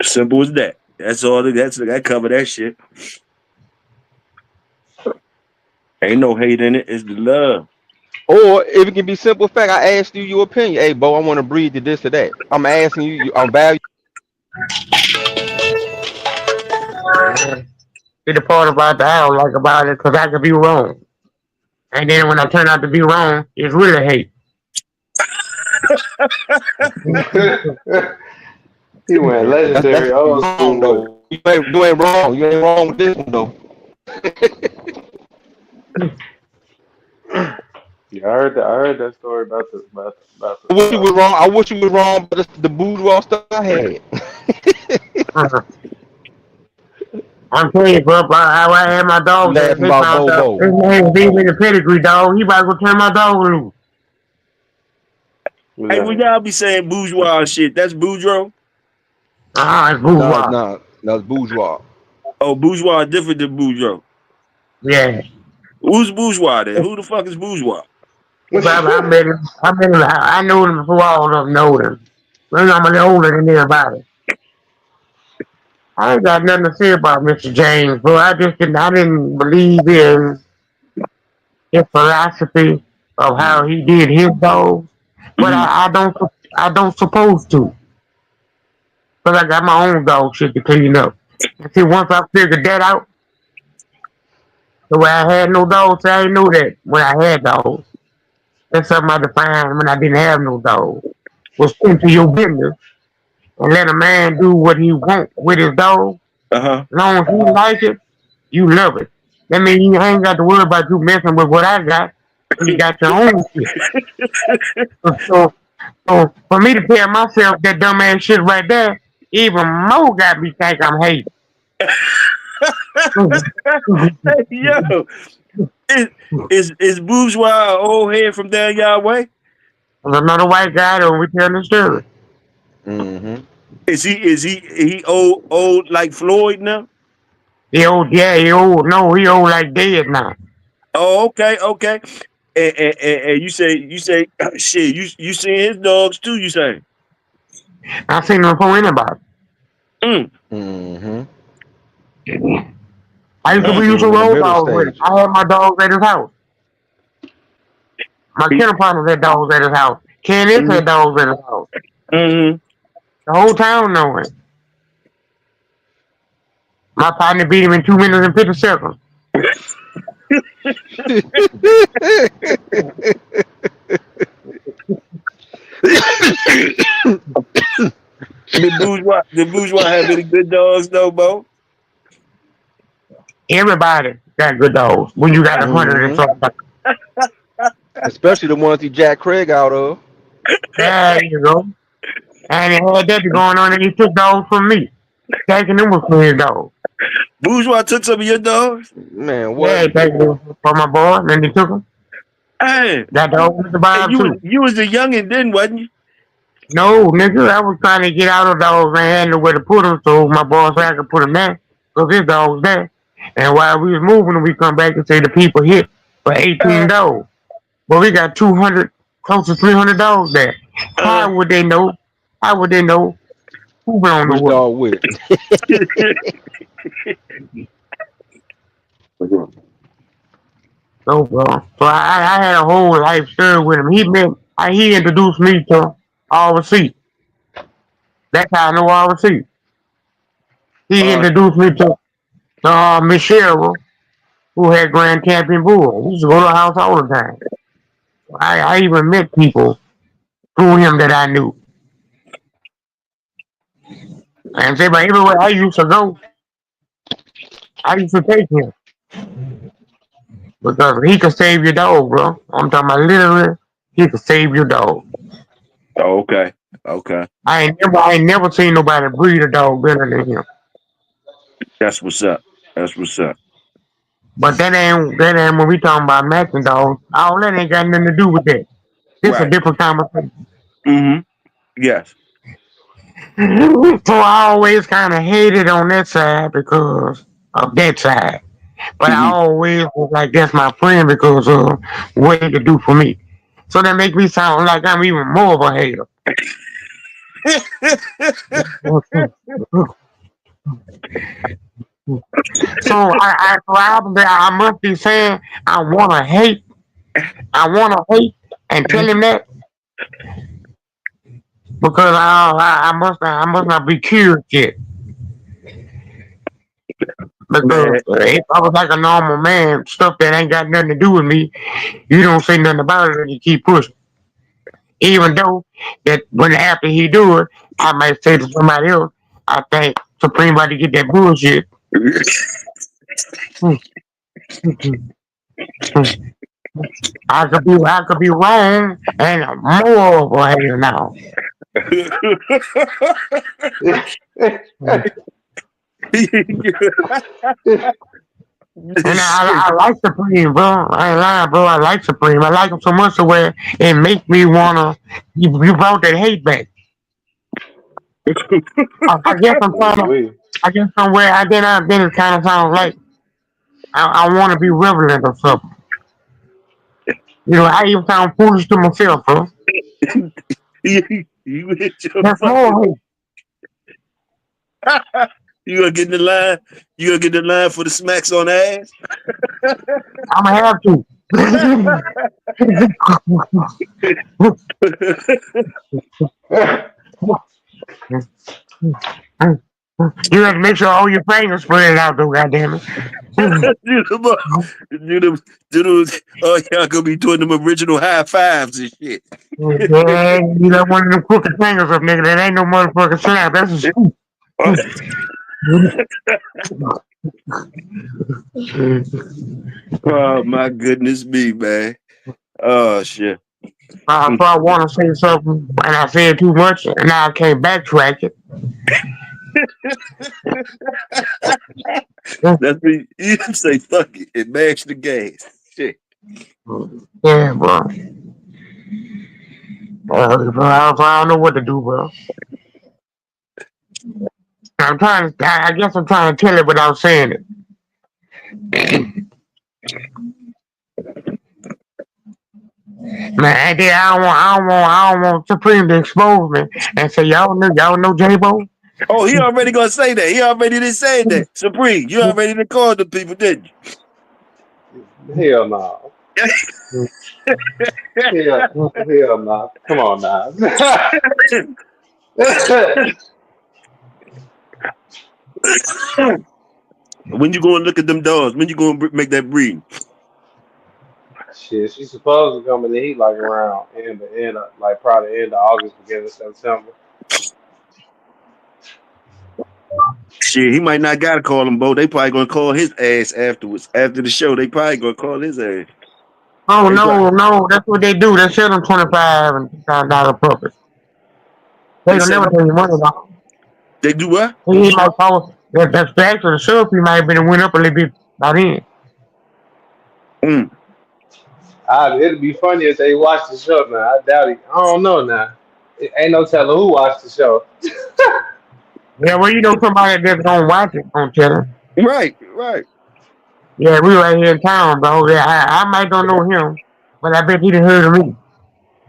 simple as that. That's all. That cover that shit. Ain't no hate in it. It's the love. Or if it can be simple fact, I asked you your opinion. Hey, Bo, I want to breathe to this or that. I'm asking you. I'm valuing. Yeah. See the part about that I don't like about it because I could be wrong, and then when I turn out to be wrong, it's really hate. He went That's legendary old wrong school with it. though. You ain't wrong. You ain't wrong with this one though. Yeah, I heard that story about the I wish you was wrong. I wish you was wrong, but it's the bourgeois stuff I had. Uh, I'm telling you, bro, I had my You dog there. laughing They about found out Bobo. his name being in the pedigree, dog. He about to go turn my dog loose. Hey, when y'all be saying bourgeois shit, that's bourgeois. It's Nah, bourgeois. nah, that's bourgeois. Oh, bourgeois is different than bourgeois. Yeah. Who's bourgeois then? Who the fuck is bourgeois? But I met him. I knew him before all of them know him. Maybe I'm a little older than everybody. I ain't got nothing to say about Mr. James, bro. I didn't believe in his philosophy of how he did his dogs, but Mhm. I don't supposed to, because I got my own dog shit to clean up. And see, once I figured that out, the way I had no dogs, I didn't know that when I had dogs. That's something I defined when I didn't have no dogs. Was into your business and let a man do what he want with his dog. Uh-huh. As long as he like it, you love it. That means you ain't got to worry about you messing with what I got. You got your own shit. So, so for me to tell myself that dumbass shit right there, even more got me think I'm hating. Hey, yo, is bourgeois an old head from down y'all way? There's another white guy that we tell the story. Mm-hmm. Is he old like Floyd now? He old, yeah, he old. No, he old like dead now. Oh, okay. And you say shit. You seen his dogs too? You say? I seen him before anybody. Mm, Mm-hmm. mm. I We seen used to him in the roll middle dogs with him. stages. I had my dogs at his house. My kennel partners had dogs at his house. Candace Mm-hmm. had dogs at his house. Mm-hmm. The whole town knowing. My partner beat him in 2 minutes and 50 seconds. The bourgeois have any good dogs though, Bo? Everybody got good dogs when you got 100 and Mm-hmm. something. Especially the ones he Jack Craig out of. There you go. And he had that going on and he took dogs from me. Taking them was for his dogs. Bourgeois took some of your dogs. Man, Yeah, what? he taking them for my boy and then he took them. Hey, That dog was the hey, vibe too. you was a youngin' then, wasn't you? No, nigga, I was trying to get out of dogs and had nowhere to put them, so my boss said I could put them there, because his dog was there. And while we was moving, we come back and say the people hit for 18 Uh, dogs. But we got 200, close to 300 dogs there. uh. How would they know? How would they know who belonged to Which what? dog with? So, bro. So I had a whole life story with him. He introduced me to RC. That's how I know RC. He uh, introduced me to Miss Cheryl, who had Grand Champion Bull. We used to go to the house all the time. I even met people through him that I knew. And say, but everywhere I used to go, I used to take him. Because he could save your dog, bro. I'm talking about literally, he could save your dog. oh, okay. I ain't never seen nobody breed a dog better than him. That's what's up. That's what's up. But that ain't when we talking about matching dogs. All that ain't got nothing to do with that. This a Right. different conversation. Mm-hmm. Yes. So I always kind of hated on that side because of that side. But I Mm-hmm. always was like, that's my friend because of what he could do for me. So that makes me sound like I'm even more of a hater. I must be saying I want to hate. I want to hate and tell him that because I must not be cured yet. Because Man. if I was like a normal man, stuff that ain't got nothing to do with me, you don't say nothing about it and you keep pushing. Even though that when after he do it, I might say to somebody else, I think Supreme about to get that bullshit. I could be wrong and more of a hater now. And Shit. I like Supreme, bro. I ain't lying, bro. I like Supreme. I like him so much to where it makes me wanna. You brought that hate back. I guess I'm trying to. We. I guess somewhere then it kind of sounds like I want to be relevant or something. You know, I even sound foolish to myself, bro. You hit your That's fucking. more hate. You gonna get in the line? You gonna get in the line for the smacks on the ass? I'm gonna have to. You have to make sure all your fingers spread out, though. Goddamn it. Oh, y'all gonna be doing them original high fives and shit. Yeah, you got one of them crooked fingers up, nigga. That ain't no motherfucking slap. That's a scoop. Oh my goodness me, man. Oh shit. I probably want to say something, and I said too much, and now I can't backtrack it. That's me. You say fuck it and mash the gas. Shit. Yeah, bro. Bro, I don't know what to do, bro. I guess I'm trying to tell it without saying it. Man, I don't want Supreme to expose me and say y'all know JBO. Oh, he already gonna say that. He already did say that. Supreme, you already done called the people, didn't Hell no. Hell no. Come on now. you? When you going to look at them dogs? When you going to make that breed? Shit, she's supposed to come in the heat like around like probably end of August, beginning of September. Shit, he might not gotta call them, Bo. They probably gonna call his ass afterwards. After the show, they probably gonna call his ass. Oh They probably, no, that's what they do. They sell them $25 puppets. They they don't said never what? tell you money about. They do what? He might call that's the actual sale fee might have been went up a little bit by then. Mm. It'd be funny if they watch the show now. I doubt it. I don't know now. It ain't no telling who watched the show. Yeah, well, you know somebody that's gonna watch it, gonna tell him. Right, right. Yeah, we right here in town, bro. Yeah, I might don't know him, but I bet he done heard of me.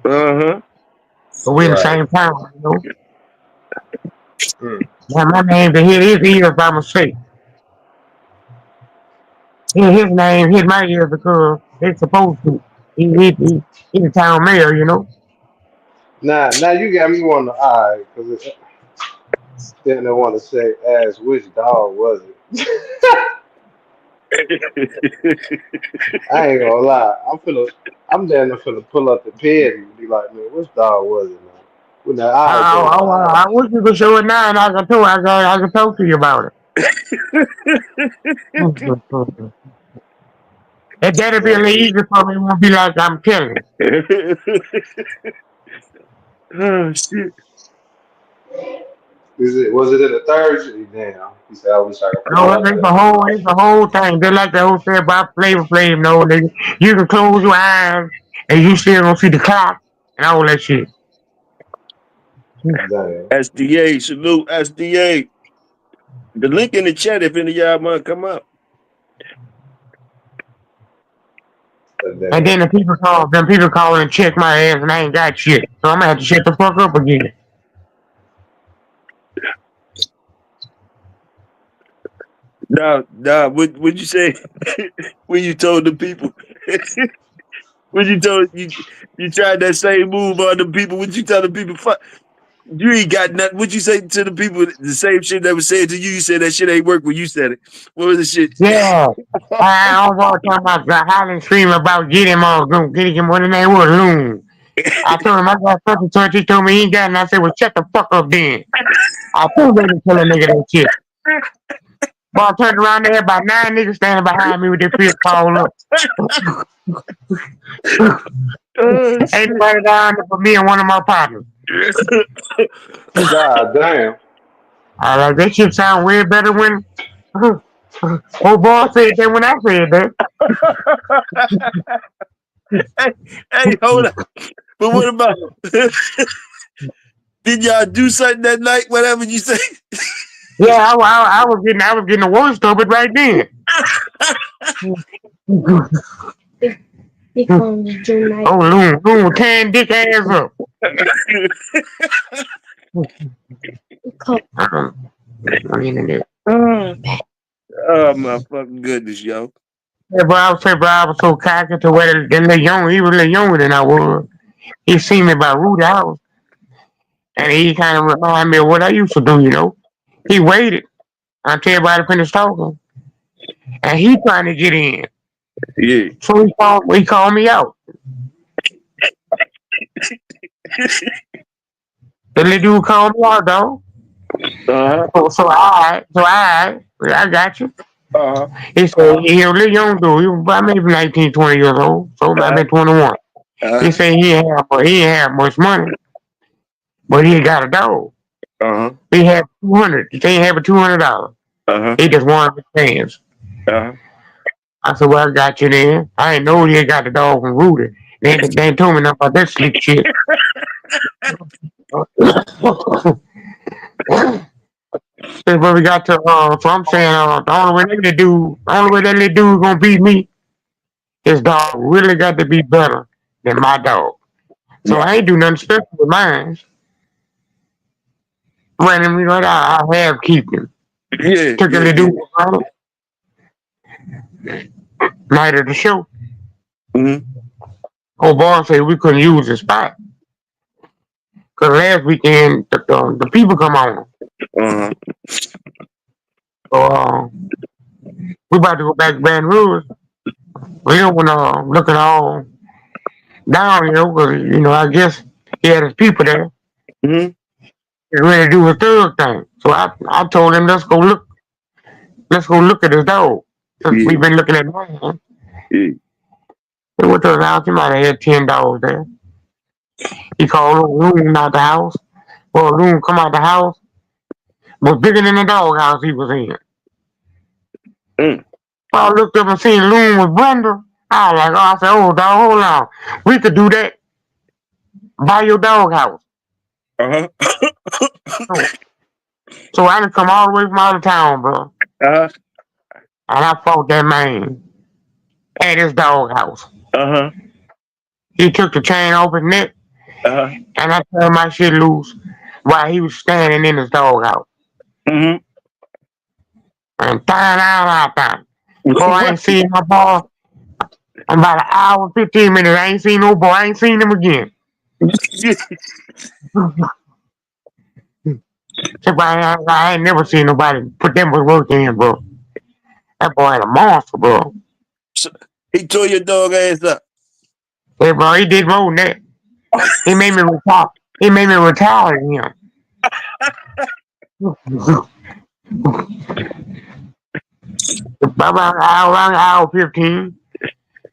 Uh-huh. But we in the Right. same town, you know. Mm. Now my name to hit his ears by mistake. His name hit my ears because they supposed to. He the town mayor, you know. Now you got me wanting to eye because then they want to say, "Ask which dog was it?" I ain't gonna lie. I'm down there finna pull up the pin and be like, "Man, which dog was it, man?" When the eye go I live. wish you could show it now, and I could talk to you about it. And that'll be a little Man, easier for me. It won't be like I'm telling you. Oh shit. was it in the third city? Damn. He said, "I wish I could pull No, up it's the whole thing. Just like the whole thing about Flavor no, nigga. You can close your eyes and you still gonna see the clock and all that shit. Damn." SDA, salute SDA. The link in the chat if any of y'all want to come up. And Damn. then them people call and check my ass and I ain't got shit. So I'm gonna have to shut the fuck up again. Nah, what you say when you told the people? When you told you tried that same move on the people, what you tell the people? Fuck, you ain't got nothing. What you say to the people? The same shit that was said to you. You said that shit ain't work when you said it. What was the shit? Yeah. I don't want to talk about the Highland stream about getting him what the name was Loon. I told him I got such and such. He told me he ain't got and I said, well, shut the fuck up then. I told him to tell a nigga that shit. Boy, I turned around there, about 9 niggas standing behind me with their fist called up. Ain't nobody down there but me and one of my partners. God damn. I like that shit sound way better when old boy said that when I said that. Hey, hold on. But what about? Did y'all do something that night? Whatever you say. Yeah, I was getting the worst of it right then. Oh, Loon, tearing dick ass up. Oh my fucking goodness, yo. Yeah, but I was so cocky to where that little young, he was a little younger than I was. He seen me by Rudy House, and he kind of reminded me of what I used to do, you know. He waited until everybody finished talking, and he trying to get in. Yeah. So he called me out. The little dude called me out, though. So I got you. He said, he was a little young dude. He was about maybe 19, 20 years old. So I've been 21. He said he ain't have much money, but he got a dog. He had 200. He can't have a $200. He just wanted his fans. I said, well, I got you then. I didn't know he got the dog from Rudy. They ain't told me nothing about that slick shit. But we got to, so I'm saying, the only way that little dude gonna beat me, his dog really got to be better than my dog. So I ain't do nothing special with mine. Randomly, like I have keep him. Yeah. Took a little dude night of the show. Oh, boy said we couldn't use the spot. Because last weekend, the people come on. So, we about to go back to Baton Rouge. We don't want to look at all down here because, you know, I guess he had his people there. He's ready to do his third thing. So I told him, let's go look at his dog. Because we've been looking at mine. He went to his house, he might have had 10 dogs there. He called Loon out the house. Well, Loon come out the house. Was bigger than the dog house he was in. I looked up and seen Loon with Brenda. I was like, I said, oh, dog, hold on. We could do that. Buy your dog house. So I done come all the way from out of town, bro. And I fought that man at his dog house. He took the chain off his neck, and I turned my shit loose while he was standing in his dog house. And out. Boy, I ain't seen my boy in about an hour and 15 minutes. I ain't seen no boy. I ain't seen him again. I ain't never seen nobody put them with work in, bro. That boy had a monster, bro. He tore your dog ass up. Yeah, bro, he did more than that. He made me retire. He made me retire him. About around hour 15.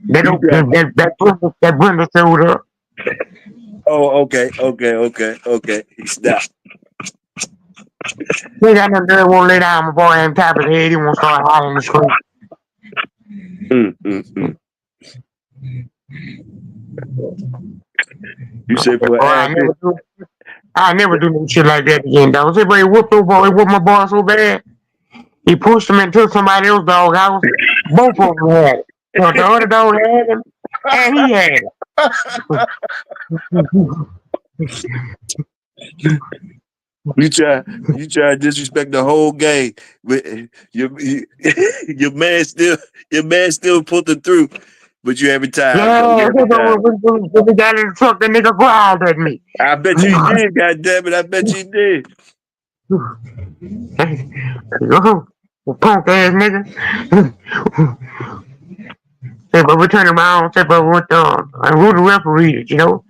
That Brenda showed up. Oh, okay. Stop. He got no girl won't lay down my boy on top of his head. He won't start hollering the screen. You say for I never do no shit like that again, dog. Say, boy, he whooped my boy so bad. He pushed him into somebody else's dog house. Both of them had it. So the other dog had him, and he had it. You try to disrespect the whole game. Your man still put them through, but you every time. Yeah, we got in the truck, the nigga growled at me. I bet you did, goddammit. I bet you did. Punk ass nigga. Say, but we turn around, say, but what who the referee is, you know?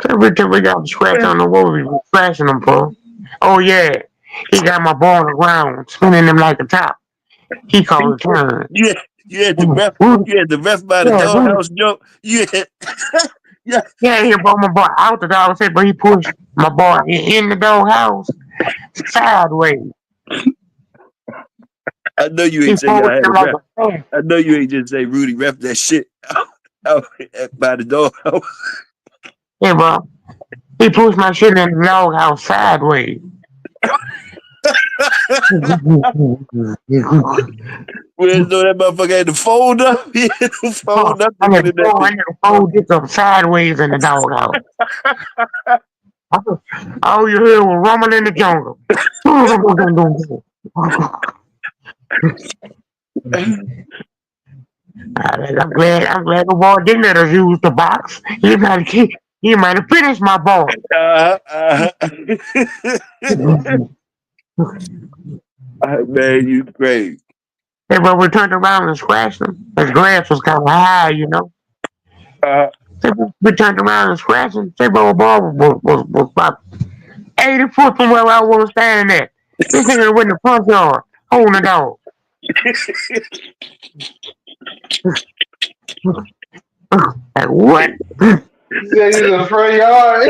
So we got the scratch on the wall, we were scratching them for. Oh yeah. He got my ball on the ground, spinning him like a top. He called a turn. You had the ref. Rudy, You had the ref by the yeah, Rudy, doghouse joke. You had, yeah. yeah, he brought my ball out the dog, but he pushed my ball in the doghouse sideways. I know you He ain't say pulled y'all had him a like ref. a fan. I know you ain't just say Rudy ref that shit out by the doghouse. Yeah, bro. He pushed my shit in the doghouse sideways. Well, no, that motherfucker had to fold up. He had to fold up to I get had in that I bitch. had to fold this up sideways in the doghouse. All you heard was rumbling in the jungle. I'm glad the boy didn't let us use the box. He might have finished my ball. Man, you crazy. Hey, but we turned around and scratched him. His grass was kind of high, you know. Uh, So we turned around and scratched him. Say, ball was about 80 foot from where I was standing at. This nigga went in the front yard, holding the dog. Like, what? You said he's in the front yard.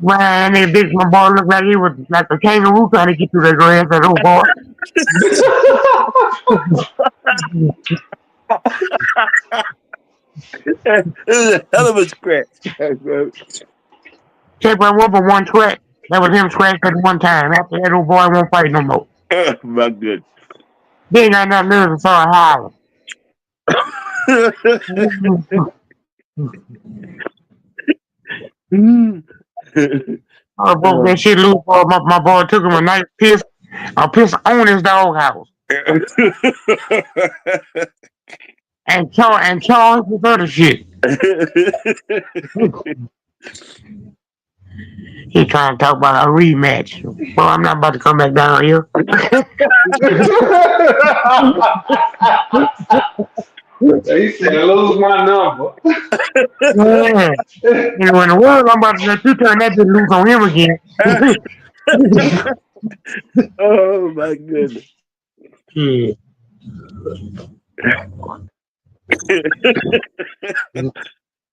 Man, that bitch, my boy looked like he was like a kangaroo trying to get through the grass, that old boy. it was a hell of a scratch. Kept on one for one scratch. That was him scratched at one time. After that, old boy won't fight no more. My good. They ain't got nothing else to start hollering. I broke that shit loose. My boy took him a nice piss. A piss on his doghouse. And charged with other shit. He trying to talk about a rematch. Well, I'm not about to come back down here. He said, lose my number. Yeah. And when the world, I'm about to let you turn that bitch loose on him again. Oh my goodness. Yeah.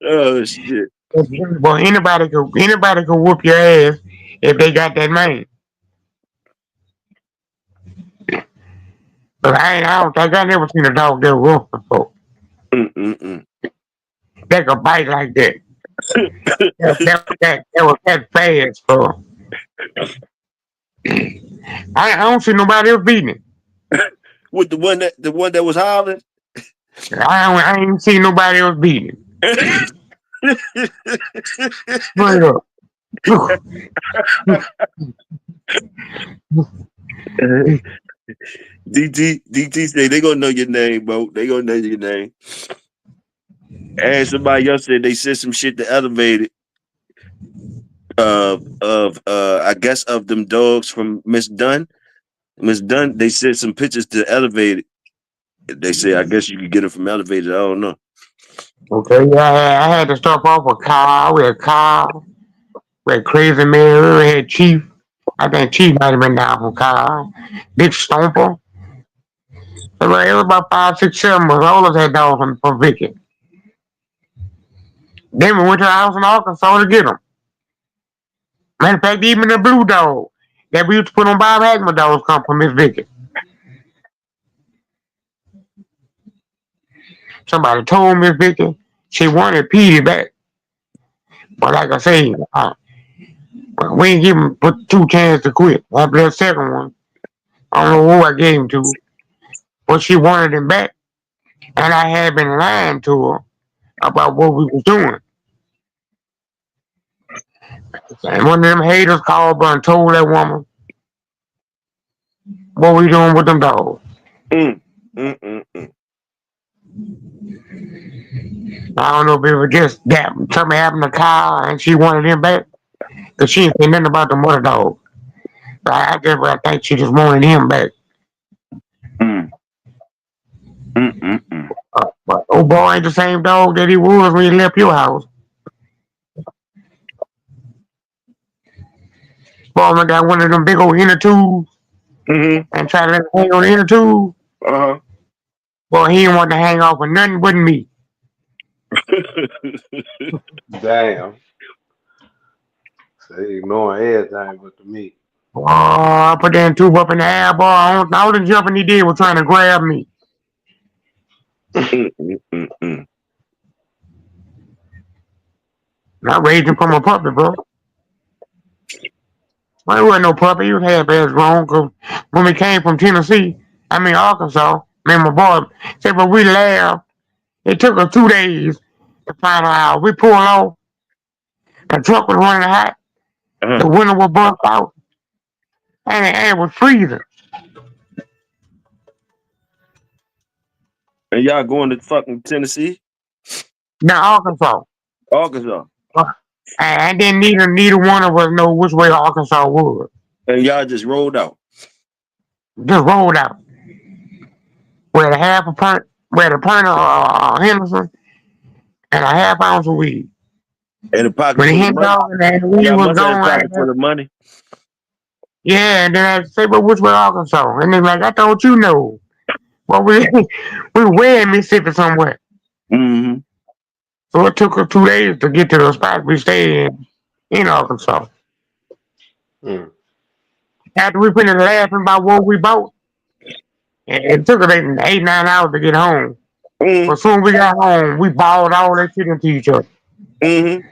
Oh shit. Well, anybody could whoop your ass if they got that man. But I don't think I never seen a dog get whooped before. That could bite like that. That was that fast, bro. I don't see nobody else beating it. With the one that was hollering. I ain't seen nobody else beating it. Straight up. DT say they gonna know your name, bro. They gonna know your name. And somebody else said they said some shit to Elevated of I guess of them dogs from Miss Dunn. Miss Dunn, they said some pictures to Elevated. They say I guess you could get it from Elevated. I don't know. Okay, yeah, I had to stop off with Carl. We had Crazy Mary, we had Chief. I think Chief might have been down from Carl. Big Stomper. It was about 5, 6, 7 of us. All of us had dogs from Vicky. Then we went to the house in Arkansas to get them. Matter of fact, even the blue dog that we used to put on Bob Hackman dogs come from Miss Vicky. Somebody told Miss Vicky she wanted Petey back. But like I say, we ain't give him put 2 chances to quit. After that second one, I don't know who I gave him to, but she wanted him back. And I had been lying to her about what we was doing. And one of them haters called her and told that woman what we doing with them dogs. I don't know if it was just that something happened to Kyle and she wanted him back. Because she didn't say nothing about the mother dog. So I think she just wanted him back. But old boy ain't the same dog that he was when he left your house. Boy, I got one of them big old inner tubes Mm-hmm. and try to let it hang on the inner tube. Uh-huh. Boy, he didn't want to hang off with nothing but me. Damn. So they ignoring everything but the meat. Oh, I put that tube up in the air, boy. All the jumping he did was trying to grab me. Mm-mm-mm-mm. Not raging from a puppy, bro. Well, he wasn't no puppy. He was half-ass grown. Cause when we came from Arkansas, me and my boy said, but we laughed. It took us 2 days to find out. We pulled off. The truck was running hot. Uh-huh. The window was burnt out. And it was freezing. And y'all going to fucking Tennessee? Now, Arkansas. Arkansas. And then neither one of us know which way Arkansas was. And y'all just rolled out. Just rolled out. With a half a pint, with a pint of Henderson and a half ounce of weed. And a pocket When the full of hen money. dog and the weed Y'all was must have a gone, pocket full of money. yeah, and then I say, but which way Arkansas? And they're like, I thought you know. Well, we were in Mississippi somewhere. Mm-hmm. So it took us 2 days to get to the spot we stayed in Arkansas. Mm. After we finished laughing about what we bought, it took us 8-9 hours to get home. Mm-hmm. But soon we got home, we balled all that shit into each other. Mm-hmm.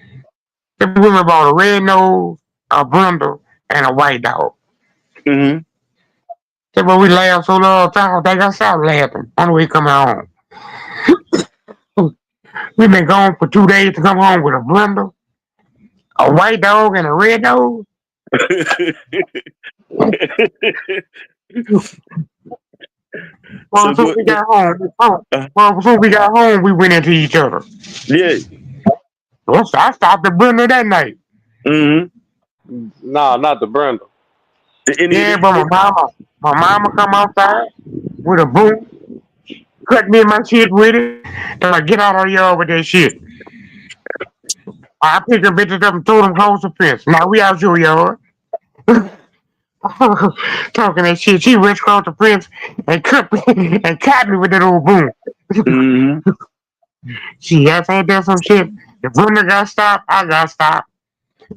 The women bought a red nose, a brindle, and a white dog. Mm-hmm. So, but we laughed so long, I think I stopped laughing on the way coming home. We've been gone for 2 days to come home with a brindle, a white dog, and a red nose. So Well, soon do we it. got home. Soon we got home, we went into each other. Yeah. Well, I stopped the brindle that night. Mm-hmm. Nah, not the Brindle. Yeah, but my mama come outside with a broom, cut me and my shit with it, and like, get out of the yard with that shit. I picked the bitches up and threw them across the fence. Now we out your yard. Talking that shit. She reached across the fence and cut me and caught me with that old broom. Mm-hmm. She ain't done some shit. The brindle got stopped, I got stopped.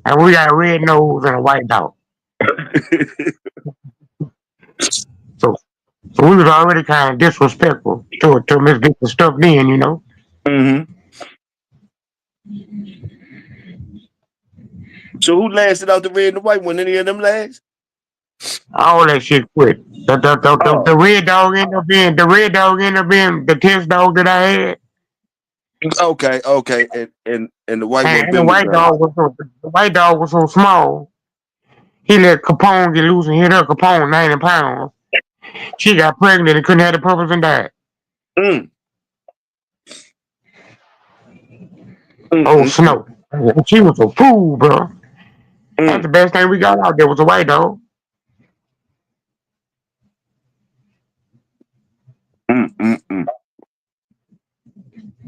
And we got a red nose and a white dog. So we was already kind of disrespectful to Miss Get the stuff then, you know. Mm-hmm. So who lasted out the red and the white one? Any of them last? All that shit quit. The red dog ended up being the test dog that I had. Okay. And the white one And the been with white y'all. dog was so small. He let Capone get loose and hit her Capone 90 pounds. She got pregnant and couldn't have the purpose and died. Mm. Oh, Snow. She was a fool, bro. That's the best thing we got out there was a white dog.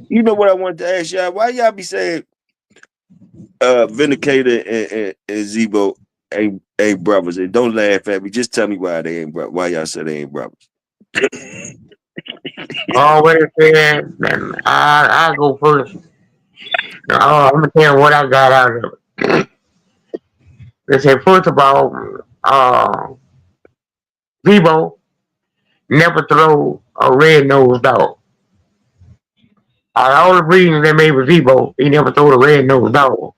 You know what I wanted to ask y'all? Why y'all be saying Vindicator and Zebo ain't brothers? And don't laugh at me. Just tell me why they ain't brothers. Why y'all say they ain't brothers? Always said, I go first. I'm gonna tell you what I got out of it. They said, first of all, Zebo never throw a red nosed dog. All the reasons they made with Zebo, he never threw a red nosed dog.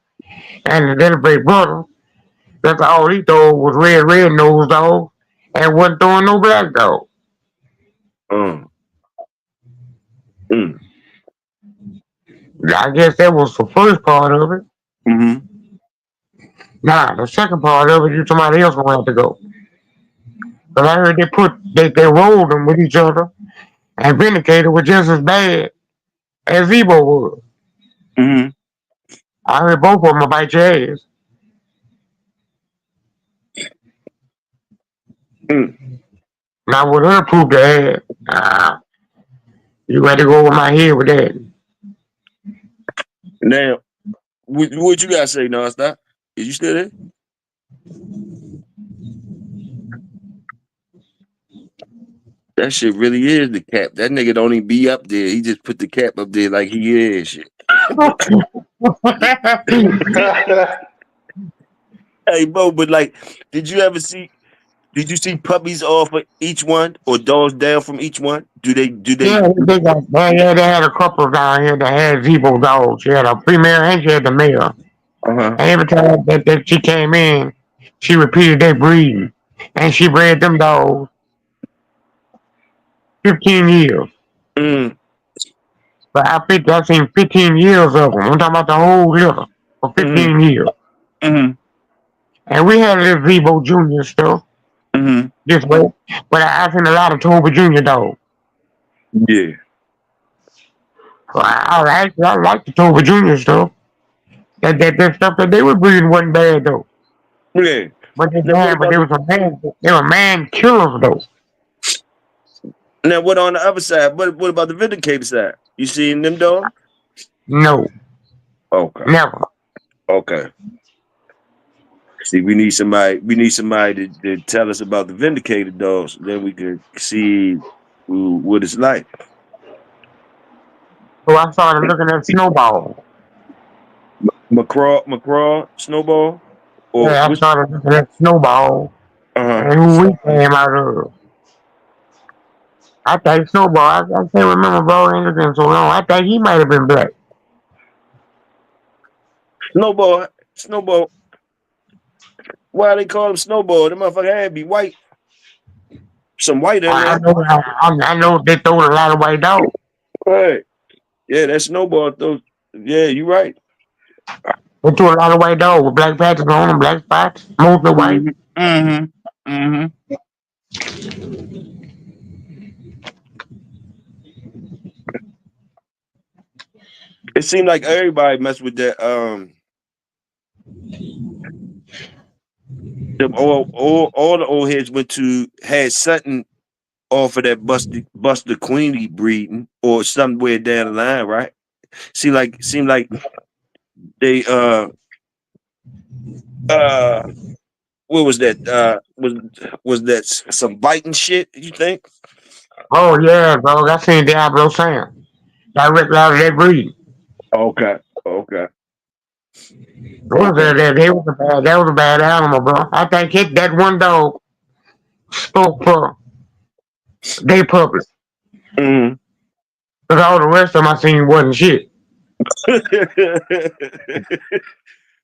And the big brother, that's all he threw was red nosed dog, and wasn't throwing no black dog. Mm. I guess that was the first part of it. Mm-hmm. Nah, the second part of it, somebody else gonna have to go. But I heard they rolled them with each other, and Vindicator was just as bad as Zebo was. Mm-hmm. I heard both of them will bite your ass. Now with her proof to ass, you got to go over my head with that. Now, what you gotta say, NONSTOP? Is you still there? That shit really is the cap. That nigga don't even be up there. He just put the cap up there like he is shit. Hey, Bo, but like, did you ever see? Did you see puppies off of each one or dogs down from each one? Do they? Do they? Yeah, they had a couple down here that had Zebo dogs. She had a female and she had the male. Uh-huh. And every time that she came in, she repeated their breeding. And she bred them dogs 15 years. Mm, But I seen 15 years of them. I'm talking about the whole litter for mm, 15 years. mm, And we had a little Zebo Junior stuff mm. this way. But I seen a lot of Toba Junior dogs. Yeah. So I like the Toba Junior stuff. That stuff that they were breeding wasn't bad though. Yeah. But Now what but about they the? was a man. They were man killers though. Now what on the other side? What about the vindicator side? You seen them dogs? No, Okay. never. Okay. See, we need somebody. We need somebody to tell us about the vindicated dogs. Then we can see what it's like. So I started looking at Snowball. McCraw, Snowball, or Yeah, I which? started looking at Snowball Uh and who we came out of. I think Snowball. I can't remember bro anything so long. I think he might have been black. Snowball. Why they call him Snowball? The motherfucker had to be white. Some white in I there. know. I know they throw a lot of white dogs. Right. Yeah, that Snowball throws. Yeah, you right. They threw a lot of white dogs with black patches on them, black spots, mostly white. Mm-hmm. Mm-hmm. Mm-hmm. It seemed like everybody messed with that. Them all the old heads went to had something off of that Buster Queenie breeding or somewhere down the line, right? Seemed like they uh what was that? Was that some biting shit? You think? Oh yeah, bro. I seen Diablo Sam. Direct out of that breed. Okay, okay, What was okay. that was a bad animal, bro. I think that one dog spoke for they public. Mm. Because all the rest of them I seen wasn't shit.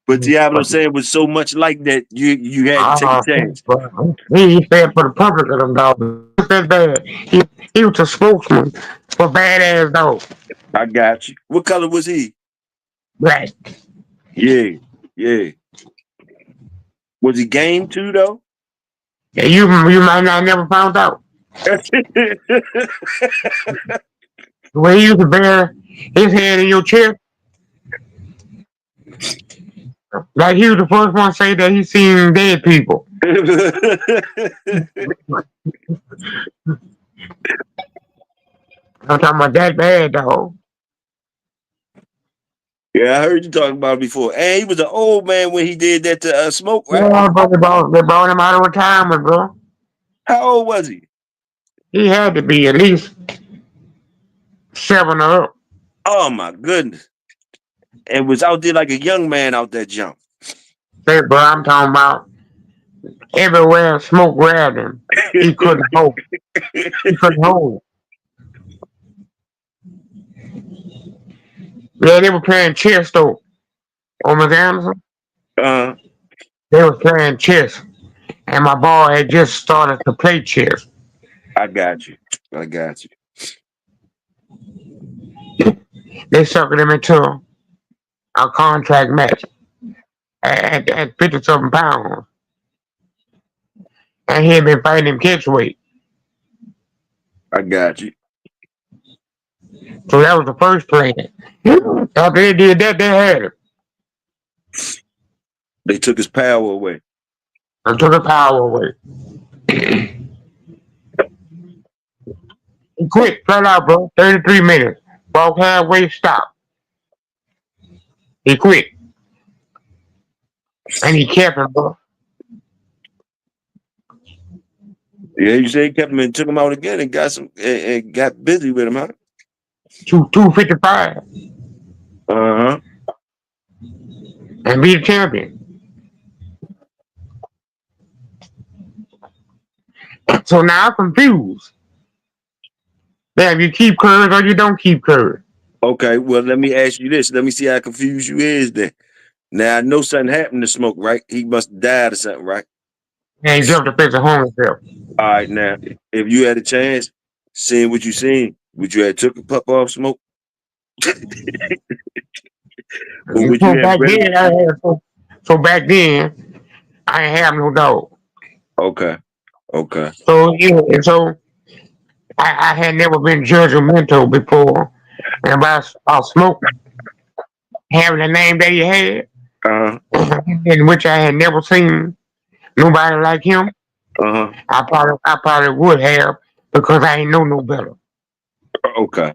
But Diablo saying was so much like that, you had to take a Uh, chance. he said for the public of them dogs. He was that bad. He was a spokesman for badass dogs. I got you. What color was he? Black. Yeah, yeah. Was he game too though? Yeah, you might not never found out. The way he used to bear his head in your chest, like he was the first one to say that he seen dead people. I'm talking about that bad dog. Yeah, I heard you talking about it before. And he was an old man when he did that to Smoke, right? Yeah, but they brought him out of retirement, bro. How old was he? He had to be at least 7 or up. Oh my goodness. And was out there like a young man out that jump. Say, bro, I'm talking about everywhere smoke grabbed him. He couldn't hold. He couldn't hold. Yeah, they were playing chess though. On Miss Anderson, uh, they were playing chess, and my boy had just started to play chess. I got you. I got you. They suckered him into a contract match at 50 something pounds, and he had been fighting him catch weight. I got you. So that was the first plan. After they did that, they had him. They took his power away. And took the power away. He quit flat out, bro. 33 minutes. Walk halfway, stop. He quit. And he kept him, bro. Yeah, you say he kept him and took him out again and got some and got busy with him, huh? 255 Uh-huh. and be the champion. So now I'm confused. Damn, you keep curves or you don't keep curves. Okay, well, let me ask you this. Let me see how confused you is then. Now I know something happened to Smoke, right? He must have died or something, right? And he jumped the fence and hung himself. All right, now, if you had a chance, seeing what you seen, would you have took a pup off Smoke? Or would you So have back read then, so back then, I ain't have no dog. Okay, okay. So yeah, and so I had never been judgmental before, and about Smoke having the name that he had, Uh-huh, in which I had never seen nobody like him. uh-huh. I probably would have because I ain't know no better. Okay.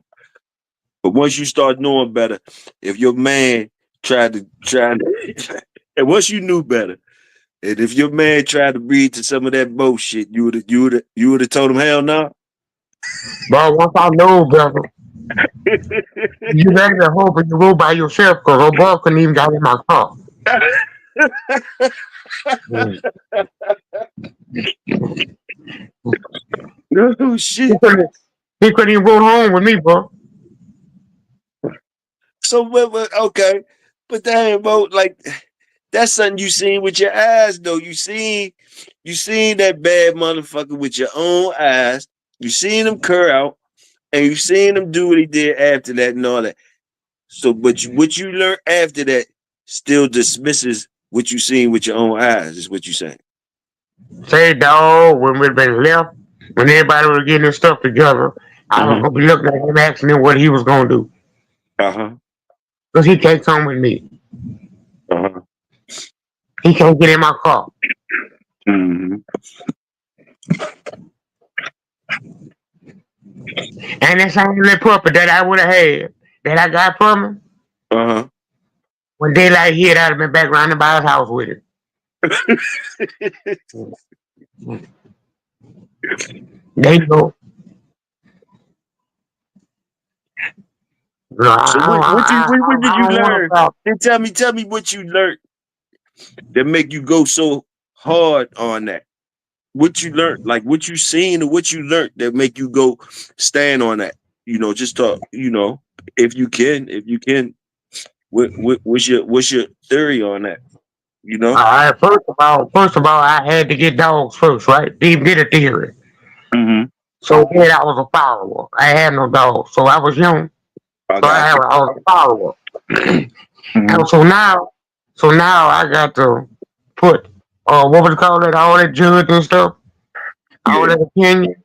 But once you start knowing better, if your man and once you knew better, and if your man tried to read to some of that bullshit, you would have told him hell no. But once I know better, you better be hoping you go by yourself because old boy couldn't even get in my car. Mm. Oh He shit. couldn't, he couldn't even go home with me, bro. So okay. But damn, bro, like that's something you seen with your eyes, though. You seen that bad motherfucker with your own eyes. You seen him cur out, and you seen him do what he did after that and all that. So, but what you learned after that still dismisses what you seen with your own eyes. Is what you saying? Say, dog, when we'd been left, when everybody was getting their stuff together, I was Uh-huh. going to be looking at him asking him what he was going to do. Uh-huh. Because he can't come with me. Uh-huh. He can't get in my car. Mm-hmm. And that same little puppet that I would have had, that I got from him, Uh-huh. when daylight hit, I'd have been back around by his house with it. There you go. No, So what did I you don't want to learn? talk. And tell me what you learned that make you go so hard on that. What you learned, like what you seen or what you learned that make you go stand on that. Just talk. If you can, what's your theory on that? You All know. right, first of all, I had to get dogs first, right? Didn't get a theory. Mm-hmm. So then I was a follower. I had no dogs, so I was young. I So got you. I was a follower. Mm-hmm. And so now I got to put what was it called that all that judge and stuff, all Yeah. that opinion.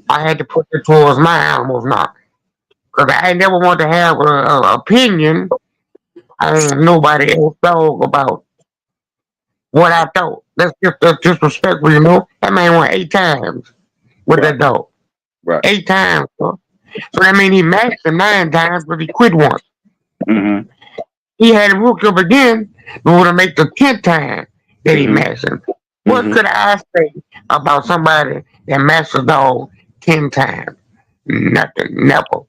I had to put it towards my animals now, because I ain't never want to have a opinion on nobody else dog about what I thought. That's disrespectful, you know. That man went 8 times with Right. that dog. Right. 8 times, bro. So that means he maxed him 9 times, but he quit once. Mm-hmm. He had him hooked up again, but would have make the 10th time that he Mm-hmm. maxed him. What Mm-hmm. could I say about somebody that maxed a dog 10 times? Nothing, never.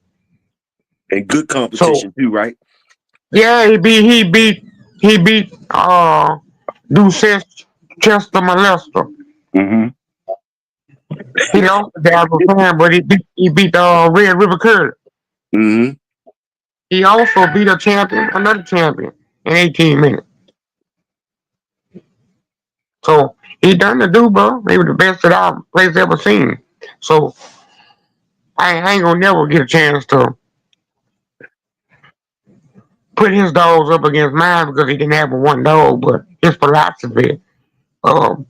And good So competition too, right? yeah, he beat Deuces Chester Molester. Mm-hmm. He lost the Dallas fan, but he beat Red River Curry. Mm-hmm. He also beat another champion in 18 minutes. So he done the do, bro. Maybe the best that our place ever seen. So I ain't gonna never get a chance to put his dogs up against mine because he didn't have but one dog, but his philosophy, um,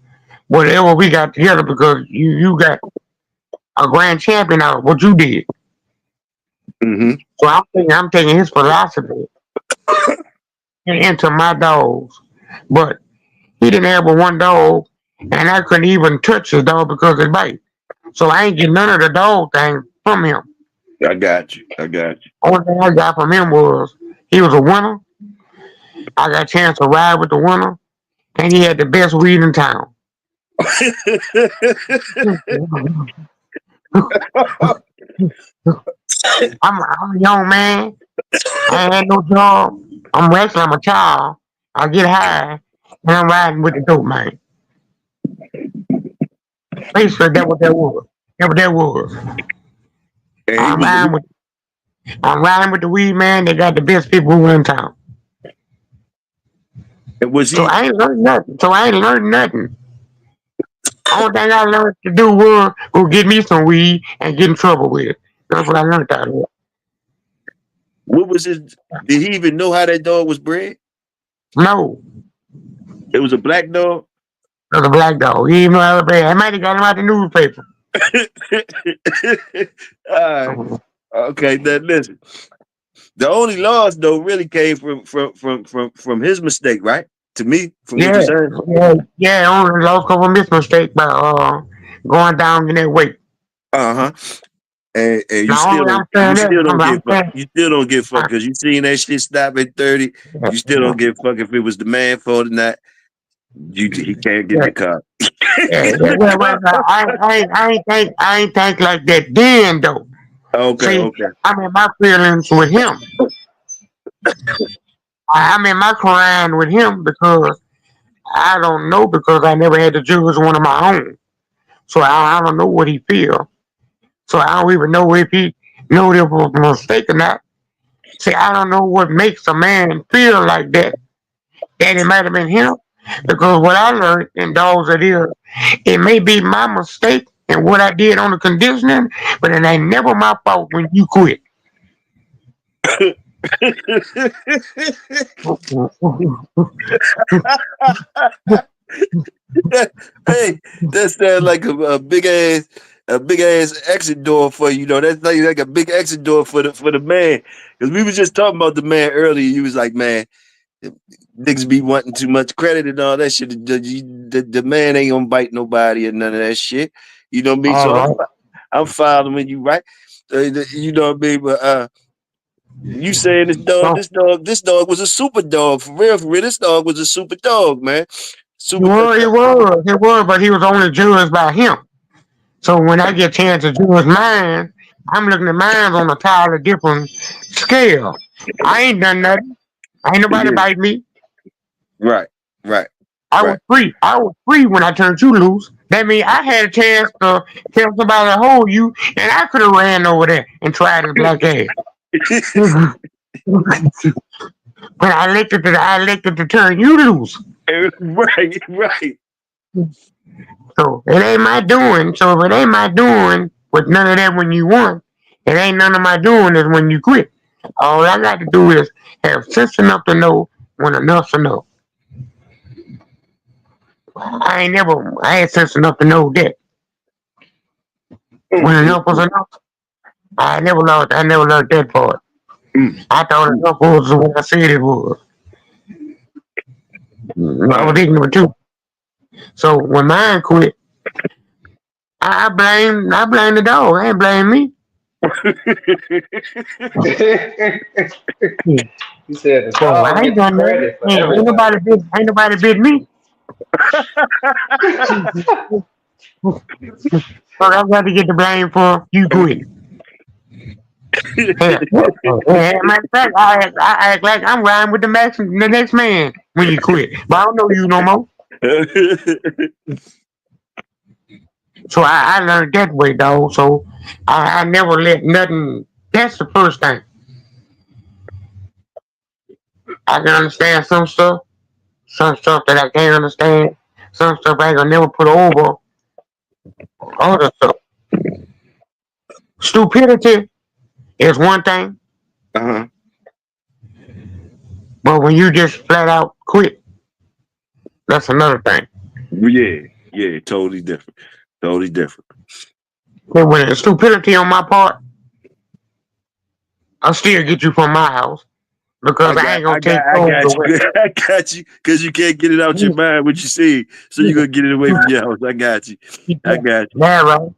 whatever we got together because you got a grand champion out of what you did. Mm-hmm. So I'm taking his philosophy into my dogs. But he didn't have but one dog, and I couldn't even touch his dog because it bite. So I ain't get none of the dog thing from him. I got you. I got you. Only thing I got from him was he was a winner. I got a chance to ride with the winner, and he had the best weed in town. I'm a young man. I ain't had no job. I'm wrestling. I'm a child. I get high, and I'm riding with the dope man. Basically, that what that was. That what that was. And he I'm was riding with I'm riding with the weed man. They got the best people in town. and was So he I ain't learned nothing. So I ain't learned nothing. Only thing I learned to do was go get me some weed and get in trouble with it. That's what I learned out of it. what was his did he even know how that dog was bred? No, It was a black dog. that's a black dog. He even know how to play. I might have got him out the newspaper. All right. Okay, then listen. The only loss though really came from his mistake, right? To me, from what Yeah, you're saying. yeah. Only lost couple missed mistake by going down in that weight. Uh-huh. And Now only I'm saying that I'm saying you still don't get fucked because you seen that shit stop at 30. You still don't get fucked if it was the man fault or not. He can't get yeah, the car. I ain't think like that then though. Okay, See, okay. I'm in my feelings with him. I'm in my crying with him because I don't know because I never had to judge one of my own. So I don't know what he feel. So I don't even know if he know if it was a mistake or not. See, I don't know what makes a man feel like that. That it might have been him. Because what I learned in dogs it is, it may be my mistake and what I did on the conditioning, but it ain't never my fault when you quit. Hey, that sounds like a big ass exit door for you. You know, that's like a big exit door for the man. Because we was just talking about the man earlier. You was like, man, niggas be wanting too much credit and all that shit. The man ain't gonna bite nobody and none of that shit. You know what I mean? All So right. I'm following you, right? You know what I mean? But you saying So this dog was a super dog for real, for real. This dog was a super dog, man. Super. it was, but he was only judged by him. So when I get a chance to judge mine, I'm looking at mine on a entirely different scale. I ain't done nothing. Ain't nobody Yeah. bite me. Right, right, I was right. free. I was free when I turned you loose. That means I had a chance to tell somebody to hold you, and I could have ran over there and tried his black ass. But I elected to turn you loose. Right, right. So it ain't my doing. So if it ain't my doing with none of that when you won, it ain't none of my doing is when you quit. All I got to do is have sense enough to know when enough's enough. I had sense enough to know that when Mm, enough was enough. I never learned that part. mm, I thought mm. enough was what I said it was. I Uh, was ignorant too. So when mine quit, I blame the dog. I ain't blame me. Yeah. He said the So I dog ain't get the done nothing. credit for everything. Ain't nobody bit me. But I got to get the blame for you quit. Yeah. Matter of fact, I act like I'm riding with the next man when you quit. But I don't know you no more. So I learned that way, dog. So I never let nothing. That's the first thing. I can understand some stuff that I can't understand, some stuff I ain't gonna never put over other stuff. Stupidity is one thing, uh-huh. but when you just flat out quit, that's another thing. Yeah, yeah, totally different. Totally different. But when it's stupidity on my part, I'll still get you from my house because I ain't gonna take I those got away. you. I got you. Cause you can't get it out your mind what you see. So you're gonna get it away from your house. I got you. I got Yeah, right.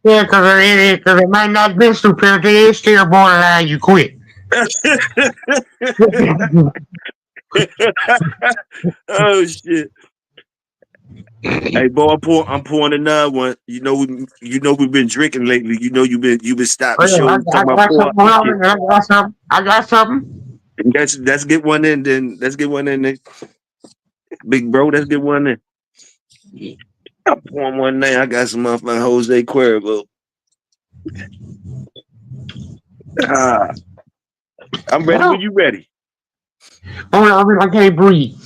Yeah, because it might not be stupidity, it's still borderline you quit. you. Oh shit. Hey, boy, I'm pouring another one. We've been drinking lately. You've been Oh stopping yeah, shows I talking about got pour something and shit. wrong. I got something. I got something. Let's get one in then. Let's get one in there. Big bro, let's get one in. I'm pouring one now. I got some motherfucking Jose Cuervo. Ah, I'm ready when Oh, you ready. I can't breathe.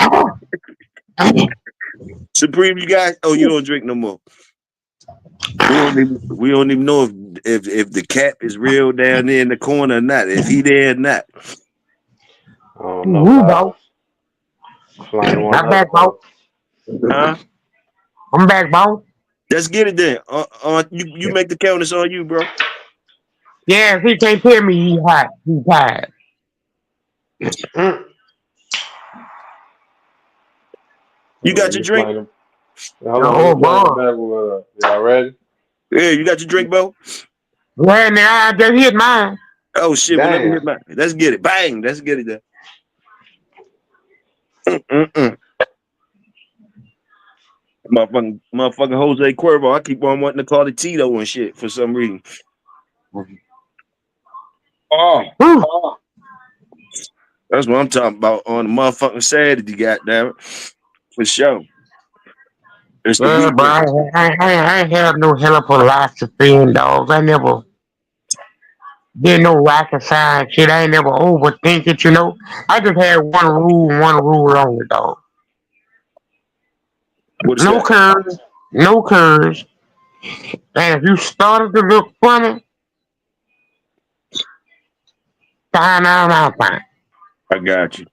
Oh, Supreme, you guys. Oh, you don't drink no more. We don't even know if the cap is real down there in the corner or not. If he there or not. I don't know, woo, dog. bro. Flame one I'm up, back, bro. bro. Huh? I'm back, bro. Let's get it then. You make the count. It's on you, bro. Yeah, he can't tell me he hot. He tired. Mm. You Let got your me drink? flame them. Hold on, let me Oh, flame them boy. back with y'all ready? Yeah, you got your drink, bro? Yeah, now I just hit mine. Oh shit! Well, let me Damn. hit my. Let's get it. Bang! Let's get it then. Mm-mm-mm. Motherfucking Jose Cuervo. I keep on wanting to call it Tito and shit for some reason. Oh, Woo. that's what I'm talking about on the motherfucking Saturday. Goddamn it, for sure. It's the Yeah, bro. weekend. I ain't have no hell of a philosophy in dogs. I never did no rocket science shit. I ain't never overthink it. I just had one rule only, dog. What is No that? curves, no curves. And if you started to look funny, time out, fine. I got you.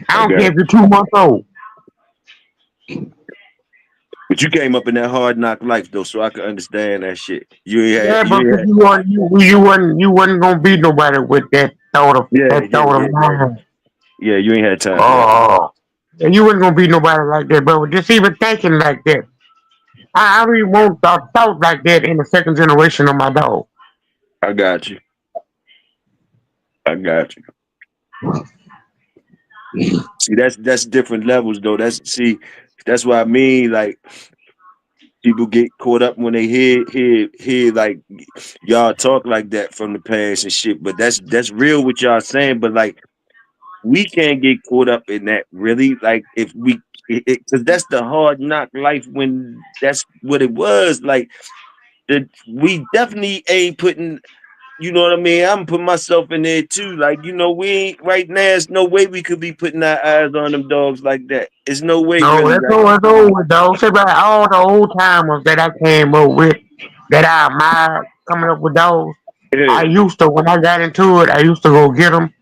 I I don't got care if you. you're 2 months old. But you came up in that hard knock life though, so I can understand that shit. You ain't had. Yeah, You but ain't had. you wasn't gonna beat nobody with Yeah, that yeah, thought of yeah, mine. yeah. You ain't had time for that. Oh, and you wasn't gonna beat nobody like that, bro. Just even thinking like that. I don't even want a thought like that in the second generation of my dog. I got you. I got you. See, that's different levels though. That's what I mean. Like people get caught up when they hear like y'all talk like that from the past and shit. But that's real what y'all saying. But like we can't get caught up in that really. Like if we, because that's the hard knock life when that's what it was. Like we definitely ain't putting. You know what I mean? I'm putting myself in there too. Like, we ain't right now. There's no way we could be putting our eyes on them dogs like that. There's no way, No, really. that's Like, over, it's over, dog. Say about all the old timers that I came up with, that I admired coming up with dogs. yeah. When I got into it, I used to go get them,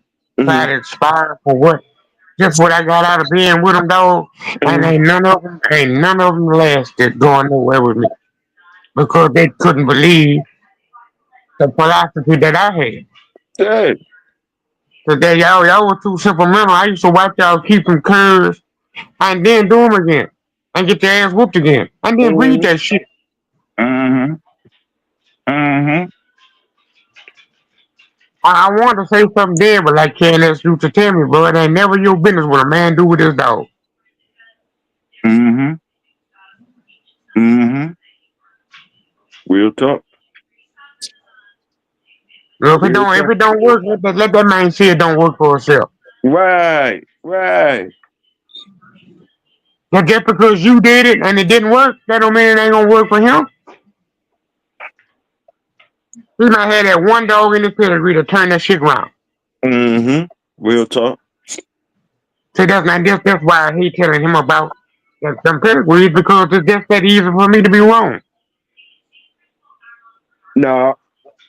try Hmm. to inspire for just what I got out of being with them, dog. And Hmm. ain't none of them lasted going nowhere with me because they couldn't believe the philosophy that I had. Yeah. So that y'all was too temperamental. I used to watch y'all keep them curves and then do them again and get your ass whooped again and then read Hmm. that shit. Hmm. Hmm. I wanted to say something there, but like Candace used to tell me, bro, it ain't never your business what a man do with his dog. Hmm. Hmm. Real talk. If it Real don't if talk. it don't work, let that man see it don't work for itself. Right. Right. But just because you did it and it didn't work, that don't mean it ain't gonna work for him. He might have that one dog in the pedigree to turn that shit around. Hmm. Real talk. So that's why I hate telling him about them pedigrees because it's just that easy for me to be wrong. No,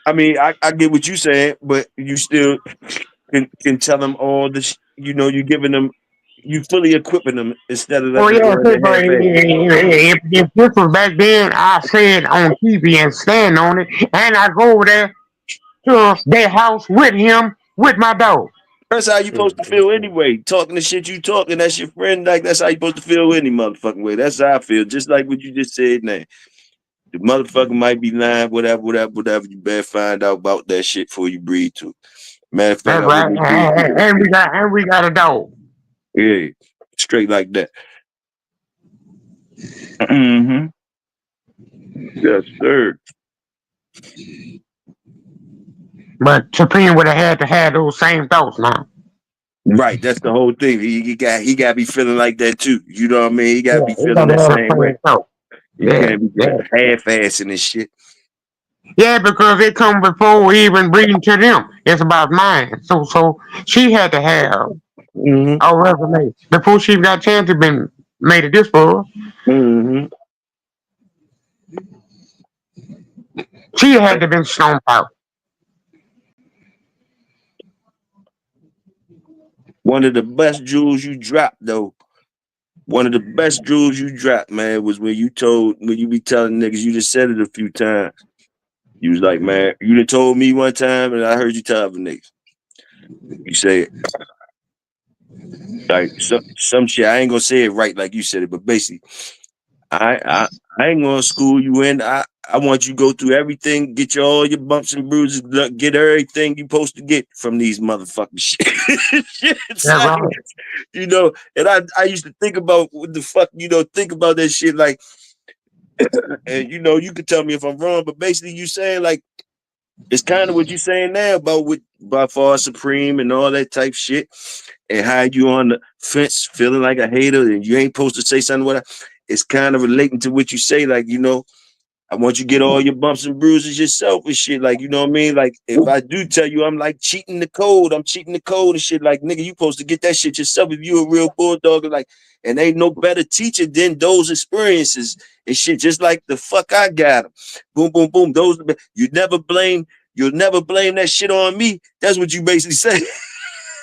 I mean, I get what you saying, but you still can tell them all this. You giving them, you fully equipping them instead of Oh letting them yeah, go in the bro, half-ass. if this was back then, I say it on TV and stand on it, and I go over there to their house with him, with my dog. That's how you supposed Mm, to mm, feel mm. anyway. Talking the shit you talking, that's your friend. Like that's how you supposed to feel any motherfucking way. That's how I feel. Just like what you just said now. The motherfucker might be lying, whatever, whatever, whatever. You better find out about that shit before you breathe to. Matter of fact, That's I right, wouldn't breathe to. and we got a dog. Yeah, straight like that. Mm-hmm. Yes, sir. But Supreme would have had to have those same thoughts now. Right, that's the whole thing. He got to be feeling like that too. You know what I mean? He got to Yeah, be he feeling gotta that have the same way. same thoughts. He Yeah, can't be yeah. half-assing this shit. Yeah, because it come before we even reading to them. It's about mine. So she had to have Mm-hmm. a resume before she got a chance to been made it this far. Mm-hmm. She had to been stomped out. One of the best jewels you dropped, though. One of the best jewels you dropped, man, was when you be telling niggas, you just said it a few times. You was like, man, you done told me one time, and I heard you tell other niggas. You say, like, some shit, I ain't gonna say it right like you said it, but basically, I ain't gonna school you in. I want you to go through everything, get all your bumps and bruises, get everything you supposed to get from these motherfucking shit. Yeah, right. You know, and I used to think about what the fuck, think about that shit like, and you can tell me if I'm wrong, but basically you saying like, it's kind of what you saying now about far Supreme and all that type shit, and how you on the fence feeling like a hater and you ain't supposed to say something. It's kind of relating to what you say, like I want you to get all your bumps and bruises yourself and shit, like you know what I mean. Like if I do tell you I'm like cheating the code, I'm cheating the code and shit. Like nigga, you supposed to get that shit yourself if you a real bulldog. Like, and ain't no better teacher than those experiences and shit. Just like the fuck I got them. Boom, boom, boom. You'll never blame that shit on me. That's what you basically say.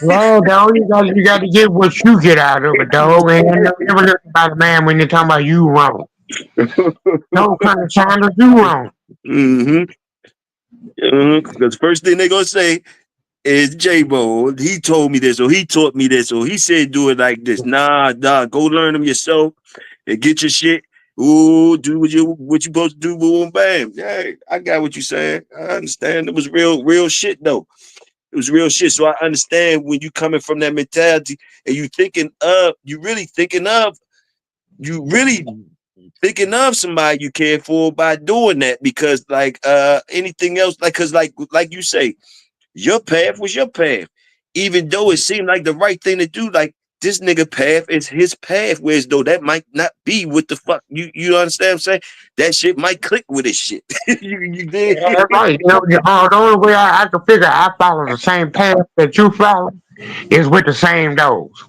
No, dog, you got to get what you get out of it, dog. And never listen about a man when you're talking about you wrong. No kind of time to do wrong. Mm-hmm. Because first thing they gonna say is JBO. He told me this, or he taught me this, or he said do it like this. Nah, go learn them yourself and get your shit. Ooh, do what you supposed to do, boom, bam. Yeah, I got what you saying. I understand. It was real shit though. It was real shit. So I understand when you coming from that mentality and you really thinking of somebody you care for by doing that, because like anything else, like because like you say, your path was your path, even though it seemed like the right thing to do. Like this nigga path is his path, whereas though that might not be what the fuck you understand what I'm saying. That shit might click with his shit. you did. Yeah, that's right. The only way I can figure I follow the same path that you follow is with the same dogs.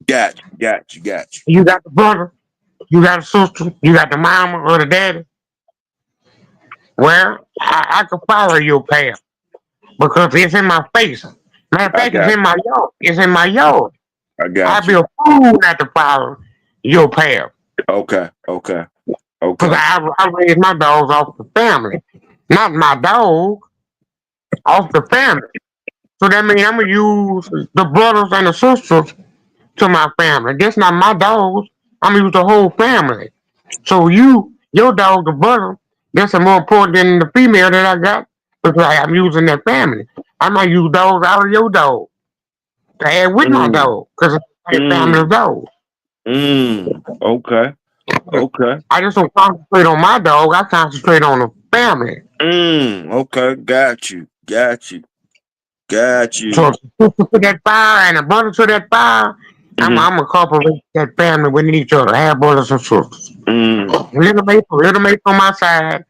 Got you. You got the brother, you got the sister, you got the mama or the daddy. Well, I can follow your path because it's in my face. Matter of I fact, it's got in my yard. It's in my yard. I I'd got be you. a fool not to follow your path Okay. because I raised my dogs off the family, not my dog, off the family. So that means I'm gonna use the brothers and the sisters to my family. That's not my dogs. I'm gonna use the whole family. So your dog, the brother, that's more important than the female that I got because I'm using that family. I might use dogs out of your dog to add with my Mm, dog because it's the same family of mm, dogs. okay. Okay. I just don't concentrate on my dog. I concentrate on the family. Okay. Got you. So if the sister to that fire and the brother to that fire, Mm-hmm. I'm incorporate that family within each other. Have brothers and sisters. Mm, Little mate on my side,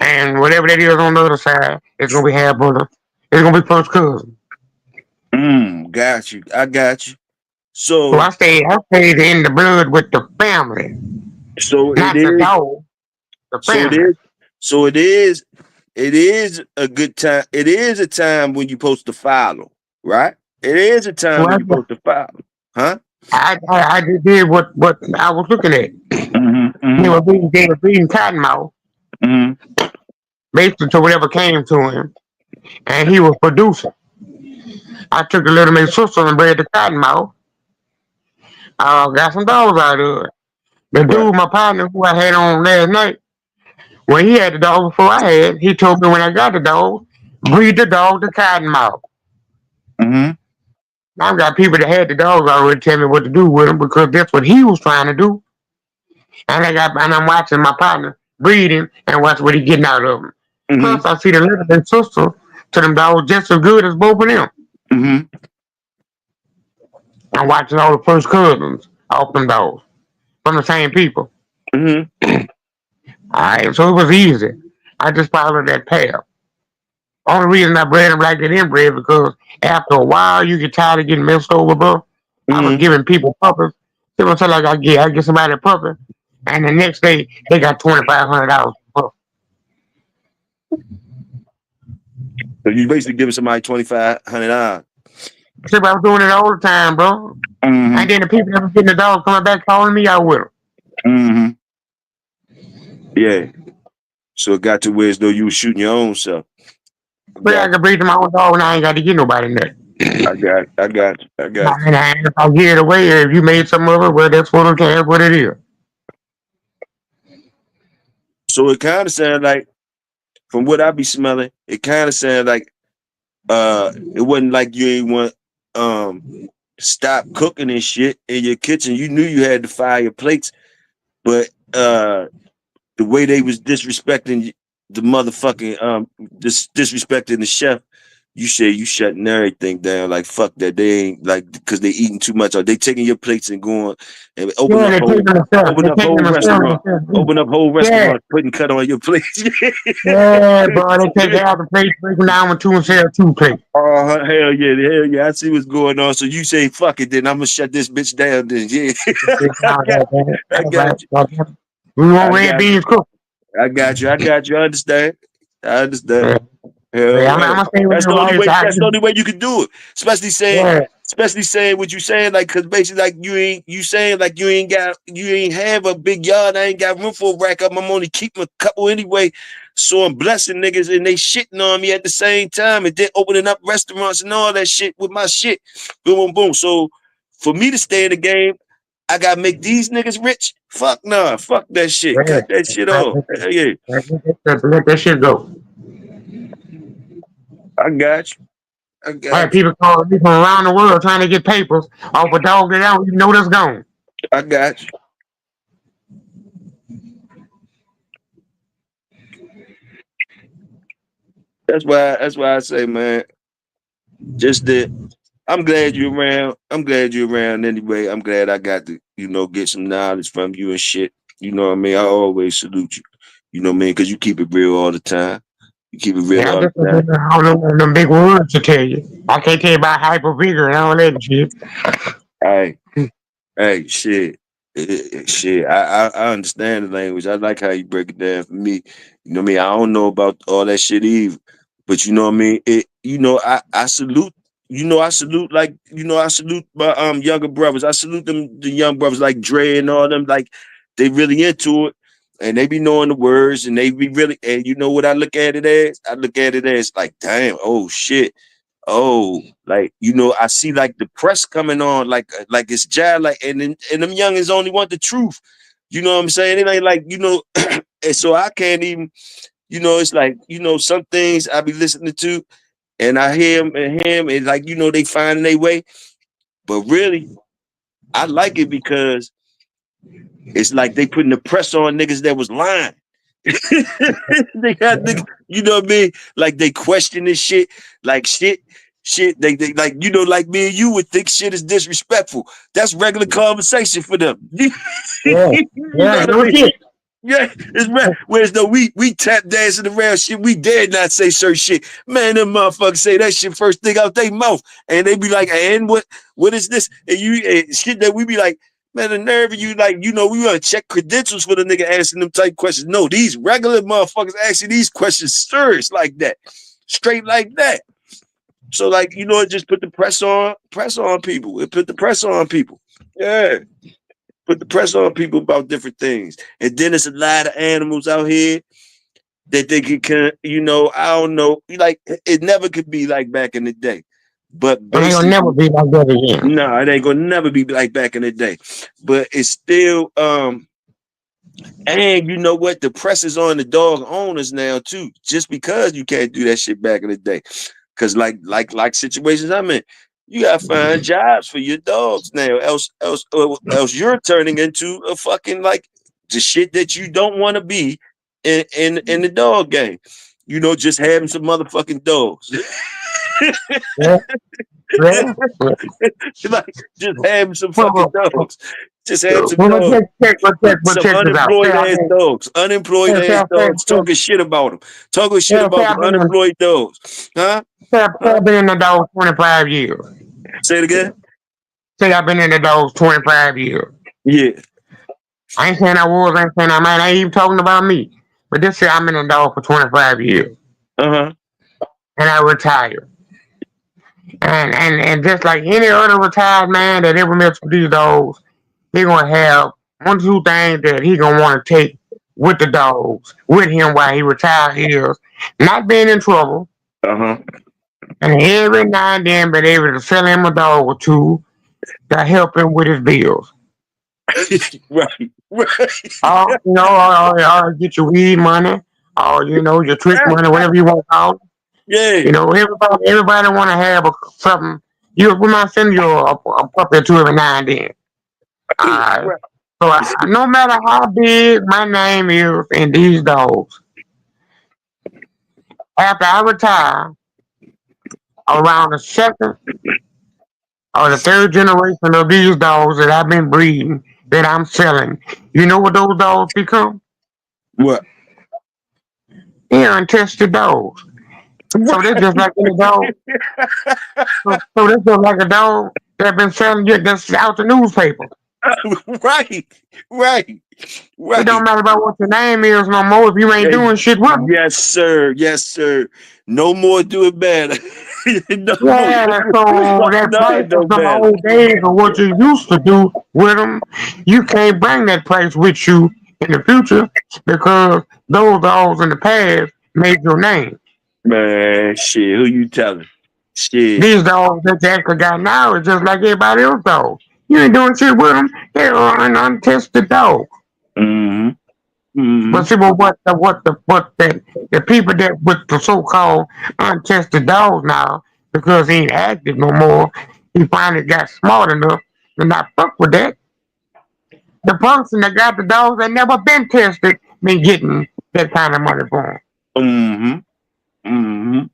and whatever that is on the other side, it's gonna be half brother. It's gonna be first cousin. got you. I got you. So So I stayed in the blood with the family, so it not the is dog, the so it family. is so it is a good time. It is a time when you're supposed to follow, right? It is a time when Well, you're supposed to follow. Huh? I just did what I was looking at. Mm-hmm. Mm-hmm. They were beating Cottonmouth Mm-hmm. basically to whatever came to him, and he was producing. I took the little mate sister and bred the Cottonmouth. Got some dogs out of it. The Right. dude, my partner, who I had on last night, when he had the dog before I had, he told me when I got the dog, breed the dog to Cottonmouth. Mm-hmm. I've got people that had the dogs already tell me what to do with them because that's what he was trying to do. and I'm watching my partner breeding and watch what he getting out of them. Plus, I see the little bit sister to them dogs just as good as both of them. I'm watching all the first cousins off them dogs from the same people. Alright, so it was easy. I just followed that path. Only reason I bred them like that inbred because after a while you get tired of getting messed over, bro. I was giving people puppies. Until I get somebody a puppy, and the next day they got $2,500. So you basically giving somebody $2,500. See, I was doing it all the time, bro. And then the people that was getting the dogs coming back calling me out with them. Yeah. So it got to where as though you were shooting your own self. But I can breed to my own dog and I ain't got to get nobody nothing. I got you. And if I get it away, if you made some of it, well, that's what it is. So it kind of sounded like, from what I be smelling, it kind of sounded like it wasn't like you ain't want stop cooking and shit in your kitchen. You knew you had to fire your plates, but the way they was disrespecting the motherfucking disrespecting the chef, you say you shutting everything down. Like fuck that, they ain't like because they eating too much. Are they taking your plates and going and open up whole restaurants, putting cut on your plates? Yeah, bro, they take out the plates, break them down with two and sell two plates. Oh hell yeah! I see what's going on. So you say fuck it, then I'm gonna shut this bitch down. Then yeah, I got you. We want red beans cooked. I got you. I understand. I'm gonna say that's the only way you can do it. Especially saying what you saying, like, cause basically like you ain't have a big yard. I ain't got room for a rack up. I'm only keeping a couple anyway. So I'm blessing niggas and they shitting on me at the same time and then opening up restaurants and all that shit with my shit. Boom, boom, boom. So for me to stay in the game, I gotta make these niggas rich. Fuck nah, fuck that shit. Cut that shit off. Hell yeah. Let that shit go. I got you. All right, people calling me from around the world trying to get papers off a dog that I don't even know that's gone. I got you. That's why I say, man, just that I'm glad you're around. I'm glad you're around anyway. I'm glad I got to, get some knowledge from you and shit. You know what I mean? I always salute you. You know what I mean? Because you keep it real all the time. You keep it real all the time. I don't know them big words to tell you. I can't tell you about hyper vigor and all that shit. Hey, shit. Shit, I understand the language. I like how you break it down for me. You know what I mean? I don't know about all that shit either. But you know what I mean? I salute, I salute I salute my younger brothers. I salute the young brothers like Dre and all them, like they really into it and they be knowing the words and they be really, and you know what I look at it as? I look at it as like, damn, oh shit. Oh, like I see like the press coming on, like it's jab, like and them youngins only want the truth. You know what I'm saying? It ain't like and so I can't even. It's like some things I be listening to, and I hear him, and like they finding their way. But really, I like it because it's like they putting the press on niggas that was lying. They got niggas, you know what I mean? Like they question this shit, like shit. They like like me and you would think shit is disrespectful. That's regular conversation for them. Yeah, it's right. Whereas though we tap dancing around shit, we dare not say certain shit. Man, them motherfuckers say that shit first thing out their mouth, and they be like, "And what is this?" And shit that we be like, "Man, the nerve of you!" Like we want to check credentials for the nigga asking them type questions. No, these regular motherfuckers asking these questions serious like that, straight like that. So like it just put the press on people. It put the press on people. Yeah. Put the press on people about different things. And then there's a lot of animals out here that they can I don't know, like it never could be like back in the day. But it ain't gonna never be like that again. No, it ain't gonna never be like back in the day. But it's still and you know what? The press is on the dog owners now too, just because you can't do that shit back in the day. Cause like situations I'm in, you gotta find jobs for your dogs now, else you're turning into a fucking like the shit that you don't want to be in the dog game. You know, just having some motherfucking dogs. Yeah, yeah. Like just having some fucking Well, dogs. Just having some well, dogs. but Some check this out. unemployed ass dogs. Unemployed ass dogs talking shit about them. Talking shit Say about them unemployed dogs. Huh? I've been in the dogs 25 years. Say it again? Say I've been in the dogs 25 years. Yeah. I ain't saying I was, I ain't saying I might, I ain't even talking about me. But this year I'm in the dog for 25 years. Uh-huh. And I retired. And just like any other retired man that ever messed with these dogs, he gonna have one or two things that he gonna want to take with the dogs, with him while he retired here, not being in trouble, Uh-huh. and every now and then be able to sell him a dog or two to help him with his bills. Right. Right. Or, or get your weed money, or, your trick money, whatever you want to call it. Yeah. Everybody want to have something. We might send you a puppy or two every now and then. Alright. So no matter how big my name is in these dogs, after I retire, around the second or the third generation of these dogs that I've been breeding, that I'm selling, you know what those dogs become? What? They're untested dogs. So they're just like any dog. So they're just like a dog that been selling that's out the newspaper. Right. Right. It don't Right. matter about what your name is no more if you ain't doing shit with them. Yes, sir. Yes, sir. No more do it better. No more. Yeah, so that price Nothing no of the better. old days of what you used to do with them, you can't bring that price with you in the future because those dogs in the past made your name. Man, shit. Who you telling? Shit. These dogs that you actually got now is just like everybody else dogs. You ain't doing shit with them. They're an untested dog. Mm-hmm. Mm-hmm. But see, the people that with the so-called untested dogs now, because he ain't active no more, he finally got smart enough to not fuck with that. The person that got the dogs that never been tested been getting that kind of money for them. Mm-hmm. Mm-hmm.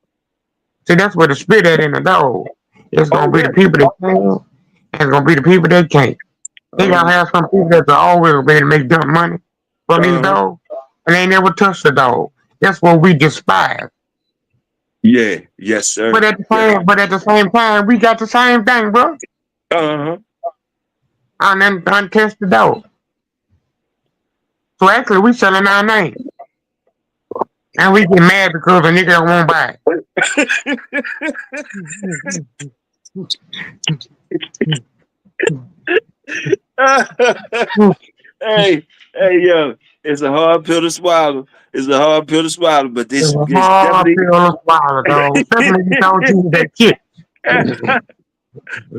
See, that's where the spit at in the dog. It's Oh gonna be yeah. the people that can, and it's gonna be the people that can't. They Uh-huh. gonna have some people that's always gonna be able to make dump money from these Uh-huh. dogs, and they never touch the dog. That's what we despise. Yeah. Yes, sir. Yes. But at the same time, we got the same thing, bro. Uh-huh. Untested dog. So actually, we selling our name, and we get mad because a nigga don't want to buy it. Hey, hey, yo, it's a hard pill to swallow. It's a hard pill to swallow, but It's this a is hard definitely. pill to swallow, dog. Especially when you don't use that shit.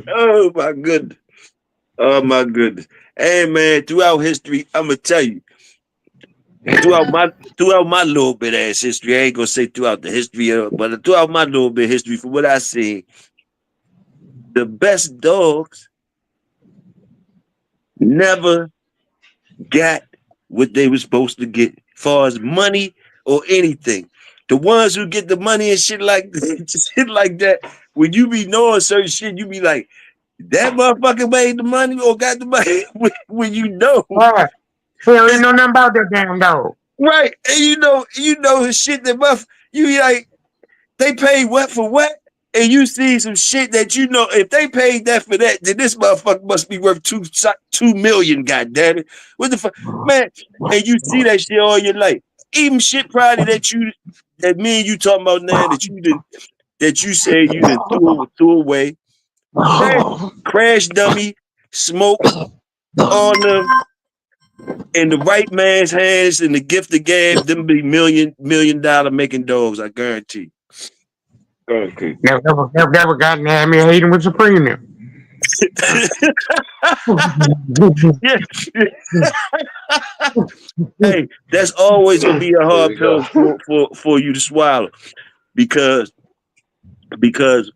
Oh my goodness. Oh my goodness. Hey man, throughout history, I'm gonna tell you, throughout my little bit ass history, I ain't gonna say throughout the history but throughout my little bit of history, from what I see, the best dogs never got what they were supposed to get, far as money or anything. The ones who get the money and shit like shit like that, when you be knowing certain shit, you be like, that motherfucker made the money or got the money when you know. Right. He don't even It's know nothing about that damn dog. right. And you know his shit that you be like, they paid what for what? And you see some shit that you know, if they paid that for that, then this motherfucker must be worth 2 million, goddamn it. What the fuck? Man, and you see that shit all your life. Even shit probably that me and you talking about now that you say you done threw away. Crash dummy, smoke on them in the right man's hands and the gift of gab, them be million dollar making dogs, I guarantee. Okay. Never got near me hating with Supreme now. Yeah. Hey, that's always gonna be a There hard we go. pill for you to swallow because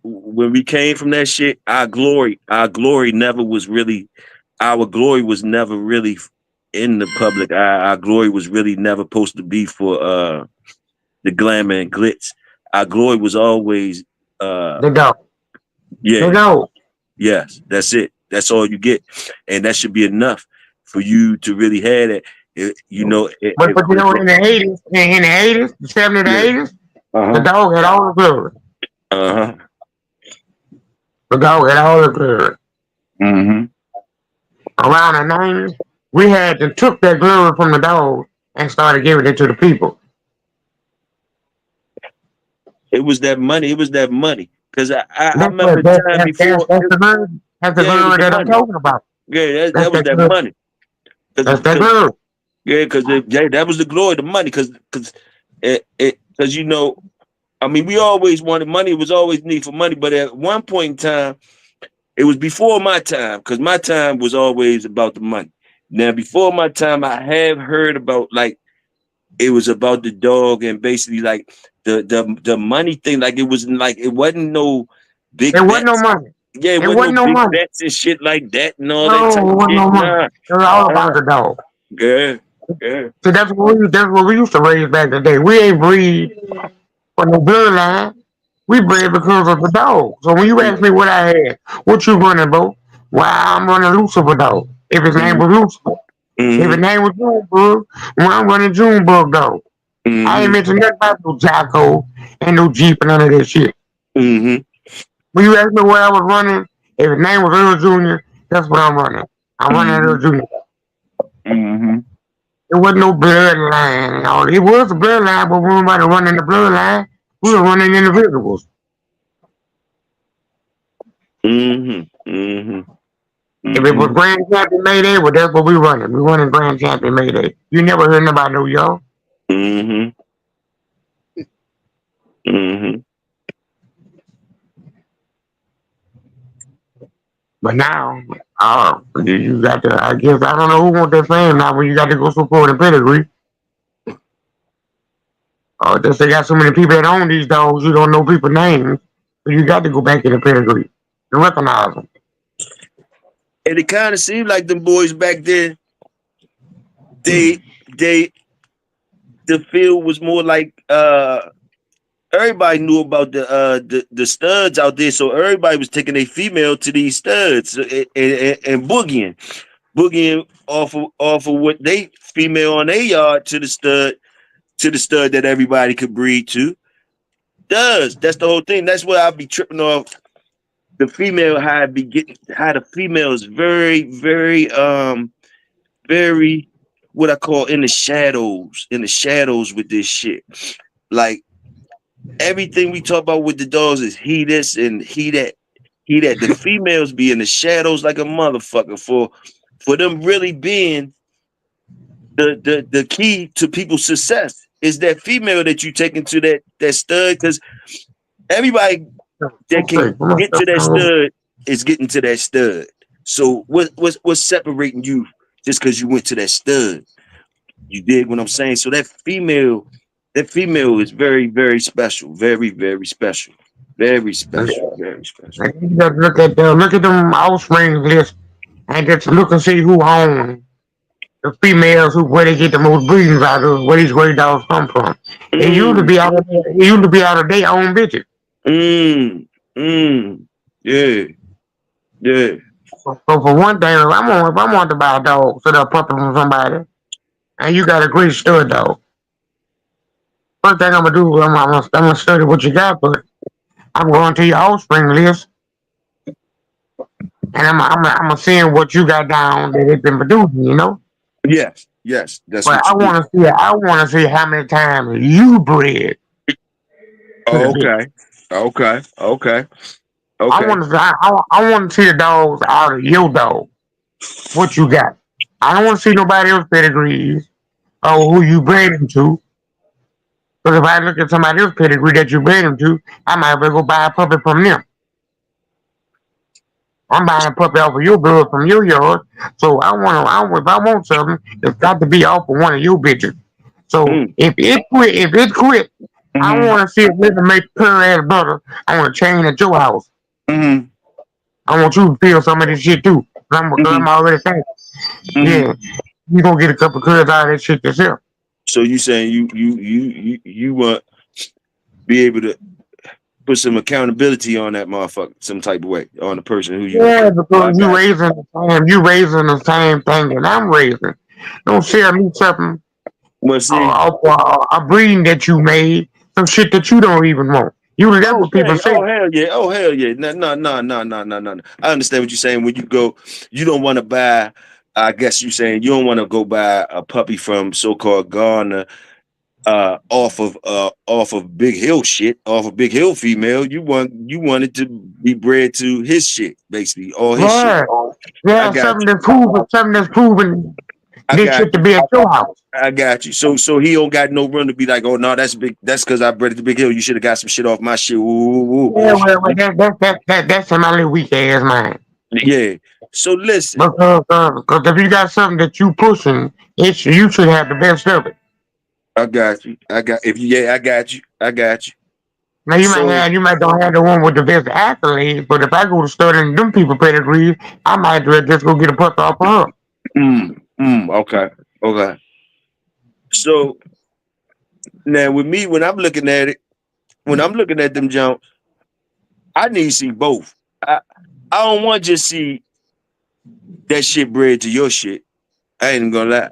when we came from that shit, our glory never was really our glory was never really in the public eye. Our glory was really never supposed to be for the glamour and glitz. Our glory was always The dog. The yeah, dog. yes, that's it. That's all you get, and that should be enough for you to really have it. You know, But you know, in the 80s, in the 80s, the 70s, the yeah, 80s, the uh-huh, dog had all the glory. uh-huh, The dog had all the glory. mm-hmm. Around the 90s, we had to took that glory from the dog and started giving it to the people. It was that money. It was that money. Cause I That's remember what the time before. that's the glory. That's the Yeah, it was glory the that I'm money. talking about. Yeah, That's that was that that glory. money. That's that Cause glory. yeah, that was the glory, the money. Cause you know, I mean, we always wanted money. It was always need for money. But at one point in time, it was before my time. Cause my time was always about the money. Now, before my time, I have heard about like it was about the dog and basically like the money thing. Like it wasn't no There big wasn't no bets. money. Yeah, it There wasn't no wasn't no big money. bets and shit like that and all that No, type there of wasn't shit. no money. Nah, It was all about uh, the dog. yeah, yeah. So that's what we used to raise back in the day. We ain't breed for no bloodline. We bred because of the dog. So when you ask me what I had, what you running, bro? Well, I'm running Lucifer dog. If his name Mm-hmm, was Lucifer. If his mm-hmm, name was Junebug, well, I'm running Junebug dog. I ain't mm-hmm, mentioned nothing about no Jocko and no Jeep and none of that shit. mm-hmm, When you ask me what I was running, if his name was Earl Jr., that's what I'm running. I'm running mm-hmm, Earl Jr. mm-hmm, There wasn't no bloodline. No, it was a bloodline, but we weren't about to run in the bloodline. We were running individuals. mm-hmm, mm-hmm, If it was mm-hmm, Grand Champion Mayday, well, that's what we running. We running Grand Champion Mayday. You never heard nobody know y'all. mm-hmm, mm-hmm. But now, you got to, I guess, I don't know who want that fame now when you got to go support the pedigree. Just they got so many people that own these dogs, you don't know people's names. So you got to go back in the pedigree to recognize them. And it kind of seemed like them boys back then, they they the field was more like everybody knew about the studs out there, so everybody was taking a female to these studs and boogieing off of what they female on their yard to the stud that everybody could breed to. That's the whole thing. That's what I'll be tripping off the female how the female is very what I call in the shadows with this shit. Like everything we talk about with the dogs is he this and he that. He that the females be in the shadows like a motherfucker for them really being the key to people's success is that female that you take into that stud because everybody that Okay, can get to that stud is getting to that stud. So what's separating you just because you went to that stud? You dig what I'm saying? So that female is very, very special. Very, very special. Very special. Very special. you got to look at them offspring list and just look and see who own the females who where they get the most breedings out of, where these great dogs come from. Mm, It used to be out of their own bitches. mm, mm. Yeah, yeah. So for one thing, if I want to buy a dog, so they'll puppy from somebody, and you got a great stud dog. First thing I'm gonna do, I'm gonna study what you got, but I'm going to your offspring list, and I'm gonna see what you got down that it's been producing, you know. Yes, yes. That's But what you do. I want to see how many times you bred to the Oh, bitch. okay. Okay. Okay. I Okay. want to I want to see the dogs out of your dog. What you got? I don't want to see nobody else pedigrees or who you bred him to. Because if I look at somebody else pedigree that you bred him to, I might as well go buy a puppy from them. I'm buying a puppy off of your blood from your yard. So if I want something, it's got to be off of one of your bitches. So Mm, if it quit, I mm-hmm, want to see if it can make pure ass butter. I want to chain at your house. mm-hmm, I want you to feel some of this shit too. Because I'm mm-hmm, already thinking. mm-hmm. Yeah. You gonna get a couple curves out of that shit yourself. So you saying you want be able to put some accountability on that motherfucker, some type of way, on the person who you. Yeah, Oh, I because got you raising the same thing that I'm raising. Don't sell me something you. Well, see, a breeding that you made, some shit that you don't even want. You that's what people okay, say. oh hell yeah, no. I understand what you're saying. When you go, you don't want to buy. I guess you're saying you don't want to go buy a puppy from so-called Ghana, off of Big Hill shit, off of Big Hill female. You want it to be bred to his shit, basically, all his shit. Yeah, I yeah, got something that's proven I this got shit to be at your house. I got you. So he don't got no room to be like, oh no, that's big. That's because I bred it to Big Hill. You should have got some shit off my shit. Woo. Yeah, well, that's in my little weak ass mind. Yeah. So listen, Because if you got something that you pushing, you should have the best of it. I got you. I got you. I got you. Now So you might don't have the one with the best accolades, but if I go to studying them people pedigrees, I might just go get a puppy off of her. okay. So now with me, when I'm looking at it, when I'm looking at them jumps, I need to see both. I don't want to just see that shit bred to your shit. I ain't gonna lie.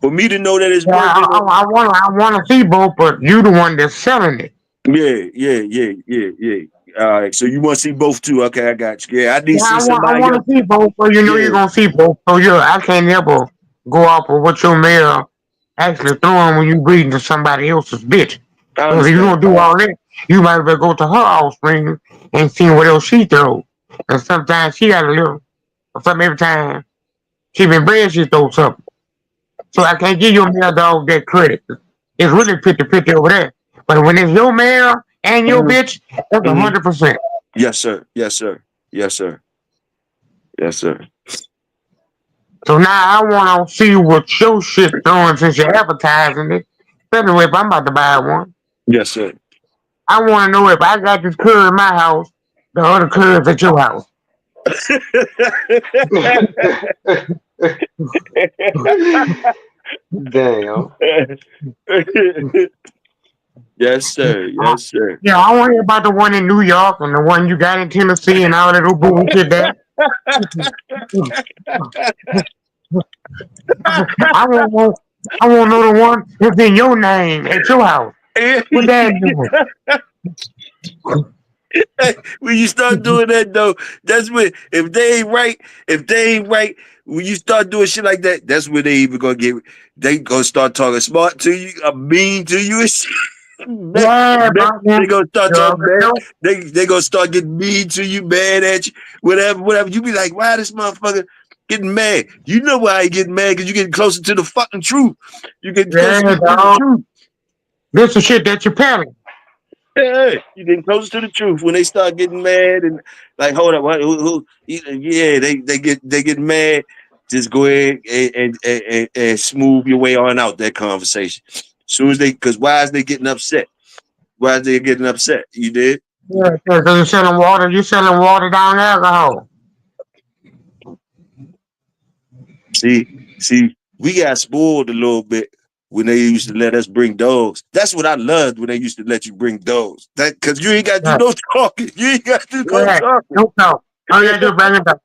For me to know that it's Yeah, working on, I want to see both, but you the one that's selling it. yeah. All right, so you want to see both too? Okay, I got you. Yeah, I need to Yeah, see I somebody want else. to see both, so you know Yeah, you're gonna see both. So I can't never go off of what your mayor actually throwing when you breeding to somebody else's bitch. I Because if you understand. don't do all that, you might as well go to her offspring and see what else she throws. And sometimes she got a little, something every time she been bred, she throws something. So I can't give your male dog that credit. It's really 50-50 over there. But when it's your male and your Mhm, bitch, that's mhm. 100%. Yes, sir. Yes, sir. Yes, sir. Yes, sir. So now I want to see what your shit throwing since you're advertising it. Anyway, if I'm about to buy one, Yes, sir. I want to know if I got this curve in my house, the other curves at your house. Damn. Yes, sir. Uh, Yes, sir. yeah, I want to hear about the one in New York and the one you got in Tennessee and all that old bullshit there. I want, I want to know the one that's in your name at your house. What that doing? When you start doing that though, that's when if they ain't right, when you start doing shit like that, that's when they even gonna get they gonna start talking smart to you, mean to you and shit. Yeah, They man. gonna start You talking already bad. know. They gonna start getting mean to you, mad at you, whatever. You be like, why this motherfucker getting mad? You know why he getting mad? Because you getting closer to the fucking truth. You getting closer Yeah, to the dog. truth. This is shit that you're peddling. Yeah, you getting closer to the truth when they start getting mad and like, hold up, yeah, they get mad. Just go ahead and smooth your way on out that conversation. As soon as because why is they getting upset? Why is they getting upset? You did. Yeah, so you're selling water down alcohol. See, we got spoiled a little bit when they used to let us bring dogs. That's what I loved when they used to let you bring dogs. That because you ain't got to do Yeah, no talking. You ain't got to do no yeah. talking. No talk. All you gotta do is bring it up.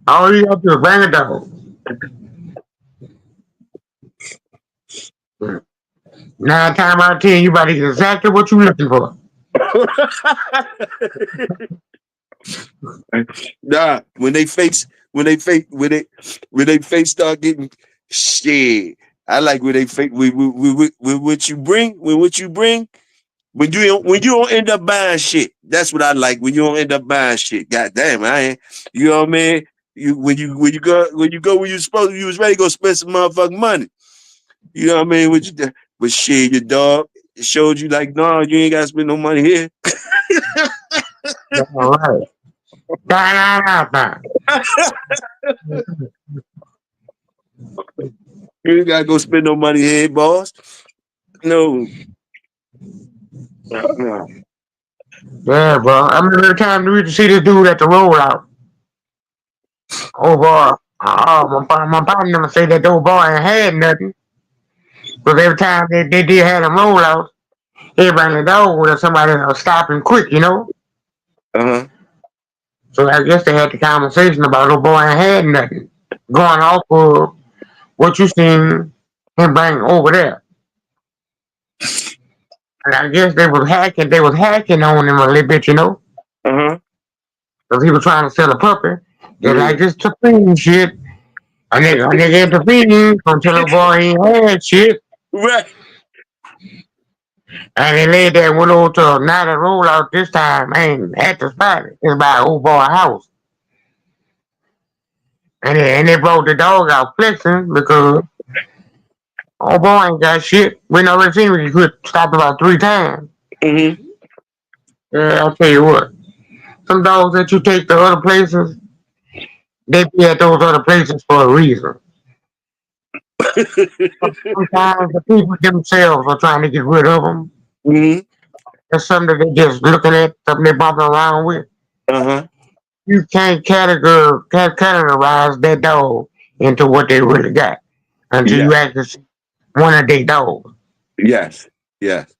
All you gotta do is bring it down. 9 times out of 10, you about to get exactly what you looking for. Nah, when they face start getting shit. I like when they face with what you bring, when you don't end up buying shit. That's what I like when you don't end up buying shit. God damn, I ain't. You know what I mean? When you supposed to, you was ready to go spend some motherfucking money. You know what I mean? But shit, your dog showed you like, no, you ain't gotta spend no money here. That's all right. Nah. You ain't gotta go spend no money here, boss. No. No. Yeah, bro. I remember the time we used to see this dude at the rollout. Oh boy, my partner never say that old boy ain't had nothing. Because every time they did have them rollouts, everybody in the dog would have somebody stop him quick, you know? Uh-huh. So I guess they had the conversation about old boy ain't had nothing. Going off of what you seen him bring over there. And I guess they was hacking on him a little bit, you know? Uh-huh. Because he was trying to sell a puppy. They're Yeah. like this Tapine shit. A nigga Tapine gonna tell a boy he ain't had shit. Right. And they laid there and went over to another rollout this time, ain't at the spot. It's by old boy house. And they brought the dog out flexing because old boy ain't got shit. We never seen him. He could stop about 3 times. Mm-hmm. Yeah, I'll tell you what. Some dogs that you take to other places, they be at those other places for a reason. Sometimes the people themselves are trying to get rid of them. Mm-hmm. That's something that they just looking at, something they bumping around with. Uh-huh. You can't categorize that dog into what they really got until Yeah. you actually see one of their dogs. Yes. Yes.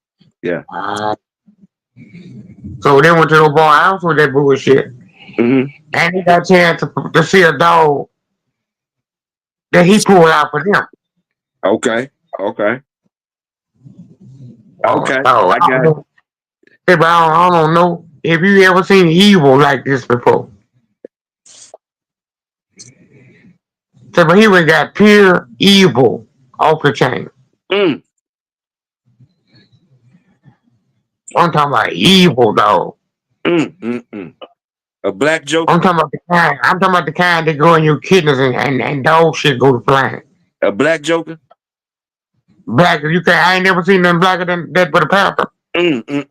Yeah. So they went to the boy house with that bullshit, Mm-hmm. and he got a chance to see a dog that he pulled out for them. Okay. Okay. Okay. So I I don't got it. know. Hey, but I don't know if you ever seen evil like this before. So, but he would got pure evil off the chain. Mm. I'm talking about evil dog. Mm. A black joker? I'm talking about the kind. I'm talking about the kind that go in your kidneys and dog shit go to flying. A black joker? Blacker, you can. I ain't never seen nothing blacker than that but a panther. Mm.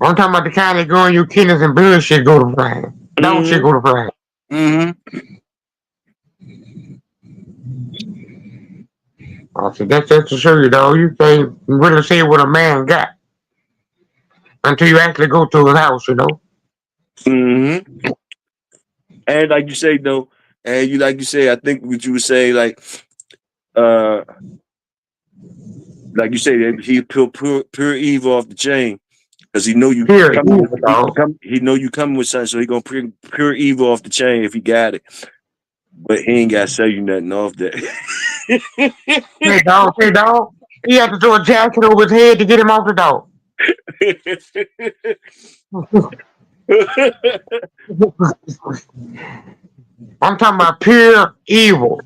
I'm talking about the kind that go in your kidneys and blood shit go to flying. Dog shit go to flying. Mm-hmm. Oh, so that's just to show you, though. You can't really say what a man got until you actually go to his house, you know. Mm-hmm. And like you say though, and you like you say, I think what you would say, uh like you say that he pure evil off the chain. Because he know you Pure coming evil, with dog. he know you coming with something, so he gonna pure evil off the chain if he got it. But he ain't gotta sell you nothing off that. Hey, dog. He had to throw a jacket over his head to get him off the dog. I'm talking about pure evil.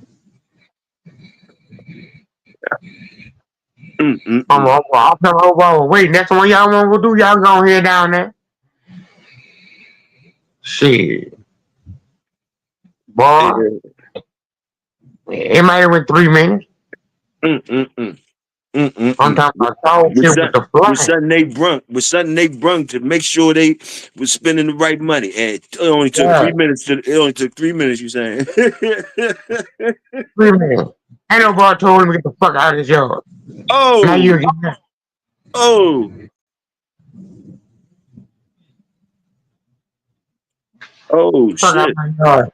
I'm talking about, wait, that's the one y'all want to go do? Y'all go here down there. Shit. Boy, it might have went 3 minutes. I'm talking about dog shit with the fly. With something they brung to make sure they was spending the right money, and it only took Yeah. 3 minutes. It only took 3 minutes. You saying? 3 minutes. Ain't no boy told him to get the fuck out of his yard. Now you Oh, get oh, oh fuck out shit! of my yard.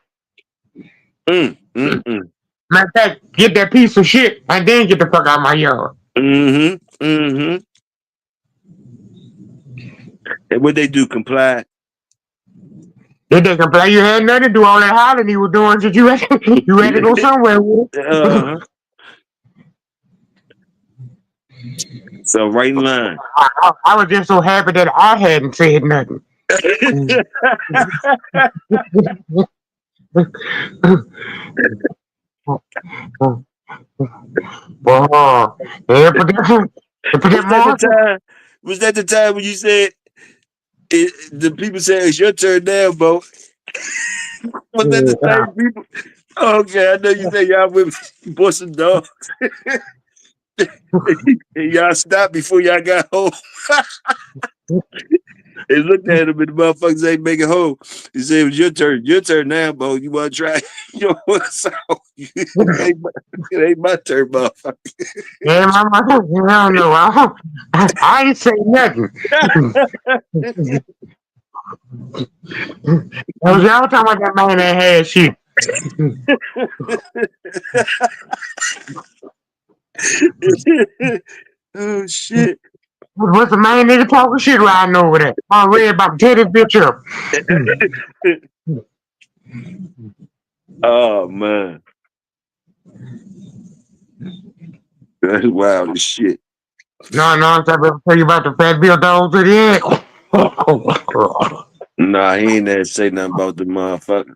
Matter of fact, get that piece of shit and then get the fuck out of my yard. And what they do? Comply. They can play you had nothing to do all that hollering he was doing since you had to go somewhere with it. So right in line. I was just so happy that I hadn't said nothing. Boy, yeah, put that Was that the time when you said the people said it's your turn now, Bo? Was that the same people? Okay, I know you say y'all women bought some dogs. And y'all stopped before y'all got home. They looked at him and the motherfuckers ain't making home. He said, it was your turn. Your turn now, Bo. You want to try? You want to it ain't my turn, motherfucker. Yeah, mama, I don't know. I ain't say nothing. Y'all talking about that man that had shit. Oh shit. What's the main nigga talking shit riding over there? I read about tear this bitch up. Oh man. That's wild as shit. No, I'm trying to tell you about the fat bill dogs at the end. Nah, he ain't there to say nothing about the motherfucker.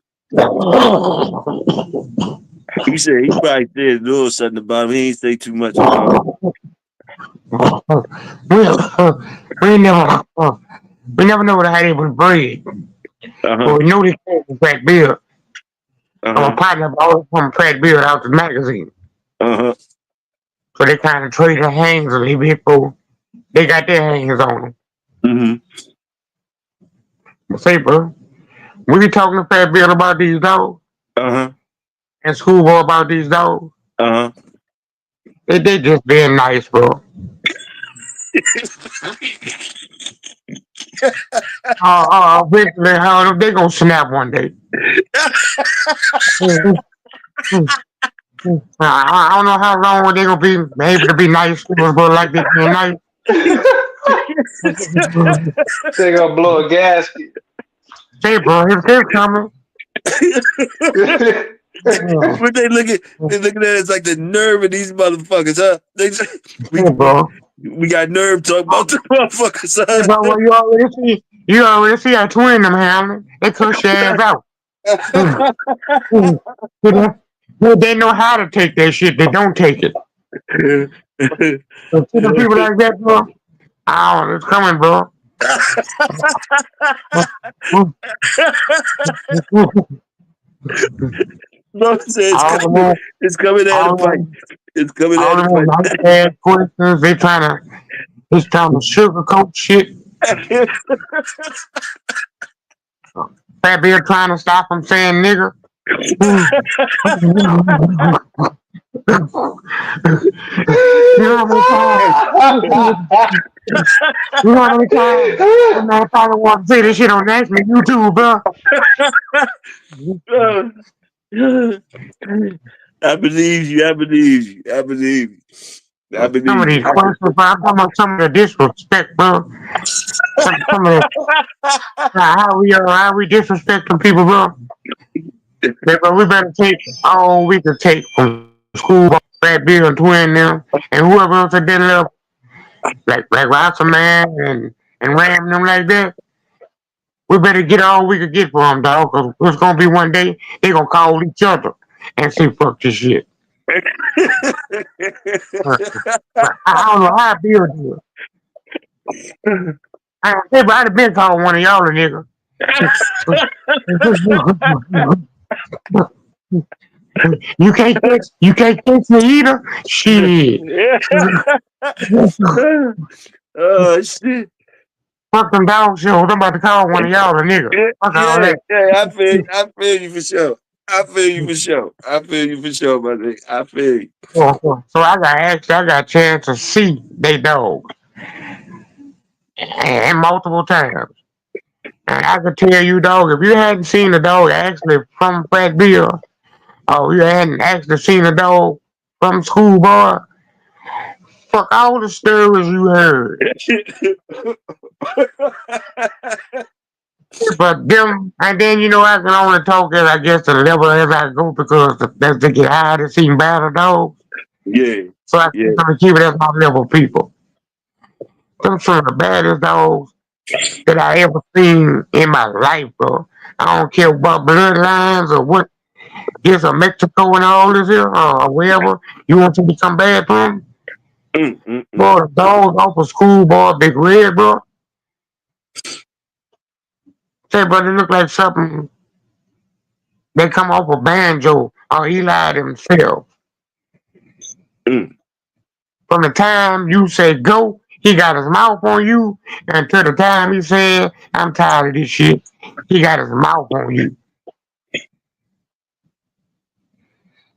He said he probably said a little something about him. He ain't say too much about him. we never we never know how they was bred. But we know they came from Fat Bill. I'm a partner always from Fat Bill out the magazine. So they kind of trade their hands a little bit for they got their hands on them. Say, bro, we be talking to Fat Bill about these dogs. And Schoolboy about these dogs. They just being nice, bro. Eventually, they gonna snap one day. I don't know how long they gonna be able to be nice to us, but like they being nice. They gonna blow a gasket. Say, bro, they're coming. But they looking at it as like the nerve of these motherfuckers, huh? We got nerve talking about the motherfuckers, huh? Hey, bro, well, you already see our twin them handling. They cuss your ass out. They know how to take that shit. They don't take it. So to the people like that, bro, it's coming, bro. No, it's coming at a fight. It's coming at a fight. Bad questions. They trying to sugarcoat shit. Fat Bill trying to stop him saying nigger. You know how many times I probably want to say this shit on national YouTube, bro. I believe you. Some of these questions, bro. I'm talking about some of the disrespect, bro. Some of how we disrespecting people, bro. But we better take all we can take from school, Fat Bill and Twin now, and whoever else that did love, like Rasta Man and Ram them like that. We better get all we could get for them, dog. Cause it's gonna be one day they gonna call each other and say fuck this shit. I don't know how Bill do it. I'd have been calling one of y'all a nigga. You can't catch me either. Shit. Oh shit. Fuck them dog shows. I'm about to call one of y'all a nigga. Fuck all that. I feel you for sure. I feel you for sure, my nigga. I feel you. So I got a chance to see they dog. And multiple times. And I could tell you, dog, if you hadn't seen the dog actually from Fat Bill, or you hadn't actually seen the dog from Schoolboy, fuck all the stories you heard. But them, and then I can only talk as I guess the level as I go because that's to get high to see battle dogs. Yeah. So I keep it as my level people. Them some of the baddest dogs that I ever seen in my life, bro. I don't care what bloodlines or what is a Mexico and all this here or wherever you want to become bad from. Boy, the dogs off of Schoolboy, Big Red, bro. Say, bro, they look like something. They come off a banjo or Eli himself. From the time you say go, he got his mouth on you, and to the time he said, I'm tired of this shit, he got his mouth on you.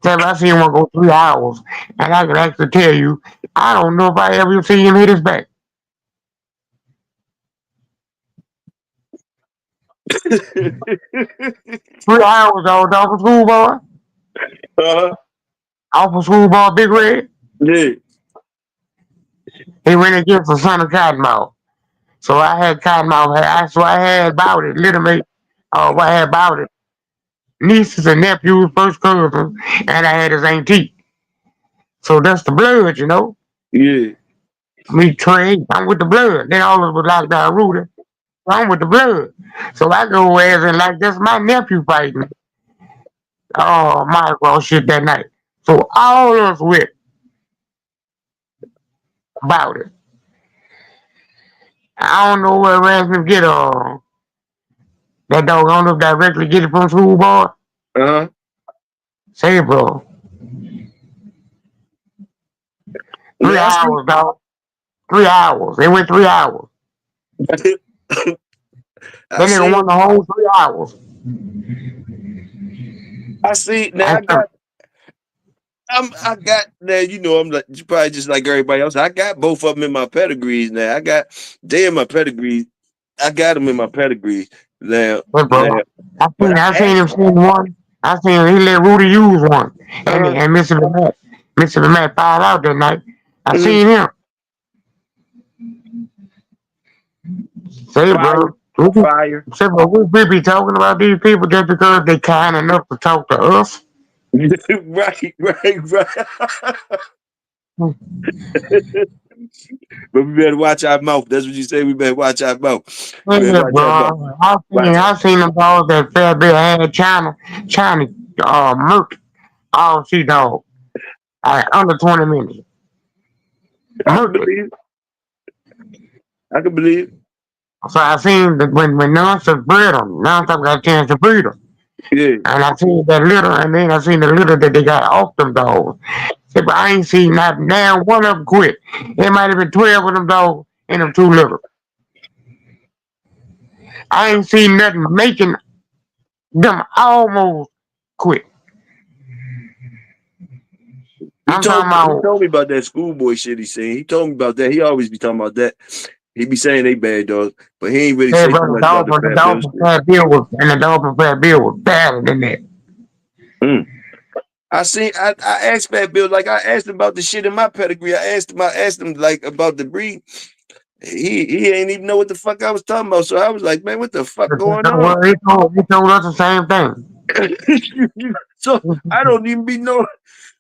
So I see him go 3 hours, and I can actually tell you, I don't know if I ever see him hit his back. 3 hours, dog, off of school, boy. uh-huh. Off of school, boy, Big Red. Yeah. He went and get some son of Cottonmouth. So I had Cottonmouth. So I had about it, literally. I had about it. Nieces and nephews, first cousins, and I had his auntie. So that's the blood, you know. Yeah. Me, Trey, I'm with the blood. Then all of us was locked down Rudy. I'm with the blood. So I go as and like that's my nephew fighting. Oh my God, shit that night. So all of us with about it. I don't know where Ransom get that dog. I don't know if directly get it from school boy. Uh-huh. Say it, bro. Three Now I see hours, dog. 3 hours. They went 3 hours. I That nigga see won the whole 3 hours. I see now I I got now, you know, I'm like you probably just like everybody else. I got both of them in my pedigrees now. They in my pedigree. I got them in my pedigree now. but Now, bro, but I I seen him asked. seen one. I seen him, he let Rudy use one, Uh-huh. and Mississippi Matt fouled out that night. I Mhm. seen him. Say, Fire, bro, we fire. say, bro, we be talking about these people just because they kind enough to talk to us. Right. But we better watch our mouth. That's what you say. We better watch our mouth. We better Yeah, watch our mouth. bro. Watch I seen them dogs that Fairbill had China, Merc, all she dog, under 20 minutes. I can Merc it. believe it. I can believe it. So I seen that when NONSTOP bred them, NONSTOP got a chance to breed them. Yeah. And I seen that litter, and then I seen the litter that they got off them dogs. See, but I ain't seen not now one of them quit. There might have been 12 of them dogs in them two litters. I ain't seen nothing making them almost quit. He I'm told talking me he about, told me about that schoolboy shit he seen. He told me about that. He always be talking about that. He be saying they bad dogs, but he ain't really hey, say too bro, much about the the fat dog bill from shit. Fat Bill was, and the dog from Fat Bill was better than that. Mm. I asked Fat Bill, like I asked him about the shit in my pedigree. I asked him like about the breed. He ain't even know what the fuck I was talking about. So I was like, man, what the fuck going on? Well, he told us the same thing. So I don't even be knowing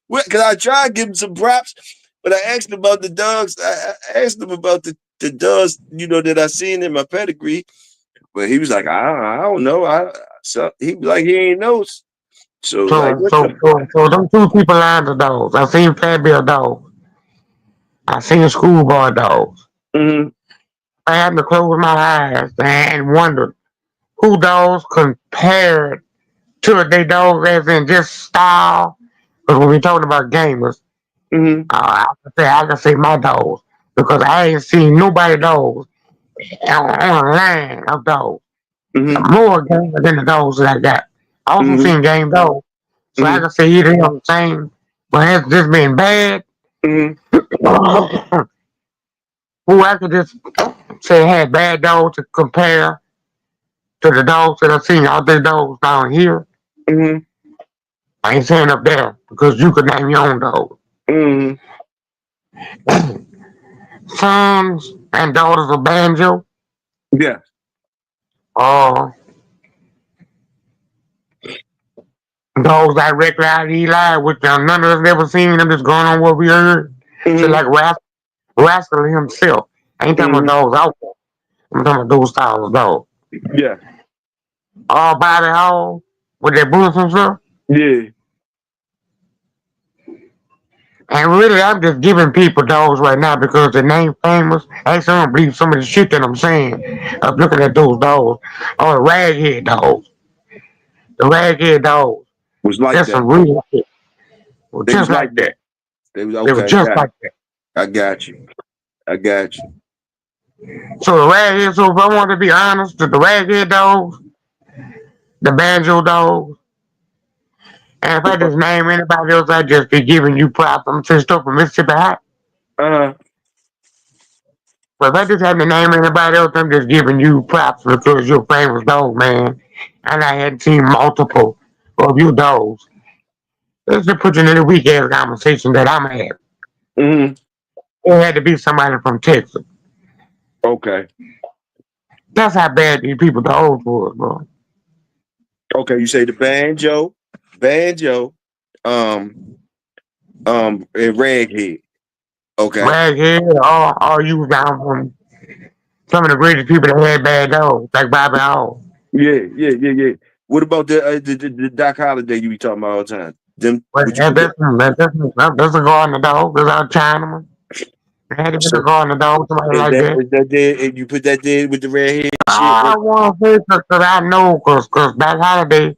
what because I tried to give him some props, but I asked him about the dogs. I asked him about the dogs, you know, that I seen in my pedigree. But he was like, I don't know. So he be like he ain't knows. So like what the fuck? So them two people lined the dogs. I seen Fat Bill dogs. I seen schoolboy dogs. Mm-hmm, I had to close my eyes and wonder who dogs compared to their dogs as in just style. Because when we talking about gamers, mm-hmm, I can say my dogs because I ain't seen nobody dogs on a line of dogs. mm-hmm, More gamers than the dogs that I got. I also mm-hmm, seen game dogs, so I mm-hmm, can say either on the same, but has just been bad. mm-hmm, Who I could just say had bad dogs to compare to the dogs that I've seen out there dogs down here. mm-hmm, I ain't saying up there because you could name your own dog. mm-hmm. Sons and daughters of Banjo. Yeah. Uh, Dogs directly out of Eli, which none of us ever seen them just going on what we heard. So Mm-hmm, like Rascal himself. I ain't talking about mm-hmm. dogs out there. I'm talking about those styles of dogs. Yeah. All body hall with their boots and stuff. Yeah. And really, I'm just giving people dogs right now because the name famous. Actually, I don't believe some of the shit that I'm saying. I'm looking at those dogs. Oh, the raghead dogs. The raghead dogs. Was like That's that. some real shit. Well, They was just like like that. that. They was They were okay, just like that. I got you. I got you. So the raghead, so if I want to be honest, the raghead dogs, the banjo dogs, and if I just name anybody else, I'd just be giving you props. I'm saying stuff from Mississippi High. Uh-huh. But if I just had to name anybody else, I'm just giving you props because you're a famous dog, man. And I had seen multiple of you dogs. Let's just put you in the weak ass conversation that I'm having. Mm-hmm. It had to be somebody from Texas. Okay. That's how bad these people dogs was, bro. Okay. You say the banjo, um, and raghead. Okay. Raghead, all you down from some of the greatest people that had bad dogs, like Bobby Hall. Yeah. What about the Doc Holiday you be talking about all the time? Them? But Would you put that? that's a garden dog. That's our Chinaman. It had to be the So garden dog, somebody like that. is that there? And you put that there with the redhead shit? I want to say because I know, because back holiday,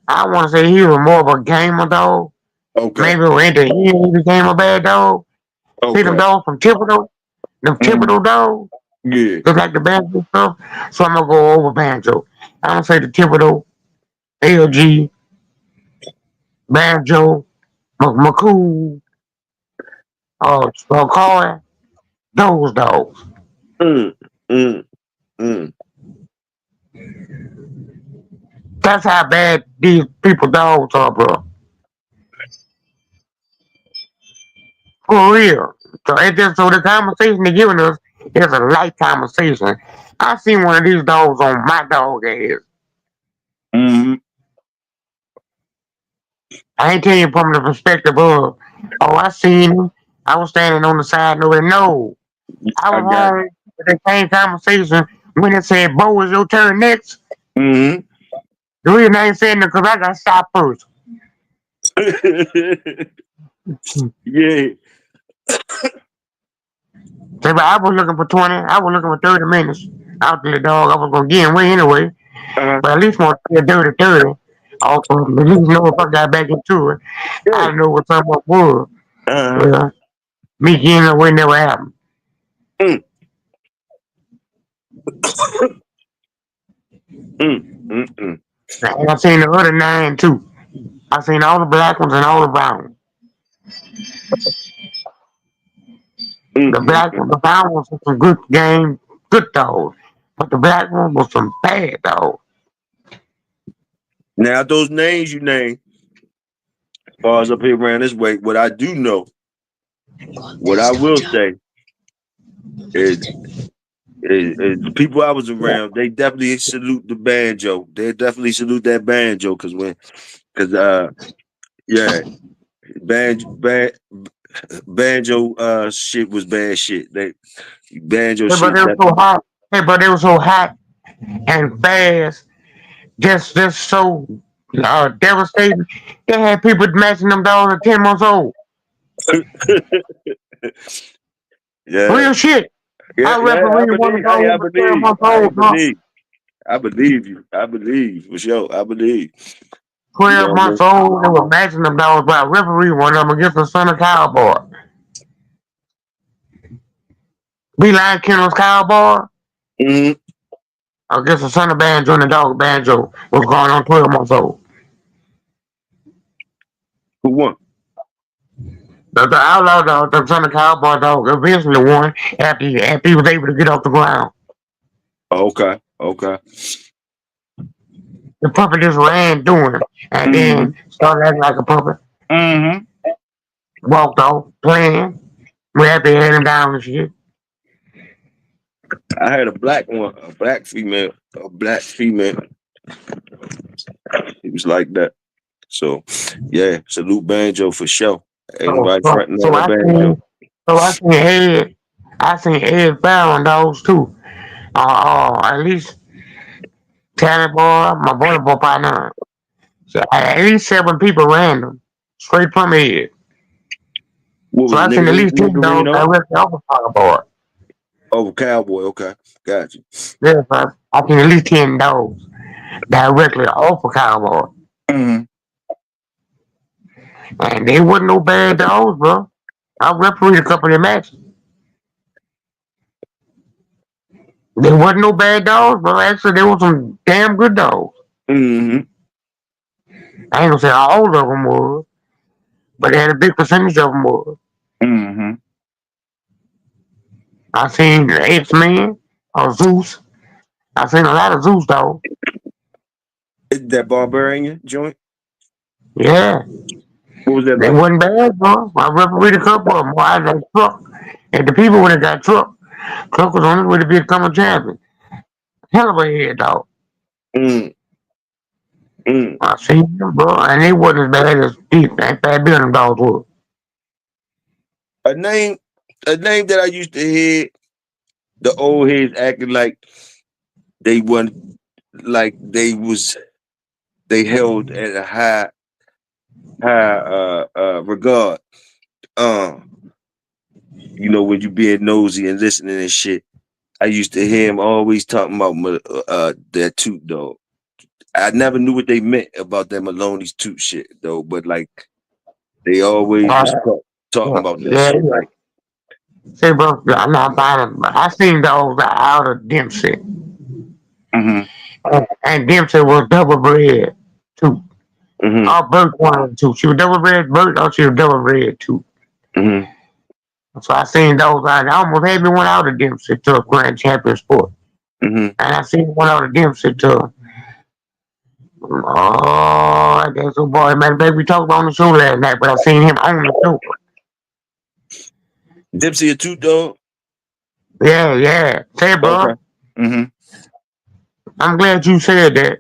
I want to say he was more of a gamer dog. Okay. Maybe when he became a bad dog. See them Okay. dogs from Thibodeau? Them Mm, Thibodeau dogs? yeah. Just like the Banjo stuff. So I'm going to go over Banjo. I'm going to say the Thibodeau, LG, Banjo, McCool, Coy, those dogs. Mm, mm, mm. That's how bad these people dogs are, bro. For real. So it just so the conversation they're giving us is a light conversation. I seen one of these dogs on my dog ass. Mm-hmm. I ain't telling you from the perspective of, oh, I seen him. I was standing on the side. No. I I was got home with the same conversation when it said, Bo, it's your turn next. it. The reason I ain't saying that because I got shot first. Mm-hmm. yeah. So, but I was looking for 20. I was looking for 30 minutes out to the dog. I was going to get away anyway. Uh-huh. But at least want to get 30. Also, at least know if I got back into it. Yeah. I know what someone was. Uh-huh. Well, me getting away never happened. Mm, mm. And I seen the other 9 too. I seen all the black ones and all the brown ones. The black Mm. ones, the brown ones was some good game, good dogs. But the black one was some bad dogs. Now those names you name, as far as up here around this way, what I do know, what I will say is, is the people I was around, they definitely salute the banjo. They definitely salute that banjo cause yeah, banjo shit was bad shit. They banjo Hey, but shit they were that so hot. Hey, but they were so hot and fast. Just so devastating. They had people matching them dogs at 10 months old. yeah. Real shit. I I referee one of believe. those I at 12 believe. months old, bro. I believe you. I believe for sure. I believe. You 12 know what I months old, they were matching them dogs by referee one of them against the son of Cowboy. Beeline Kennels Cowboy mean? Mm-hmm. against the son of Banjo and the dog Banjo was going on 12 months old. Who won? The outlaw dog, the son of Cowboy dog, eventually won after he was able to get off the ground. Oh, okay. Okay. The puppet just ran through him and Mm-hmm. then started acting like a puppet. Mm-hmm. Walked off, playing. We had to head him down and shit. I had a black one, a black female, a black female. It was like that. So, yeah, salute banjo for sure. Ain't So, nobody so, fronting on so that I banjo. seen, I seen Ed Farron dogs too. At least Tanner boy, my volleyball partner. So at least 7 people random, straight from Ed. What So was it, I seen at least 10 dogs Niggerino? directly off the power board. Oh, cowboy. Okay, got you. Yes, I seen at least 10 dogs directly off the cowboy. Mm-hmm. And they wasn't no bad dogs, bro. I refereed a couple of their matches. They wasn't no bad dogs, bro. Actually, they were some damn good dogs. Mm-hmm. I ain't gonna say all of them was, but they had a big percentage of them was. Mm-hmm. I seen the X-Men or Zeus. I seen a lot of Zeus though. Is that Barbarian joint? Yeah, What was that they like? wasn't bad, bro. I refereed a couple of them. Boy, I got truck, and the people when they got truck, truck was on his way to become a champion. Hell of a head dog. Mm, mm. I seen them, bro, and they wasn't as bad as deep and bad building dogs were. A name, a name that I used to hear the old heads acting like they won, like they held at a high regard. Um, when you being nosy and listening and shit. I used to hear him always talking about that toot dog. I never knew what they meant about that Maloney's toot shit though, but like they always Uh, was talking about that yeah, shit. yeah. Like, See, bro, I'm not buying it, but I seen dogs out of Dempsey, mm-hmm, and Dempsey was double bred too. mm-hmm, Or Bert one of the two. She was double bred Bert, or she was double bred too. mm-hmm, So I seen those out. I almost had me one out of Dempsey to a grand champion sport. mm-hmm. And I seen one out of Dempsey to that's a boy, man. Baby, we talked about on the show last night, but I seen him on the show. Dipsy a toot dog. Yeah, yeah. Say, Okay. bro, Mm-hmm. I'm glad you said that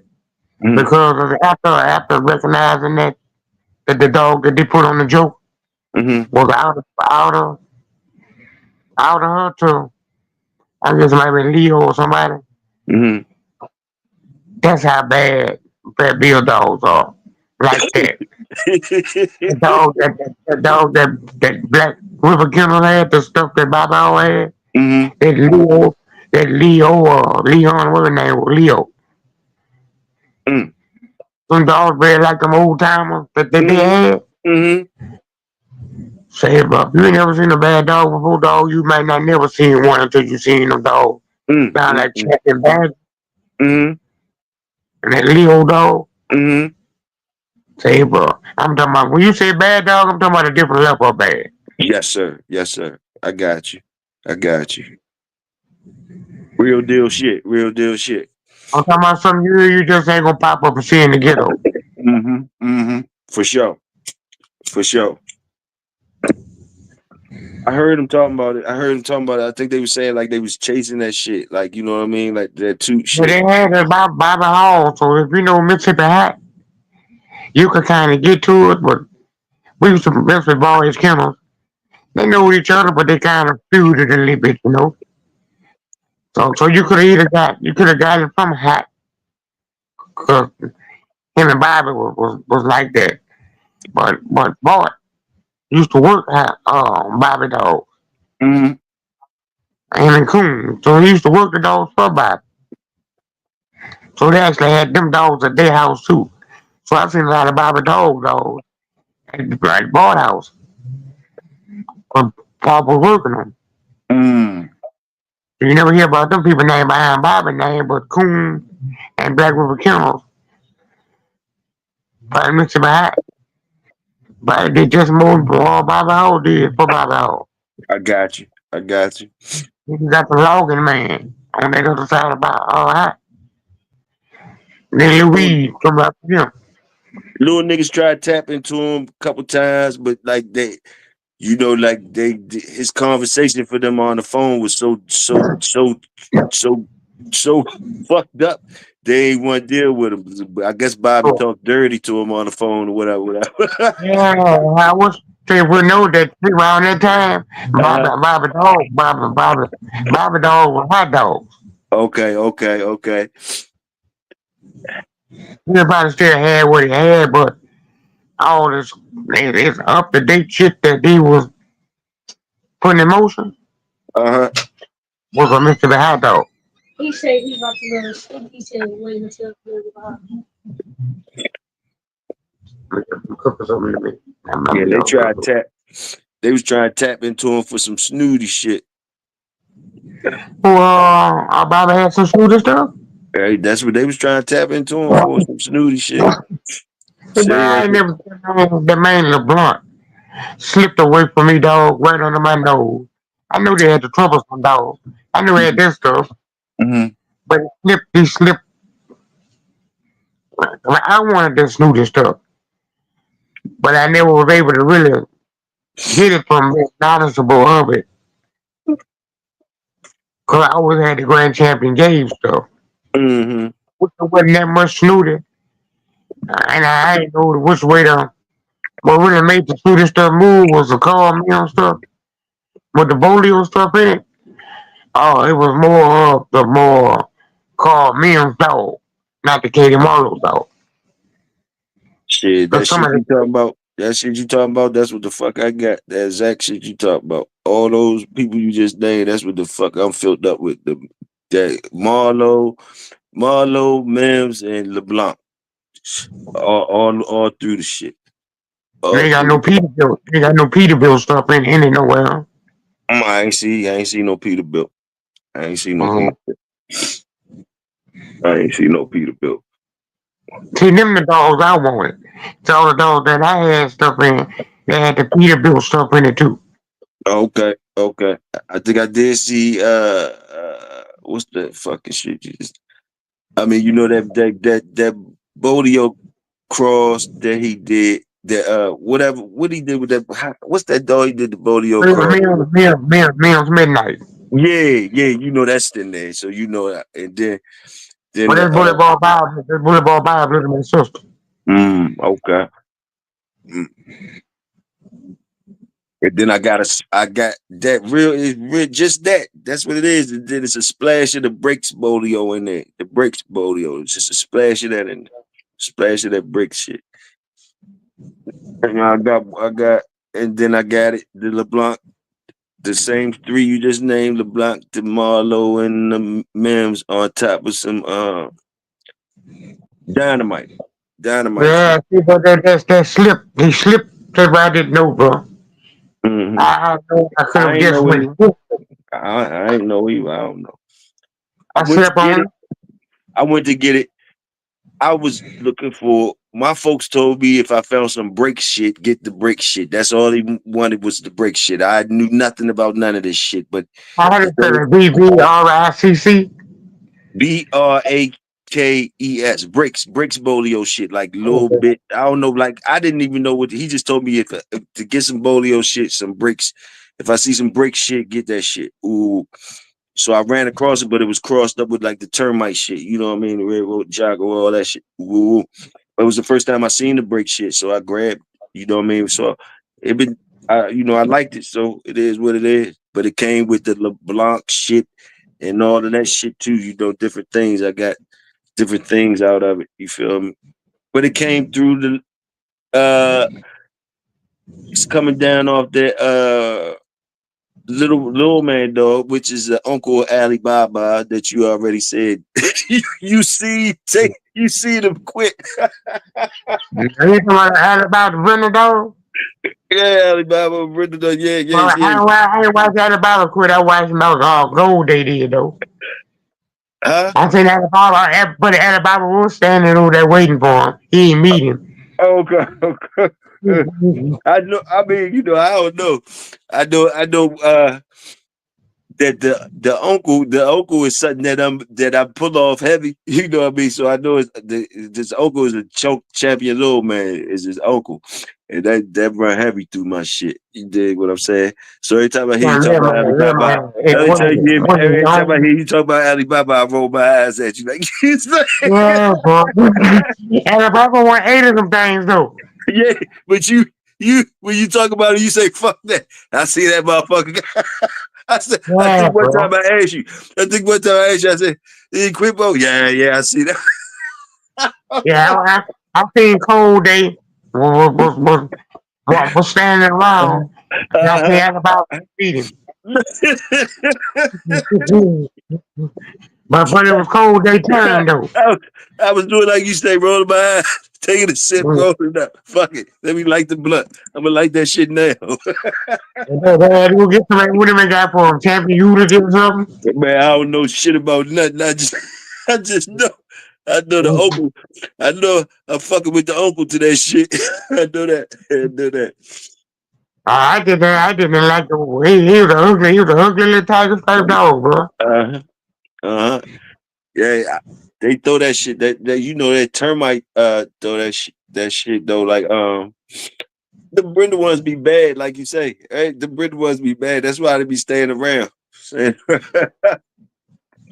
Mm-hmm. because of after recognizing that the dog that they put on the joke Mm-hmm. was out of her to I guess it might be Leo or somebody. Mm-hmm. That's how bad Bill dogs are. Like that. The dog that Black River Kennel had, the stuff that Baba had, mm-hmm. that Leo, Leon, what the name was, Leo. Mm. Some dogs bred like them old timers that they Mm-hmm. had. Mm-hmm. Say, bro, you ain't never seen a bad dog before, dog. You might not never seen one until you seen them dog. Sound like Mm-hmm. Champion Bad Mm-hmm. and that Leo dog. Mm-hmm. Say, bro, I'm talking about when you say bad dog, I'm talking about a different level of bad. Yes, sir. Yes, sir. I got you. I got you. Real deal shit. Real deal shit. I'm talking about something you just ain't gonna pop up and see in the ghetto. Mm-hmm. Mm-hmm. For sure. For sure. I heard him talking about it. I think they were saying like they was chasing that shit. Like, you know what I mean? Like that toot But shit. they had it by the hall, so if you know Mississippi Hat, you could kind of get to it. But we used to mess with boys' kennels. They know each other, but they kind of feuded a little bit, you know. So you could have got it from Hat, cause him and Bobby was like that. But boy used to work at Bobby Dog Mm-hmm. and in Coon, so he used to work the dogs for Bobby. So they actually had them dogs at their house too. So I've seen a lot of Bobby dogs at the Board House. But Bob was working on. Mm. You never hear about them people named behind Bobby name, but Coon and Black River Kennels, but Mississippi High. But they just moved all Bobby Hall did for Bobby Hall. I got you. I got you. You got the logging man on that other side of Bobby High. Then Little, Louise come up to him. little niggas tried to tap into him a couple times, but like his conversation for them on the phone was so fucked up. They ain't want to deal with him. I guess Bobby So, talked dirty to him on the phone or whatever. yeah, I wish they would know that around that time, uh-huh. Bobby Dog was hot dogs. Okay, okay, okay. Everybody still had what he had, but all this up to date shit that he was putting in motion Uh-huh. was a Mississippi hot dog. He said he about to go to sleep. He said wait until 3 o'clock. Cook something to me. Yeah, they was trying to tap into him for some snooty shit. Our Bobby had some shooter stuff. Hey, that's what they was trying to tap into him for, some snooty shit. But I ain't never seen the man LeBlanc slipped away from me, dog, right under my nose. I know they had the troublesome dog. I know they had that stuff, Mm-hmm. but he slipped. I wanted to snoot and stuff, but I never was able to really get it from the noticeable of it. Cause I always had the grand champion game stuff. Mm-hmm. Which wasn't that much snooty, and I didn't know which way to. What really made the snooty stuff move was the Carl Mill stuff with the Bolio stuff in it. Oh, it was more of the more Carl Mims dog, not the Katie Marlowe dog. Shit, that Cause some shit of the you talking about, that shit you talking about, that's what the fuck I got. That exact shit you talking about. All those people you just named, that's what the fuck I'm filled up with. That Marlowe, Mims, and LeBlanc. All through the shit. you All ain't got through. no Peterbilt, you ain't got no Peterbilt stuff in it nowhere. I ain't see no Peterbilt. I ain't see no Mm-hmm. Peterbilt. I ain't see no Peterbilt. See, them the dogs I wanted. So all the dogs that I had stuff in, they had the Peterbilt stuff in it too. Okay, okay. I think I did see what's the fucking shit you just I mean, you know that Bodio cross that he did, that whatever what he did with that what's that dog he did the Bodio cross with? Mills Midnight. Yeah, you know that's in there. So you know that. And then But the that's bullet ball Bob, little my sister. okay. Mm. And then I got that real just that. That's what it is. And then it's a splash of the brakes Bodio in there. The brakes Bodio. It's just a splash of that in there. Splash of that brick shit. And and then I got it, the LeBlanc, the same three you just named, LeBlanc, the Marlowe, and the Mims on top of some dynamite. Dynamite Yeah, shit. see, but that slip, he slipped. That's why I didn't know, bro. Mm-hmm. I know I could I have ain't guessed know when he I ain't know he I don't know. I I went to slept get on it. it. I went to get it. I was looking for. My folks told me if I found some break shit, get the break shit. That's all they wanted was the break shit. I knew nothing about none of this shit. But I had it to the BBRICC. BRAKES breaks Bolio shit like little bit. I don't know. Like I didn't even know what he just told me if to get some Bolio shit, some breaks. If I see some break shit, get that shit. Ooh. So I ran across it, but it was crossed up with like the termite shit. You know what I mean? The railroad jogger, all that shit. Ooh. It was the first time I seen the break shit, so I grabbed. You know what I mean? So it been, I liked it. So it is what it is. But it came with the LeBlanc shit and all of that shit too. You know, different things. I got different things out of it. You feel me? But it came through it's coming down off that little man dog, which is Uncle Alibaba that you already said. You see them quick. You talking about the Brenda dog? Yeah, Alibaba, Brenda, yeah, Well, yes, yes. I ain't watched Alabama quit. I watched about all gold they did though. Huh? I seen Alabama, but Alabama was standing over there waiting for him. He ain't meet him. Okay, okay. I know. I mean, I don't know. I know. That the uncle is something that I pull off heavy. You know what I mean? So I know this uncle is a choke champion little man is his uncle. And that run heavy through my shit. You dig what I'm saying? So every time I hear you talk about Alibaba, every time I hear you talk about Alibaba, I roll my eyes at you like it's like Yeah, bro. Alabama won 8 of them things though. yeah, but you when you talk about it, you say fuck that. I see that motherfucker. I Yeah, think one bro. time I asked you. I said, Equipo? Yeah, I see that. Yeah, I seen Cold Day was standing around, and I seen Alabama beat him. But it was Cold Day turn though. I was doing like you say, rolling my eyes, taking a sip, rolling up. Fuck it. Let me light the blunt. I'm gonna light that shit now. We'll get somebody what him got for him. Champion you to get something. Man, I don't know shit about nothing. I just know. I know the uncle. I know I'm fucking with the uncle to that shit. I know that. I didn't. I didn't like the way he was a ugly. He was a ugly little tiger type dog, bro. Uh-huh. Uh-huh. Yeah, they throw that shit. That you know that termite throw that shit though. Like the brindle ones be bad, like you say. Right? The brindle ones be bad. That's why they be staying around. Yeah,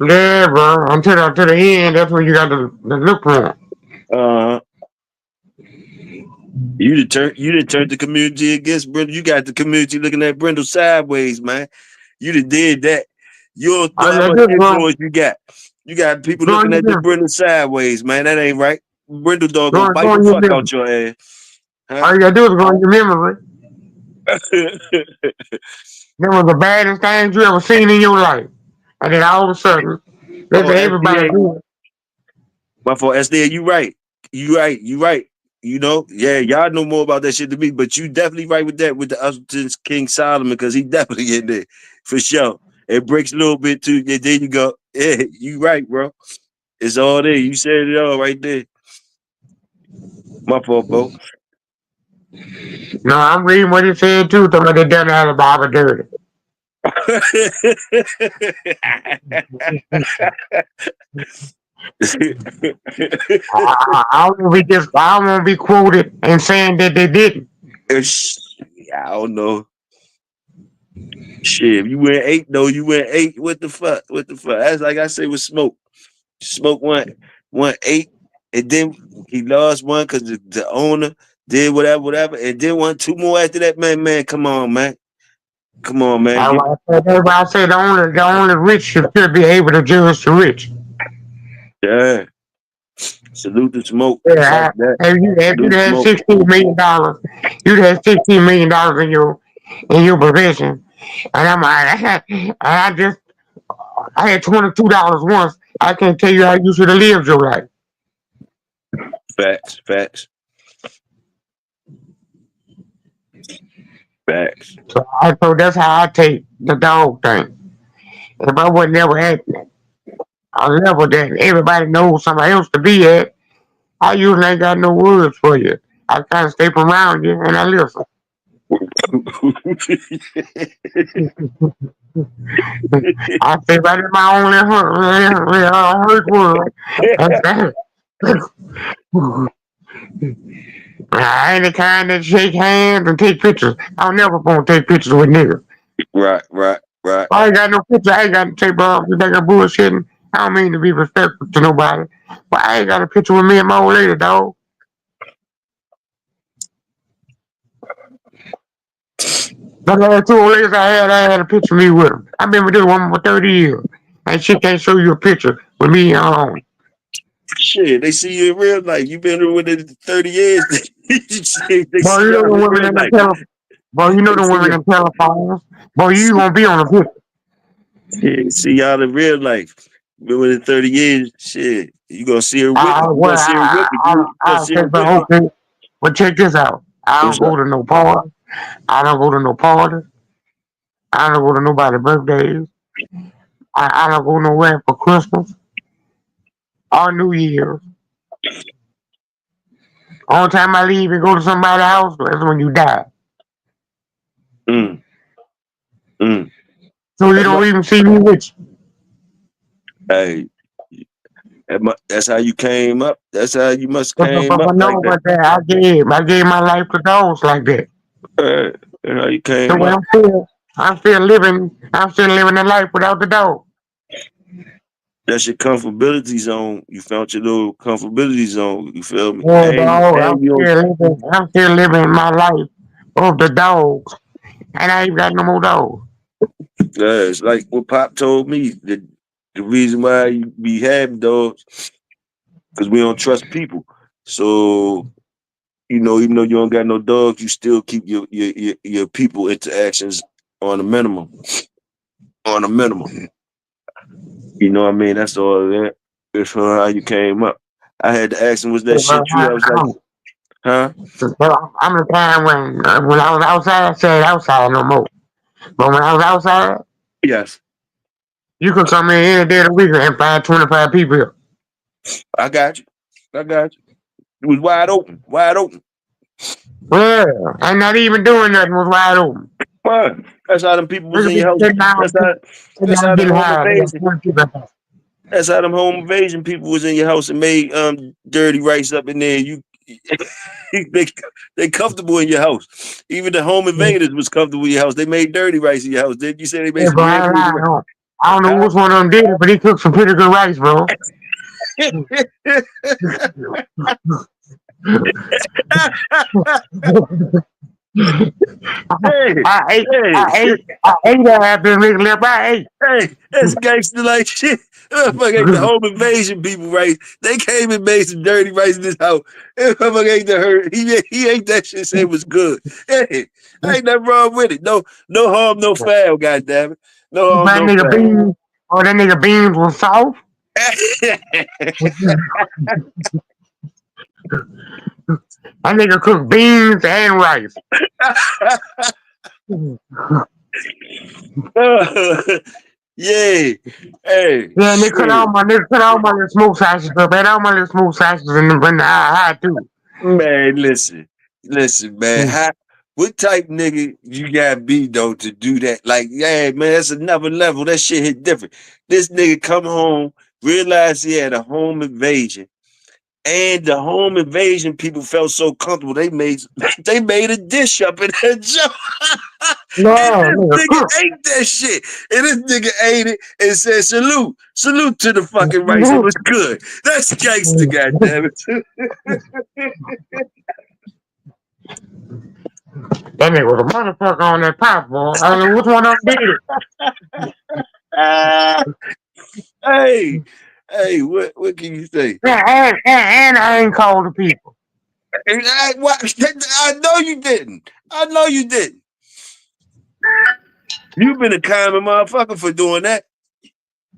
bro. Until the end, that's when you got to look for him. uh you done turned the community against Brindle. You got the community looking at Brindle sideways, man. You done did that. You don't know All you how gotta much do is go, influence you got. You got people go on looking your at the mirror. Brindle sideways, man. That ain't right. Brindle dog gonna Go bite the on your fuck mirror. out your ass. Huh? All you gotta do is go on your memory. That was the baddest things you ever seen in your life. And then all of a sudden, they Oh, say everybody SDA. do it. But for SDA, you right. You right. You right. You know, yeah, y'all know more about that shit than me, but you definitely right with that with the Upton's King Solomon, because he definitely in there for sure. It breaks a little bit too. Yeah, there you go. Yeah, you right, bro. It's all there. You said it all right there. My fault, Bo. No, I'm reading what he said too. Talking about they done out of Bible dirty. I don't want to be just. I don't want to be quoted and saying that they didn't. I don't know. Shit, if you went 8 though, you went 8. What the fuck? What the fuck? That's like I say with Smoke. Smoke won 8, and then he lost one because the owner did whatever, and then won 2 more after that. Man, come on, man. Come on, man. I say the only rich should be able to judge the rich. Yeah. Salute to Smoke. Yeah, That. if you Salute had Smoke. $16 million, you'd have $16 million in your possession. And I had $22 once. I can't tell you how you should have lived your life. Facts. So that's how I take the dog thing. If I would never at a level that everybody knows somebody else to be at, I usually ain't got no words for you. I kind of stay from around you and I listen. I stay right in my own hurt world. That's that. I ain't the kind that shake hands and take pictures. I'll never want to take pictures with niggas. right. I ain't got no picture. I ain't got to take bro. You think I'm bullshitting? I don't mean to be respectful to nobody, but I ain't got a picture with me and my old lady, dog. The last 2 old ladies I had a picture of me with them. I've been with this woman for 30 years, and she can't show you a picture with me alone. Shit, they see you in real life. You been with it 30 years. They Boy, see you know y'all the in women real in the life. boy, you know They the see women you. in telephones. Boy, you See, gonna be on the picture. yeah, see y'all in real life. Been with it 30 years. Shit, you gonna see her with me. I, You well, gonna see her with me. You gonna I see say, her with but me. okay, but check this out. I don't What's go up? to no party. I don't go to no party. I don't go to nobody's birthdays. I don't go nowhere for Christmas or New Year's. Only time I leave and go to somebody's house is when you die. Mm, mm. So you That mu- don't even see me with you. hey, that's how you came up. That's how you must came up But like no, that. but I gave my life to dogs like that. That's how you So came when up. I'm still living a life without the dog. That's your comfortability zone. You found your little comfortability zone. You feel me? Yeah, dog, And you don't. I'm still living my life of the dogs, and I ain't got no more dogs. It's like what Pop told me. The reason why you be having dogs because we don't trust people. So even though you don't got no dogs, you still keep your people interactions on a minimum. On a minimum. You know what I mean? That's all that. That's how you came up. I had to ask him, was that shit true? I was like, huh? I'm the kind when I was outside, I said outside no more. But when I was outside, Yes, you could come in any day of the week and find 25 people here. I got you. I got you. It was wide open, wide open. Yeah, and not even doing nothing was wide open. What? That's how them people was Nigga in be your house. sitting down, That's how. sitting That's down how them getting home high. They got invasion. 20 people. That's how them home invasion people was in your house and made dirty rice up in there. You they they comfortable in your house. Even the home invaders was comfortable in your house. They made dirty rice in your house. Did you say they made Yeah, some bro, real I ain't good lying. rice? I don't know Huh? which one of them did it, but he cooked some pretty good rice, bro. Hey, I ate, hey, I ate that after Rick left. I ate. hey, that's gangster like shit. Motherfucker ain't the home invasion people, right? They came and made some dirty rice in this house. Motherfucker ain't the hurt. He ate that shit, say it was good. Hey, ain't nothing wrong with it. No harm, no foul, goddammit. No harm, That no nigga foul. beans, that nigga beans was soft. That nigga cooked beans and rice. Yeah. Hey, Yeah, and shit. they cut all my little smooth sausages up. They had all my little smooth sausages in the high too. Man, listen, man. What type nigga you gotta be though to do that? Like, yeah, man, that's another level. That shit hit different. This nigga come home, realize he had a home invasion, and the home invasion people felt so comfortable they made a dish up in that joint. Yeah, And nigga this nigga cook. ate that shit. And this nigga ate it and said, salute to the fucking rice. It was good. That's gangster, goddammit. That nigga was a motherfucker on that pot, boy. I don't know which one of them did it. Ah, hey, what can you say? Yeah, and I ain't called the people. I know you didn't. I know you didn't. You've been a common motherfucker for doing that.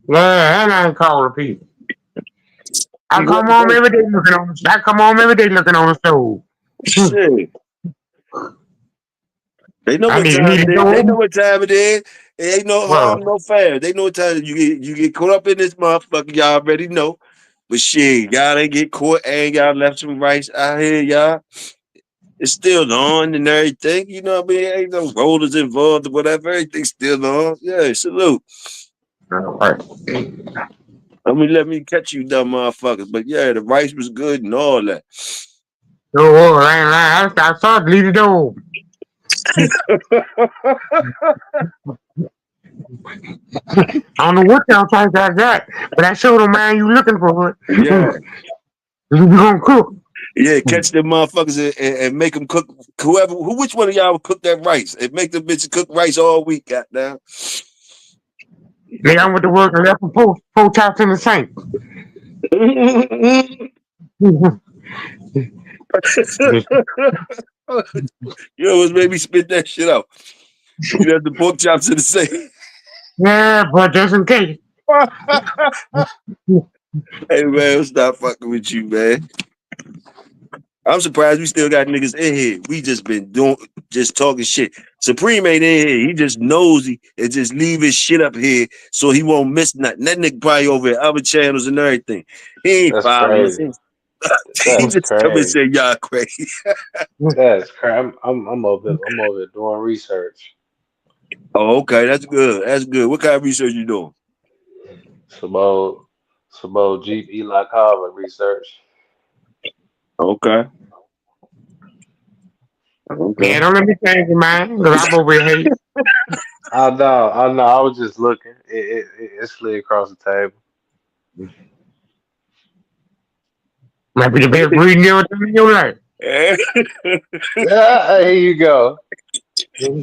Yeah, and I ain't called the people. I You come wasn't home supposed every day looking on. I come home every day looking on the stove. to. Shit. They know I what need time to it is. go They know open. what time it is. It ain't no harm, Well, no fair. They know what time you get caught up in this motherfucker. Y'all already know. But shit, y'all ain't get caught and y'all left some rice out here, y'all. It's still on and everything. You know what I mean? Ain't no rollers involved or whatever. Everything's still on. Yeah, salute. right. Let me catch you dumb motherfuckers. But yeah, the rice was good and all that. So, I ain't lying. I saw it, leave the door open. I don't know what y'all think I got, but I sure don't mind you looking for it. Yeah. You gonna cook. Yeah, catch them motherfuckers and make them cook. Which one of y'all would cook that rice and make them bitches cook rice all week? Goddamn. Nigga, I went to work and left some four chops in the sink. You always made me spit that shit out. You have the pork chops in the same. Yeah, but just in case. Hey man, stop fucking with you, man. I'm surprised we still got niggas in here. We just been just talking shit. Supreme ain't in here. He just nosy and just leave his shit up here so he won't miss nothing. That nigga probably over at other channels and everything. He ain't That's following us. crazy. He That's just come and crazy. say y'all crazy. That's crazy. I'm over here doing research. Oh, okay, that's good. That's good. What kind of research you doing? It's about Jeep Eli Carver research. Okay, okay. Man, don't let me change your mind, because I'm over here hating. I know. I was just looking. It slid across the table. Might be the best reading you ever done in your life. Yeah, here you go. Here,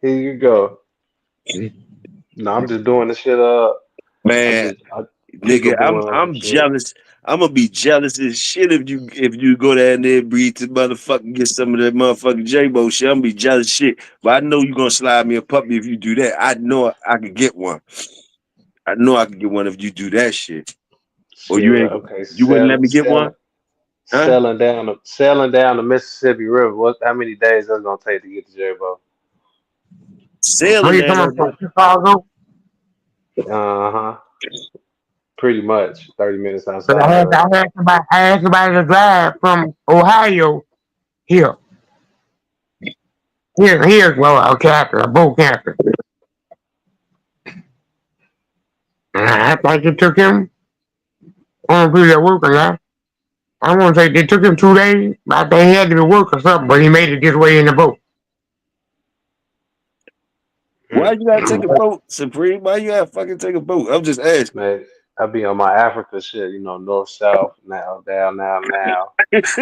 here you go. No, I'm just doing the shit up. Man, I nigga, pickleball and I'm shit. jealous. I'm gonna be jealous as shit if you go down there and breathe to motherfucking get some of that motherfucking JBO shit. I'm gonna be jealous as shit. But I know you gonna slide me a puppy if you do that. I know I could get one. I know I could get one if you do that shit. Or Shit, you ain't okay, you wouldn't let me get one? Huh? sailing down the Mississippi River. What? How many days that's gonna take to get to J-Bo? What Sailing you down talking there. about, Chicago? Uh-huh. Pretty much 30 minutes Because outside of I had somebody to drive from Ohio Here, well, a captain, a boat captain. I think it took him. I don't that working now. I want to say it took him 2 days. I think he had to be work or something, but he made it this way in the boat. Why you gotta take a boat, Supreme? Why you gotta fucking take a boat? I'm just asking. Man, I be on my Africa shit, north, south, now, down, now. This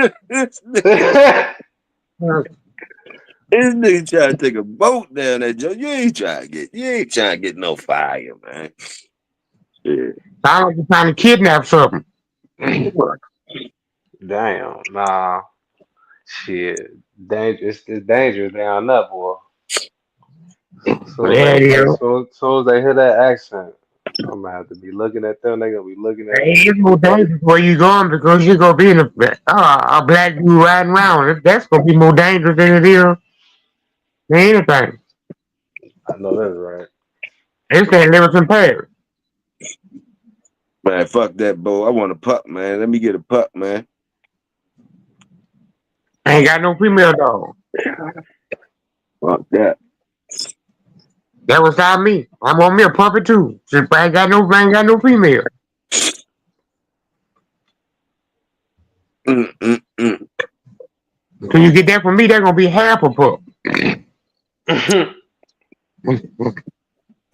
nigga trying to take a boat down there, Joe. You ain't trying to get no fire, man. Yeah. Sound like you're trying to kidnap something. Damn, nah. Shit. It's dangerous down there, boy. Yeah, yeah. Soon as they hear that accent, I'm gonna have to be looking at them. They gonna be looking at me. It's more dangerous where you going because you're gonna be in a black dude riding around. That's gonna be more dangerous than it is than anything. I know that's right. It's that living in Paris. Man, fuck that, boy. I want a pup, man. Let me get a pup, man. I ain't got no female dog. Fuck that. That was not me. I'm on me a puppy too. Since I ain't got no female. So you get that from me, that's gonna be half a pup.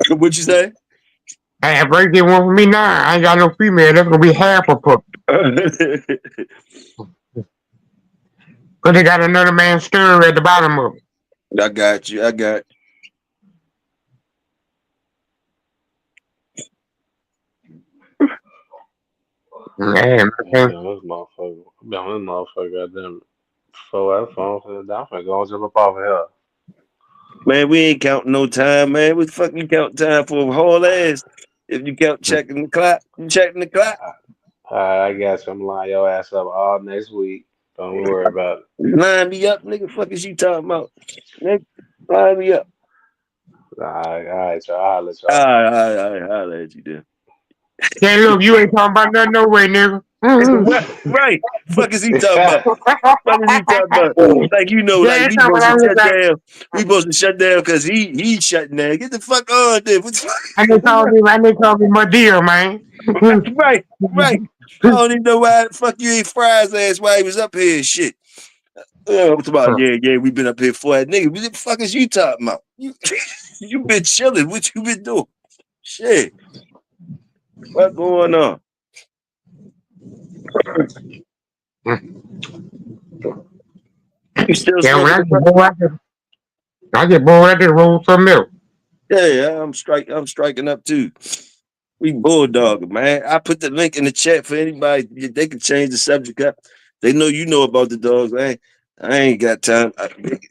What'd you say? Hey, if I get one from me now, I ain't got no female, that's gonna be half a pup. Cause they got another man stirring at the bottom of it. I got you. Man, This motherfucker, goddamn. So that phone for the I'm finna go and jump up off of here. Man, we ain't counting no time, man. What the fuck you count time for a whole ass? If you count checking the clock, you checking the clock. I guess I'm lining your ass up all next week. Don't worry about it. Line me up, nigga. Fuck is you talking about? Nigga, line me up. All right, y'all. I'll let y'all. All right, I'll let you do. Hey, look, you ain't talking about nothing no way, nigga. Right. Fuck is he talking about? Fuck is he talking about? Like, like we supposed to shut down. We supposed to shut down because he shutting down. Get the fuck on, dude. I need call me my dear, man. Right. I don't even know why the fuck you ain't fries ass while he was up here and shit. I'm talking about, yeah, we been up here for that nigga. What the fuck is you talking about? You been chilling. What you been doing? Shit. What going on? You still I get bored, I just roll some milk. Yeah, I'm striking up too. We bulldog, man. I put the link in the chat for anybody. They can change the subject up. They know you know about the dogs. I ain't got time. I ain't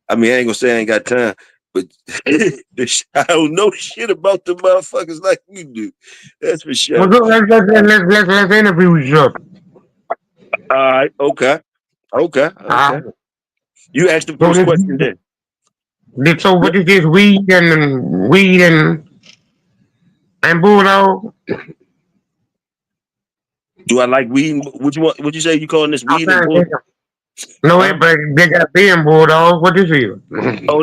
gonna say I ain't got time, but I don't know shit about the motherfuckers like you do. That's for sure. Well, let's interview each other. All right, okay. You asked the first question then. So what is this weed and bulldog? Do I like weed? Would you say you calling this weed and bulldog? No, they got beer and bulldog. What this is? Oh,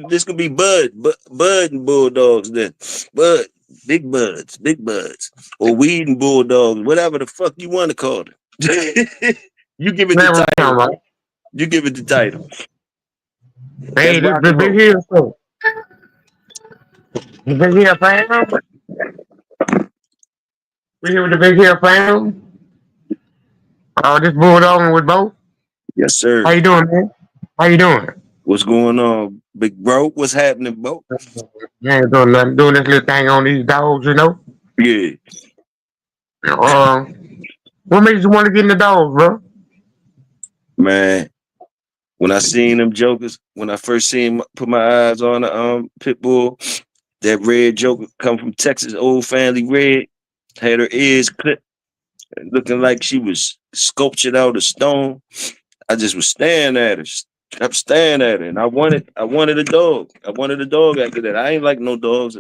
this could be bud and bulldogs then. Bud, big buds, or weed and bulldogs, whatever the fuck you want to call it. You give it the title. Right? You give it the title. Hey, this the big here, so. The big here, fam. We here with the big here, fam. This bulldog with both. Yes, sir. How you doing, man? How you doing? What's going on, big bro? What's happening, bro? I ain't doing nothing. Doing this little thing on these dogs, Yeah. What makes you want to get in the dogs, bro? Man, when I seen them jokers, when I first seen put my eyes on the pit bull, that red joker come from Texas, old family red, had her ears clipped, looking like she was sculptured out of stone. I just was staring at her. I'm staring at her, and I wanted a dog. I wanted a dog after that. I ain't like no dogs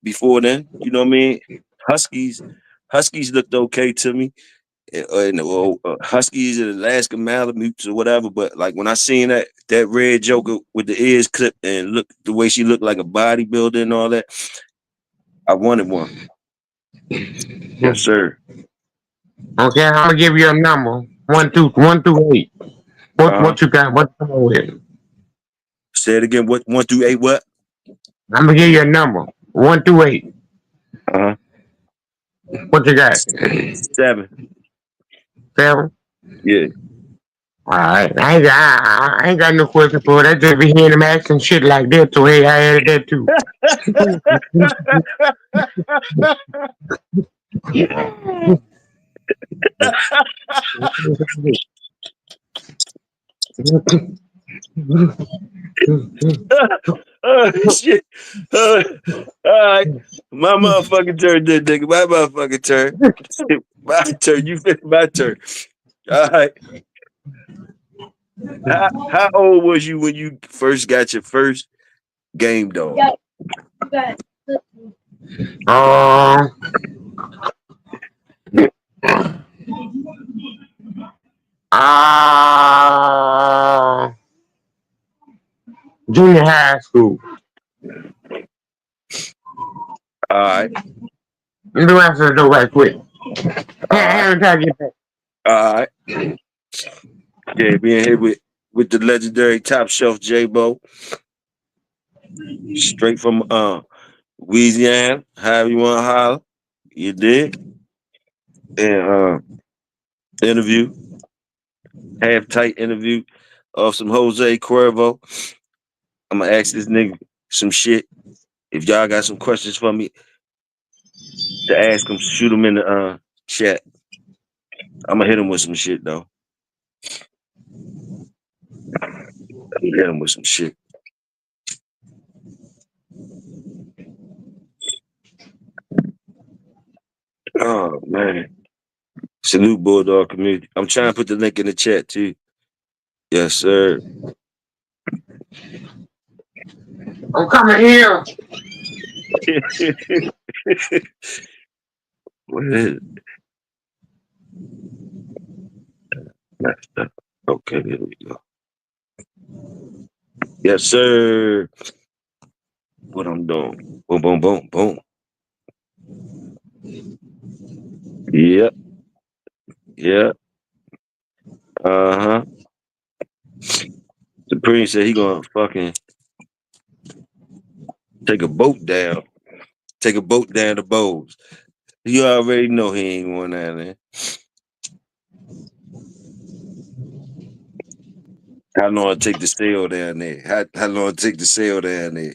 before then. You know what I mean? Huskies looked okay to me. Huskies and Alaska Malamutes or whatever. But like when I seen that red Joker with the ears clipped and look the way she looked like a bodybuilder and all that, I wanted one. Yes, sir. Okay, I'm gonna give you a number. 1 through 8. What you got? What you going with? Say it again. What 1 through 8? What? I'm gonna give you a number. 1 through 8. What you got? 7. 7. Yeah. All right. I ain't got no question for it. I just be hearing them asking shit like that. So hey, I added that too. Oh shit. All right. My motherfucking turn, then, nigga. My motherfucking turn. My turn. You fit my turn. All right. How old was you when you first got your first game dog? Junior high school. All right. Let me answer the door right quick. Try to get back. All right. Yeah, being here with the legendary top shelf JBO. Straight from Louisiana, however you want to holler. You did. And interview. Half tight interview of some Jose Cuervo. I'm gonna ask this nigga some shit. If y'all got some questions for me to ask him, shoot him in the chat. I'm gonna hit him with some shit though. I'm gonna hit him with some shit. Oh man. Salute Bulldog community. I'm trying to put the link in the chat too. Yes, sir. I'm coming here. What is it? Okay, there we go. Yes, sir. What I'm doing. Boom, boom, boom, boom. Yep. Yep. Uh-huh. Supreme said he gonna fucking take a boat down. Take a boat down to Bowes. You already know he ain't going down there. How long it take to sail down there? How long it take to sail down there?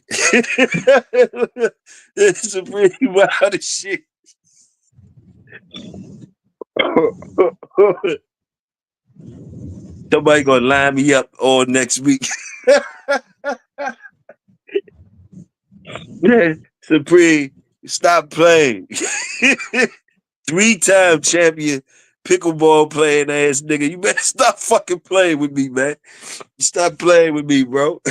It's a pretty wild as shit. Somebody gonna line me up all next week. Yeah, Supreme, stop playing. 3-time champion pickleball playing ass nigga. You better stop fucking playing with me, man. Stop playing with me, bro.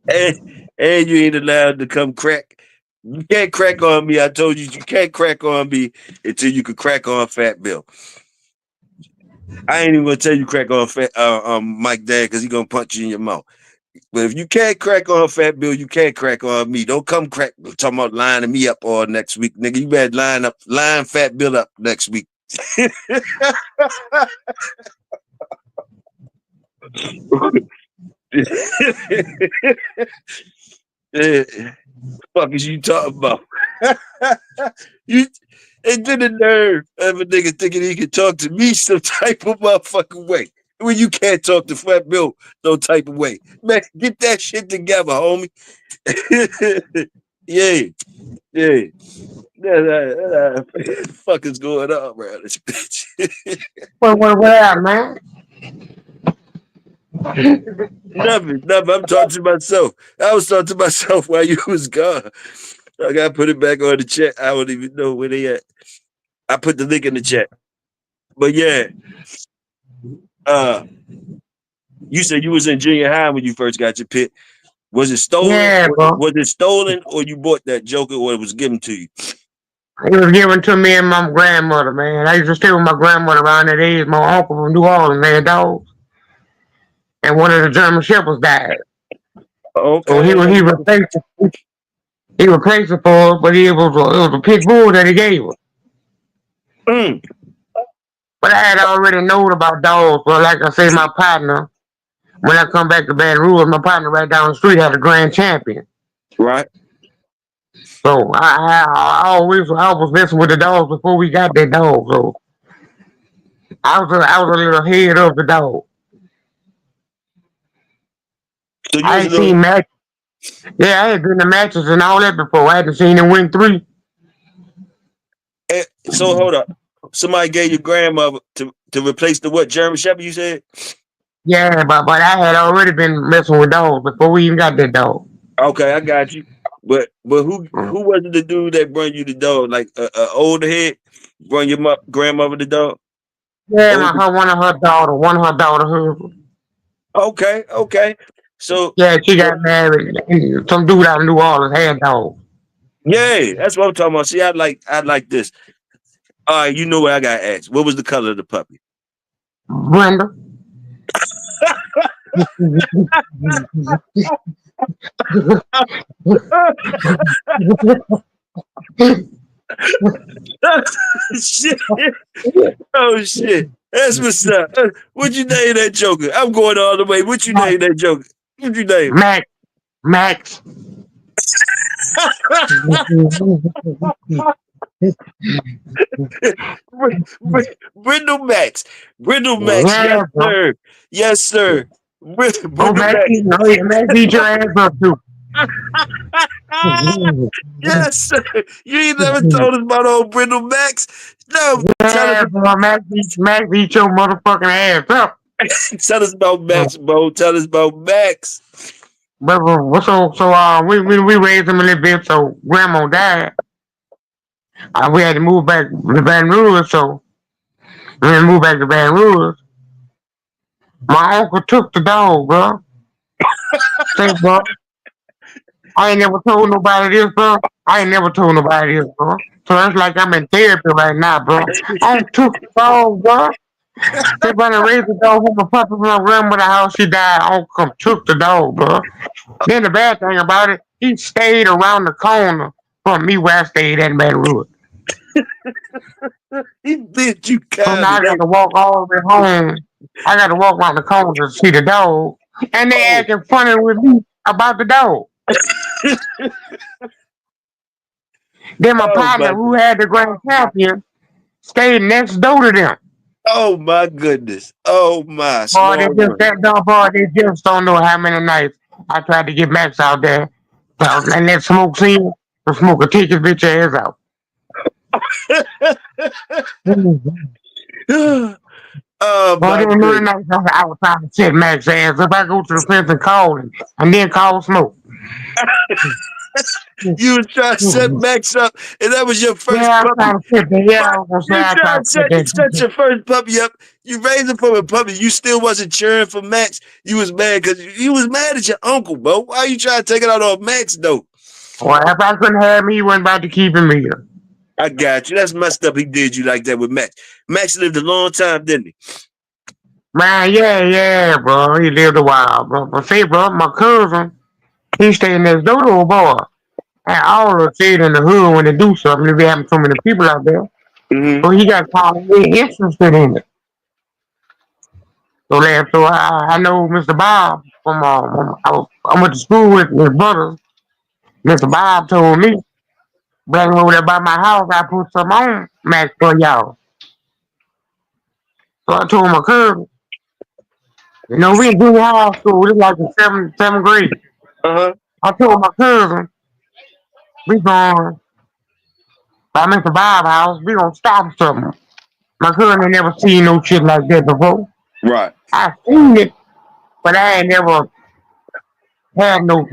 and you ain't allowed to come crack. You can't crack on me. I told you can't crack on me until you can crack on Fat Bill. I ain't even gonna tell you crack on Mike Dad because he gonna punch you in your mouth. But if you can't crack on Fat Bill, you can't crack on me. Don't come crack talking about lining me up all next week, nigga. You better line Fat Bill up next week. Fuck is you talking about? You and then the nerve of a nigga thinking he can talk to me some type of motherfucking way. When you can't talk to Fat Bill no type of way. Man, get that shit together, homie. Yeah. What the fuck is going on around this bitch? What, man? Nothing. I'm talking to myself. I was talking to myself while you was gone. I gotta put it back on the chat. I don't even know where they at. I put the link in the chat. But yeah. You said you was in junior high when you first got your pit. Was it stolen? Yeah, bro. Was it stolen, or you bought that joker, or it was given to you? It was given to me and my grandmother, man. I used to stay with my grandmother around that age. My uncle from New Orleans had dogs, and one of the German shepherds died. So Okay. he replaced it for us, but it was a pit bull that he gave us. Mm. But I had already known about dogs. But like I say, my partner, when I come back to Baton Rouge, my partner right down the street had a grand champion. Right. So I was messing with the dogs before we got that dog. So I was a little head of the dog. So you I was a ain't little. seen matches. Yeah, I had been to matches and all that before. I hadn't seen him win 3. So hold up. Somebody gave your grandmother to replace the what German Shepherd? You said. Yeah, but I had already been messing with dogs before we even got that dog. Okay, I got you. But who was it the dude that brought you the dog? Like a older head brought your grandmother the dog? Yeah, Older? one of her daughter husband. Okay. So Yeah, she got married. And some dude out of New Orleans had dogs. yeah, that's what I'm talking about. See, I like this. All right, you know what I got asked. What was the color of the puppy? Brenda. Shit. Oh shit. That's what's up. What you name that joker? I'm going all the way. What you name that joker? What you name? Max. Brindle Max. Brindle Max. Yes, Yeah, bro. sir. Yes, sir. Oh, Brindle Max, Max. Max beat your ass up too. Yes, sir. You ain't never told us about old Brindle Max. No, Yeah, bro. Max beat your motherfucking ass up. tell us about Max, bro. Tell us about Max. But we raised him a little bit. So grandma died. We had to move back to Baton Rouge. So we had to move back to Baton Rouge. My uncle took the dog, bro. Say, bro, I ain't never told nobody this, bro. So it's like I'm in therapy right now, bro. I took the dog, bro. They gonna raise the dog from my puppy from my grandmother's house. She died. Uncle took the dog, bro. Then the bad thing about it, he stayed around the corner from me where I stayed at in Baton Rouge. He did you So now kind I of. got to walk all the way home. I got to walk around the corner to see the dog. And they acting funny with me about the dog. Then my partner, who had the grand champion, stayed next door to them. Oh my goodness. Oh my Boy, small world. they just don't know how many nights I tried to get Max out there and let Smoke see him. The Smoke will take his bitch ass out. Oh Boy, my they knew the goodness. night I was trying to set Max ass. If I go to the fence and call him, and then call Smoke. You was trying to set Max up, and that was your first Yeah, I'm puppy. trying to set that. Yeah, I was gonna say You I tried tried to to set set that. your first puppy up. You raised him from a puppy. You still wasn't cheering for Max. You was mad because you was mad at your uncle, bro. Why you trying to take it out on Max, though? Well, if I couldn't have me, he wasn't about to keep him here. I got you. That's messed up. He did you like that with Max. Max lived a long time, didn't he? Man, yeah, bro. He lived a while, bro. But see, bro, my cousin, he stayed next door to a boy. And all of us stayed in the hood when they do something. If they having so many people out there. Mm-hmm. So he got called interested in it. So I know Mr. Bob from I went to school with his brothers. Mr. Bob told me, bring him over there by my house. I put some on Max for y'all. So I told my cousin, we in junior high school. It's like the seventh grade. Uh-huh. I told my cousin, we going by Mr. Bob's house. We gonna stop something. My cousin ain't never seen no shit like that before. Right. I seen it, but I ain't never grab no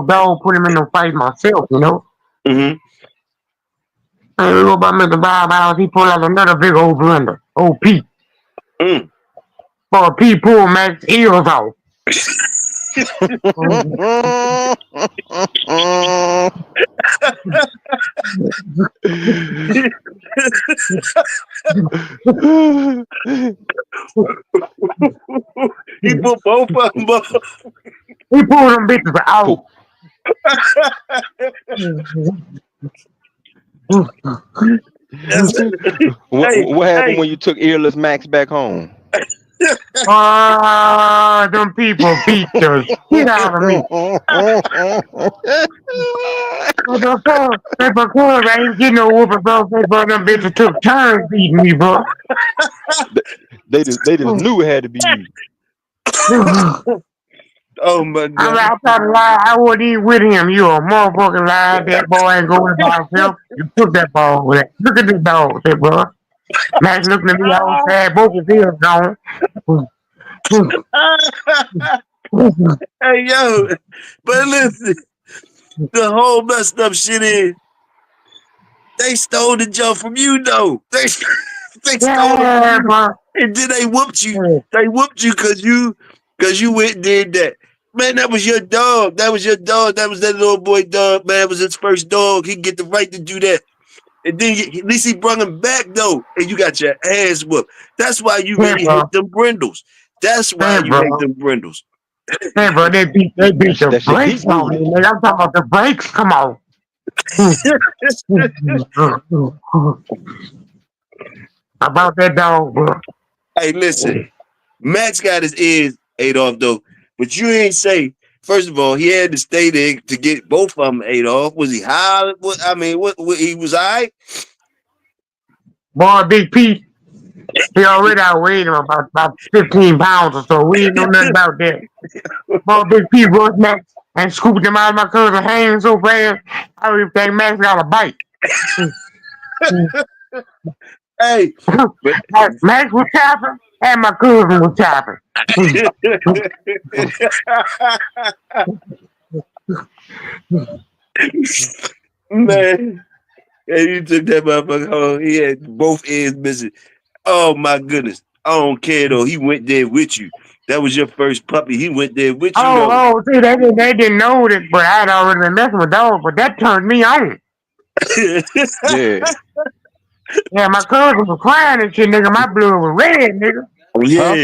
dog, put him in no fight myself, Mm-hmm. And we go by Mr. Bob's house. He pulled out another big old blender, old Pete. Mm. Boy, Pete pulled Max's ears off. He put both of them up. He pulled them bitches out. What happened Hey, when you took Earless Max back home? Them people beat the shit out of me. What the fuck? Hey, because I ain't getting no whooping, bro. Hey, bro, them bitches took turns beating me, bro. They just knew it had to be you. oh my I'm God. like, I tried to lie. I wasn't even with him. You a motherfucking lie. That boy ain't going by himself. You took that ball with it. Look at this dog, say, bro. Max looking at me all sad. Both his ears gone. Hey, yo. But listen, the whole messed up shit is they stole the jump from you, though. They stole it from Yeah, you. bro. And then they whooped you. They whooped you because you went and did that. Man, that was your dog. That was your dog. That was that little boy dog, man. It was his first dog. He get the right to do that. And then at least he brought him back, though. And you got your ass whooped. That's why you Hey, really bro. hate them brindles. That's why Hey, you hate bro. them brindles. Hey, bro. They beat the That shit brakes keep on me, moving. nigga. I'm talking about the brakes. Come on. About that dog, bro. Hey, listen. Max got his ears ate off, though. But you ain't say, first of all, he had to stay there to get both of them ate off. Was he high? What he was all right? Boy, Big Pete, he already outweighed him about 15 pounds or so. We ain't know nothing about that. Boy, Big Pete rushed Max and scooped him out of my cousin's hands so fast, I really think Max got a bite. Hey, but Max was chopping, and my cousin was chopping. man, and you took that motherfucker home. He had both ears missing. Oh my goodness. I don't care though. He went there with you. That was your first puppy. He went there with you though. See, they didn't know it, but I had already been messing with dogs, but that turned me on. Yeah. Yeah, my cousin was crying and shit, nigga. My blood was red, nigga. Huh?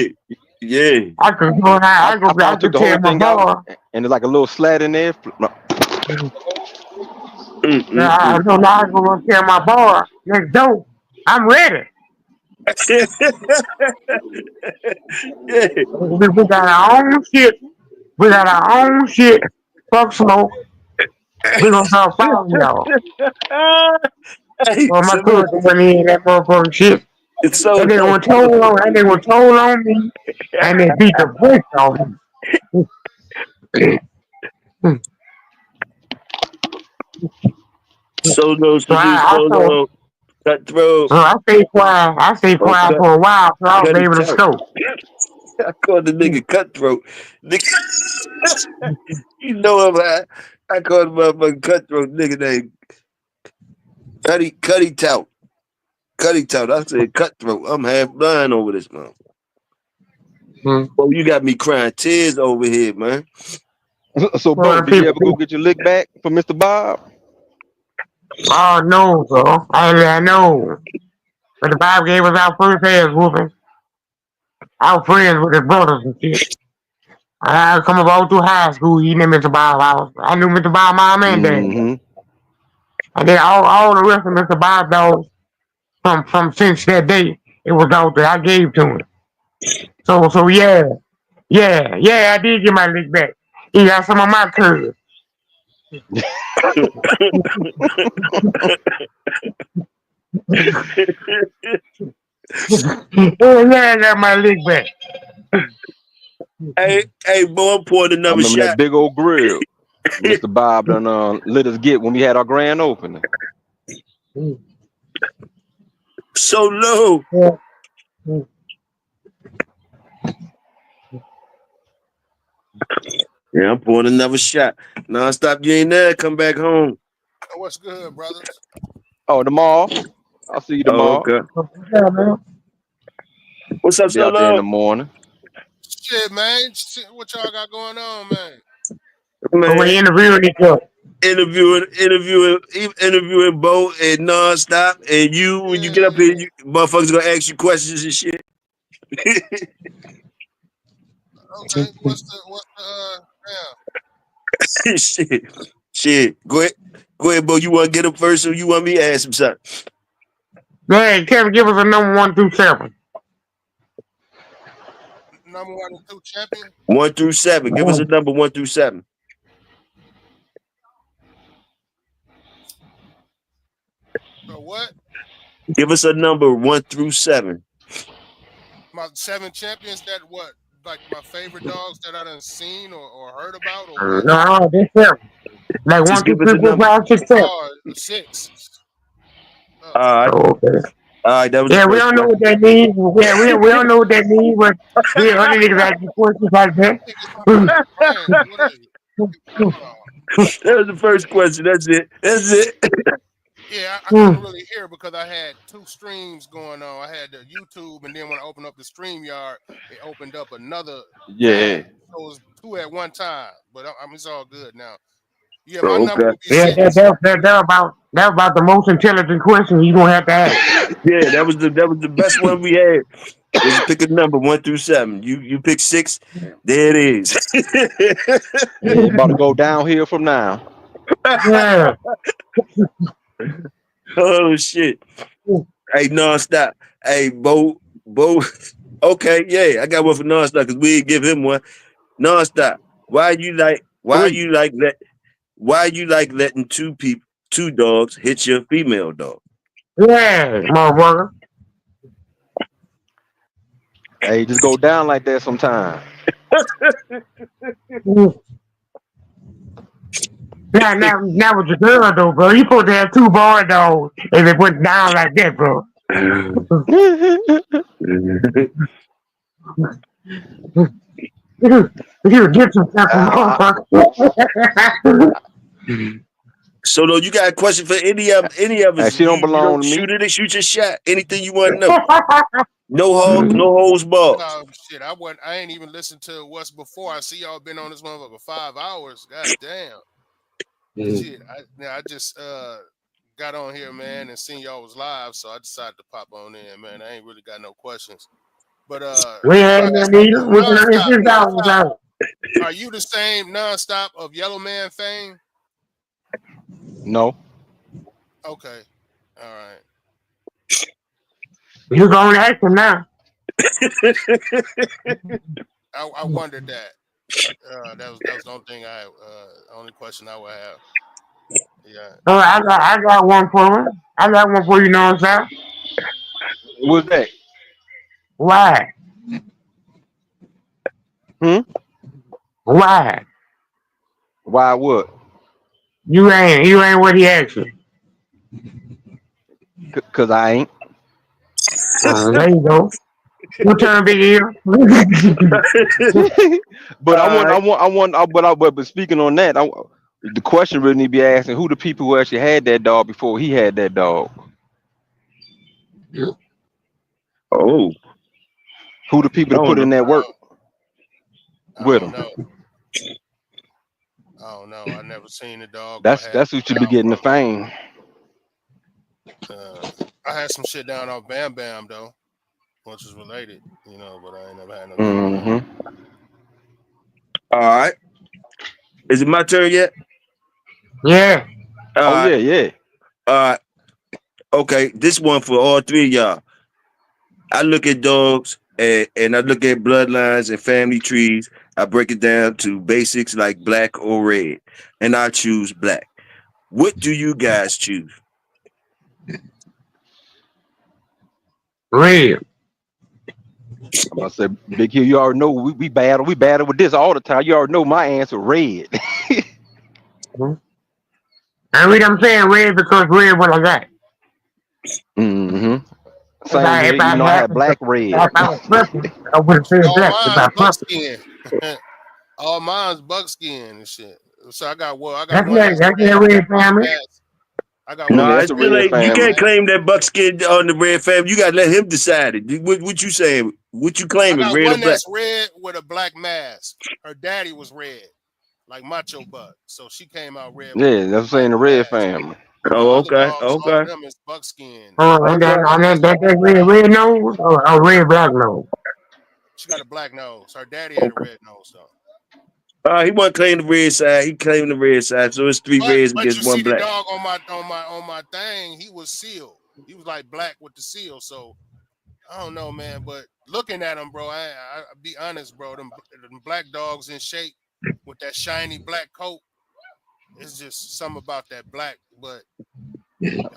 Yeah. I could go I I probably took could the whole tell my thing out, boy. and there's like a little slat in there. I know now I gonna tell my boy next door. I'm ready. Yeah. We got our own shit. We got our own shit. Fuck smoke. We gonna start following y'all. Hey, Well, my so look, cousin went in that motherfucking shit. so And they look. were told on me, and they beat the brakes off me. Solo So salute, solo, cutthroat, I stayed quiet. I stayed or quiet for a while, so I was cut it able to out. scope. I called the nigga cutthroat. Nigga, you know him. I called him motherfucking cutthroat nigga named Cuddy Tout. Cuddy Tout. I said cutthroat. I'm half blind over this, man. Oh, you got me crying tears over here, man. So, Bo, did you ever go get your lick back from Mr. Bob? Oh no, bro. I know. But the Bob gave us our first ass whooping. I was friends with his brothers and shit. I come up all through high school eating at Mr. Bob's house. I knew Mr. Bob mom and dad. Mm-hmm. And then all the rest of Mr. Bob dogs from since that day, it was dogs that I gave to him. So yeah, I did get my lick back. He got some of my curves. Yeah, I got my lick back. Hey, boy, I'm pouring I another remember shot. that big old grill Mr. Bob done let us get when we had our grand opening. So low. Yeah, I'm pouring another shot. NONSTOP, you ain't there. Come back home. What's good, brothers? Oh, tomorrow. I'll see you Oh, tomorrow. okay. What's up, I'll be out there in Solo? the morning. Shit, man. Shit, what y'all got going on, man? But we Man, interviewing each other. interviewing Bo and nonstop, and you when you get up here, you motherfuckers gonna ask you questions and shit. Okay, what's the shit. Go ahead, Bo. You want to get up first, or you want me to ask him something? Hey, Kevin, give us a number 1 through 7. number 1 and 2 champion? 1 through 7. Give us a number 1 through 7. So what? Give us a number 1 through 7. My 7 champions that what? Like my favorite dogs that I done seen or heard about or what? No, this 7. Like Just 1, 2, give us 3, a 4, number. 5, 6, 7. Oh, 6. Oh. All right. Okay. All right, that was Yeah, the we first don't know what that means. Yeah, we don't know what that means, but we other niggas ask you questions like that. What is it? That was the first question. That's it. Yeah, I couldn't really hear because I had 2 streams going on. I had the YouTube, and then when I opened up the StreamYard, it opened up another. Yeah. Tab. So it was 2 at one time. But I mean, it's all good now. Yeah, my Oh, number okay. would be Yeah, 6. that about the most intelligent question you gonna have to ask. Yeah, that was the best one we had. Was pick a number 1 through 7. You pick 6. There it is. Yeah, it's about to go downhill from now. Yeah. Oh shit. Hey, nonstop. Hey, Bo. Okay, yeah, I got one for nonstop because we didn't give him one. Nonstop. Why you like 3. letting two dogs hit your female dog? Yeah, motherfucker. Hey, just go down like that sometime. Now with your girl though, bro. You supposed to have 2 bar dogs and they went down like that, bro. You get some stuff from motherfucker. So though, you got a question for any of Hey, us? she don't belong to shoot me. it, shoot your shot. Anything you want to know. No holds barred. Oh shit! I ain't even listened to what's before. I see y'all been on this motherfucker 5 hours. God damn. Shit! I just got on here, man, and seen y'all was live, so I decided to pop on in, man. I ain't really got no questions, but We ain't no neither. We can only nonstop. Are you the same nonstop of Yellow Man fame? No. Okay. All right. You gonna ask him now. I wondered that. That was the only thing only question I would have. Yeah. Oh, I got one for him. I got one for you, nonstop. What's that? Why? Why? Why what? You ain't what he asked you. Cause I ain't. There you go. You turn big ear. But but speaking on that, the question really need to be asking who the people who actually had that dog before he had that dog. Oh. Who the people that put in that work with him? I don't know. I never seen a dog. That's who should be getting the fame. I had some shit down on Bam Bam though, which is related, you know, but I ain't never had no. All right. Is it my turn yet? Yeah. Yeah. All right. Okay, this one for all 3 of y'all. I look at dogs and I look at bloodlines and family trees. I break it down to basics like black or red, and I choose black. What do you guys choose? Red. I'm about to say, Big Hill, you already know we battle with this all the time. You already know my answer, red. I mean, I'm saying red because red what I got. Same here, even though I had black, red. If I was flipping, I would have said black. If I buckskin. All mine's buckskin and shit. So I got that's one. That's red family. I got one Nah, that's it That's a a still red red ain't. You family. can't black. claim that buckskin on the red family. You gotta let him decide it. What you saying? What you I claiming? got Red or one black? that's red with a black mask. Her daddy was red, like Macho Buck. So she came out red with a Yeah, that's what I'm black saying. The red mask. family. But my Oh, other okay, dogs, all of okay, them is buckskin. And okay. then That's that red nose or red black nose. she got a black nose. Her daddy had a Okay. red nose though. He wasn't claiming the red side. He claimed the red side. So it's 3 reds But against you 1 see the black. dog on my thing, he was sealed. He was like black with the seal. So I don't know, man. But looking at him, bro, I be honest, bro. Them black dogs in shape with that shiny black coat. It's just something about that black. But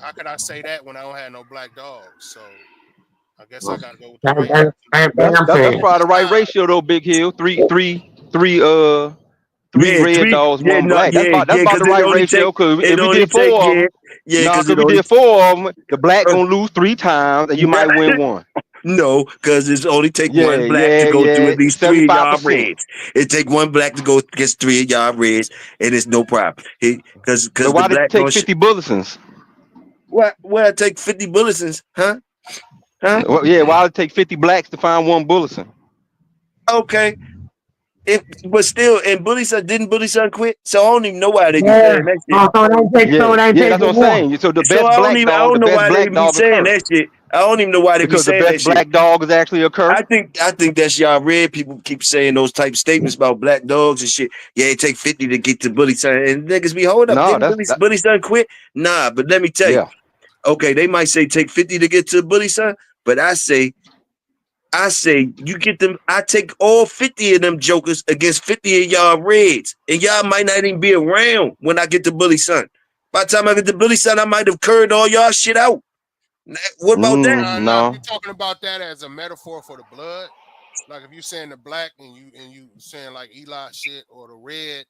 how could I say that when I don't have no black dogs? So I guess I gotta go with the red. Same thing That's I'm that's saying. probably the right Nah, ratio though, Big Hill. Three Yeah, red 3. dogs, Yeah, one no, black. That's yeah, about yeah, the because right ratio. Cause it if we only did take, 4 of yeah, them, yeah, nah, because cause it we only, did 4 of them, the black gonna lose 3 times, and you might win 1. no, because it's only take Yeah, 1 black to go through yeah. at least 3 of y'all 75%. reds. It take 1 black to go against 3 of y'all reds, and it's no problem. Because But the why did it black take gonna, 50 bulletins? what I take 50 bulletins, huh? Huh? Well, yeah, why did it take 50 blacks to find 1 bulletin? Okay. But still, and Bully Son, didn't Bully Son quit? So I don't even know why they be Yeah. saying that shit. So it Yeah, ain't yeah, take that's but what I'm one. saying. So So I don't know the best why they black be dog a saying curse that shit. I don't even know why they be because the saying that best shit. black dog is actually a curse. I think that's y'all red people keep saying those type of statements about black dogs and shit. Yeah, it take 50 to get to Bully Son. And niggas be hold up. No, Didn't Bully Son quit? Nah, but let me tell you. yeah. Okay, they might say take 50 to get to Bully Son, but I say you get them. I take all 50 of them jokers against 50 of y'all reds, and y'all might not even be around when I get to Bully Son. By the time I get to Bully Son, I might have curved all y'all shit out. What about that? nah. If No. you're talking about that as a metaphor for the blood, like if you saying the black and you saying like Eli shit or the red,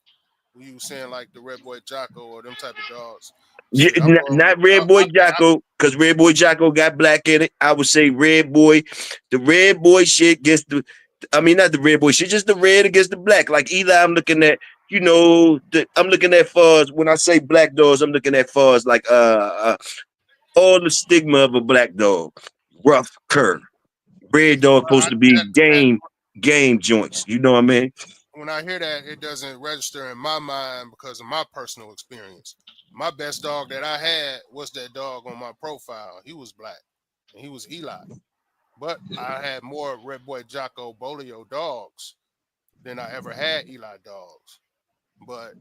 you saying like the Red Boy Jocko or them type of dogs. Yeah, Shit, I'm more of not Red Boy a Jocko, because Red Boy Jocko got black in it. I would say Red Boy, the Red Boy shit against the, I mean, not the Red Boy shit, just the red against the black. Like Eli, I'm looking at, I'm looking at fars. When I say black dogs, I'm looking at fars like all the stigma of a black dog, rough cur. Red dog supposed to be that game joints. You know what I mean? when I hear that, it doesn't register in my mind because of my personal experience. My best dog that I had was that dog on my profile. He was black and he was Eli. But I had more Red Boy Jocko Bolio dogs than I ever had Eli dogs. But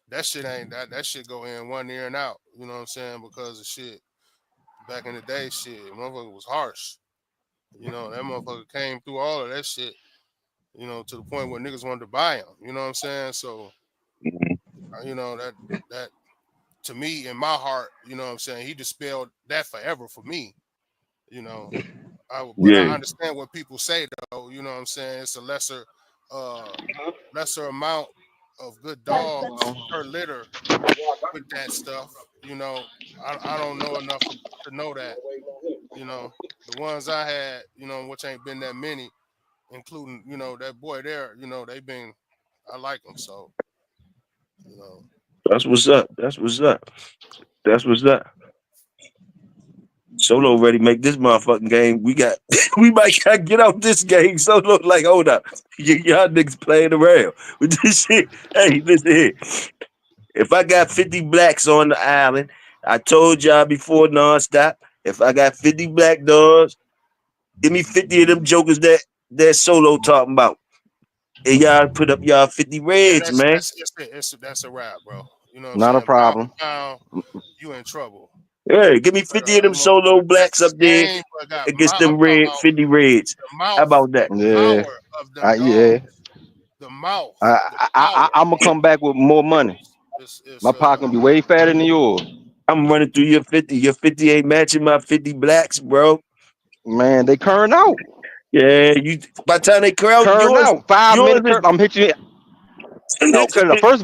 that shit ain't that shit go in one ear and out. You know what I'm saying? Because of shit. Back in the day, shit, motherfucker was harsh. That motherfucker came through all of that shit, to the point where niggas wanted to buy him. You know what I'm saying? So, that to me, in my heart, you know what I'm saying, he dispelled that forever for me. You know, but I Yeah, understand what people say though. You know what I'm saying? It's a lesser amount of good dogs per litter with that stuff. I don't know enough to know that. The ones I had, which ain't been that many, including that boy there. I like them. So you know, that's what's up. That's what's up. That's what's up. Solo ready to make this motherfucking game. We might gotta get out this game. Solo like, hold up. Y'all niggas playing around with this shit. Hey, listen here. If I got 50 blacks on the island, I told y'all before nonstop. If I got 50 black dogs, give me 50 of them jokers that Solo talking about. And y'all put up y'all 50 yeah, reds, man. that's a wrap, bro. You know what I'm Not a saying? Pound problem. for pound, you in trouble. Yeah, give me But 50 of them them Solo motherfuckers that's blacks the up there same, but got against I'm them talking red about 50 reds. the How mouth, about that? the Yeah. power of them Yeah. dogs. The mouth, the power. I'm gonna come back with more money. It's My pocket gonna be way fatter than yours. I'm running through your 50. Your 50 ain't matching my 50 blacks, bro. Man, they current out. Yeah, by the time they crowd Current yours, out. 5 minute yours current. I'm hitting you. No, is cause first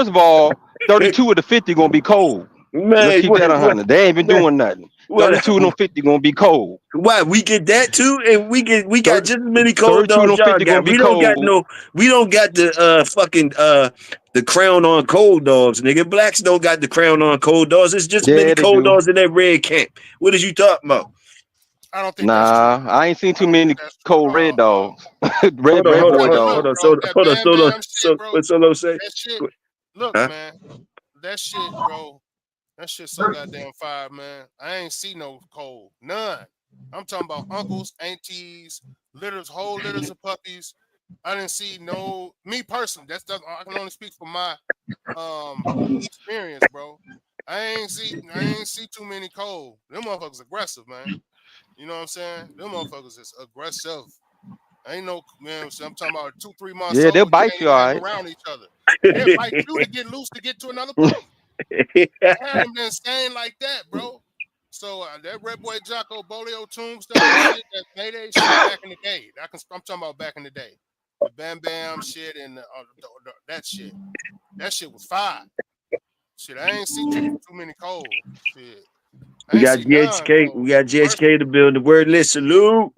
of all, 32 of the 50 gonna be cold. Let's man, keep that 100. They ain't been man, doing nothing. what 32 of them 50 gonna be cold. why we get that too, and we got 30, just as many cold 32 of dogs them y'all 50 gonna got. be cold. We don't got the fucking the crown on cold dogs, nigga. Blacks don't got the crown on cold dogs. It's just many Yeah, they cold do. dogs in that red camp. What is you talking about? I don't think that's true. Nah, I ain't seen too I don't many think that's true cold at all. red dogs, Hold on, red hold on, boy hold on, Look, hold dogs. on. bro, So that hold on, Bam Solo. Bam So shit, bro. what Solo say? That shit. Look, Huh? man. That shit, bro. That shit so goddamn fire, man. I ain't see no cold. None. I'm talking about uncles, aunties, whole litters of puppies. I didn't see no. Me personally, I can only speak for my experience, bro. I ain't see too many cold. Them motherfuckers aggressive, man. You know what I'm saying? Them motherfuckers is aggressive. Ain't no man. I'm talking about 2-3 months Yeah, they'll old. You bite can't you, even all have them right. around each other. They'll bite you to get loose to get to another puppy. I haven't been insane like that, bro. So that Red Boy Jocko Bolio Tombstone shit, that Mayday shit back in the day. I'm talking about back in the day. The Bam Bam shit and that shit. That shit was fire. Shit, I ain't see too many cold. Shit. I We ain't got see none GHK. cold. We got GHK to build the word list. Salute.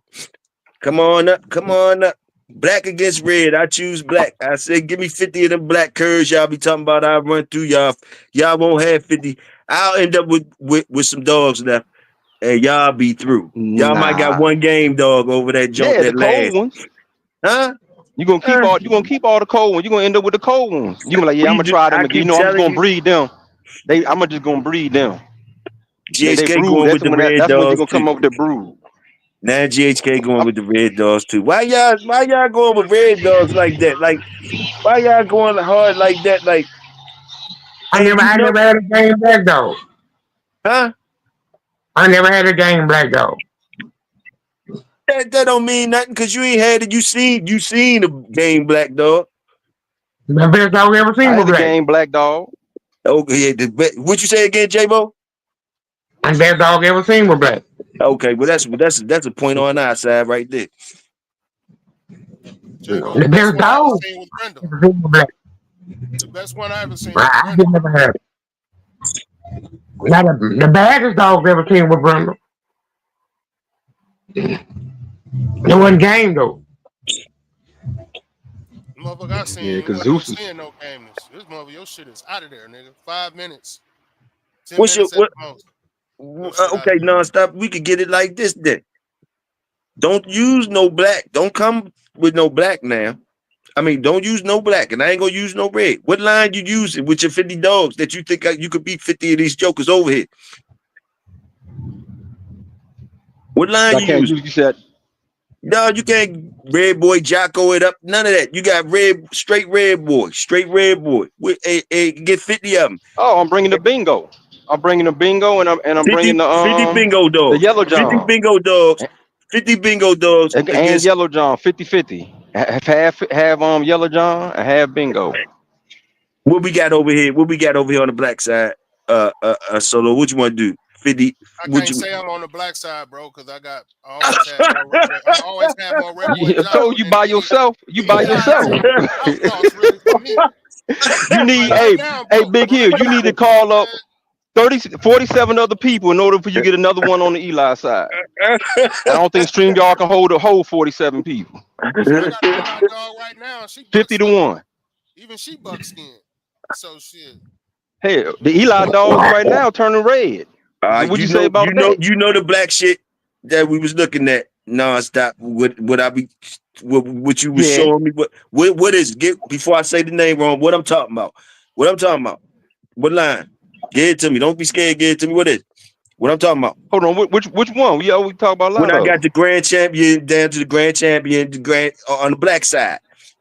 Come on up. Come on up. Black against red. I choose black. I said, give me 50 of them black curves y'all be talking about. I'll run through y'all. Y'all won't have 50. I'll end up with some dogs left. And y'all be through. Y'all might got Nah. one game dog over that joint Yeah, the that cold last. ones. Huh? You gonna keep all the cold ones. You gonna end up with the cold ones. You gonna be like, yeah, I'm gonna try them I again. You keep know, I'm just telling gonna you, breed them. I'm just gonna breed them. They GHK brood. going with the red That's when you're dogs gonna too. come up with the brood. Now GHK going with the red dogs too. Why y'all going with red dogs like that? Like, why y'all going hard like that? Like, I and never, you I know, never had a game black dog. huh? I never had a game black dog. That don't mean nothing because you ain't had it. You seen the game black dog. The best dog I ever I seen was had a black. game black dog. Okay, what you say again, JBO? The best dog I ever seen was black. Okay, well that's a point on our side right there. J-Bo, The the best best one I ever dog seen was Brenda. I ever seen was black. The best one I ever seen was I Brenda. just never had it. Now the baddest dog I ever seen was Brenda. It wasn't game though. The motherfucker I Yeah, seen, it cause wasn't no Zeus is. seeing no gameness. This motherfucker, your shit is out of there, nigga. 5 minutes, 10 What's your minutes at what? the most. Your shit out of Okay, there. nonstop. We could get it like this then. Don't use no black. Don't come with no black now. I mean, don't use no black, and I ain't gonna use no red. What line you using with your 50 dogs that you think you could beat 50 of these jokers over here? What line I you can't using? use. You said. No, you can't red boy Jocko it up. None of that. You got straight red boy. Get 50 of them. Oh, I'm bringing the bingo. I'm bringing the bingo, and I'm 50, bringing 50 bingo the dogs. yellow 50 John bingo dogs. 50 bingo dogs and against. yellow John 50-50. Have yellow John and have bingo. What we got over here? What we got over here on the black side? Solo. What you want to do? 50. I What can't you? say I'm on the black side, bro, because I always had more Red Boy I Jocko told you than by any yourself. You by Eli's yourself. outlaws really for me. You need Right now, hey bro. Big Hill. Right You need now, to bro. call up 47 other people in order for you to get another one on the Eli side. I don't think StreamYard can hold a whole 47 people. Shit, I got an Eli dog right now. She 50 to buckskin. 1. Even she buckskin. So shit. Hell, the Eli dogs right now turning red. So what you you say know, about that? the black shit that we was looking at nonstop. What you was Yeah. showing me? What is get before I say the name wrong? What I'm talking about? What I'm talking about? What line? Get it to me. Don't be scared. Get it to me. What is? What I'm talking about? Hold on. Which one? We always talk about a When lot I of got them. the grand champion down to the grand champion, the grand on the black side.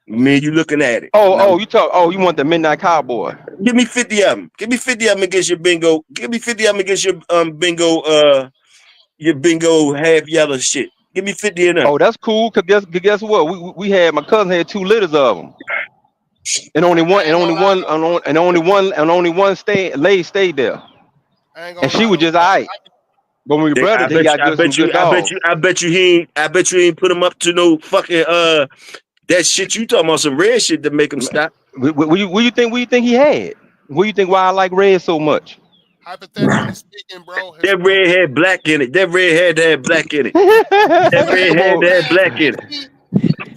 Me and you looking at it. Now, You want the Midnight Cowboy. give me 50 of them. Give me 50 of them against your bingo. Give me 50 of them against your bingo half yellow shit. Give me 50 of them. Oh, that's cool. Cause guess what? We had my cousin had 2 litters of them, and only I one ain't gonna lie though, bro. and only one stayed there, I ain't and gonna she lie was though, just bro. alright. But when we brother, I he bet you, got some good dogs. I bet you ain't put them up to no fucking that shit you talking about, some red shit to make them stop. What you think he had? What do you think why I like red so much? Hypothetically speaking, bro, That red had black in it. That red had to have black in it. That red had Come to on. have black in it.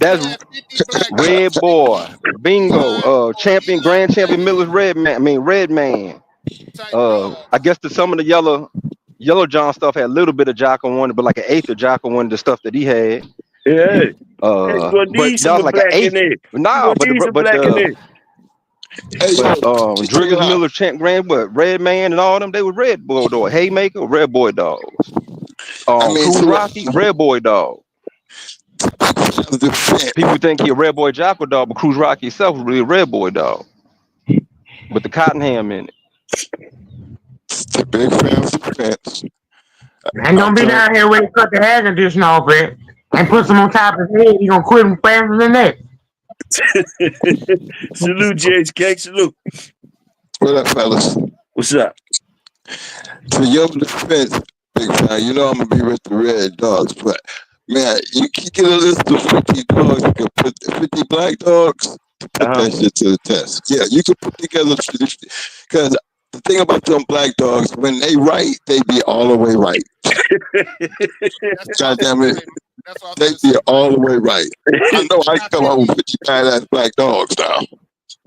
They That's had 50 black Red dogs. They Boy. eat Bingo. 5 or Grand 11 champion Miller's Red Man. I mean Red Man. type I dogs. guess some of the Yellow John stuff had a little bit of Jocko on it, but like an eighth of Jocko on the stuff that he had. Yeah. Hey, you gonna But need that some was of like an black in eighth. there. You Nah, gonna need some black in there. Hey, yo, check it Driggers out. Miller, Champ Grand, but Red Man and all them, they were Red Boy dog. Haymaker, Red Boy dogs. I mean, Cruise Rocky, Red Boy dog. to defense, People think he a Red Boy Jocko dog, but Cruise Rocky himself was really a Red Boy dog with the cotton ham in it. to big fans defense. Man, I don't be told down here when he cut the air conditioner off it and put some on top of his head. He gonna quit him faster than that. Salute, GHK. Salute. what up, fellas. What's up? To your defense, big fan, you know I'm gonna be with the Red Dogs, but man, you can get a list of 50 dogs. You can put 50 black dogs to put that shit to the test. Yeah, you can put together because the thing about them black dogs, when they right, they be all the way right. God damn it, they be all the way right. I know I come home with 50 badass black dogs now.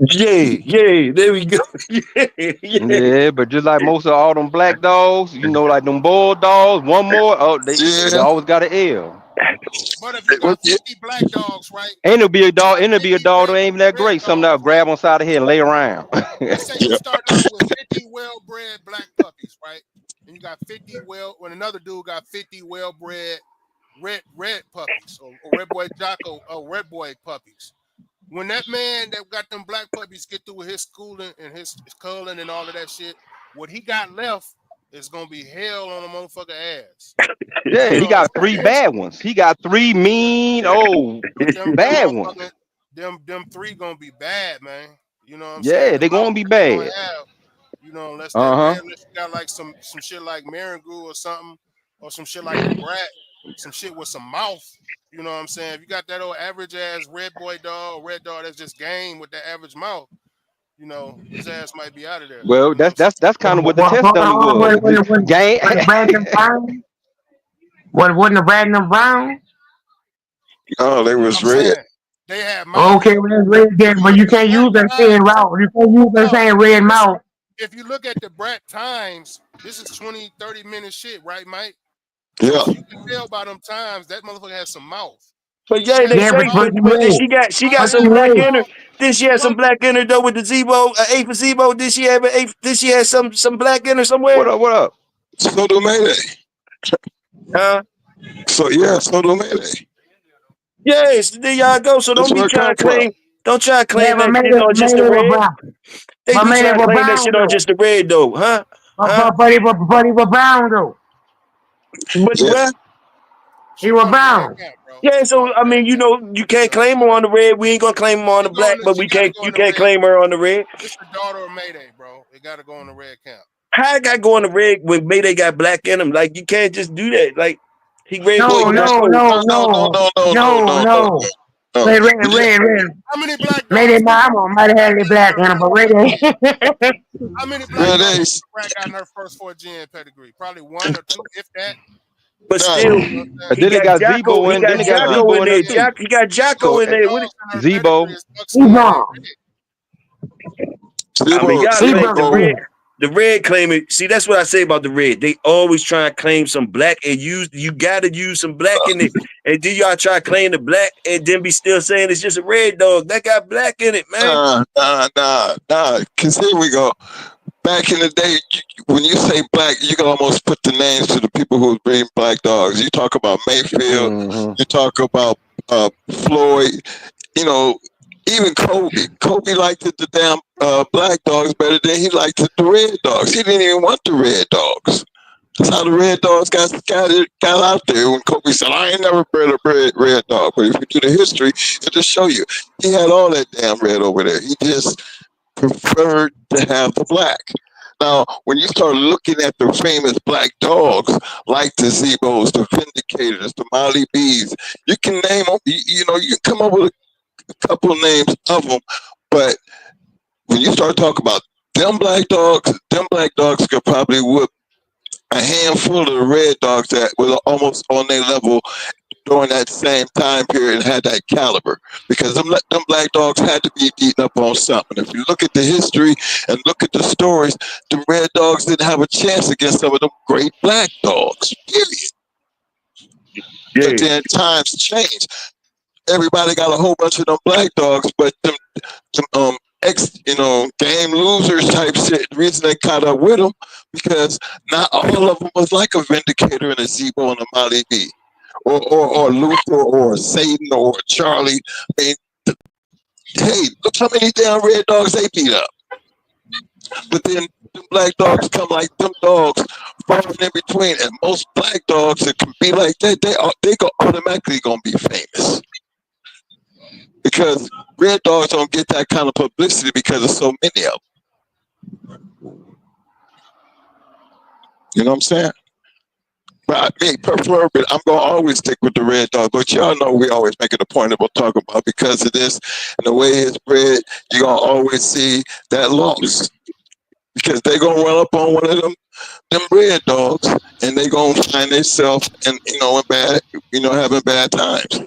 Yeah, there we go. Yeah, but just like most of all them black dogs, you know, like them bulldogs, one more, they always got an L. But if you got 50 black dogs, right? Ain't no be a dog, ain't no be a dog that ain't even that great. Something that'll grab on side of the head and lay around. Let's say you start off with 50 well-bred black puppies, right? And you got 50 when another dude got 50 well-bred red puppies or red boy Jocko or red boy puppies. When that man that got them black puppies get through his schooling and his culling and all of that shit, what he got left is gonna be hell on a motherfucker ass. Yeah, he got 3 bad ones. He got 3 mean bad ones. Them 3 gonna be bad, man. You know what I'm saying? Yeah, they gonna be bad. Unless unless you got like some shit like Maringou or something, or some shit like the Brat, some shit with some mouth. You know what I'm saying? If you got that old average ass red boy dog, or red dog that's just game with that average mouth, you know, his ass might be out of there. Well, that's kind of what the test dummy was. Game. Wasn't the Brandon Brown? Oh, they was red. They had mouth. Okay, well, that's red then, but you can't use that saying route. You can't use that saying red mouth. If you look at the Brat times, this is 20, 30-minute shit, right, Mike? Yeah. You can tell by them times that motherfucker has some mouth. But yeah, they say, but she got some black in her. Did she have some black in her though with the Zebo, eighth of Zebo? Did she have an eighth? Did she have some black in her somewhere? What up? So do Mayday. Huh? So do Mayday. Yes, there y'all go. So don't be trying to claim. Don't try to claim that shit on just the red. They be trying to claim that shit on just the red though, huh? But he was brown though. But what? He was brown. Yeah, so I mean, you know, you can't claim her on the red. We ain't gonna claim her on the black, but we can't. You can't claim her on the red. It's the daughter of Mayday, bro. It got to go on the red count. How I got go on the red when Mayday got black in him? Like you can't just do that. Like he red boy. No. Red. How many black dogs? Mayday mama might have had the black in him, but red. How many black dogs got in her first 4 gen pedigree? Probably 1 or 2, if that. But still, then they got Zebo in. Then they got Zebo in there. He got Jocko in there. Zebo. I mean, y'all the red claiming. See, that's what I say about the red. They always try and claim some black and you got to use some black in it. And then y'all try to claim the black and then be still saying it's just a red dog. That got black in it, man. Nah. Because here we go. Back in the day, when you say black, you can almost put the names to the people who bring black dogs. You talk about Mayfield, you talk about Floyd, you know, even Kobe. Kobe liked the damn black dogs better than he liked the red dogs. He didn't even want the red dogs. That's how the red dogs got out there when Kobe said, I ain't never bred a red dog. But if you do the history, it'll just show you. He had all that damn red over there. He just preferred to have the black. Now, when you start looking at the famous black dogs, like the Zebos, the Vindicators, the Molly Bees, you can name them. You know, you can come up with a couple names of them. But when you start talking about them black dogs could probably whoop a handful of the red dogs that were almost on their level during that same time period and had that caliber, because them black dogs had to be beaten up on something. If you look at the history and look at the stories, the red dogs didn't have a chance against some of them great black dogs. Period. Yeah. But then times change. Everybody got a whole bunch of them black dogs, but them game losers type shit. The reason they caught up with them because not all of them was like a Vindicator and a Zebo and a Molly B, or Luther or Satan or Charlie. I mean, hey, look how many damn red dogs they beat up. But then them black dogs come like them dogs falling in between, and most black dogs that can be like that, they go automatically gonna be famous. Because red dogs don't get that kind of publicity because there's so many of them. You know what I'm saying? But me, preferably, I'm going to always stick with the red dog. But y'all know we always make it a point that we'll talk about because of this and the way it's bred, you're going to always see that loss. Because they're going to run up on one of them red dogs and they're going to find themselves in having bad times.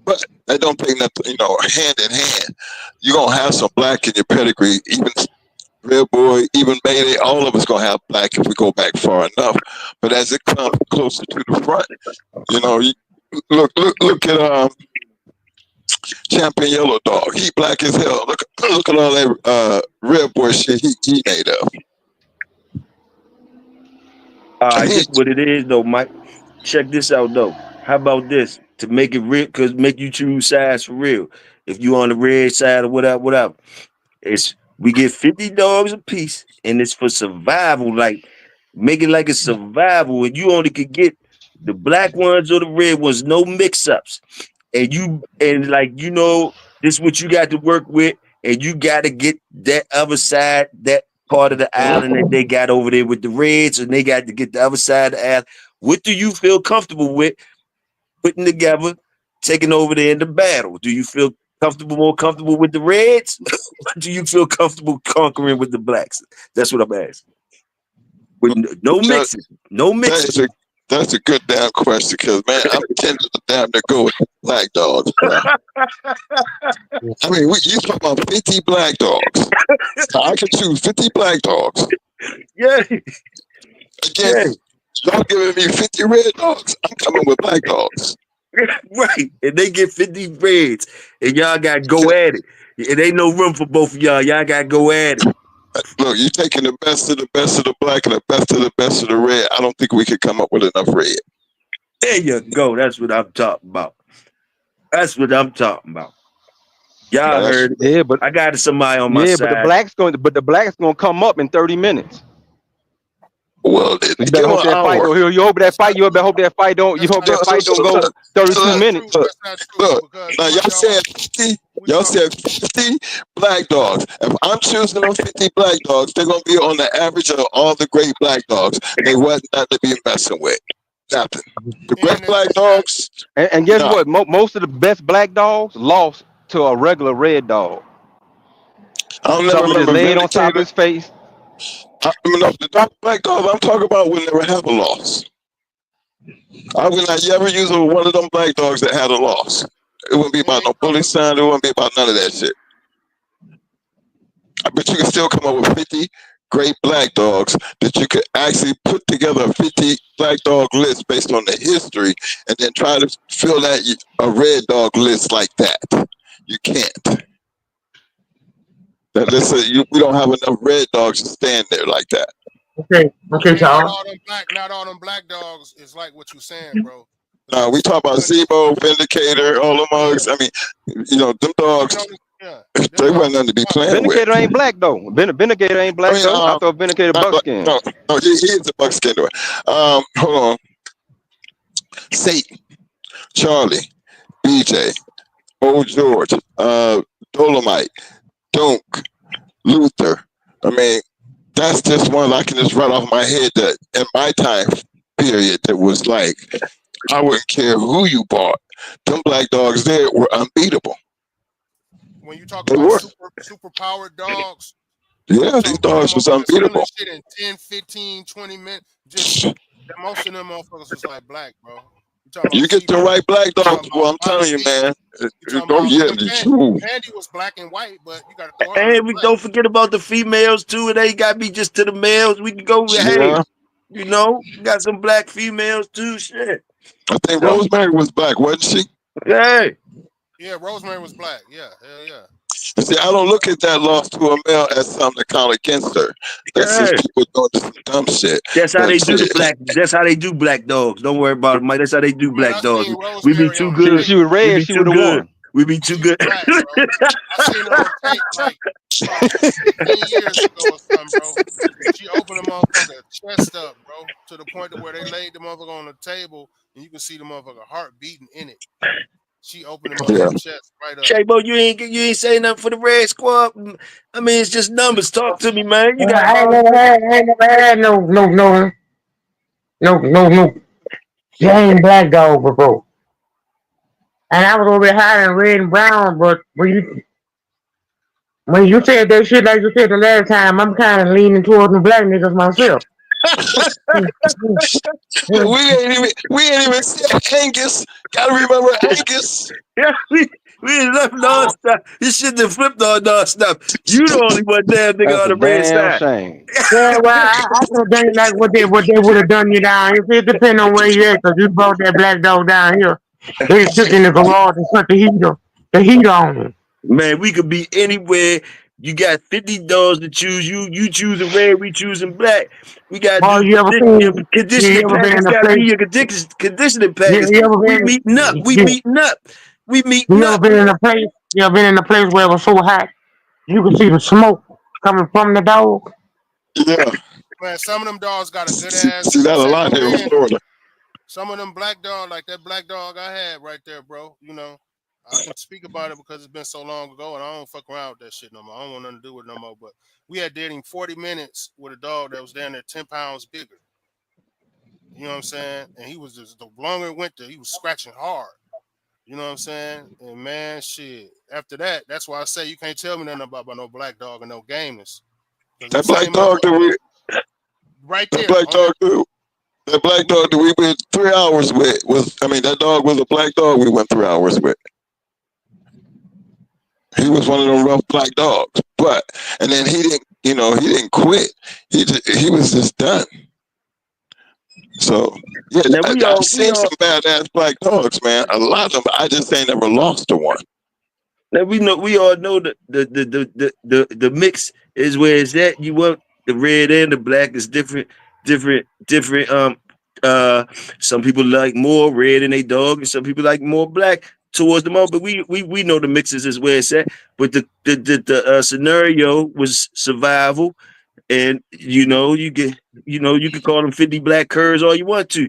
But that don't take nothing, hand in hand. You're going to have some black in your pedigree, even Red Boy, even Mayday, all of us going to have black if we go back far enough. But as it comes closer to the front, you look at Champion Yellow Dog. He black as hell. Look at all that Red Boy shit he made up. This what it is though, Mike. Check this out though. How about this? To make it real, cause make you choose sides for real. If you on the red side or whatever, we get 50 dogs a piece, and it's for survival. Like make it like a survival, and you only could get the black ones or the red ones, no mix-ups. And this is what you got to work with, and you got to get that other side, that part of the island that they got over there with the reds, and they got to get the other side of the island. What do you feel comfortable with putting together, taking over there in the battle? Do you feel more comfortable with the reds? Or do you feel comfortable conquering with the blacks? That's what I'm asking. With no mixes, no mixes. That's a good damn question because, man, I'm tending to damn to go with black dogs, bro. I mean, you talking about 50 black dogs. I can choose 50 black dogs. Yeah. Again, y'all giving me 50 red dogs. I'm coming with black dogs. Right. And they get 50 reds, and y'all got to go at it. It ain't no room for both of y'all. Y'all got to go at it. Look, you're taking the best of the black and the best of the red. I don't think we could come up with enough red. There you go. That's what I'm talking about. Y'all heard it. Yeah, but I got somebody on my side. But the black's gonna come up in 30 minutes. Well, you better hope that fight don't. You hope that fight. You better hope that fight don't. You hope that fight don't go 32 minutes. Look, now y'all said 50. Y'all said 50 black dogs. If I'm choosing them 50 black dogs, they're gonna be on the average of all the great black dogs. They wasn't nothing to be messing with. Nothing. The great black dogs. And guess what? Most of the best black dogs lost to a regular red dog. I don't never remember just laid on top of his face. The black dog I'm talking about will never have a loss. I would not ever use one of them black dogs that had a loss. It wouldn't be about no bully sign. It wouldn't be about none of that shit. I bet you can still come up with 50 great black dogs that you could actually put together a 50 black dog list based on the history and then try to fill that a red dog list like that. You can't. We don't have enough red dogs to stand there like that. Okay, Charles. Not all them black dogs is like what you're saying, bro. No, we talk about Zebo, Vindicator, all the mugs. I mean, them dogs, they wasn't nothing to be playing Vindicator with. ain't black though. Vindicator ain't black though. I thought Vindicator buckskin. No, he is a buckskin. Hold on. Satan, Charlie, BJ, Old George, Dolomite, Dunk, Luther. I mean, that's just one I can just run off my head that in my time period that was like, I wouldn't care who you bought. Them black dogs there were unbeatable. When you talk about super powered dogs, yeah, these dogs was unbeatable. Shit in 10, 15, 20 minutes. Just most of them motherfuckers was like black, bro. You get the right black dogs, boy. I'm telling you, man. Oh yeah, true. Candy was black and white, but you got to throw her. And we don't forget about the females too. It ain't got to be just to the males. We can go with, hey, you know, got some black females too. Shit. I think Rosemary was black, wasn't she? Hey. Yeah, Rosemary was black. Yeah, hell yeah. See, I don't look at that loss to a male as something to count against her. That's just people doing some dumb shit. That's how they do the black. That's how they do black dogs. Don't worry about it, Mike. That's how they do black dogs. We be too good. She was red. She would have won. We be too good. Black, bro. I seen her on tape like 15 years ago or something, bro. She opened the motherfucker chest up, bro, to the point to where they laid the motherfucker on the table and you can see the motherfucker heart beating in it. She opened the motherfucker's chest right up. JBO, you ain't saying nothing for the Red Squad. I mean, it's just numbers. Talk to me, man. You got. I ain't never had no Jane Black Dog before. And I was over there hiding red and brown, but when you said that shit like you said the last time, I'm kind of leaning towards the black niggas myself. we ain't even said Angus. Gotta remember Angus. Yeah, we left NONSTOP. This shit done flipped on NONSTOP. You the only one damn nigga on the red side. Shame. Yeah, well, I don't think like what they would have done you down. It depends on where you at, because you brought that black dog down here. They took in the garage and put the heat on him. Man, we could be anywhere. You got 50 dogs to choose. You choosing red, we choosing black. We got conditioning package. Got to be your conditioning package. We meeting up. We meeting up. You ever been in a place? You ever been in a place where it was so hot you could see the smoke coming from the dog? Yeah. Man, some of them dogs got a good ass. See that a lot here in Florida. Some of them black dog, like that black dog I had right there, bro. You know, I can speak about it because it's been so long ago, and I don't fuck around with that shit no more. I don't want nothing to do with it no more. But we had did him 40 minutes with a dog that was down there 10 pounds bigger. You know what I'm saying? And he was just, the longer it went, he was scratching hard. You know what I'm saying? And man, shit. After that, that's why I say you can't tell me nothing about no black dog and no gameness. That black dog that we right there. That black dog that we went 3 hours with that dog was a black dog we went 3 hours with. He was one of them rough black dogs. And then he didn't quit. He was just done. So yeah, I've seen some badass black dogs, man. A lot of them. I just ain't never lost to one. Now we all know the mix is where it's at. You want the red and the black is different. Some people like more red in their dog, and some people like more black towards them all. But we know the mixes is where it's at. But the scenario was survival, and you can call them 50 black curs all you want to,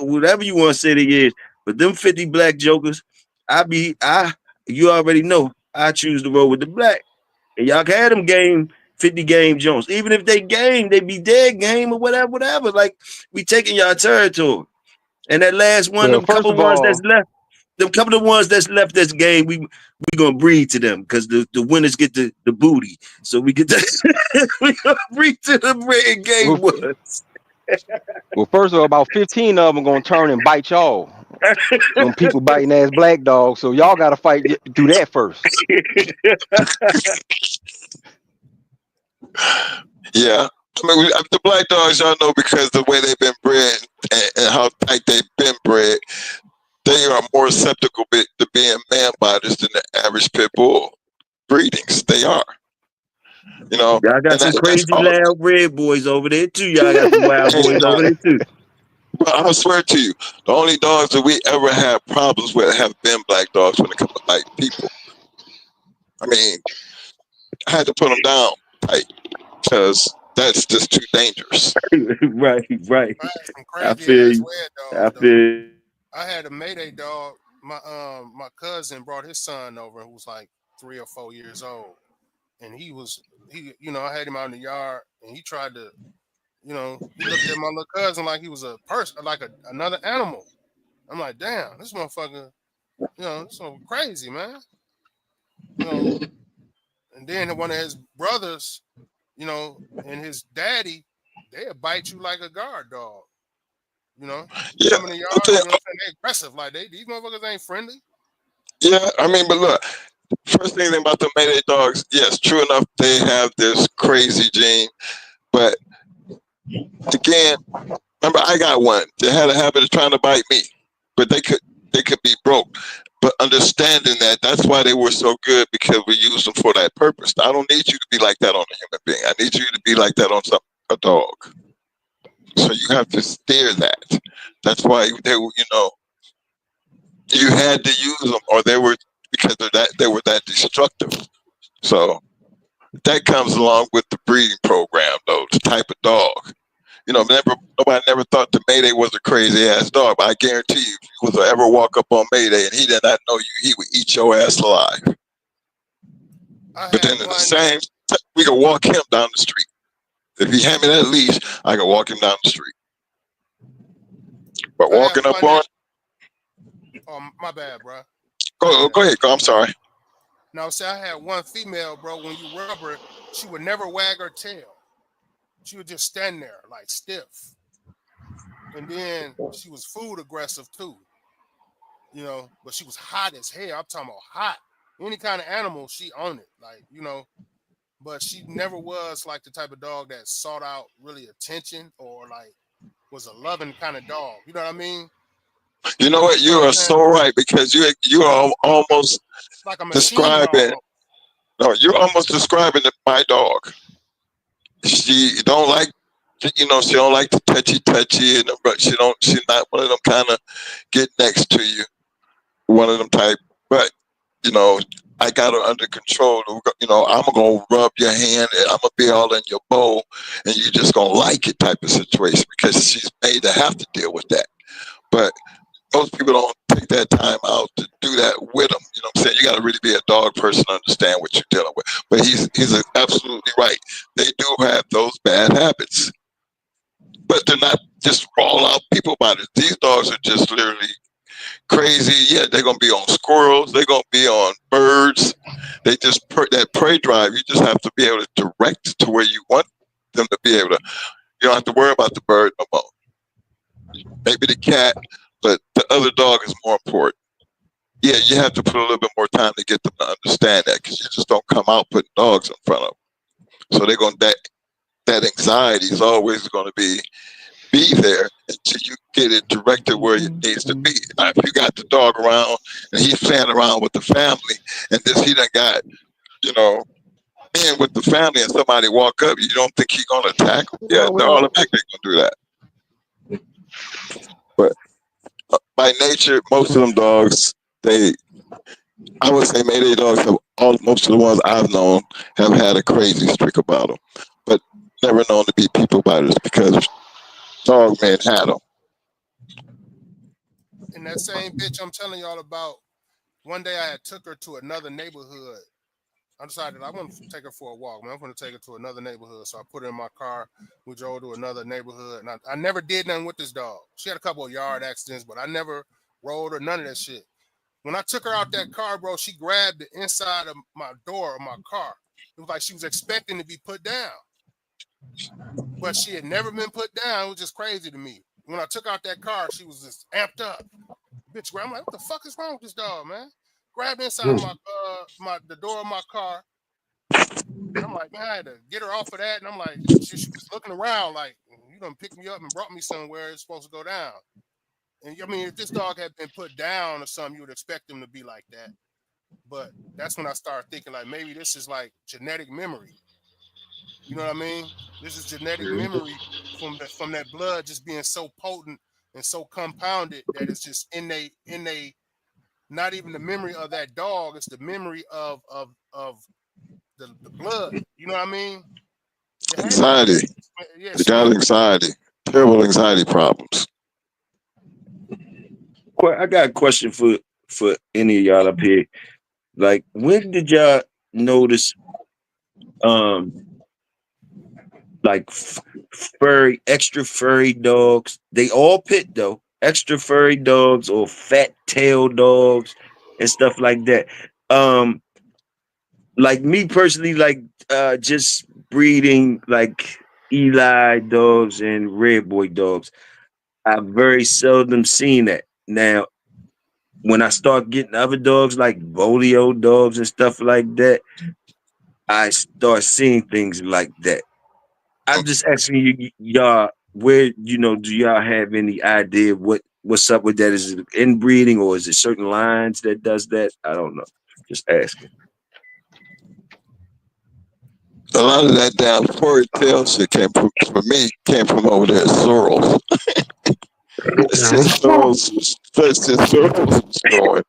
whatever you want to say they is. But them 50 black jokers, you already know I choose to roll with the black, and y'all can have them 50 game Jones. Even if they game, they be dead game or whatever. Like, we taking y'all territory. And that last one, them couple of ones that's left this game, we gonna breed to them because the winners get the booty. So we get we gonna breed to the red game ones. Well, first of all, about 15 of them gonna turn and bite y'all. Them people biting ass black dogs. So y'all gotta fight through that first. Yeah. The black dogs, y'all know, because the way they've been bred and how tight they've been bred, they are more susceptible to being man biters than the average pit bull breedings. They are. Y'all got some crazy loud red boys over there too. Y'all got some wild boys over there too. But I swear to you, the only dogs that we ever had problems with have been black dogs when it comes to like people. I mean, I had to put them down tight because that's just too dangerous. Right. I feel you. I had a Mayday dog. My cousin brought his son over who was like 3 or 4 years old. And I had him out in the yard and he tried to, he looked at my little cousin like he was a person, like another animal. I'm like, damn, this motherfucker, it's so crazy, man. And then one of his brothers, and his daddy, they'll bite you like a guard dog. You know, Yeah, come in the yard. I'm saying, You know what I'm saying? They aggressive. Like these motherfuckers ain't friendly. yeah. I mean, but look, first thing about the Mayday dogs, yes, true enough, they have this crazy gene, but again, remember, I got one. They had a habit of trying to bite me, but they could be broke. But understanding that, that's why they were so good, because we use them for that purpose. I don't need you to be like that on a human being. I need you to be like that on a dog. So you have to steer that. That's why they were, you had to use them, or they were, because of that, they were that destructive. So that comes along with the breeding program, though, the type of dog. Nobody never thought the Mayday was a crazy ass dog, but I guarantee you, if you was to ever walk up on Mayday and he did not know you, he would eat your ass alive. But then at the same time, we could walk him down the street. If he had me that leash, I could walk him down the street. But walking up on, oh, my bad, bro. Go ahead. I'm sorry. No, see, I had one female, bro. When you rub her, she would never wag her tail. She would just stand there like stiff. And then she was food aggressive too. But she was hot as hell. I'm talking about hot. Any kind of animal, she owned it. Like, but she never was like the type of dog that sought out really attention or like was a loving kind of dog. You know what I mean? You know what? You are so right, because you are almost like a describing. No, you're almost describing my dog. She don't like, she don't like the touchy, but she's not one of them kind of get next to you, one of them type. But I got her under control. I'm gonna rub your hand, and I'm gonna be all in your bowl, and you just gonna like it type of situation, because she's made to have to deal with that. But most people don't take that time out to do that with them. You know what I'm saying? You got to really be a dog person to understand what you're dealing with. But he's absolutely right. They do have those bad habits, but they're not just all out people about it. These dogs are just literally crazy. Yeah, they're gonna be on squirrels. They're gonna be on birds. They just that prey drive. You just have to be able to direct it to where you want them to be able to. You don't have to worry about the bird no more. Maybe the cat, but the other dog is more important. Yeah, you have to put a little bit more time to get them to understand that, because you just don't come out putting dogs in front of them. So they're going that anxiety is always going to be there until you get it directed where it needs to be. Now, if you got the dog around and he's playing around with the family, and he done got, in with the family, and somebody walk up, you don't think he's going to attack them? Yeah, they're automatically going to do that. But by nature, most of them dogs, I would say Mayday dogs most of the ones I've known have had a crazy streak about them, but never known to be people biters, because dog man had them. And that same bitch I'm telling y'all about, one day I had took her to another neighborhood. I decided I want to take her for a walk, man. I'm going to take her to another neighborhood. So I put her in my car. We drove to another neighborhood. And I never did nothing with this dog. She had a couple of yard accidents, but I never rode her, none of that shit. When I took her out that car, bro, she grabbed the inside of my door of my car. It was like she was expecting to be put down. But she had never been put down. It was just crazy to me. When I took out that car, she was just amped up. Bitch, I'm like, what the fuck is wrong with this dog, man? Grabbed inside of the door of my car. And I'm like, man, I had to get her off of that. And I'm like, she was looking around like, you done picked me up and brought me somewhere it's supposed to go down. And I mean, if this dog had been put down or something, you would expect him to be like that. But that's when I started thinking, like, maybe this is like genetic memory. You know what I mean? This is genetic memory from that blood just being so potent and so compounded that it's just in a not even the memory of that dog, it's the memory of the blood. You know what I mean? Anxiety. They got anxiety. Terrible anxiety problems. I got a question for any of y'all up here. Like, when did y'all notice like extra furry dogs? They all pit though. Extra furry dogs or fat tail dogs and stuff like that. Like me personally, like just breeding like Eli dogs and Red Boy dogs. I very seldom seen that. Now, when I start getting other dogs like Bolio dogs and stuff like that, I start seeing things like that. I'm just asking you, y'all, where do y'all have any idea what's up with that? Is it inbreeding or is it certain lines that does that? I don't know. Just asking. A lot of that damn furry tail shit came from over there at Sorrels. It's just Sorrels. That's just Sorrels was going.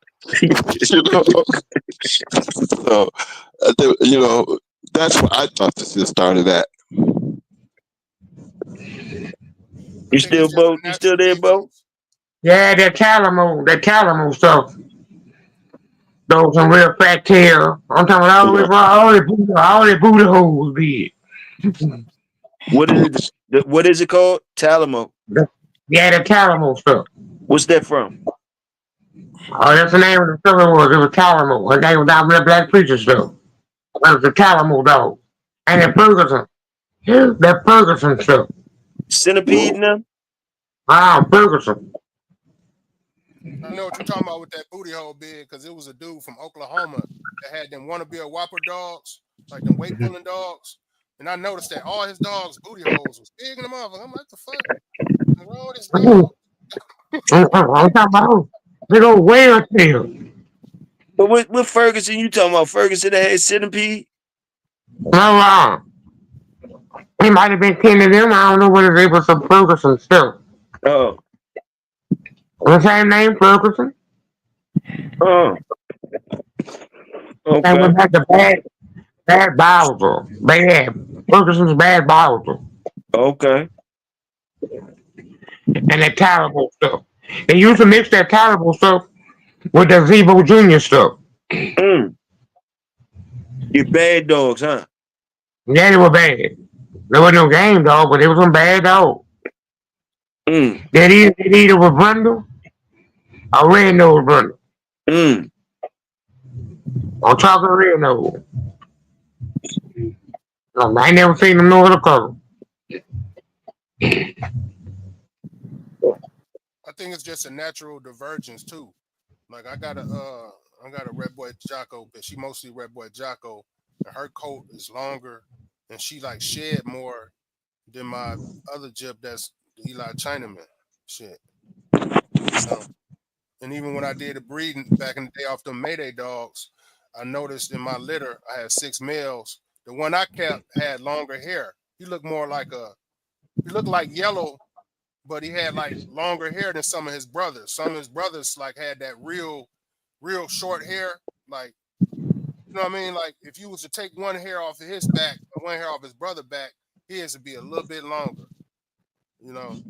You know. So, that's what I thought this shit started at. You still, Bo? You still there, Bo? Yeah, that Calamo stuff. Those some real fat tail. I'm talking about all the booty holes big. What is it called? Talamo. Yeah, the Calamo stuff. What's that from? Oh, that's the name of the stuff it was. It was Calamo. The name was that real black preacher stuff. That was the Calamo dog. And the Ferguson. That Ferguson stuff. Centipede now? Ferguson. I know what you're talking about with that booty hole big, because it was a dude from Oklahoma that had them wanna be a whopper dogs, like them weight pulling dogs. And I noticed that all his dogs' booty holes was big in the motherfucker. I'm like, what the fuck? What's wrong with this dog? I'm talking about big old whale tail. But what Ferguson you talking about? Ferguson that had centipede? No, he might have been 10 of them. I don't know whether they were some Ferguson stuff. Oh. The same name, Ferguson. Oh. Okay. And went back to bad Bowser. Ferguson's bad Bowser. Okay. And that Talibot stuff. They used to mix that Talibot stuff with the Zebo Jr. stuff. You bad dogs, huh? Yeah, they were bad. There was no game dog, but they were some bad dogs. They either was Brundle or Red Nose Brundle. Or chocolate red nose. I ain't never seen them no other color. I think it's just a natural divergence too. Like I got a red boy Jocko, but she mostly red boy Jocko, and her coat is longer, and she like shed more than my other jip that's Eli Chinaman shit. And even when I did the breeding back in the day off the Mayday dogs, I noticed in my litter I had 6 males. The one I kept had longer hair. He looked like yellow, but he had like longer hair than some of his brothers. Some of his brothers like had that real short hair. Like, you know what I mean? Like if you was to take one hair off of his back and one hair off his brother back, his would be a little bit longer. You know?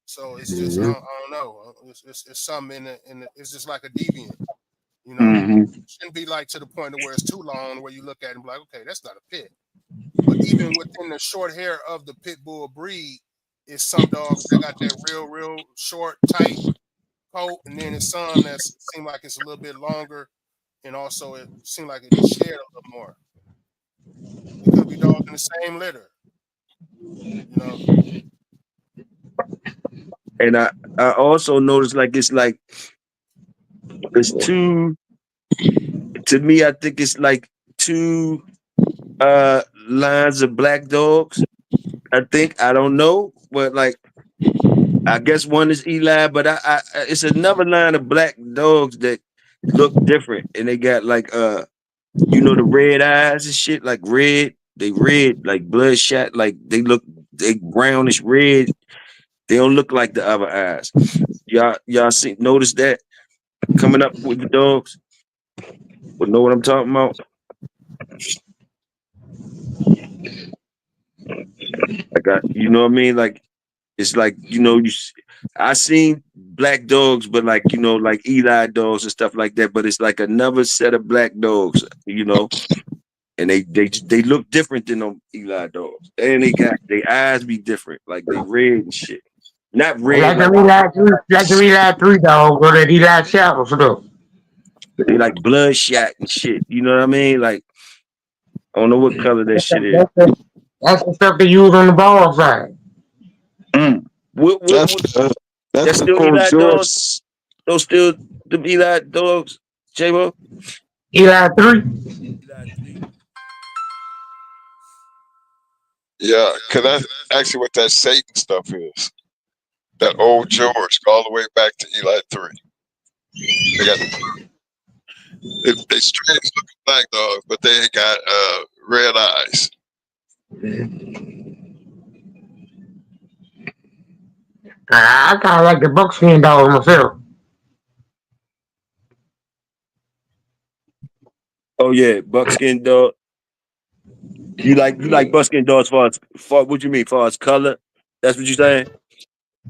So it's just I don't know. It's something in the it's just like a deviant. You know, it shouldn't be like to the point of where it's too long, where you look at it and be like, okay, that's not a pit. But even within the short hair of the pit bull breed, is some dogs that got that real short, tight coat, and then it's some that seem like it's a little bit longer, and also it seemed like it just shed a little more. It could be dogs in the same litter, you know. And I also noticed it's two. To me, I think it's like two lines of black dogs. I don't know, but like I guess one is Eli, but I it's another line of black dogs that look different, and they got like the red eyes and shit, like red. They red, like bloodshot, like they brownish red. They don't look like the other eyes. Y'all notice that coming up with the dogs? But know what I'm talking about? You know what I mean? Like it's like I seen black dogs, but like like Eli dogs and stuff like that. But it's like another set of black dogs, and they look different than them Eli dogs, and they got their eyes be different, like they red and shit. Not red like the Eli 3 dog or that Eli Shadow stuff. They like bloodshot and shit. You know what I mean? Like I don't know what color that shit is. That's the stuff they use on the ball side. What That's That's an still old Eli dogs. George. Those still the Eli dogs. JBO. Eli 3. Eli 3. Yeah, because that's actually what that Satan stuff is. That old George, all the way back to Eli 3. They got they strange looking black dogs, but they got red eyes. I kind of like the buckskin dog myself. Oh yeah, buckskin dog. You like buckskin dogs far what you mean, far as color? That's what you saying?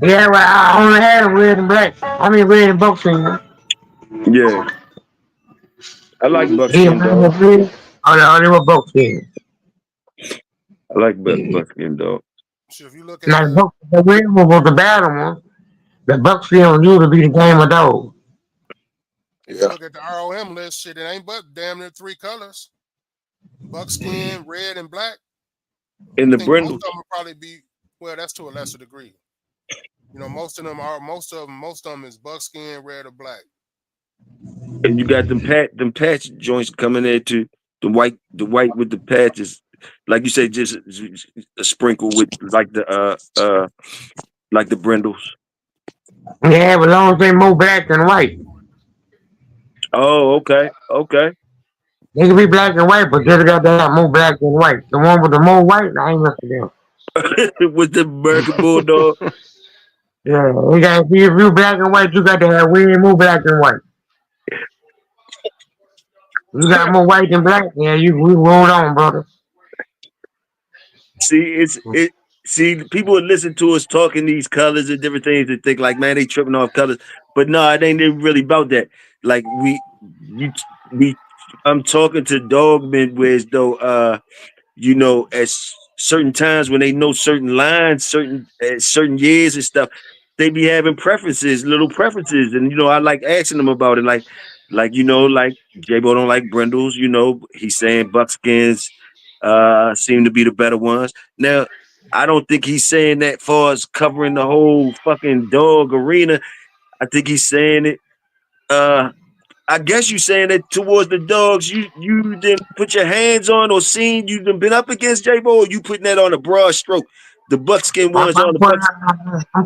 Yeah, well, I only had red and black. I mean, red and buckskin. Yeah. I like Either buckskin red dog. or red, or they were buckskin. I like buckskin dog. So if you look at Now, the red one was the bad one. The buckskin was usually be the game of dog. if you look at the ROM list, shit, it ain't but damn near 3 colors: buckskin, red, and black. In I the think most brindle. of them will probably be, well, that's to a lesser degree. You know, most of them is buckskin, red, or black. And you got them patch joints coming there too. The white with the patches. Like you say, just a sprinkle with like the brindles. Yeah, but as long as they more black than white. Oh, okay. Okay. They can be black and white, but just got to have more black than white. The one with the more white, I ain't messing with them. With the American Bulldog. Yeah, you got to be if you black and white, you got to have way more black than white. You got more white than black, yeah, we rolled on, brother. See, people would listen to us talking these colors and different things and think like, man, they tripping off colors. But no, it ain't really about that. Like I'm talking to dogmen where as though at certain times when they know certain lines, certain years and stuff, they be having little preferences, and I like asking them about it, like JBO don't like brindles, he's saying buckskins seem to be the better ones. Now, I don't think he's saying that far as covering the whole fucking dog arena. I think he's saying it. I guess you saying that towards the dogs you didn't put your hands on or seen you done been up against JBO, or you putting that on a broad stroke. The buckskin ones on the bucks. I'm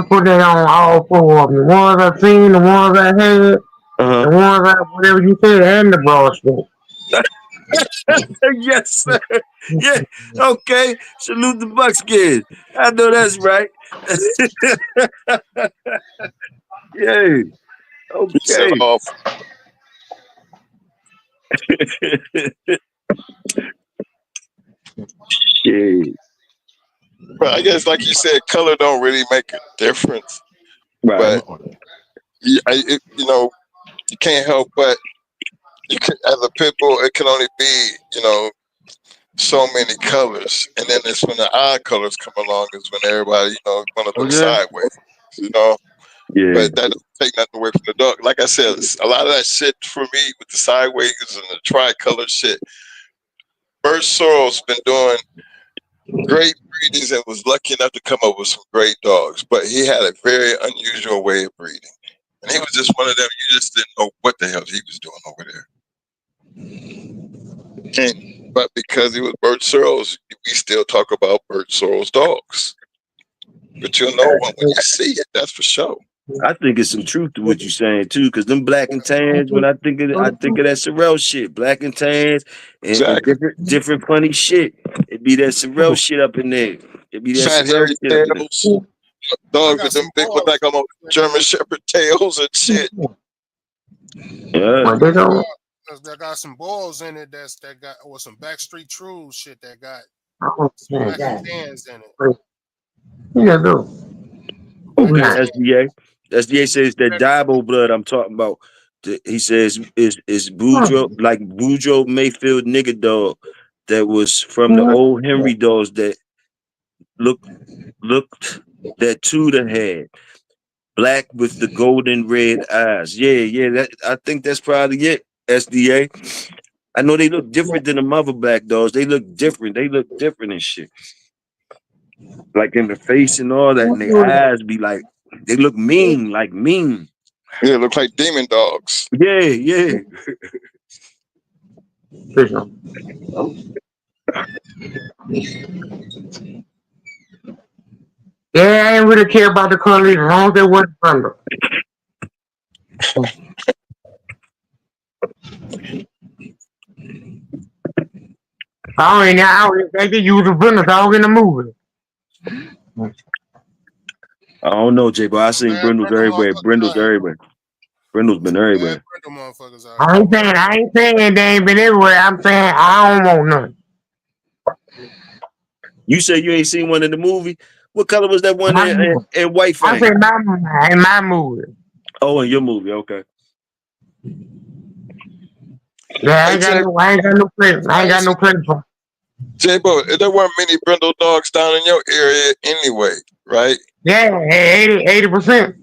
putting it on all 4 of them. The ones I seen, the ones I had, the ones I whatever you said, and the broad stroke. Yes, sir. Yeah. Okay. Salute the buckskin. I know that's right. Yeah. Okay. Yeah. But I guess, like you said, color don't really make a difference. Right. But you can't help but as a pit bull, it can only be so many colors, and then it's when the odd colors come along is when everybody want to look sideways. Yeah. But that doesn't take nothing away from the dog. Like I said, a lot of that shit for me with the sideways and the tricolor shit. Bert Sorrell's been doing great breedings and was lucky enough to come up with some great dogs, but he had a very unusual way of breeding. And he was just one of them, you just didn't know what the hell he was doing over there. But because he was Bert Sorrell's, we still talk about Bert Sorrell's dogs. But you'll know when you see it, that's for sure. I think it's some truth to what you're saying too, because them black and tans. When I think of that Sorrell shit, black and tans, and different funny shit. It be that Sorrell shit up in there. It be that fat Sorrell hairy shit up in tails, dogs with them big with like almost German Shepherd tails and shit. Yeah. That got some balls in it. That got some Backstreet Trues shit that got some black and tans in it. Yeah, no. Okay, SBA says that Diabo blood I'm talking about. He says is Boudreaux, like Boudreaux Mayfield nigga dog that was from the old Henry dogs that looked that Tudor had. Black with the golden red eyes. Yeah. I think that's probably it. SDA. I know they look different than the mother black dogs. They look different. They look different and shit. Like in the face and all that, and their eyes be like. They look mean, like mean. Yeah, look like demon dogs. Yeah. Yeah, I ain't really care about the color either, as long as they wasn't brindle. I don't think they use a brindle dog in the movie. I don't know, J, but I seen Bad brindles Brindle everywhere. motherfuckers Brindles out here. everywhere. Brindles been Bad everywhere. Brindle motherfuckers out I here. ain't saying they ain't been everywhere. I'm saying I don't want none. You said you ain't seen one in the movie. What color was that one in White I Fang? said in my movie. Oh, in your movie, okay. Yeah, I Hey, ain't got no place. I ain't got no place for. J-Bo, there weren't many brindle dogs down in your area anyway, right? Yeah, 80%.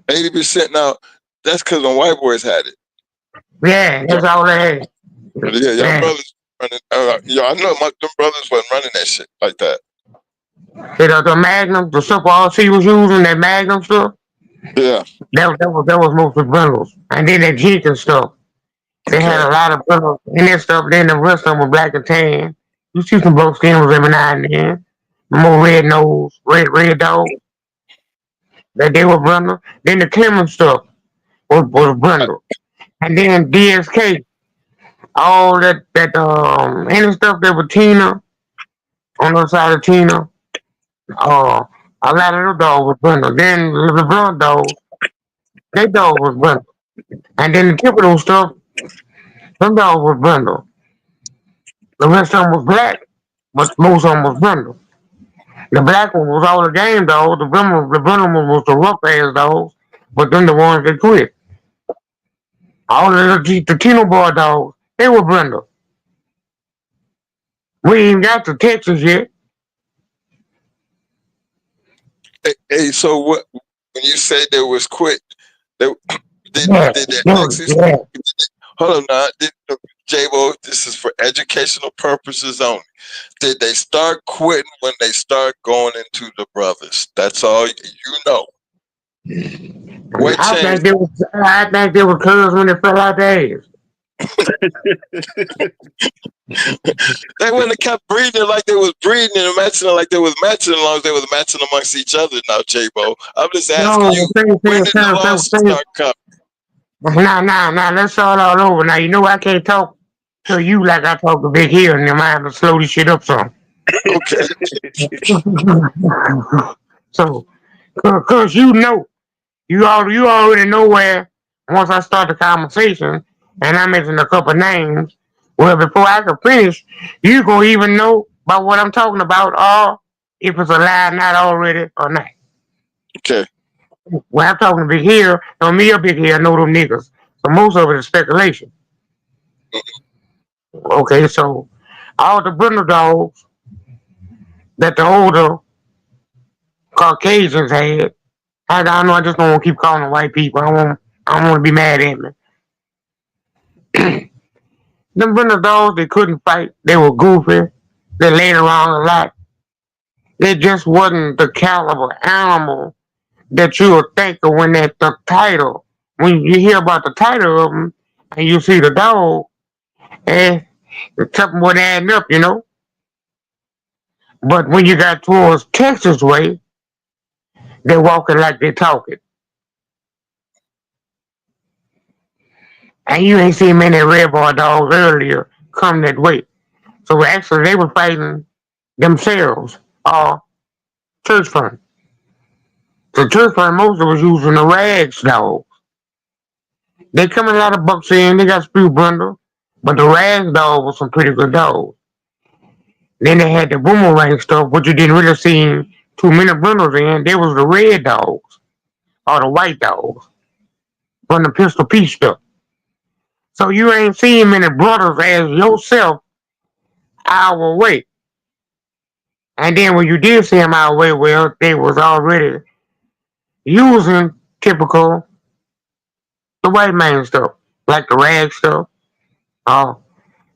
80%. Now, that's because when white boys had it. Yeah, that's all they had. Yeah, y'all brothers running. I know them brothers wasn't running that shit like that. The Magnum, the stuff all she was using, that Magnum stuff. Yeah. That was mostly brindles. And then that Jenkins stuff. They had a lot of brindles in that stuff. Then the rest of them were black and tan. You see some broke skins every now and then. More red nose, red dog. That they were brindle. Then the Clemens stuff was brindle. And then DSK, all that any stuff that was Tina on the side of Tina. A lot of the dogs was brindle. Then the blood dogs, they dog was brindle. And then the typical stuff, them dogs was brindle. The rest of them was black, but most of them was brindle. The black one was all the game dogs. The brindle one was the rough ass dogs, but then the ones that quit. All of the Tino boy dogs, they were brindle. We ain't even got to Texas yet. Hey, so what? When you say there was quit, did that actually? Hold on, now. J-Bo, this is for educational purposes only. Did they start quitting when they start going into the brothers? That's all you know. What changed? I think they were cuz when they fell out their ass. They wouldn't have kept breeding like they was breeding and matching like they was matching as long as they was matching amongst each other now, J-Bo. I'm just asking you, when did the losses start coming? Nah, let's start all over. Now, you know I can't talk to you like I talk to Big Hill, and then I have to slow this shit up some. Okay. So, cause you already know where, once I start the conversation, and I mention a couple names, well, before I can finish, you gonna even know about what I'm talking about, or if it's a lie not already or not. Okay. When I'm talking to Big Hill, no, me or Big Hill, I know them niggas. So most of it is speculation. Okay, so all the brindle dogs that the older Caucasians had, I know I just don't want to keep calling them white people. I don't want to be mad at me. Them brindle dogs, they couldn't fight. They were goofy. They laid around a lot. They just wasn't the caliber animal that you would think of when that the title. When you hear about the title of them and you see the dog, something would add up, you know. But when you got towards Texas way, they walking like they talking. And you ain't seen many red bar dogs earlier come that way. So actually they were fighting themselves, church fund. So church fund mostly was using the rags dogs. They come a lot of bucks in, they got spew bundle, but the rags dog was some pretty good dogs. Then they had the boomerang stuff, which you didn't really see too many bundles in. They was the red dogs or the white dogs from the pistol piece stuff. So you ain't seen many brothers as yourself our way. And then when you did see them our way, well, they was already using typical the white man stuff, like the rag stuff, the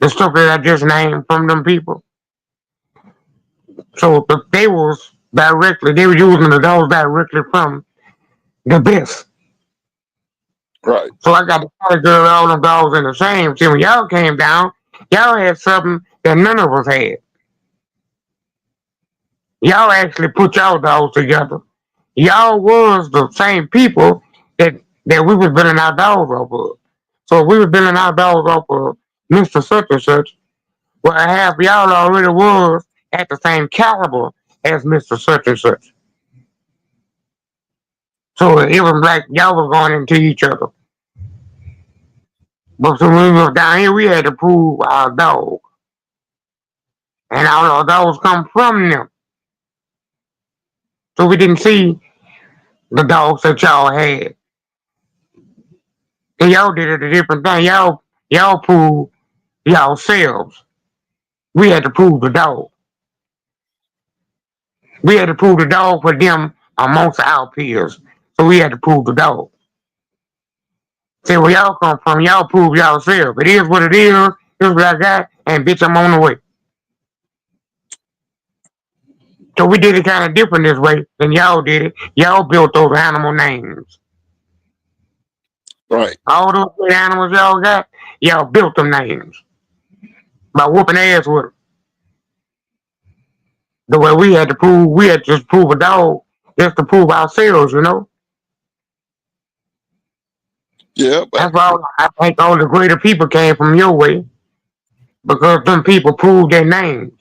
stuff that I just named from them people. So they were using the dogs directly from the best. Right. So I got the color girl, all them dogs in the same. See, when y'all came down, y'all had something that none of us had. Y'all actually put y'all dogs together. Y'all was the same people that we was building our dogs off of. So we was building our dogs off of Mr. Such and Such. Well, half y'all already was at the same caliber as Mr. Such and Such. So it was like y'all was going into each other. But so when we was down here, we had to prove our dog. And all our dogs come from them. So we didn't see the dogs that y'all had. And y'all did it a different thing. Y'all proved yourselves. We had to prove the dog. We had to prove the dog for them amongst our peers. So we had to prove the dog. See where y'all come from, y'all prove yourself. It is what it is. This is what I got, and bitch, I'm on the way. So we did it kind of different this way than y'all did it. Y'all built those animal names. Right. All those great animals y'all got, y'all built them names by whooping ass with them. The way we had to just prove a dog just to prove ourselves, you know. Yeah, but That's why I think all the greater people came from your way because them people proved their names.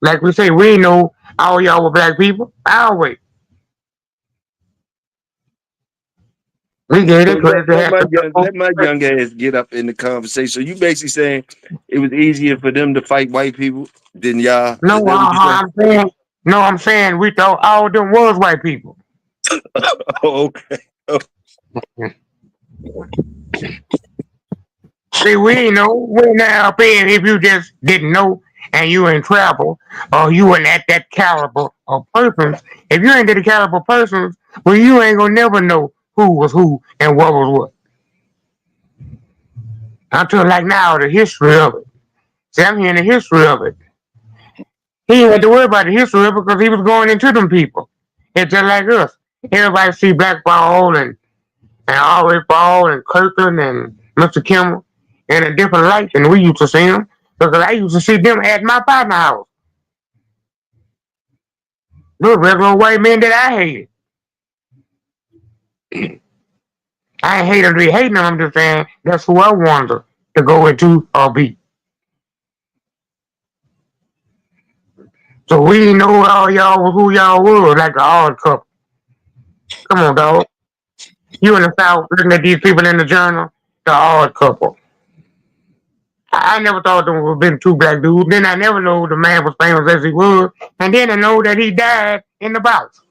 Like we say, we know all y'all were black people. Our way. We gave So it credit to have let my young ass get up in the conversation. So you basically saying it was easier for them to fight white people than y'all? No, Is that what you saying? I'm saying we thought all of them was white people. Oh, okay. Oh, See, we know we're now paying if you just didn't know and you in trouble or you weren't at that caliber of persons. If you ain't that caliber of persons, well, you ain't gonna never know who was who and what was what. Until like now, the history of it. See, I'm hearing the history of it. He didn't have to worry about the history of it because he was going into them people. It's just like us. Everybody see Black Ball and Always Ball and Kirkland and Mr. Kimmel in a different light than we used to see them. Because I used to see them at my partner house. Those regular white men that I hated. I ain't hate them to be hating them. I'm just saying that's who I wanted to go into or be. So we didn't know all y'all was who y'all was, like the odd couple. Come on, dog. You in the South looking at these people in the journal, the odd couple. I never thought there would have been two black dudes. Then I never knew the man was famous as he was. And then I know that he died in the box.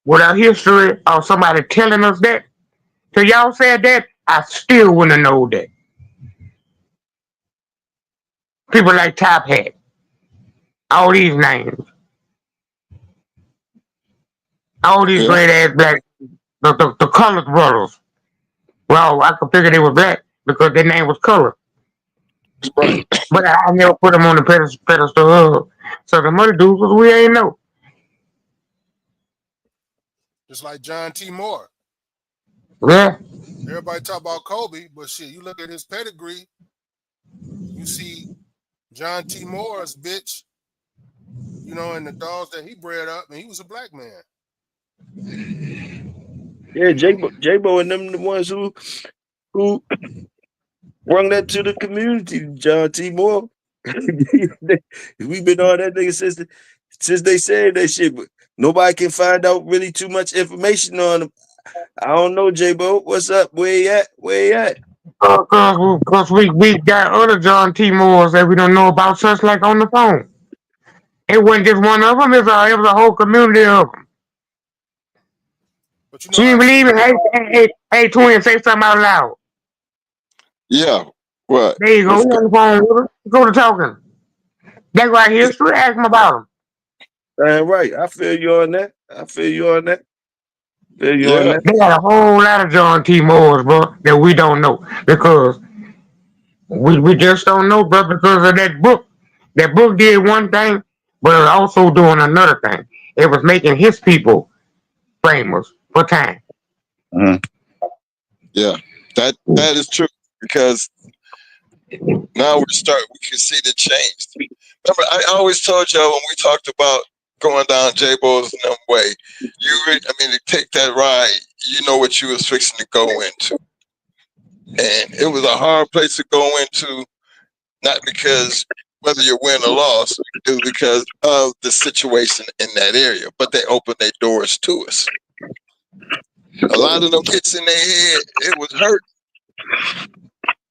Without history or somebody telling us that, so y'all said that, I still wouldn't have known that. People like Top Hat, all these names, all these yeah, great ass black, the Colored Brothers. Well, I could figure they were black because their name was Colored. right. But I never put them on the pedestal. So the mother dudes was we ain't know. Just like John T. Moore. Yeah. Everybody talk about Kobe, but shit, you look at his pedigree, you see John T. Moore's bitch, you know, and the dogs that he bred up, and he was a black man. yeah, J-Bo and them the ones who brought that to the community, John T. Moore. We've been on that nigga since they said that shit, but nobody can find out really too much information on him. I don't know, J-Bo. What's up? Where you at? Where you at? Because we got other John T. Moores that we don't know about, just like on the phone. It wasn't just one of them, it was a whole community of them. But you know She how didn't shit believe it. go. Hey, twin, say something out loud. Yeah. What? There you go. What's We go- on the phone with her. Go to talking. That's right history. Ask them about them. Right. I feel you on that. I feel you on that. Feel you on yeah. that. They got a whole lot of John T. Moores, bro, that we don't know. Because we just don't know, bro, because of that book. That book did one thing, but it was also doing another thing. It was making his people famous for time. Yeah, that is true because now we can see the change. Remember, I always told y'all when we talked about going down JBO's way, to take that ride, you know what you was fixing to go into. And it was a hard place to go into, not because whether you win or loss, it was because of the situation in that area. But they opened their doors to us. A lot of them hits in their head, it was hurt.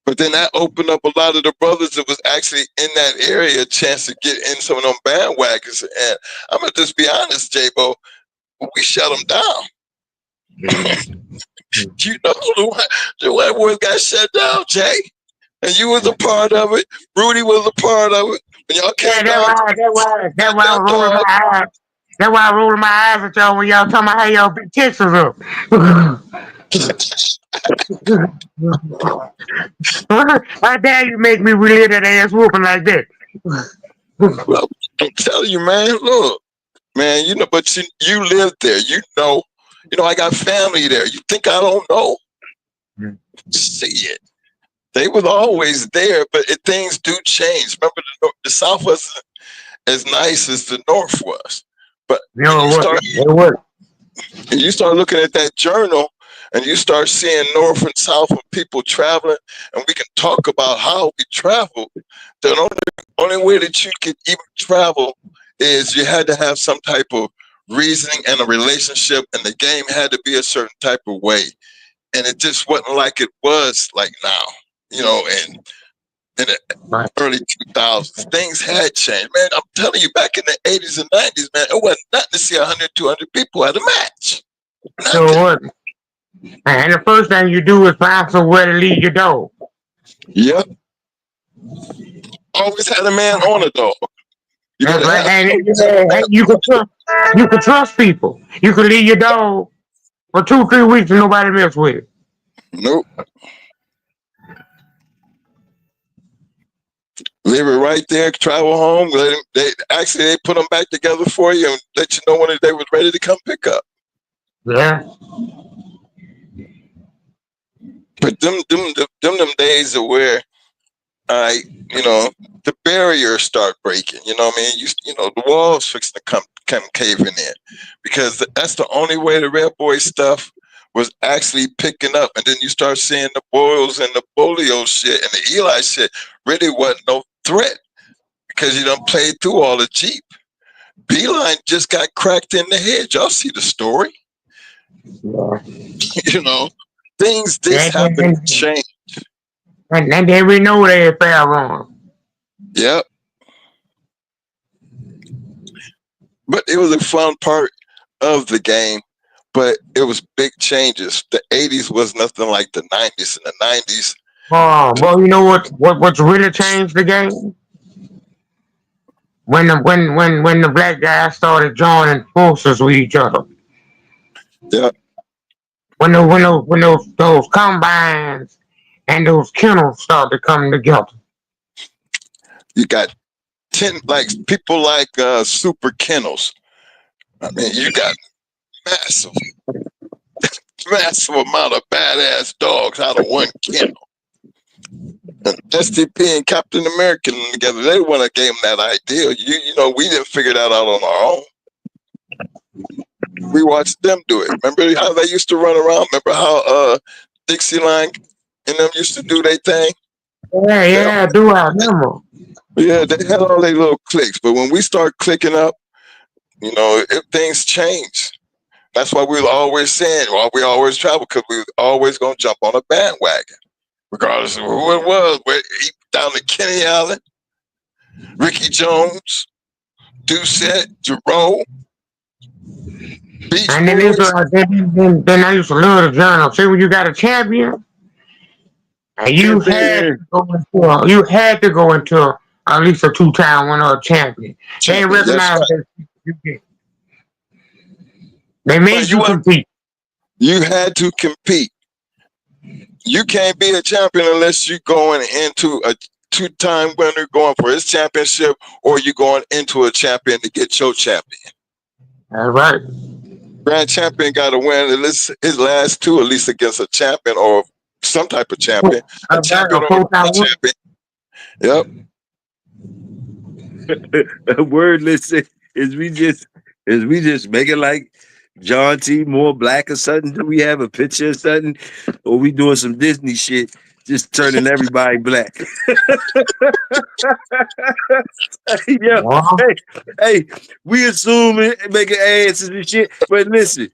But then that opened up a lot of the brothers that was actually in that area a chance to get in some of them bandwagons. And I'm going to just be honest, JBO, we shut them down. You know, the white boys got shut down, Jay. And you was a part of it. Rudy was a part of it. When y'all came That's why I was rolling my eyes. That's why I rolling my eyes at y'all when y'all talking about how y'all beat Texas up. How dare you make me relive that ass whooping like that? Well, I'm telling you, man. Look, man. You know, but you lived there. You know, I got family there. You think I don't know? See it. They was always there, but things do change. Remember, the South wasn't as nice as the North was. But you start looking at that journal, and you start seeing North and South of people traveling, and we can talk about how we traveled. The only way that you could even travel is you had to have some type of reasoning and a relationship, and the game had to be a certain type of way. And it just wasn't like it was like now. You know, and in the early 2000s, things had changed. Man, I'm telling you, back in the 80s and 90s, man, it wasn't nothing to see 100, 200 people at a match. So what? And the first thing you do is find somewhere to leave your dog. Yep. Always had a man on a dog. That's right. And you could trust people. You could leave your dog for 2-3 weeks and nobody mess with it. Nope. Leave it right there, travel home. They put them back together for you and let you know when they was ready to come pick up. Yeah. But them days are where the barriers start breaking. You know what I mean? The walls fixing to come caving in. Because that's the only way the Red Boy stuff was actually picking up. And then you start seeing the Boyles and the Bolio shit and the Eli shit really wasn't no threat because you done played through all the Jeep. Beeline just got cracked in the head. Y'all see the story? Yeah. Things happen to change. And then we know they fell wrong. Yep. But it was a fun part of the game. But it was big changes. The 80s was nothing like the 90s. In the 90s. Well, you know what's really changed the game? When the black guys started joining forces with each other. Yeah. When those combines and those kennels started coming together. You got people like super kennels. I mean, you got massive amount of badass dogs out of one kennel. And STP and Captain America together, they want to give them that idea. We didn't figure that out on our own. We watched them do it. Remember how they used to run around? Remember how Dixieline and them used to do their thing? Yeah, do I remember? Yeah, they had all their little clicks. But when we start clicking up, things change. That's why we were always saying, we always travel, because we were always going to jump on a bandwagon, regardless of who it was. Down to Kenny Allen, Ricky Jones, Doucette, Jerome, Beach and then I used to love the journal. See, when you got a champion, and you had to go into at least a 2-time winner champion. They recognize that you get. They made you compete. You had to compete. You can't be a champion unless you're going into a 2-time winner going for his championship, or you're going into a champion to get your champion. That's right. Grand champion got to win at least his last two, at least against a champion or some type of champion, a That's right. champion A or full-time a winner. champion. Yep. Word listen is we just make it like John T. Moore black or something? Do we have a picture or something? Or we doing some Disney shit, just turning everybody black? Yeah, Well, hey, we assuming making asses and shit, but listen,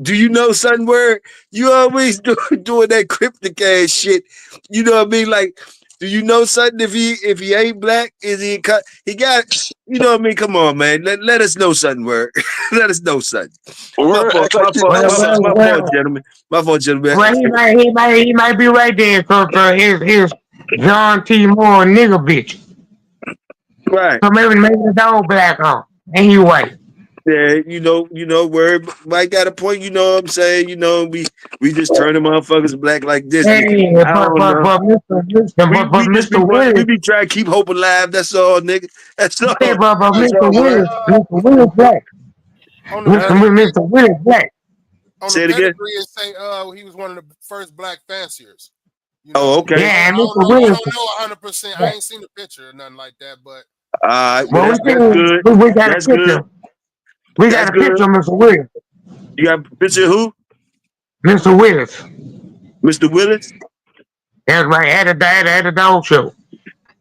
do you know something? Word, you always doing that cryptic ass shit. You know what I mean? Like, do you know something? If he ain't black, is he cut? He got. You know what I mean? Come on, man. Let us know something. Word, let us know something. My Word, fault. act like you know something. My fault, gentlemen. My fault, gentlemen. well, he might be right there. So his John T. Moore nigga bitch. Right. So maybe the dog black on, and he white. Yeah, word Mike got a point, you know what I'm saying? We just turn the motherfuckers black like Disney. Hey, I don't know. We just be Mr. want we Willis, be trying to keep hope alive. That's all, nigga. That's all. hey, but That's Hey, all, word. Mr. Willis black. on the Huh? pedigree, Mr. Willis black. Say it again. it say he was one of the first black fanciers. You Oh, know, okay. Yeah, and Mr. I Willis. don't know 100%. I ain't seen the picture or nothing like that, but All right, well Well, that's good. we got a That's good. picture. We got That's a picture good. of Mr. Willis. You got a picture of who? Mr. Willis. Mr. Willis? That's right. At the dog show.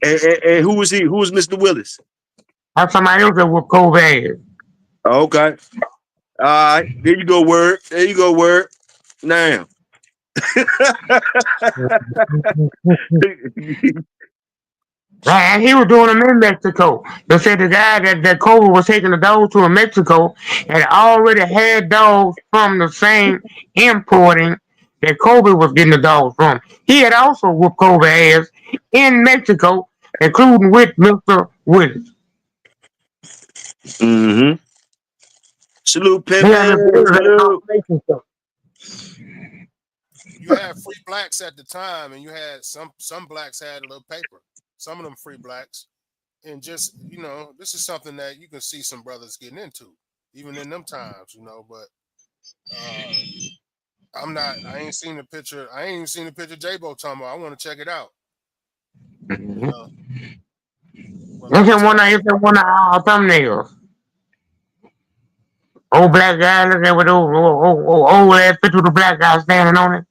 And who was he? Who was Mr. Willis? That's somebody else that was cold ass. Oh, okay. All right. There you go, word. There you go, word. Now. Right, and he was doing them in Mexico. They said the guy that Kobe was taking the dogs to in Mexico had already had dogs from the same importing that Kobe was getting the dogs from. He had also whooped Kobe ass in Mexico, including with Mr. Willis. Mm-hmm. Salute, They had pimpin'. Mr. Willis at the Salute. confirmation show. you had free blacks at the time, and you had some blacks had a little paper. Some of them free blacks, and just this is something that you can see some brothers getting into, even in them times, But I'm not. I ain't seen the picture. I ain't even seen the picture JBO talking about. I want to check it out. You Mm-hmm. know, whether It's he in talk. one of our thumbnails. Old black guy looking with old ass picture of the black guy standing on it.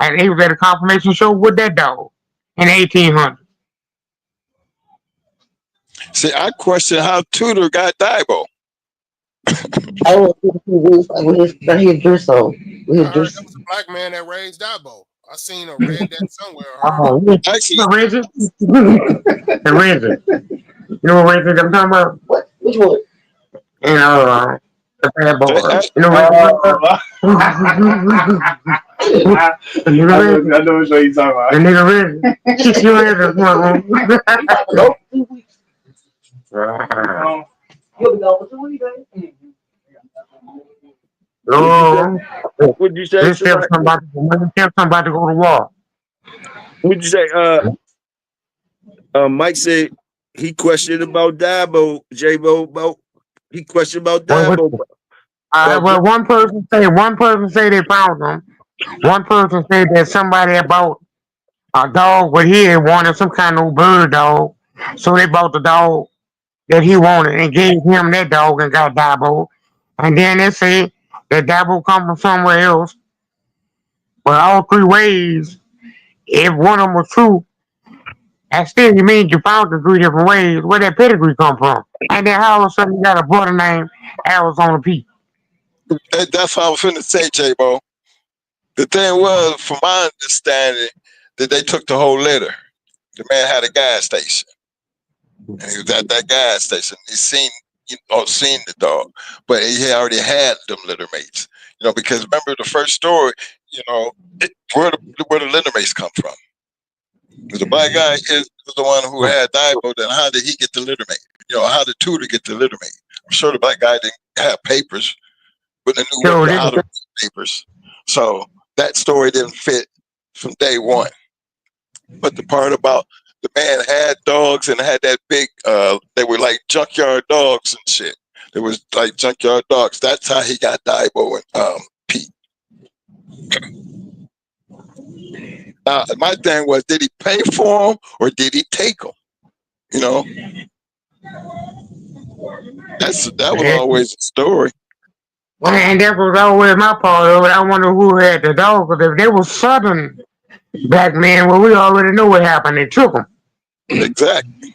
And he was at a confirmation show with that dog in 1800. See, I question how Tudor got Daibo. I want to see his dress on. With I his heard there dress. was a black man that raised Dabo. I seen or read that somewhere. Or heard it. Oh, Actually, Reggie? The Reggie. You know what Reggie I'm talking about? What? Which one? And the bad they boy. act- You know Reggie? You know Reggie? I know what you're talking The about. nigga Reggie. You heard this one. Nope. 2 weeks. Um, You'll be over 2 weeks, baby. What'd you say? Oh, What'd you say, this somebody? stepson about to go to war. What'd you say? Mike said he questioned about Dabo, J-Bo, he questioned about What? Dabo. About Well, one person say they found them. One person said that somebody bought a dog, but he had wanted some kind of bird dog, so they bought the dog that he wanted and gave him that dog and got Dabo. And then they say that Dabo come from somewhere else. But all three ways, if one of them was true, that still you mean you found the three different ways. Where that pedigree come from? And then how all of a sudden you got a brother named Arizona Pete. that's what I was finna say, J-Bo. The thing was, from my understanding, that they took the whole litter. The man had a gas station, and he was at that gas station. He seen the dog, but he had already had them litter mates. Because remember the first story, where the litter mates come from. Because the black guy was the one who had Daibo. Then how did he get the litter mate? How did Tudor get the litter mate? I'm sure the black guy didn't have papers, but they knew So how to read papers. So that story didn't fit from day one. But the part about the man had dogs and had that big, they were like junkyard dogs and shit. It was like junkyard dogs. That's how he got Daibo and Pete. My thing was, did he pay for them or did he take them? You know, that was always a story. And that was always my part of it. I wonder who had the dog, because if they were Southern black men, well, we already know what happened. They took them. Exactly.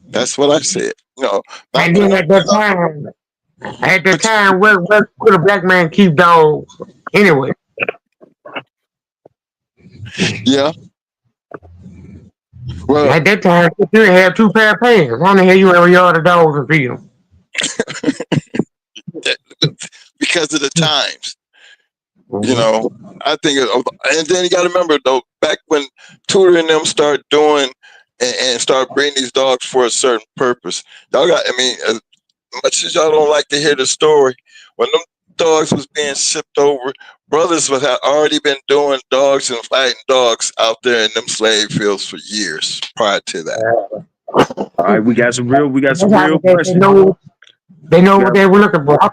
That's what I said. You know, And then at that time, where could a black man keep dogs anyway? Yeah. Well, at that time, you didn't have 2 pair of pants. How the hell you ever yard the dogs and feed them? because of the times. You know, I think, and then you got to remember though, back when Tudor and them start doing and start breeding these dogs for a certain purpose. Y'all got, I mean, as much as y'all don't like to hear the story, when them dogs was being shipped over, brothers would have already been doing dogs and fighting dogs out there in them slave fields for years prior to that. All right, we got some real questions. They know what they were looking for. I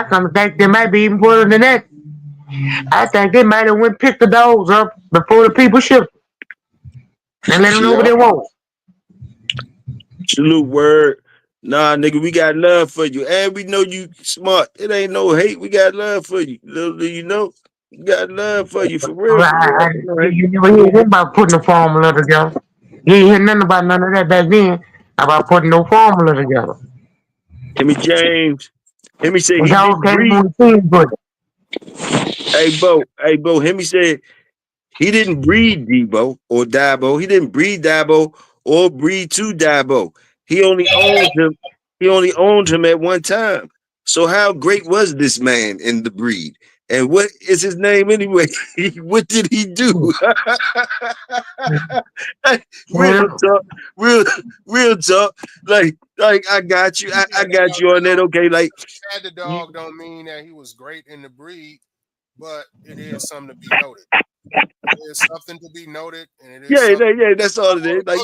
come to think they might be even further than that. I think they might have went pick the dogs up before the people shipped them and let them know what they want. Salute, word. Nah, nigga, we got love for you. And we know you smart. It ain't no hate. We got love for you. Little do you know, we got love for you for real. You never hear him about putting a formula together. You ain't hear nothing about none of that back then about putting no formula together. Timmy James. Hemi said he didn't breed. Hey, Bo. Hemi said he didn't breed Debo or Dabo. He didn't breed Dabo or breed to Dabo. He only owned him. He only owned him at one time. So how great was this man in the breed? And what is his name anyway? What did he do? Real talk. Real talk. Like I got you. I got you on that. Okay, like had the dog don't mean that he was great in the breed, but it is something to be noted. It is something to be noted, and it is yeah. That's all it is. Like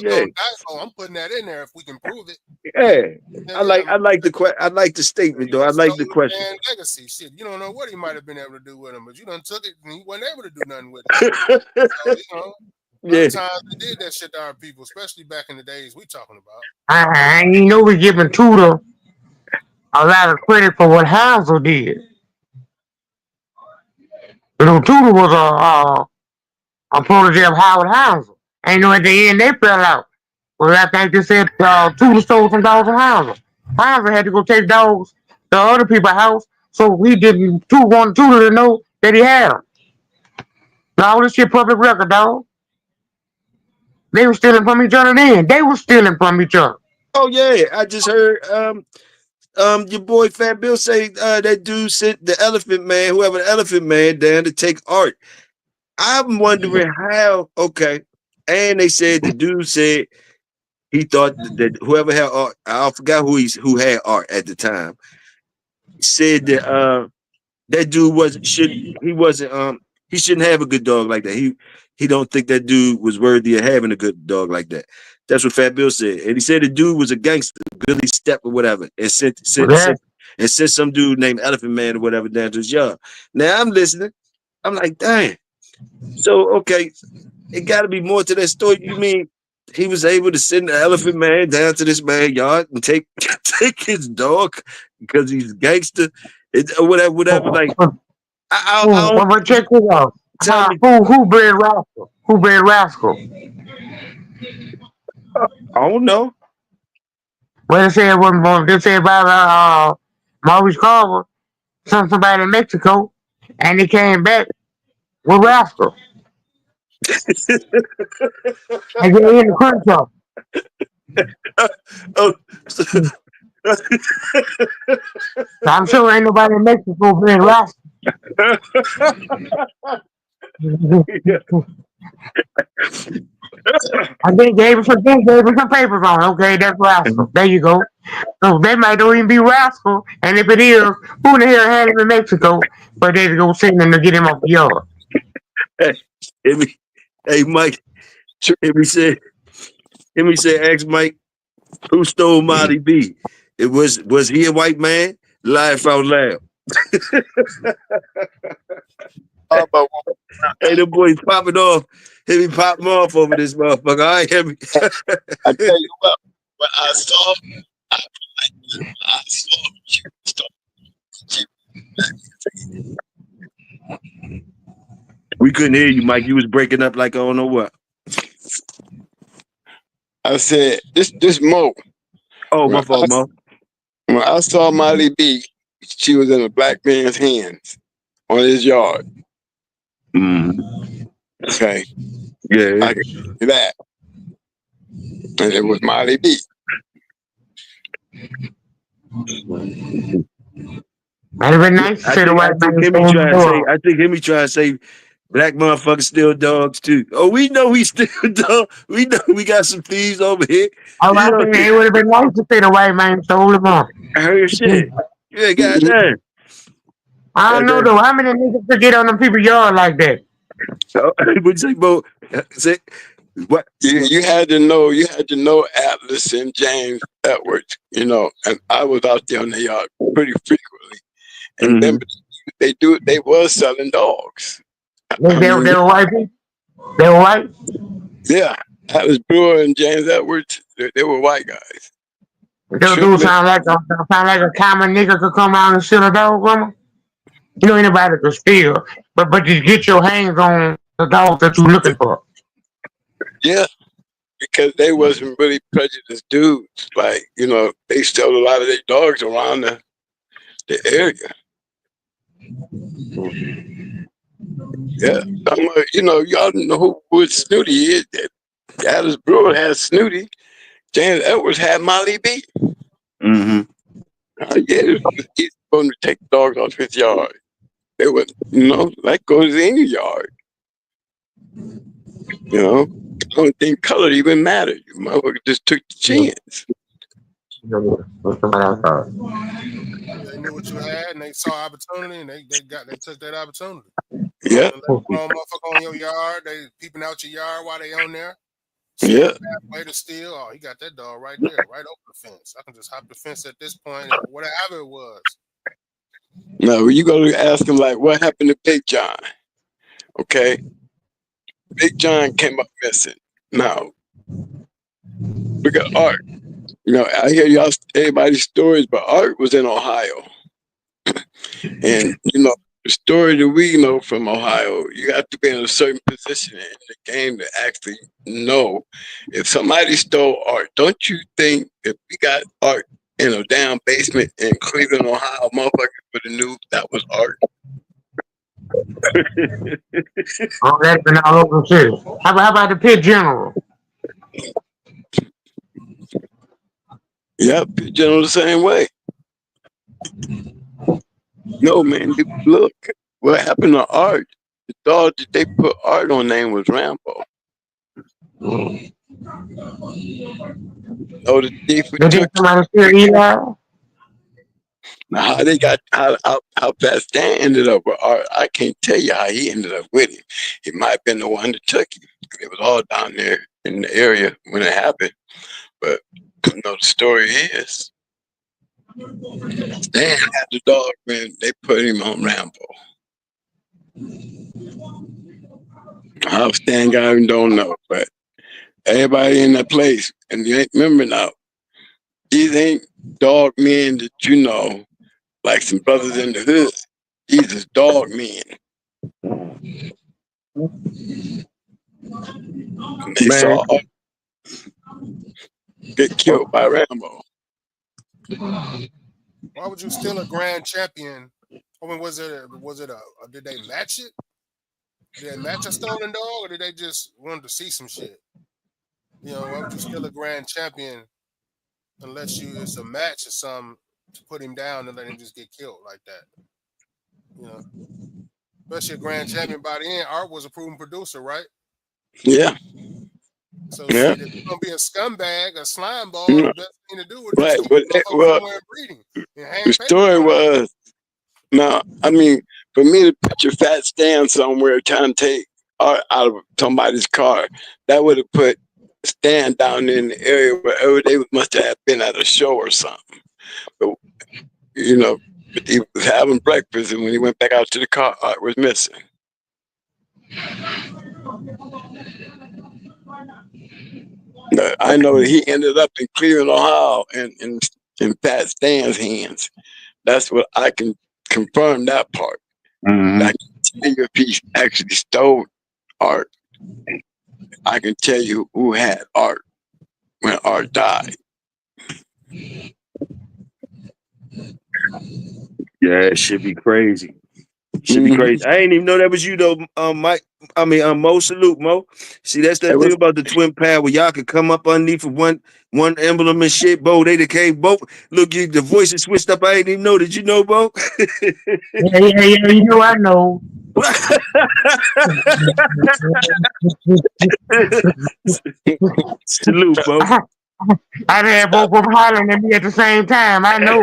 I'm putting that in there if we can prove it. Yeah, I like the statement though. I like the question. Legacy shit. You don't know what he might have been able to do with him, but you done took it and he wasn't able to do nothing with it. So, sometimes we did that shit to our people, especially back in the days we talking about. And you know we're giving Tudor a lot of credit for what Hansel did. You know, Tudor was a protege of Howard Hansel. And you know, at the end they fell out. Well, I think they said Tudor stole some dogs from Hansel. Hansel had to go take dogs to other people's house, so he didn't want Tudor to know that he had them. Now, all this shit public record, dog. They were stealing from each other then. They were stealing from each other. Oh yeah, I just heard your boy Fat Bill say that dude sent the Elephant Man, whoever the Elephant Man, down to take Art. I'm wondering how. Okay, and they said the dude said he thought that whoever had Art, I forgot who had Art at the time, said that that dude he shouldn't have a good dog like that. He don't think that dude was worthy of having a good dog like that. That's what Fat Bill said. And he said the dude was a gangster, Billy Step or whatever, and sent some dude named Elephant Man or whatever down to his yard. Now I'm listening. I'm like, dang. So okay, it gotta be more to that story. You mean he was able to send the Elephant Man down to this man's yard and take his dog because he's a gangster? Or whatever. Like, but check this out. Who bred Rascal? Who bred Rascal? I don't know. Well, they said about Maurice Carver, somebody in Mexico, and he came back with Rascal. And then in the crunch I'm sure ain't nobody in Mexico bred Rascal. I think gave him some papers on it. Okay, that's Rascal. There you go. So they might not even be Rascal. And if it is, who the hell had him in Mexico? But they go send him to get him off the yard. Hey, Mike. Let me say, ask Mike, who stole Marty B? It was he a white man? Laugh out loud. How about Hey, the boys popping off. Hit me popping off over this motherfucker. I ain't hear me. I tell you what, when I saw We couldn't hear you, Mike. You was breaking up like I don't know what. I said, this Mo. Oh, my fault, Mo. When I saw Molly B, she was in a black man's hands on his yard. Okay. Yeah. I can see that. And it was Molly B. Might have been nice to I see the think white man Himmy stand trying to say, up. I think Himmy trying to say black motherfuckers steal dogs too. Oh, we know we steal dogs. We know we got some thieves over here. Oh, You I know, think it would have been nice to see the white man stole him up. I heard shit. Yeah, goddamn. I don't know though. How many niggas could get on them people's yard like that? So, what'd you say, Bo? Say, what? You had to know Atlas and James Edwards, and I was out there on the yard pretty frequently. And then they was selling dogs. They were white people? They were white? Yeah. Atlas Brewer and James Edwards, they were white guys. Those dudes sound like a common nigga could come out and steal a dog from them. You know anybody could steal, but you get your hands on the dog that you're looking for. Yeah, because they wasn't really prejudiced dudes. Like, they stole a lot of their dogs around the area. Yeah, y'all know who Snooty is. Alice Brewer had Snooty. James Edwards had Molly B. Yeah, he's going to take dogs off his yard. They would, that goes in any yard. I don't think color even mattered. You motherfucker just took the chance. They knew what you had, and they saw opportunity, and they took that opportunity. Yeah. Motherfucker on your yard, they peeping out your yard while they on there. Yeah. Way to steal. Oh, he got that dog right there, right over the fence. I can just hop the fence at this point, or whatever it was. No, you go to ask him like, what happened to Big John? Okay, Big John came up missing. Now, look at Art. I hear everybody's stories, but Art was in Ohio, and the story that we know from Ohio, you have to be in a certain position in the game to actually know if somebody stole Art. Don't you think if we got Art in a damn basement in Cleveland, Ohio, motherfuckers would have knew that was Art? Oh, that's been all over the city. How about the pit general? Yeah, pit general the same way. No, man, look, what happened to Art? The dog that they put Art on name was Rambo. The thief They did somebody steal Eli? Now, how fast Dan ended up with Art, I can't tell you how he ended up with him. He might have been the one that took him. It was all down there in the area when it happened. But the story is, Dan had the dog when they put him on Rambo. How Stan got him, don't know, but everybody in that place, and you ain't remember now, these ain't dog men that like some brothers in the hood. These is dog men. They saw get killed by Rambo. Why would you steal a grand champion? I mean, was it did they match it? Did they match a stolen dog, or did they just want to see some shit? Why would you steal a grand champion unless it's a match or something to put him down and let him just get killed like that? Especially a grand champion by the end. Art was a proven producer, right? Yeah. So shit, if you're gonna be a scumbag, a slime ball, the best thing to do would just keep somewhere breeding. The story was, for me to put your fat Stan somewhere trying to take Art out of somebody's car, that would have put Stan down in the area wherever they must have been at a show or something. But, you know, he was having breakfast, and when he went back out to the car, Art was missing. I know that he ended up in Cleveland, Ohio, in Pat Stan's hands. That's what I can confirm that part. Mm-hmm. I can tell you if he actually stole Art. I can tell you who had Art when Art died. Yeah, it should be crazy. Should be crazy. I ain't even know that was you though, Mike. I mean, Mo. Salute, Mo. See, that's that thing about the twin pad where y'all could come up underneath of one emblem and shit, Bo. They came both. Look, the voices switched up. I ain't even know. Did you know, Bo? Yeah, you know I know. Salute, Bo. I had both of them hollering at me at the same time. I know.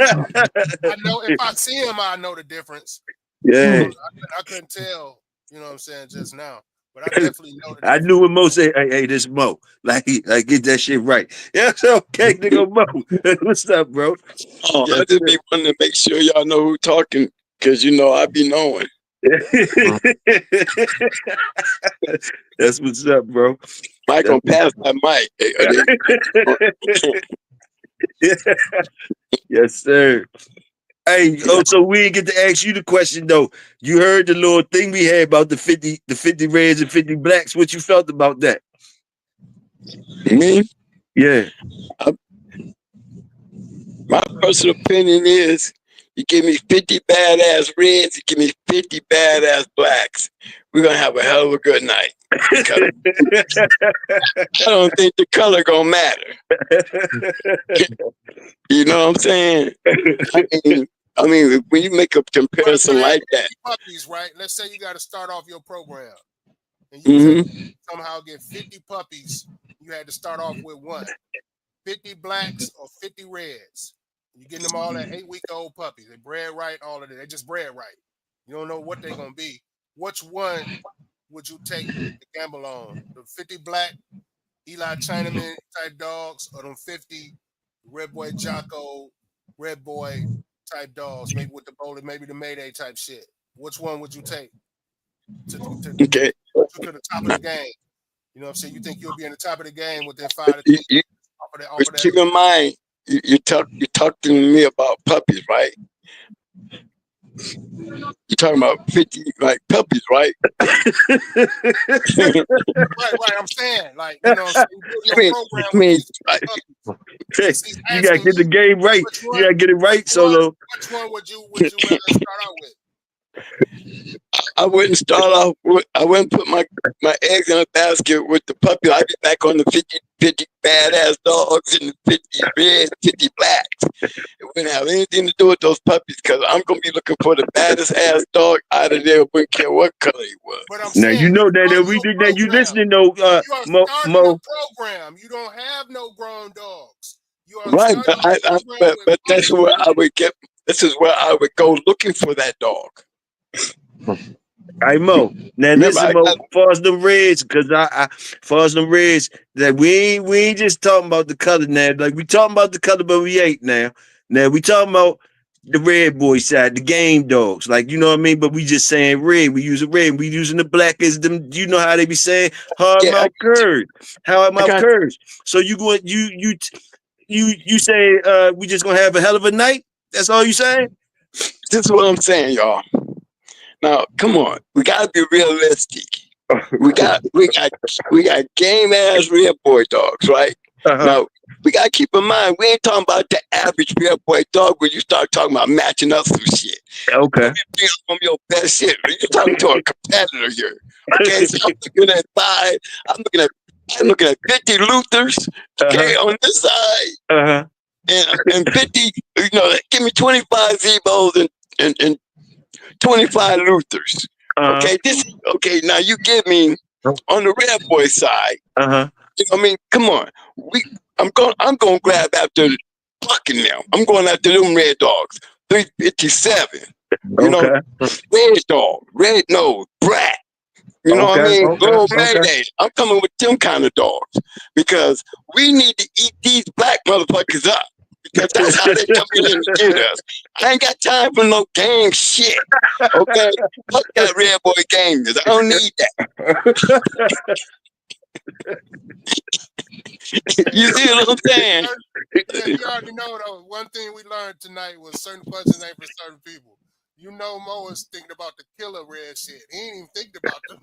I know if I see him, I know the difference. Yeah. I couldn't tell, you know what I'm saying, just now. But I definitely know the I difference. knew when Mo said, hey, this Mo. Like get that shit right. Yeah, so okay, nigga Mo. What's up, bro? Oh, I just be wanting to make sure y'all know who talking, because you know I be knowing. That's what's up, bro. Mike gonna pass that mic. Yes, sir. Hey, so we didn't get to ask you the question though. You heard the little thing we had about the 50 reds and 50 blacks. What you felt about that? Me? Yeah. My personal opinion is, you give me 50 badass reds, you give me 50 badass blacks, we're gonna have a hell of a good night. Because I don't think the color gonna matter. You know what I'm saying? I mean, when you make a comparison like that. Puppies, right? Let's say you got to start off your program, and you somehow get 50 puppies. You had to start off with 50 blacks or 50 reds. You're getting them all at 8-week-old puppies. They bred right, all of it. They just bred right. You don't know what they're gonna be. Which one would you take the gamble on? The 50 black Eli Chinaman type dogs, or them 50 Red Boy Jocko, Red Boy type dogs, maybe with the bowler, maybe the Mayday type shit? Which one would you take to the top of the game? You know what I'm saying? You think you'll be in the top of the game within 5 to 10 years? Keep in mind, you talking to me about puppies, right? You're talking about 50 like puppies, right? right. I'm saying, like, you know, your program. You gotta get the game right. You gotta get it right, Solo. Which one would you rather start out with? I wouldn't start off with, I wouldn't put my eggs in a basket with the puppy. I'd be back on the 50 badass dogs and the 50 red, 50 blacks. It wouldn't have anything to do with those puppies, because I'm going to be looking for the baddest ass dog out of there. Wouldn't care what color he was. But I'm now, saying, you know that we did that. You listening though, you are starting a program. You don't have no grown dogs. You are right, but that's where I would get. This is where I would go looking for that dog. I Mo. Now listen, Mo, far as them reds, because far as them reds, that we ain't just talking about the color now. Like we talking about the color, but we ain't now. Now we talking about the red boy side, the game dogs. Like, you know what I mean? But we just saying red. We using red. We using the black as them. You know how they be saying hard mouth curves. Hard mouth curves. So you going you say we just gonna have a hell of a night? That's all you saying? This is what I'm saying, y'all. Now, come on, we gotta be realistic. We got game ass red boy dogs, right? Now we gotta keep in mind, we ain't talking about the average red boy dog when you start talking about matching up some shit. Okay. From your best shit. You're talking to a competitor here. Okay, so I'm looking at 50 Luthers, okay, on this side. And 50, you know, give me 25 Zebos and 25 Luthers. Okay, okay. Now you give me on the red boy side. You know what I mean, come on. I'm going grab after plucking them. I'm going after them red dogs. 357. You know, red dog, red nose, brat. You know what I mean? Little Mayday. I'm coming with them kind of dogs, because we need to eat these black motherfuckers up. Because that's how they come in and get us. I ain't got time for no game shit. Okay? Fuck that red boy game. I don't need that. You see what I'm saying? Yeah, you already know though. One thing we learned tonight was certain questions ain't for certain people. You know, Mo is thinking about the killer red shit. He ain't even thinking about them.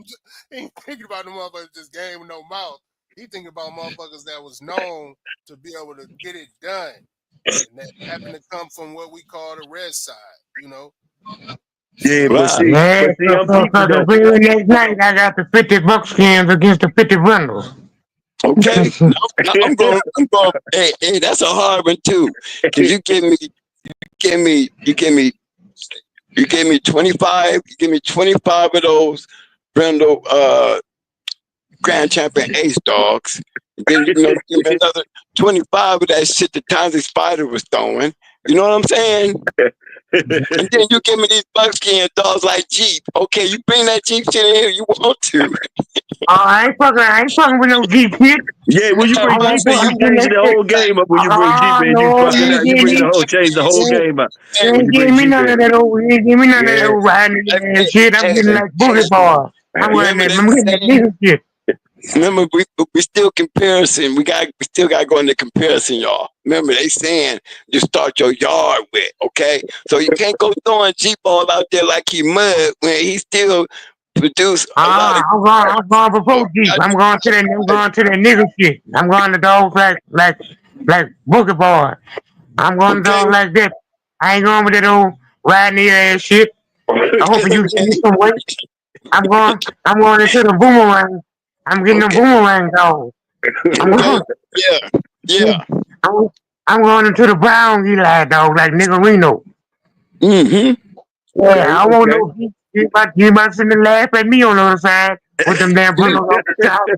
He ain't thinking about the motherfuckers just game with no mouth. He thinking about motherfuckers that was known to be able to get it done, and that happened to come from what we call the red side. You know. Yeah, So, but Right. see, Yeah, I'm so peeping the though. very next night, I got the 50 buckskins against the 50 brindles. Okay. Now I'm going. Hey, that's a hard one too. Cause you gave me 25. You give me 25 of those Brindle Grand Champion Ace dogs. Then give me another 25 of that shit that Townsy Spider was throwing. You know what I'm saying? And then you give me these buckskin dogs like Jeep. Okay, you bring that Jeep shit in here, you want to. I ain't fucking with no Jeep shit. Yeah, when you I bring ain't Jeep in, you fucking with changing that the shit. whole game up. When you bring Jeep in, you No, fucking out. You bring the whole change the whole game up you when ain't you give bring me Jeep none in. of that old, you ain't give me none of that Yeah. old riding Hey, ass shit. I'm getting like boogie ball. I'm getting remember that they nigga shit. remember we still comparison. We still got to go into comparison, y'all. Remember they saying you start your yard with, okay? So you can't go throwing Jeep all out there like he mud when he still produce a lot of. I'm going before Jeep. I'm going to that nigga shit. I'm going to dogs like boogie ball. I'm going to Okay. dogs like that. I ain't going with that old riding the ass shit. I hope you give me some weight. I'm going into the boomerang. I'm getting the Okay. boomerang dogs. I'm Okay. going Yeah. I'm, I'm going into the brown Eli dog like Niggerino. Mm-hmm. Yeah, I won't Okay. know you about to sit and laugh at me on the other side with them damn brindles off the child.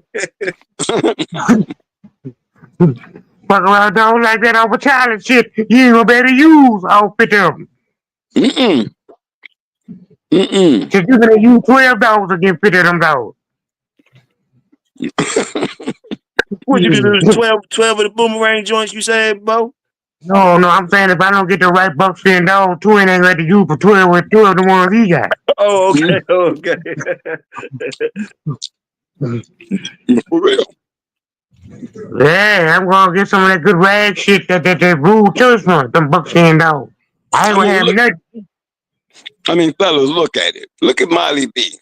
Fuck around dogs like that off a child and shit. You ain't gonna be able to use all 50 of them. Mm-mm. Mm-mm. Cause you're gonna use 12 dogs against 50 of them dogs. What you do? 12 of the boomerang joints you said, Bo? No, I'm saying if I don't get the right buckskin dog, twin ain't ready to use for 12 with 2 of the ones he got. Oh, okay, okay. For real. Yeah, I'm gonna get some of that good rag shit that rule church from them buckskin dogs. I ain't I gonna mean, have look. nothing. I mean, fellas, look at it. Look at Molly B.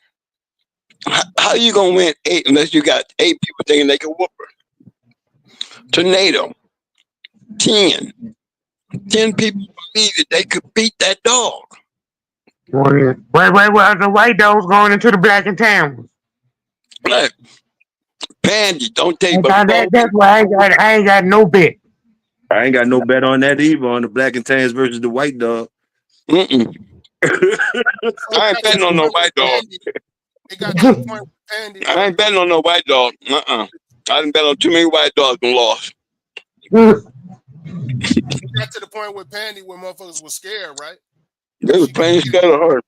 How you gonna win 8 unless you got 8 people thinking they can whoop her? Tornado, 10. 10 people believe that they could beat that dog. Wait, the white dogs going into the black and tans. Like, Pandy, don't take And but 4 that's people. why I ain't got no bet. I ain't got no bet on that either on the black and tans versus the white dog. Mm-mm. it I ain't got to betting the on no point with white dog. Pandy. It got to the point with Pandy I where ain't betting on no white dog. I didn't bet on too many white dogs and lost. it got to the point with Pandy where motherfuckers was scared, right? They was She couldn't playing get scared of her.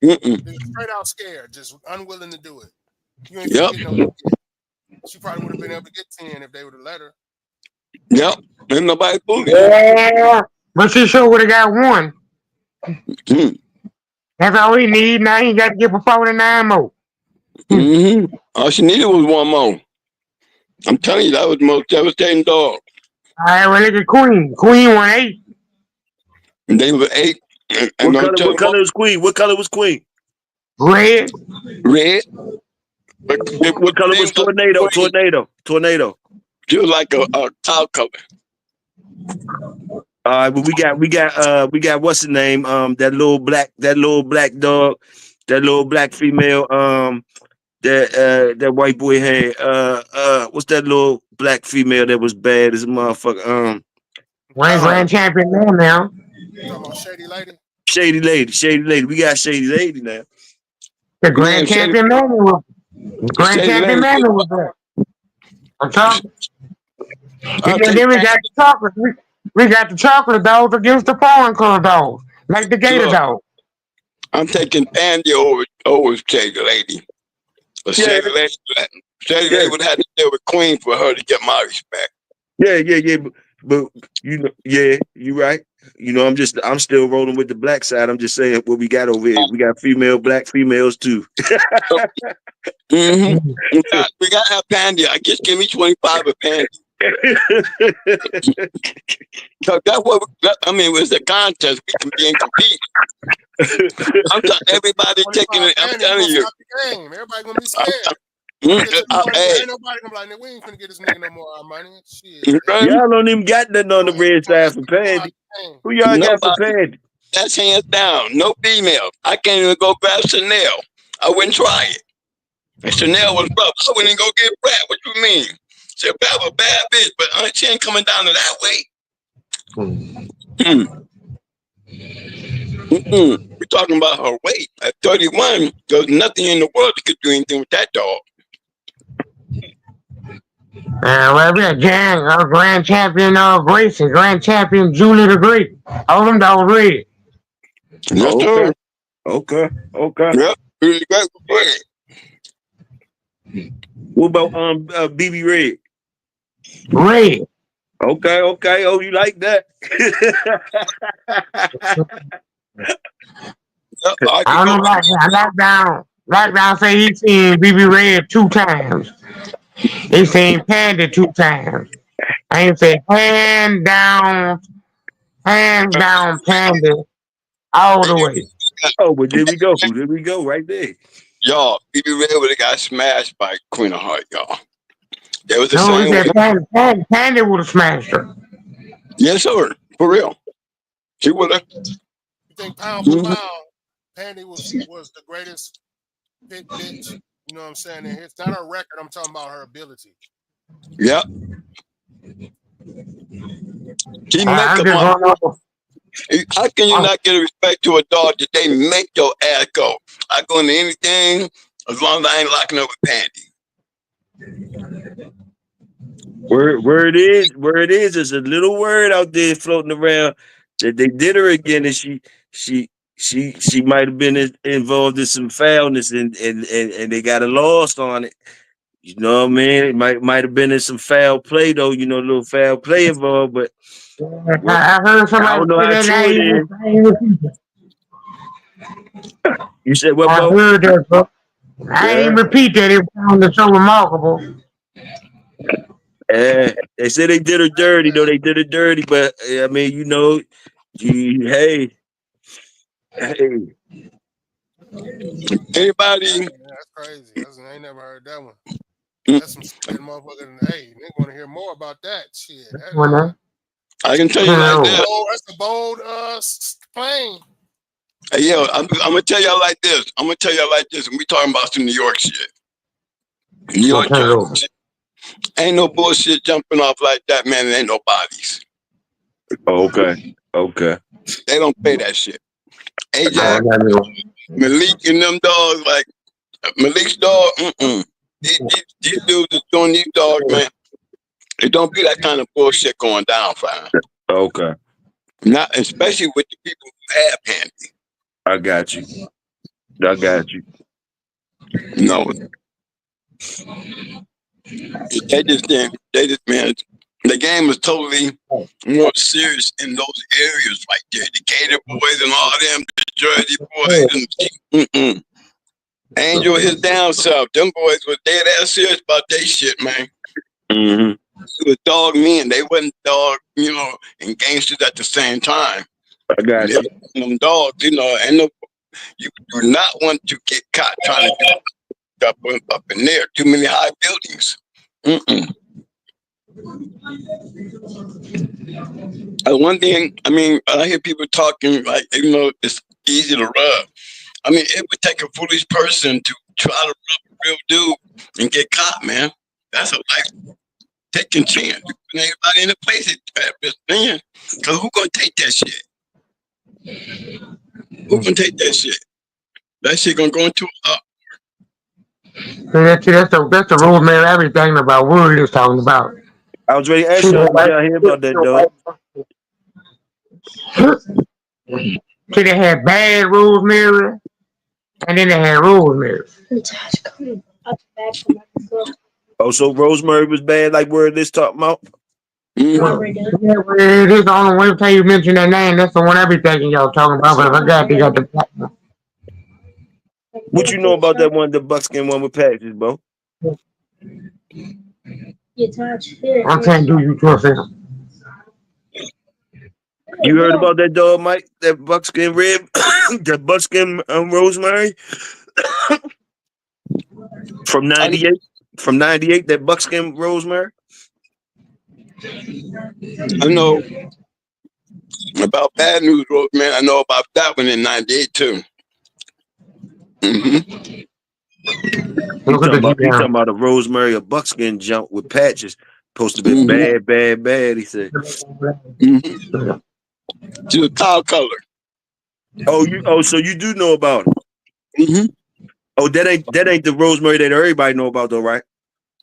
Mm-mm. they were straight out scared, just unwilling to do it. You ain't finna Yep. get no shit. She probably would have been able to get 10 if they would have let her. Yep. Ain't nobody bullying her. Yeah, but she sure would have got one. Mm. That's all we need. Now he got to get for 49 more. Mm-hmm. All she needed was one more. I'm telling you, that was the most devastating dog. All right, well, look at Queen. Queen won 8. And they were 8. And What I'm color? telling What you, color was Queen? What color was Queen? Red. red. But What color thing was was Tornado? Queen, Tornado. she was like a cloud color. But we got what's the name? That little black dog, that little black female. That white boy had. What's that little black female that was bad as a motherfucker? One grand champion now. Talking about Shady Lady. Shady Lady. We got Shady Lady now. The Man, grand champion was Shady Lady. there. I'm talking. I'll And take then we got the chocolate. We got the chocolate dogs against the foreign color dogs, like the gator look. dog. I'm taking Andy over Shady Lady. But Yeah, Shady Lady yeah, would have to deal with Queen for her to get my respect. yeah. But you know, yeah, you right. You know, I'm still rolling with the black side. I'm just saying what we got over here. We got black females too. Mm-hmm. In fact, we got to have Pandy. I just give me 25 of Pandy. So that's what I mean. It was a contest. We can be in compete. I'm telling everybody taking it. I'm telling you. Everybody gonna be scared. Hey. Ain't nobody gonna be like, we ain't gonna get this nigga no more money. Shit. Y'all don't even got nothing on the red side for Pandy. Who y'all got for Pandy? That's hands down. No female. I can't even go grab Chanel. I wouldn't try it. And Chanel was rough. I wouldn't go get Brad. What you mean? She's a bad bitch, but she ain't coming down to that weight. We're talking about her weight. At 31, there's nothing in the world that could do anything with that dog. Well, we got Grand Champion Grace and Grand Champion Julie the Great. All them dogs red. Yes, sir. Okay. Yep. Really great. What about BB Red? Red. Okay. Oh, you like that? I don't know. Lockdown say he seen BB Red 2 times. He seen Panda 2 times. I ain't say hands down Panda all the way. Oh, but there we go. Right there. Y'all, BB Red would have got smashed by Queen of Heart, y'all. That was the No, same he way. said Panda would have smashed her. Yes, sir. For real. She would have. You think pound for pound, Pandy was the greatest big bitch? You know what I'm saying? It's not her record. I'm talking about her ability. Yep. She make them up. How can you not get respect to a dog that they make your ass go? I go into anything as long as I ain't locking up with Pandy. Where it is a little word out there floating around that they did her again, and she might have been involved in some foulness, and they got a loss on it. You know what I mean? It might have been in some foul play though. You know, a little foul play involved, but I heard somebody I don't know how true it is. You said what? I heard that, bro. I ain't repeat that. It was so remarkable. They said they did her dirty, though. They did her dirty, but I mean, you know, hey. Anybody? That's crazy. I ain't never heard that one. That's some shit, motherfucker. Hey, they want to hear more about that shit. I can tell you like this. That's a bold claim. Hey, yo, I'm gonna tell y'all like this. And we talking about some New York shit. New York shit. Ain't no bullshit jumping off like that, man. It ain't no bodies. Okay. They don't pay that shit. Ajax, Malik, and them dogs, like Malik's dog. These dudes are doing these dogs, man. It don't be that kind of bullshit going down, fine. Okay. Not especially with the people who have Pandy. I got you. No. They just man. The game was totally more serious in those areas right there. The Gator boys and all them, the Jersey boys, and Angel his down south. Them boys were dead ass serious about their shit, man. It was dog men. They wasn't dog, and gangsters at the same time. I got you. Them dogs, and you do not want to get caught trying to do up in there. Too many high buildings. One thing, I mean, I hear people talking like, it's easy to rub. I mean, it would take a foolish person to try to rub a real dude and get caught, man. That's a life taking chance. Everybody in the place is opinion. Because who gonna take that shit? Who gonna take that shit? That shit gonna go into That's the rosemary everything about what we was talking about. I was ready to ask you, did y'all hear about that, dog? See, they had bad rosemary, and then they had rosemary. Oh, so rosemary was bad, like where this talking about? It is the only way time you mention that name. That's the one I be thinking y'all talking about. But I forgot they got the platinum. What you know about that one, the buckskin one with patches, bro? I can't do you trust him. You heard about that dog, Mike? That buckskin rib, that buckskin rosemary from I, '98. From '98, that buckskin rosemary. I know about Bad News Road, man. I know about that one in '98 too. He Look at talking the about a rosemary, a buckskin jump with patches. Supposed to be Mm-hmm. bad, bad, bad. He said. Mm-hmm. To the cow color. So you do know about it. Mm-hmm. Oh, that ain't the rosemary that everybody know about though, right?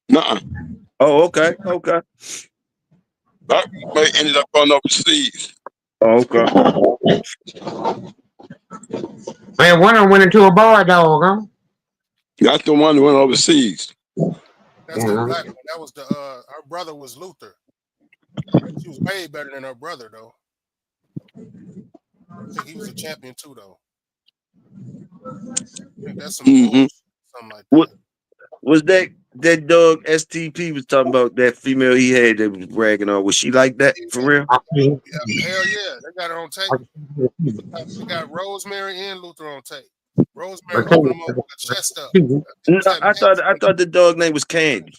Nuh-uh. Oh, okay. But ended up going overseas. Oh, okay. Man, one of them went into a bar dog, huh? That's the one that went overseas. That's the black one. That was the her brother was Luther. She was way better than her brother though. I think he was a champion too though. I think that's some bullshit, something like that. What was that dog STP was talking about, that female he had that was bragging on? Was she like that for real? Yeah, hell yeah. They got her on tape. They got Rosemary and Luther on tape. Rosemary opened them up with her chest up. No, I thought the dog name was Candy.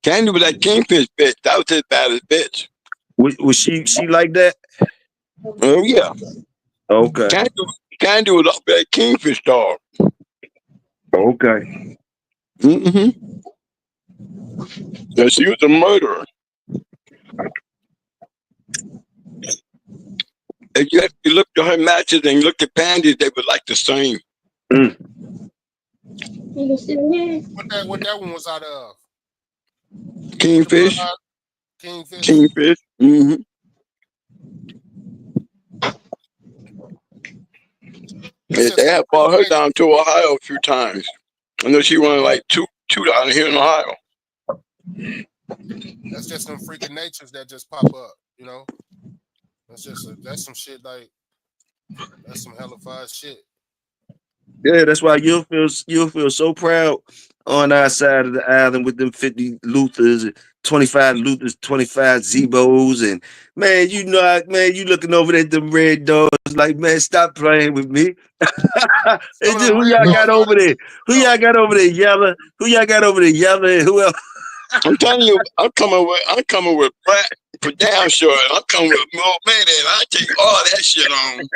Candy was that kingfish bitch. That was his baddest bitch. Was she like that? Oh yeah. Okay. Candy was up that kingfish dog. Okay. Mm-hmm. Yeah, she was a murderer. If you look at her matches and look at panties, they were like the same. What that one was out of? Kingfish. Kingfish. Mm-hmm. Yeah, they have brought her down to Ohio a few times. I know she won like two down here in Ohio. That's just some freaking natures that just pop up, you know. That's some shit like that's some hellified shit. Yeah, that's why you'll feel so proud on our side of the island with them 50 Luthers, 25 Luthers, 25 Zebos, and man, you looking over at them red dogs like, man, stop playing with me. Who y'all got over there? Who y'all got over there? Yellow. Who y'all got over there? Yellow. And who else? I'm telling you, I'm coming with black for damn sure. I'm coming with more man, and I take all that shit on.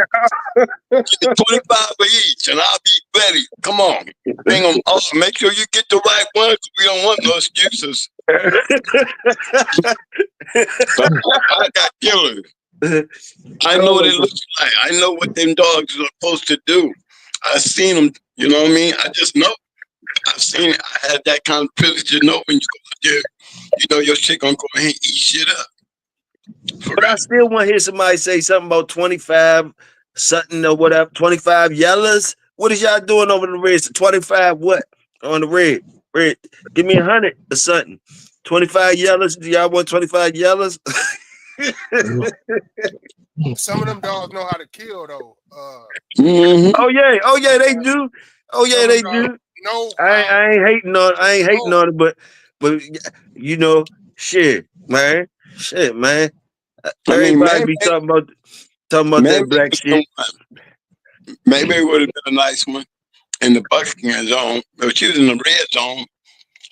25 for each, and I'll be ready. Come on, bring them all. Make sure you get the right ones. We don't want no excuses. I got killers. I know what it looks like. I know what them dogs are supposed to do. I've seen them. You know what I mean? I just know. I've seen it. I had that kind of privilege to know when you go out there, you know your shit gonna go ahead and eat shit up. But I still want to hear somebody say something about 25 something or whatever. 25 yellows. What is y'all doing over the reds? 25 what on the red? Red. Give me 100 or something. 25 yellows. Do y'all want 25 yellows? Some of them dogs know how to kill though. Oh yeah, they do. Oh yeah, they do. No, I ain't hating on it, but you know, shit, man. Everybody be talking about that black shit. Maybe it would have been a nice one in the buckskin zone. If she was in the red zone,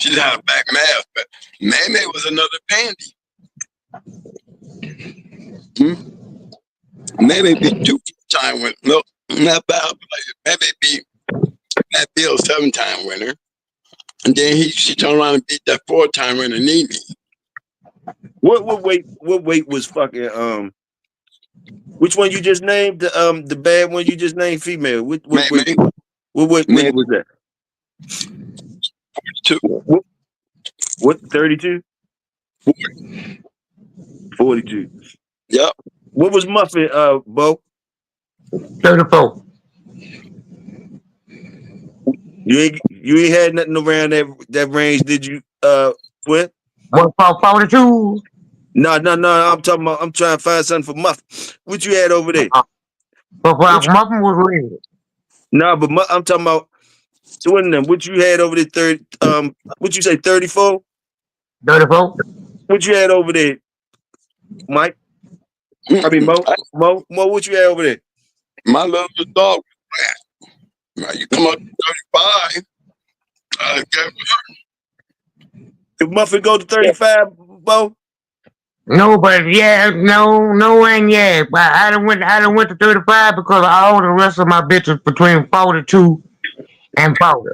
she'd have a back mask, but maybe it was another panty. Maybe it'd be 2-time winner. No, not bad. Maybe it'd be that Bill 7-time winner. And then she turned around and beat that 4-time winner, Nene. What weight was fucking which one you just named? The bad one you just named, female. What weight was that? 42. What 32? 42. Yep. What was Muffin, Bo? 34. You ain't had nothing around that range, did you, Quinn? What for 42? No. I'm talking about. I'm trying to find something for Muff. What you had over there? But What you, Muffin was red. no, but I'm talking about. So one of them. What you had over there? What you say? 34. 34. What you had over there, Mike? I mean Mo. What you had over there? My little dog. Now you come up to 35. If Muffin go to 35, Mo. No, but yeah, no, and yeah. But I done went to 35 because all the rest of my bitches between 42 and 40.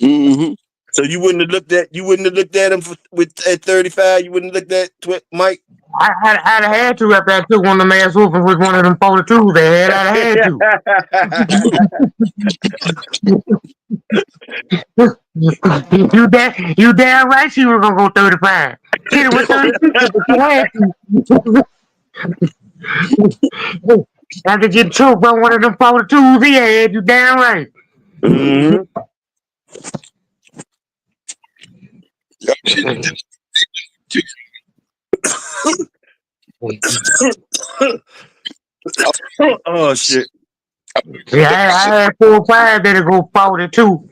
Mm-hmm. So you wouldn't have looked at him at 35. You wouldn't have looked at Mike. I'd have had to after I took one of them ass whoopings with one of them 42s they had. I'd have had to. you damn right she was gonna go 35. She was 36, but you had to. After getting choked by one of them 42s he had, you damn right. Mm-hmm. Oh shit. Yeah, I had 4 or 5 that'll go 42.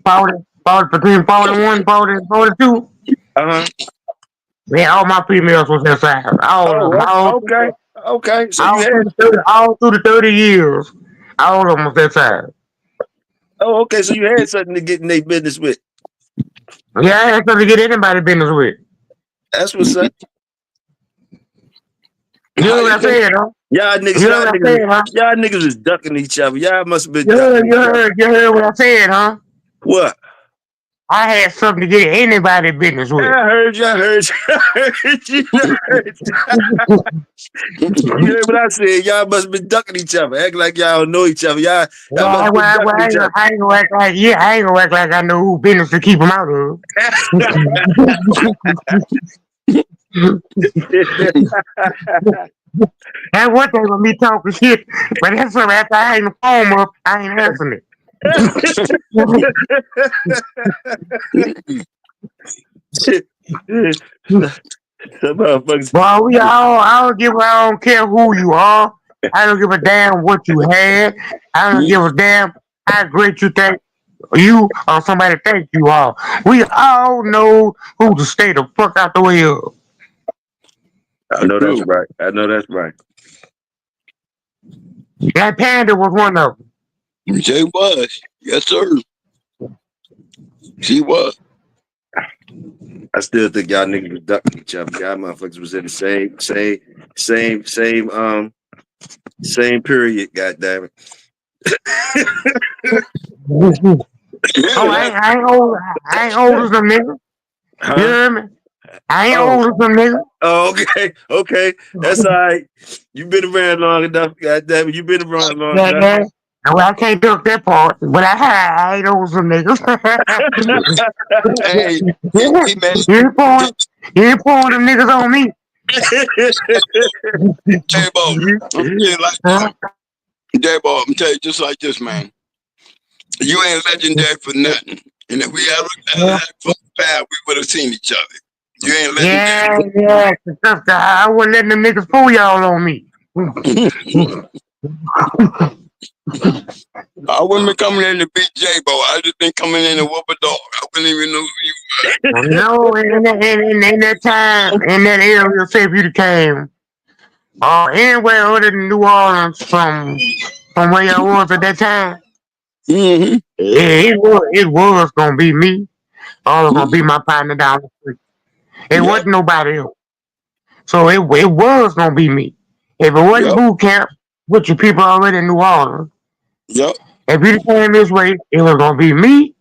40, between 41, 40, and 42. Uh-huh. Yeah, all my females was inside. All of them. Okay. So you had all through the 30 years. All of them was inside. Oh, okay. So you had something to get in their business with. Yeah, I had something to get anybody business with. That's what's up. You know what I said, huh? Y'all niggas is ducking each other. Y'all must have been ducking you heard what I said, huh? What? I had something to get anybody business with. I heard you. You heard what I said. Y'all must have been ducking each other. Act like y'all don't know each other. Y'all must have been ducking each other. I ain't gonna act like I know who business to keep them out of. That's one thing with me talking shit, but that's something after I hang the phone up, I ain't answering it. Well, I don't care who you are. I don't give a damn what you had. I don't give a damn how great you think you or somebody think you are. We all know who to stay the fuck out the way of. I know that's right. That Panda was one of them. She was. Yes, sir. She was. I still think y'all niggas was ducking each other. Y'all motherfuckers was in the same period, goddammit. Oh, I ain't old as them niggas. Huh? You hear me? I ain't old as them niggas. Oh, okay. That's all right. You've been around long enough, goddammit. You've been around long enough. Yeah. Well, I can't duck that part, but I ain't old as them niggas. Hey, you ain't pouring them niggas on me. J-Bo, I'm tell you just like this, man. You ain't legendary for nothing. And if we ever had fun bad, we would have seen each other. You ain't legendary. Yeah. I wasn't letting them niggas fool y'all on me. I wouldn't be coming in to beat J-Bo. I just been coming in to whoop a dog. I wouldn't even know who you were. No, in that time, in that area, say if you came, anywhere other than New Orleans from where y'all was at that time, it was gonna be me. Or it was gonna be my partner down the street. It wasn't nobody else. So it was gonna be me. If it wasn't boot camp with your people already in New Orleans, if you came this way, it was gonna be me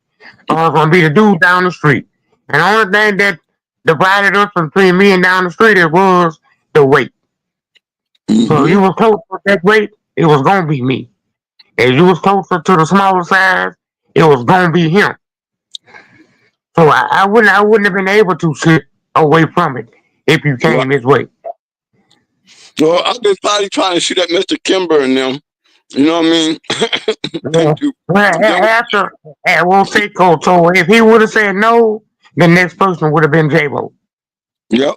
or it was gonna be the dude down the street. And the only thing that divided us between me and down the street it was the weight. So if you was close to that weight, it was gonna be me. If you was closer to the smaller size, it was gonna be him. So I wouldn't have been able to sit away from it if you came this way. Well, I've been probably trying to shoot at Mr. Kimber and them. You know what I mean? We'll say so if he would have said no, the next person would have been JBO. Yep.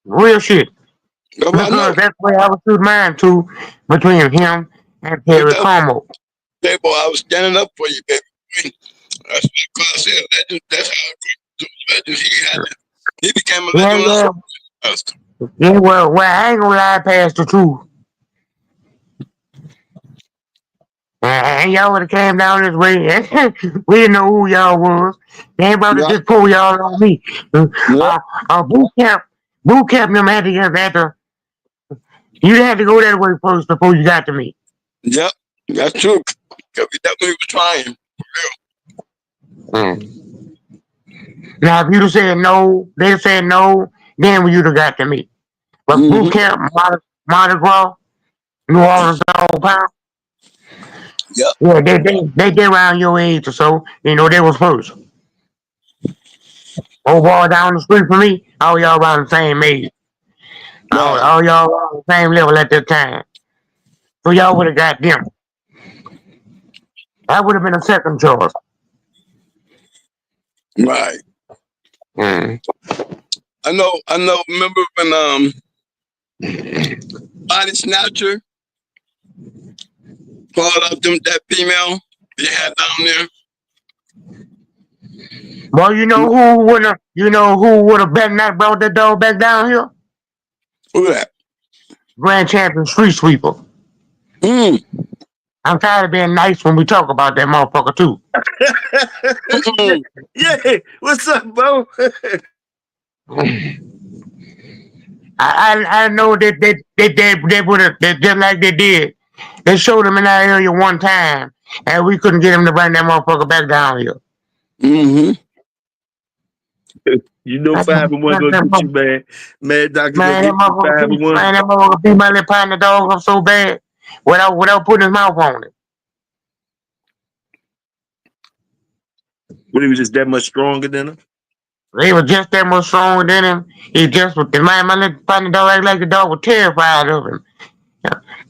Real shit. No, I Because know. that's where I was shooting mine to between him and But Terry Como. JBO, I was standing up for you, baby. That's what I said. Legend, that's how legend he had it. He became a Yeah, legend. yeah. Yeah, well, I ain't gonna lie past the truth. And y'all would have came down this way. We didn't know who y'all was. They ain't about to Yeah. just pull y'all on me. Yeah. Boot camp them had to get better. You had to go that way first before you got to me. Yep. That's true. Because we definitely were trying. Now, if you'd have said no, they said no, then you'd have got to me. But boot camp, Mardi Gras, New Orleans Dog Pound, Yep. yeah, they around your age or so. You know, they was first. Old boy down the street from me, all y'all around the same age. Right. All y'all on the same level at that time. So y'all would have got them. That would have been a second choice. Right. I know. Remember when Body Snatcher called out that female they had down there? Well, you know who would have better not brought that dog back down here? Who that? Grand Champion Street Sweeper. I'm tired of being nice when we talk about that motherfucker too. Yeah, what's up, bro? I know that they would have just like they did. They showed him in that area one time, and we couldn't get him to bring that motherfucker back down here. You know 5-1 gonna get you, man. Mad Doctor gonna get you 5-1. Man, that motherfucker beat my little partner dog up so bad without putting his mouth on it. But he was just that much stronger than him. He was just that much stronger than him. He just was my little partner dog act like the dog was terrified of him.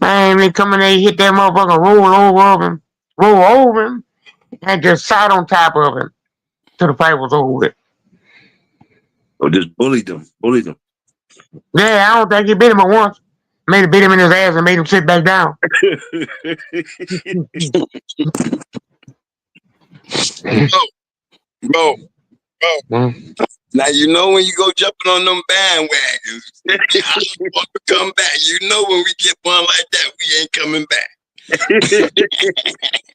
Man, they come in there, hit that motherfucker, roll over him, and just sat on top of him till the fight was over with. Or just bullied him. Yeah, I don't think he beat him but once. Made him beat him in his ass and made him sit back down. Bro. Now you know when you go jumping on them bandwagons, I want to come back. You know when we get one like that, we ain't coming back.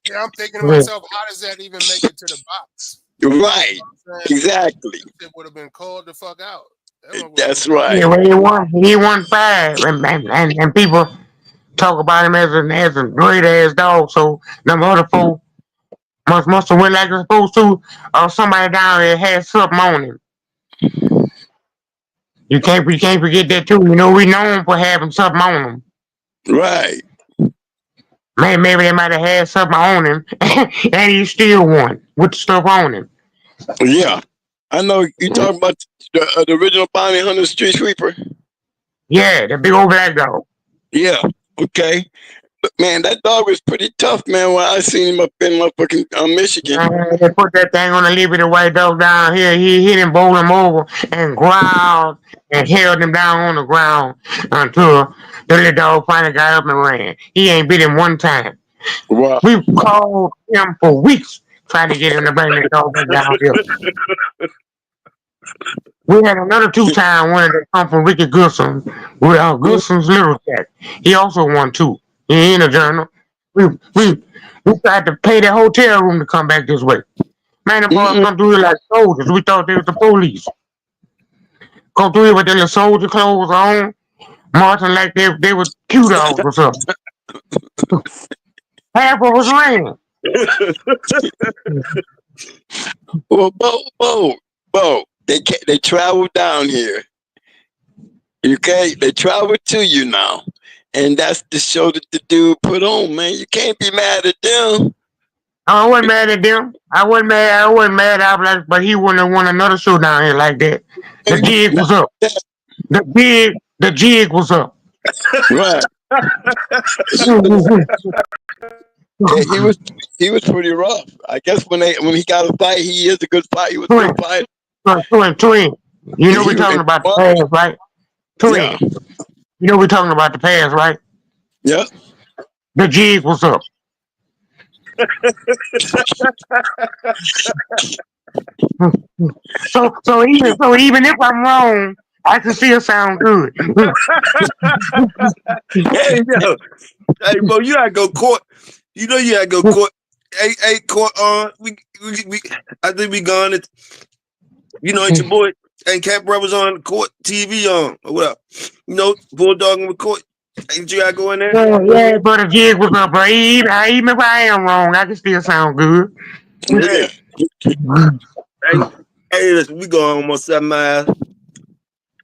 Yeah, I'm thinking to myself, how does that even make it to the box? Right. Exactly. It would have been called the fuck out. That's right. Yeah, well, he won 5, and people talk about him as a great ass dog. So them other folks must have went like they're supposed to, or somebody down there had something on him. You can't forget that too. You know, we know him for having something on him. Right. Maybe they might have had something on him, and he still won with the stuff on him. Yeah, I know you talking about the original Bounty Hunter Street Sweeper. Yeah, the big old black dog. Yeah. Okay. But man, that dog was pretty tough, man. When I seen him up in motherfucking Michigan. They put that thing on the liberty white dog down here. He hit him, bowled him over, and growled and held him down on the ground until the little dog finally got up and ran. He ain't beat him one time. Wow. We called him for weeks trying to get him to bring the dog back down here. We had another 2-time winner that come from Ricky Goodson's little cat. He also won 2. He in a journal. We tried to pay the hotel room to come back this way. Man, the boys come through here like soldiers. We thought they was the police. Come through here with their little soldier clothes on, marching like they were cute dogs or something. Half of us ran. Well, Bo, they travel down here. Okay, they travel to you now, and that's the show that the dude put on, man. You can't be mad at them. I wasn't mad at them. I wasn't mad. I was like, but he wouldn't have won another show down here like that. The jig was up. The jig was up. Right. Yeah, he was pretty rough. I guess when he got a fight, he is a good fight. He was a good fighter. Twin. You know we You talking and about the what? past, right? Yeah, Twin. You know we talking about the past, right? yeah. The G's was up. So even if I'm wrong, I can still sound good. Hey yo, hey bro, you gotta go court. You know you gotta go court. Hey court on. We I think we gone. You know, it's your boy and Cat Brothers on court TV on or what up. You know, Bulldog and court. Ain't you gotta go in there? Yeah, but the G's was up, bro. Even if I am wrong, I can still sound good. Hey, hey, hey, listen, we go almost 7 miles.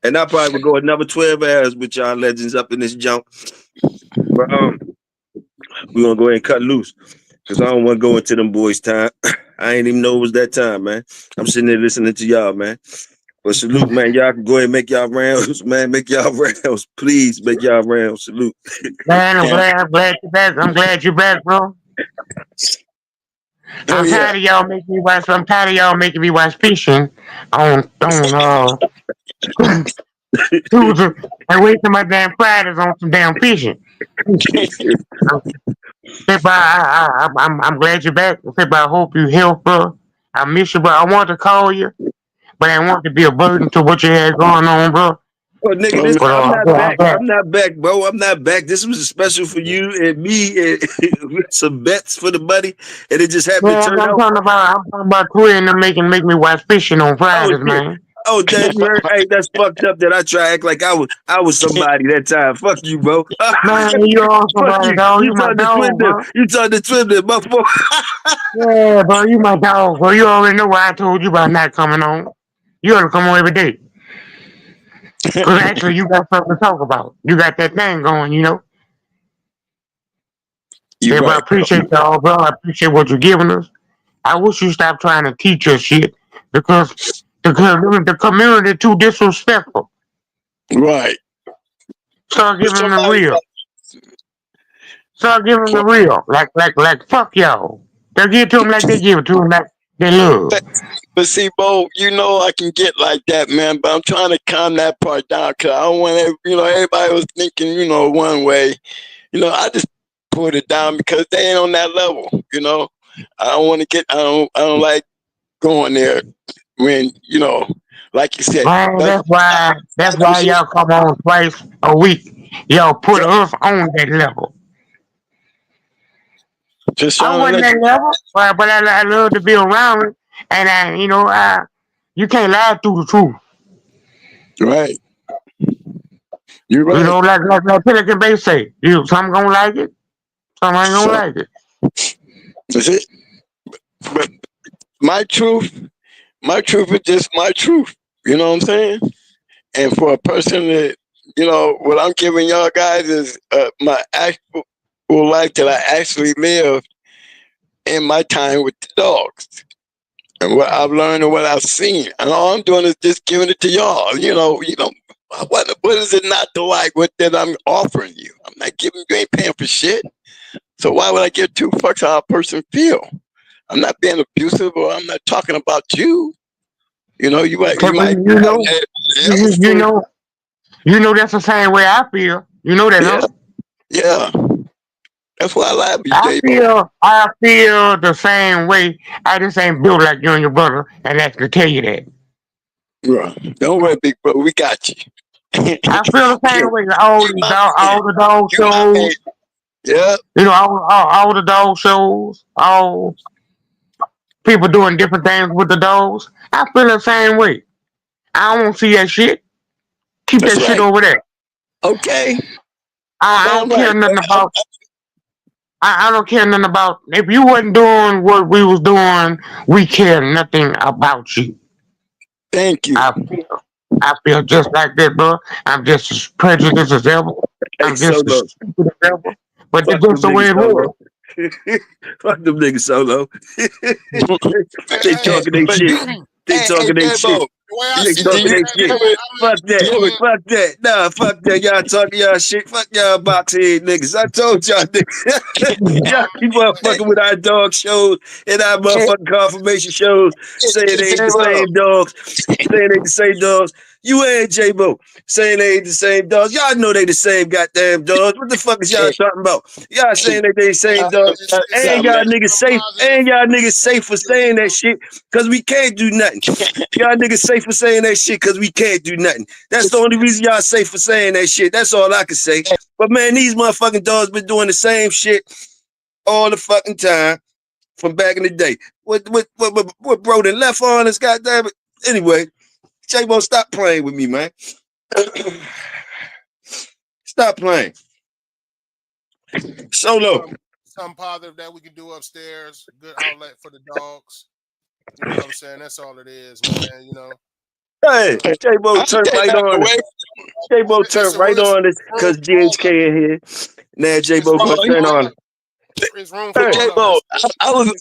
And I probably would go another 12 hours with y'all legends up in this jump. But we're gonna go ahead and cut loose. Cause I don't want to go into them boys' time. I ain't even know it was that time, man. I'm sitting there listening to y'all, man. But salute, man. Y'all can go ahead and make y'all rounds, man. Make y'all rounds. Please make y'all rounds. Salute. Man, I'm glad you're back. I'm glad you're back, bro. Oh I'm yeah. tired of y'all making me watch. I'm tired of y'all making me watch fishing on Tuesday and wasting my damn Fridays on some damn fishing. I'm glad you're back. I hope you health, bro. I miss you, bro. I want to call you, but I want to be a burden to what you had going on, bro. Oh, nigga, Oh, man. I'm not I'm back. glad. I'm not back, bro. I'm not back. This was a special for you and me and with some bets for the money, and it just happened to Yeah, turn I'm out. talking about. I'm talking about quitting and make me watch fishing on Oh Fridays, shit. man. Oh, damn, you heard? Hey, that's fucked up that I try to act like I was somebody that time. Fuck you, bro. Man, you all Fuck somebody, you. dog. You You my turned the twin dog, them. bro. You turned the twin them, motherfucker. Yeah, bro, you my dog, bro. You already know why I told you about not coming on. You ought to come on every day. Because actually, you got something to talk about. You got that thing going, you know. You Yeah, but I right, bro. appreciate y'all, bro. I appreciate what you're giving us. I wish you stop trying to teach us shit because the community too disrespectful. Right. Start But giving them the somebody real. Start giving them the real. Like fuck y'all. They give it to them like they give it to them like they love. But see, Bo, you know I can get like that, man. But I'm trying to calm that part down because I don't want everybody was thinking, one way. I just put it down because they ain't on that level. I don't want to get. I don't like going there when like you said. Man, That's that's why y'all come on twice a week. Y'all put us on that level. just I trying to wasn't let that level, but I love to be around it. And you can't lie through the truth. you. Right. You're You right. know, like Pelican Bay say, some gonna like it, some ain't gonna So like it. that's it. But my truth is just my truth. You know what I'm saying? And for a person that, what I'm giving y'all guys is my actual life that I actually lived in my time with the dogs. And what I've learned and what I've seen. And all I'm doing is just giving it to y'all. What is it not to like what that I'm offering you? I'm not giving you ain't paying for shit. So why would I give two fucks how a person feel? I'm not being abusive or I'm not talking about you. You might Cause have you, else you for know, you know that's the same way I feel. You know that, yeah, huh? yeah. That's why I love you, I JBO. feel I feel the same way. I just ain't built like you and your brother, and I can tell you that. Right. Don't worry, big bro. We got you. I feel the you same way. All the my dog, man. all the dog You my man. shows. Yeah. All the dog shows. All people doing different things with the dogs. I feel the same way. I don't want to see that shit. Keep That's that shit right. over there. Okay. I Damn don't care right. nothing about. I don't care nothing about. If you wasn't doing what we was doing, we care nothing about you. Thank you. I feel just like that, bro. I'm just as prejudiced as ever. Hey, I'm just as Solo. stupid as ever. But that's Fuck them just the way niggas, it was. Solo. Fuck them niggas, Solo. Hey, They hey, talking they but shit. hey, They hey, talking they J-Bo, shit. way I You, see do it, talking you that man, shit. ever, Fuck that. you ever, Fuck that. Nah, fuck that. Y'all talking y'all shit. Fuck y'all boxhead niggas. I told y'all niggas. Y'all keep on hey, fucking with our dog shows and our hey, motherfucking confirmation shows, saying hey, they ain't the J-Bo, same dogs, saying they the same dogs. You ain't JBO saying they ain't the same dogs. Y'all know they the same goddamn dogs. What the fuck is y'all hey, talking about? Y'all hey, saying that they the hey, same I'm dogs. gonna tell you it's And something, y'all man. niggas some safe. positive And y'all niggas safe for news, saying that shit because we can't do nothing. Y'all niggas safe for saying that shit because we can't do nothing. That's the only reason y'all safe for saying that shit. That's all I can say. But man, these motherfucking dogs been doing the same shit all the fucking time from back in the day. What bro that left on us, goddamn it. Anyway, J-Bo, stop playing with me, man. Stop playing. Solo. some positive that we can do upstairs. Good outlet for the dogs. You know what I'm saying? That's all it is, man. Hey, J-Bo I turned stay right not on us. away. J-Bo It's turned a right it's on us room because for all of GHK in here. Now it's J-Bo room gonna Oh, for turn all on of us. it's room for from Hey, all of J-Bo. us. It's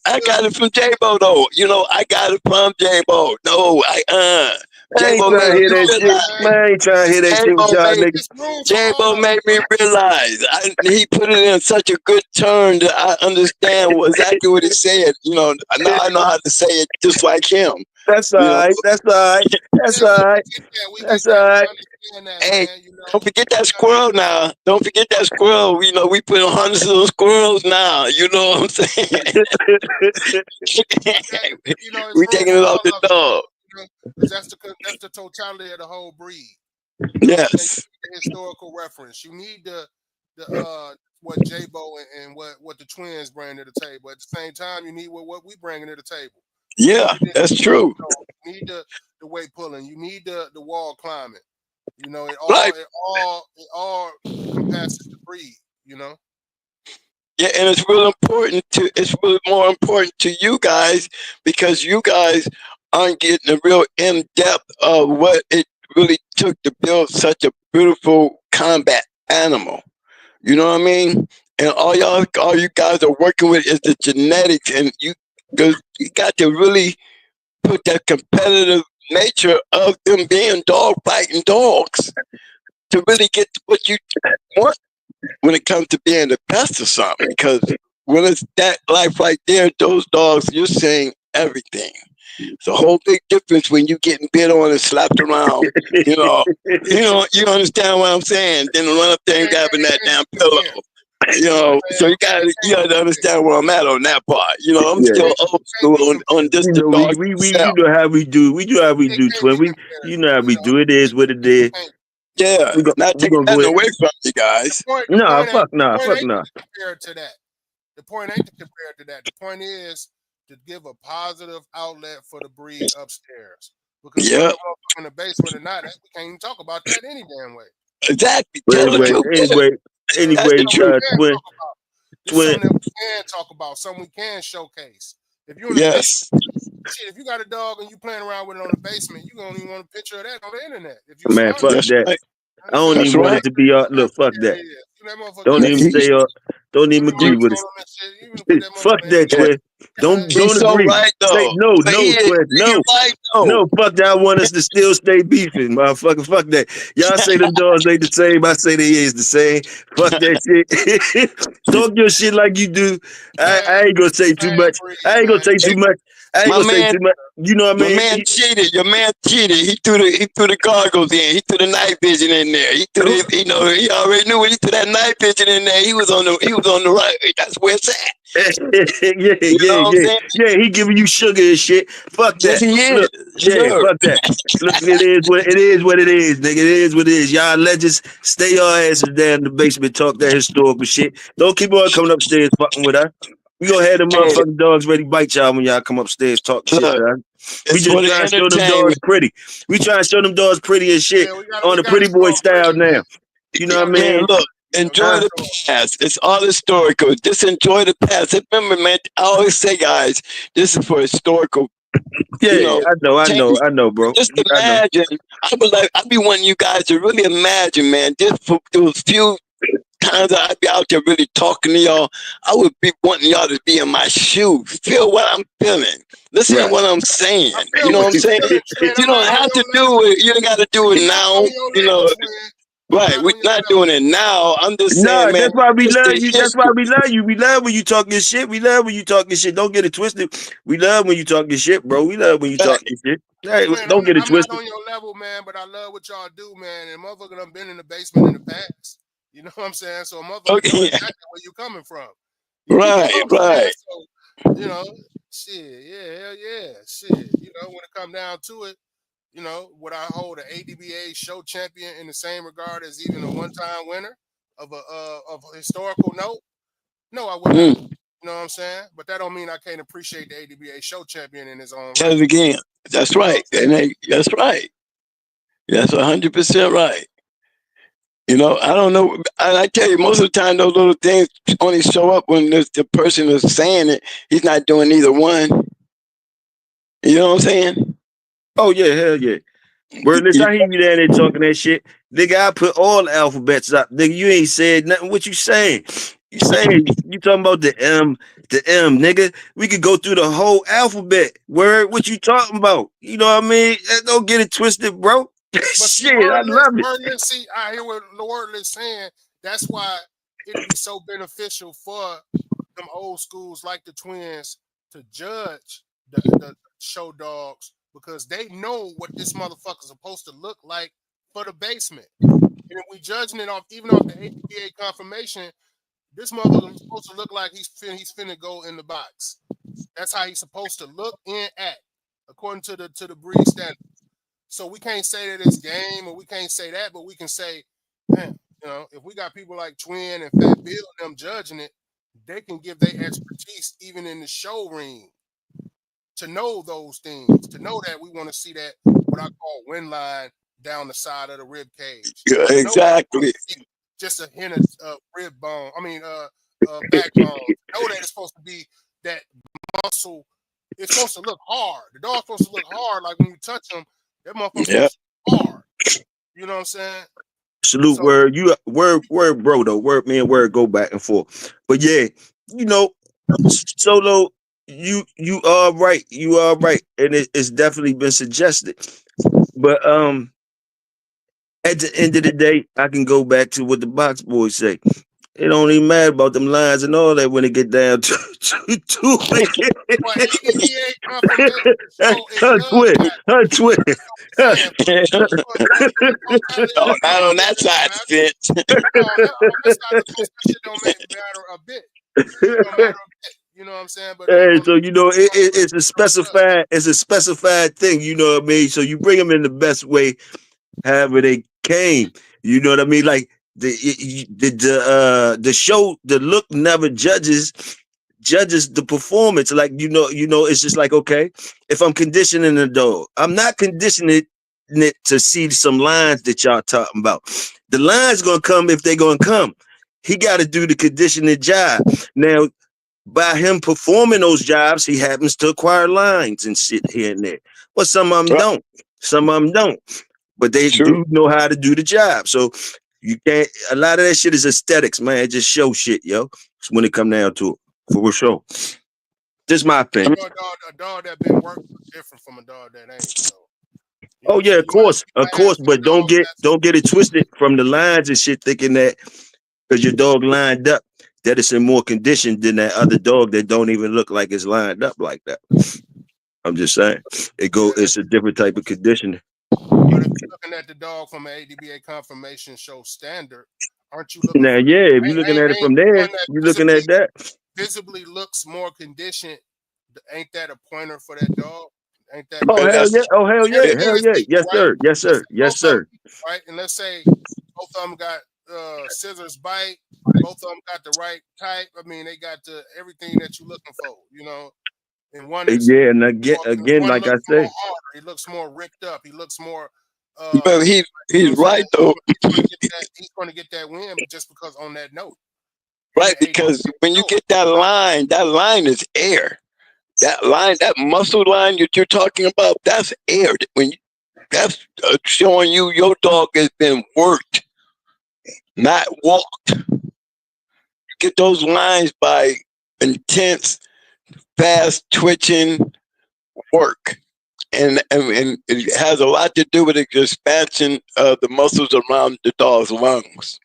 I good. got it from J-Bo though. You know, I got it from J-Bo. No, I ain't J-Bo trying made to me hear that shit. realize. Man, Man, I ain't trying to hear that shit with J-Bo y'all made niggas. it's room for all J-Bo of made us. me realize. He put it in such a good turn that I understand exactly what he said. You know, now I know how to say it just like him. That's all You know, right. That's all right. That's Yeah, all we right. get that. We get That's all that. We right. understand that, hey, man. don't forget that squirrel now. Don't forget that squirrel. You know, we put hundreds of those squirrels now. You know what I'm saying? It's We room taking for it off all the of it, dog. because that's the totality of the whole breed. You know what I'm saying? Yes. You need the historical reference. You need the what J-Bo and what the twins bring to the table. At the same time, you need what we bringing to the table. You need Yeah, the that's true. you need the weight pulling. You need the wall climbing. It Right. all compasses the breed. You know. Yeah, and it's really more important to you guys because you guys aren't getting a real in depth of what it really took to build such a beautiful combat animal. You know what I mean? And all you guys are working with is the genetics, and because you got to really put that competitive nature of them being dog fighting dogs to really get what you want when it comes to being the best of something. Because when it's that life right there, those dogs, you're saying everything. It's a whole big difference when you getting bit on and slapped around. You know, you understand what I'm saying? Then run up there and grabbing that damn pillow. So you gotta understand where I'm at on that part. You know, I'm Yeah. still old school on just You the know, dog you itself. know how we do. We do how we It do, can't twin. be You compared. know how we do. It is what it is. Yeah, not We taking gonna go nothing ahead. away from you The guys. point, the Nah, point ain't, fuck the nah, point fuck ain't nah. to compare to that. The point ain't to compare to that. The point is to give a positive outlet for the breed upstairs. Because Yeah, whether we're in the basement or not, we can't even talk about that any damn way. exactly. But Tell the anyway, truth. anyway, That's the anyway, Something we truth. can twin, talk about. This is twin. something that we can talk about. Something we can showcase. If you're in the basement, Yes. shit, if you got a dog and you playing around with it on the basement, you don't even want a picture of that on the internet. If you Man, smart fuck enough, That's that. right. I you don't feel me? That's even want right. it to be look, fuck There that. it is. That motherfucker Don't got even He, say don't even put agree with marks on it. them and shit. You even put that Fuck motherfucker in that, the yeah, twin. Don't he's so agree. right Say though. no, But no, twin. he No. right though. No, fuck that. I want us to still stay beefing, motherfucker. Fuck that. Y'all say them dogs ain't the same. I say they is the same. Fuck that shit. Talk your shit like you do. I ain't gonna say too same much. breed, I ain't gonna man. say too much. I ain't My gonna say man, too much. You know what I my mean? man cheated. Your man cheated. He threw the goggles in. He threw the night vision in there. He threw the, he already knew when he threw that night vision in there. He was on the right. That's where it's at. yeah, You know yeah, what I'm yeah. saying? Yeah, he giving you sugar and shit. Fuck Yes, that. he is. Look, yeah, Sure. fuck that. Look, it is what it is, what it is, nigga. It is what it is. Y'all legends, stay your asses down in the basement, talk that historical shit. Don't keep on coming upstairs fucking with us. We gonna have them Hey, motherfucking dogs ready to bite y'all when y'all come upstairs talking shit look, to us. We it's just for the trying to show them dogs entertainment. pretty. We trying to show them dogs pretty and shit Yeah, on we the gotta pretty show boy them style pretty, man. now. You We know what I gotta show Man, mean? them look, pretty. We enjoy gotta Huh? the show them. past. It's all historical. Just enjoy the past. Remember, man, I always say, guys, this is for historical, you Yeah, know, entertainment. I know, bro. Just I know. imagine. I'd be wanting you guys to really imagine, man, just for those few times I'd be out there really talking to y'all, I would be wanting y'all to be in my shoes, feel what I'm feeling, listen to what I'm saying. I You feel know what what I'm you saying? feeling, Trent. You I'm don't not on have your to do level. it. You don't got to do it I'm not now. on your You level, know, twin. I'm right? not We're on your not level. doing it now. I'm just Nah, saying, man. that's why we It's love the you. That's why history. we love you. We love when you talking shit. We love when you talking shit. Don't get it twisted. We love when you talking shit, bro. We love when you Right. talking shit. Hey, Twin, don't get it I'm not twisted. on your level, man, but I love what y'all do, man. And motherfucker done been in the basement in the past. You know what I'm saying? So motherfucker know Okay. exactly where you coming from. You know what Right. I'm saying? Right. So, you know, shit, yeah, hell yeah. Shit. You know, when it come down to it, you know, would I hold an ADBA show champion in the same regard as even a one-time winner of a historical note? No, I would not. Mm. You know what I'm saying? But that don't mean I can't appreciate the ADBA show champion in his own Tell right. it again. That's You know what right. I'm saying? That's right. That's 100% right. You know, I don't know. I tell you, most of the time, those little things only show up when the person is saying it. He's not doing either one. You know what I'm saying? Oh yeah, hell yeah. Wordless, I hear you down there talking that shit. Nigga, I put all the alphabets up. Nigga, you ain't said nothing. What you saying? You talking about the M, nigga. We could go through the whole alphabet. Word, what you talking about? You know what I mean? Don't get it twisted, bro. But see, Shit, I love it. wordless, see, I hear what the wordless saying. That's why it'd be so beneficial for them old schools like the twins to judge the show dogs because they know what this motherfucker's supposed to look like for the basement. And if we judging it off even off the APA confirmation, this motherfucker is supposed to look like he's finna go in the box. That's how he's supposed to look and act according to the breed standard. So we can't say that it's game or we can't say that, but we can say, man, you know, if we got people like Twin and Fat Bill and them judging it, they can give their expertise even in the show ring to know those things, to know that we want to see that what I call win line down the side of the rib cage. Yeah, To know that we want exactly. to see just a hint of rib bone. I mean, backbone. To know that it's supposed to be that muscle. It's supposed to look hard. The dog's supposed to look hard. Like when you touch them, that motherfucker's Yeah. supposed to be hard. You know what I'm saying? Salute So word. You word, bro, though. Word, me and word go back and forth. But yeah, you know, Solo, you are right. You are right. And it's definitely been suggested. But at the end of the day, I can go back to what the box boys say. It don't even matter about them lines and all that when it get down to for ADBA confirmation show, it her does twin, matter. her twin. That's what I'm saying. For the totality of Oh, the not on confirmation, that it don't side of matter. the fence. No, on that side of the fence, that shit don't matter a bit. It don't matter a bit. You know what I'm saying? But Hey, so you know it's a show does. specified thing. You know what I mean. So you bring them in the best way, however they came. You know what I mean? Like the show, the look never judges the performance. Like it's just like, okay, if I'm conditioning a dog, I'm not conditioning it to see some lines that y'all talking about. The lines gonna come if they gonna come. He got to do the conditioning job. Now, by him performing those jobs, he happens to acquire lines and shit here and there. But some of them Right. don't. Some of them don't. But they True. do know how to do the job. So you can't. A lot of that shit is aesthetics, man. It just show shit, yo. It's when it come down to it, for sure. This is my opinion. A dog that been working is different from a dog that ain't. So you know Oh what I'm yeah, saying? of You course, might have some but dogs that's don't get it twisted from the lines and shit, thinking that because your dog lined up, that it's in more condition than that other dog that don't even look like it's lined up like that. I'm just saying, yeah, it's a different type of conditioning. but if you're looking at the dog from an ADBA confirmation show standard, aren't you looking Now, for yeah, if you're looking at it ain't from the there, one that you're looking at that. visibly looks more conditioned? Ain't that a pointer for that dog? Ain't that Oh hell yeah! Oh hell yeah! everything Hell is yeah! equal, Yes right? sir! Yes Let's sir! say Yes both of them, sir! right? And let's say both of them got scissors bite, both of them got the right type. I mean, they got everything that you're looking for, you know. And one is Yeah, and more, again, one like I looks more say, harder. He looks more ripped up. He looks more But you know what he's I'm saying? right though. He's gonna get that win, but just because on that note. On Right, the 80 because when you note. get that line is air. That line, that muscle line that you're talking about, that's air. That's showing you your dog has been worked, not walked. get those lines by intense, fast twitching work. And it has a lot to do with the expansion of the muscles around the dog's lungs.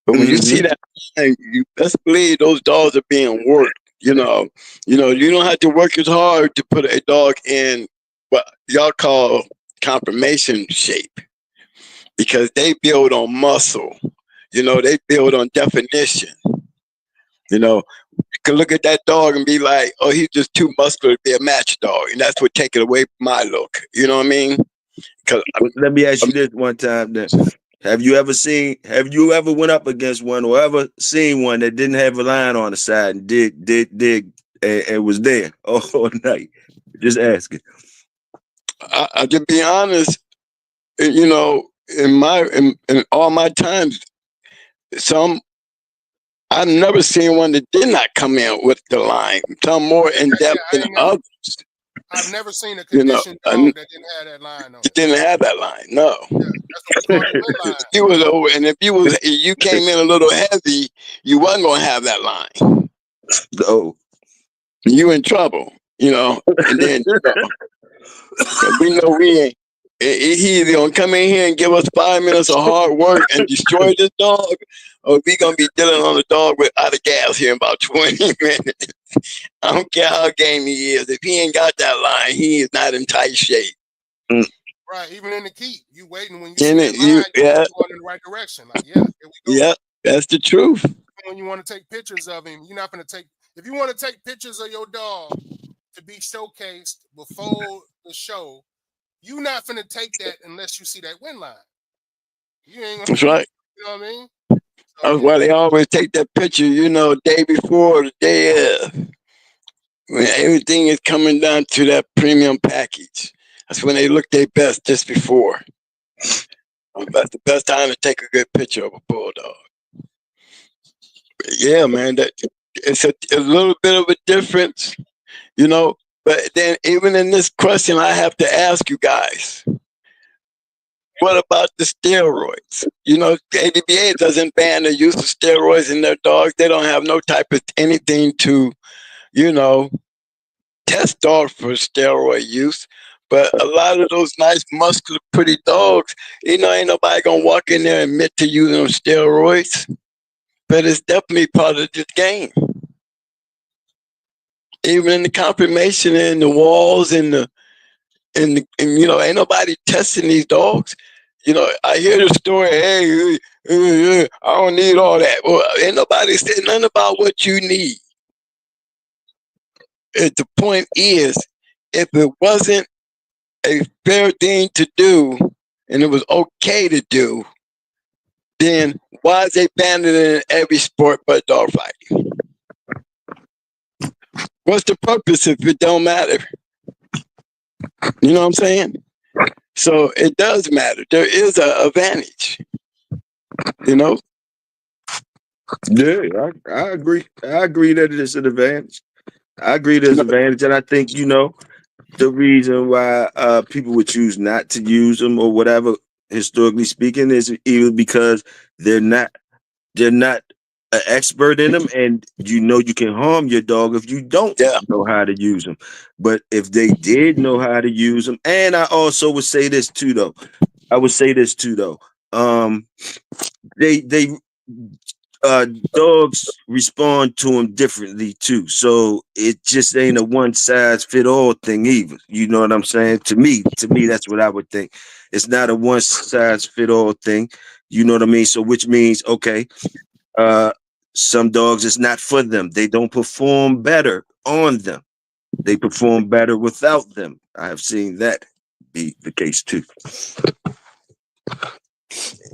But when you see that, you best believe those dogs are being worked. You don't have to work as hard to put a dog in what y'all call conformation shape, because they build on muscle. They build on definition. You can look at that dog and be like, oh, he's just too muscular to be a match dog. And that's what take it away from my look. You know what I mean? Let me ask you this one time then. Have you ever went up against one or ever seen one that didn't have a line on the side and did and was there all night? Just asking. I to be honest, in all my times, I've never seen one that did not come in with the line. Some more in depth than others. I've never seen a conditioned dog that didn't have that line on it. Didn't have that line, no. Yeah, that's what we call the win line. It was over, and if you came in a little heavy, you wasn't gonna have that line. Oh, you in trouble, And then we know we ain't. He either gonna come in here and give us 5 minutes of hard work and destroy this dog, or we gonna be dealing on the dog out of gas here in about 20 minutes. I don't care how game he is. If he ain't got that line, he is not in tight shape. Right, even in the keep, you waiting when you see that line, you're going in the right direction. Like, here we go. Yeah, that's the truth. When you want to take pictures of him, you're not going to take. If you want to take pictures of your dog to be showcased before the show, you're not going to take that unless you see that win line. You ain't gonna. That's right. You know what I mean? That's why they always take that picture, day before, the day of. When everything is coming down to that premium package. That's when they look their best just before. That's the best time to take a good picture of a bulldog. But yeah, man, it's a little bit of a difference, But then even in this question, I have to ask you guys, what about the steroids? ADBA doesn't ban the use of steroids in their dogs. They don't have no type of anything to, test dogs for steroid use. But a lot of those nice, muscular, pretty dogs, ain't nobody gonna walk in there and admit to using steroids. But it's definitely part of this game. Even in the confirmation and the walls and ain't nobody testing these dogs. I hear the story, hey, I don't need all that. Well, ain't nobody saying nothing about what you need. The point is, if it wasn't a fair thing to do and it was okay to do, then why is they banning it in every sport but dog fighting? What's the purpose if it don't matter? You know what I'm saying? So it does matter. There is an advantage. Yeah, I agree. I agree that it is an advantage. I agree there's an advantage, and I think the reason why people would choose not to use them or whatever, historically speaking, is either because they're not an expert in them, and you can harm your dog if you don't know how to use them. But if they did know how to use them, and I also would say this too, though. Dogs respond to them differently too, so it just ain't a one size fit all thing either. You know what I'm saying? To me, that's what I would think. It's not a one size fit all thing. You know what I mean? So which means, okay, some dogs, it's not for them. They don't perform better on them. They perform better without them. I have seen that be the case too.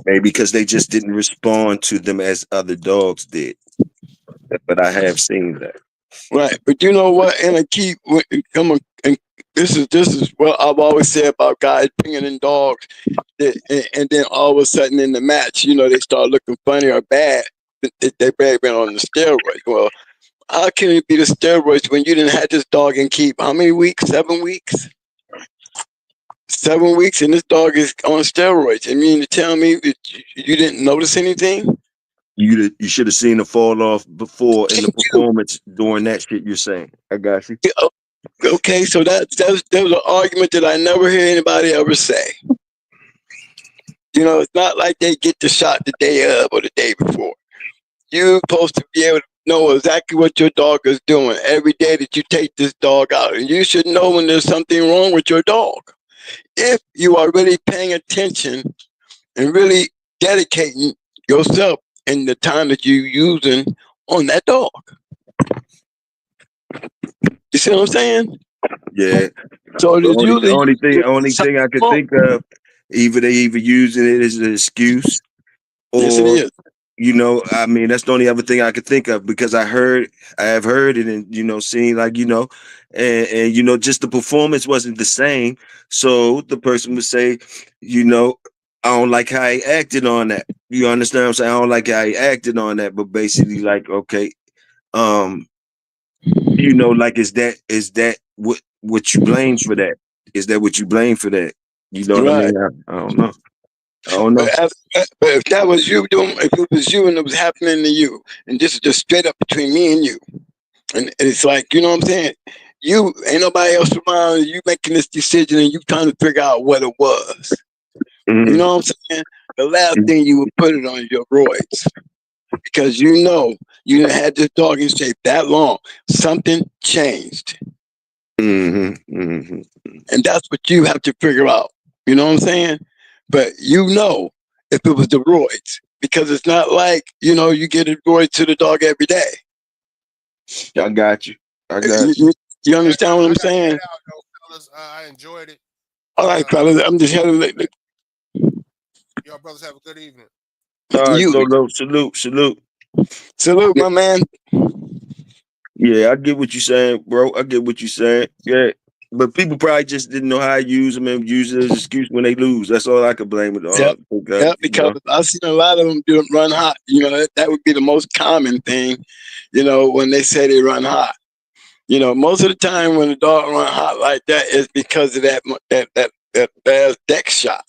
Maybe because they just didn't respond to them as other dogs did. But I have seen that. Right. But you know what? And I keep coming. And this is what I've always said about guys bringing in dogs, and then all of a sudden in the match, they start looking funny or bad. They may have been on the steroids. Well, how can it be the steroids when you didn't have this dog in keep? How many weeks? 7 weeks? 7 weeks, and this dog is on steroids. You mean to tell me that you didn't notice anything? You should have seen the fall off before in the performance during that shit you're saying. I got you. Okay, so that was an argument that I never hear anybody ever say. You know, it's not like they get the shot the day of or the day before. You're supposed to be able to know exactly what your dog is doing every day that you take this dog out. And you should know when there's something wrong with your dog. If you are really paying attention and really dedicating yourself and the time that you're using on that dog. You see what I'm saying? Yeah. So there's The only usually thing I could think of, they either using it as an excuse, yes, it or is. I mean, that's the only other thing I could think of, because I have heard it, and seen, like, and just the performance wasn't the same. So the person would say, I don't like how he acted on that. You understand what I'm saying? I don't like how he acted on that, but basically, like, okay, like, is that what you blame for that? Is that what you blame for that? You know what I Right. mean? I don't know. I don't know. But if that was you doing, if it was you and it was happening to you, and this is just straight up between me and you, and it's like, you know what I'm saying? You ain't nobody else around. You making this decision, and you trying to figure out what it was. Mm-hmm. You know what I'm saying? The last thing you would put it on your roids, because you done had this dog in shape that long. Something changed, Mm-hmm. Mm-hmm. and that's what you have to figure out. You know what I'm saying? But if it was the roids, because it's not like you get a roid to the dog every day. I got you. You understand what I'm saying? Fellas. I enjoyed it. All right, fellas. I'm just having y'all brothers have a good evening. All right, you Solo. Salute. salute, my man. Yeah, I get what you're saying, bro. I get what you're saying. Yeah. But people probably just didn't know how to use them and use it as an excuse when they lose. That's all I could blame it on. Yep, because I've seen a lot of them run hot. That would be the most common thing, when they say they run hot. Most of the time when the dog run hot like that is because of that bad deck shot.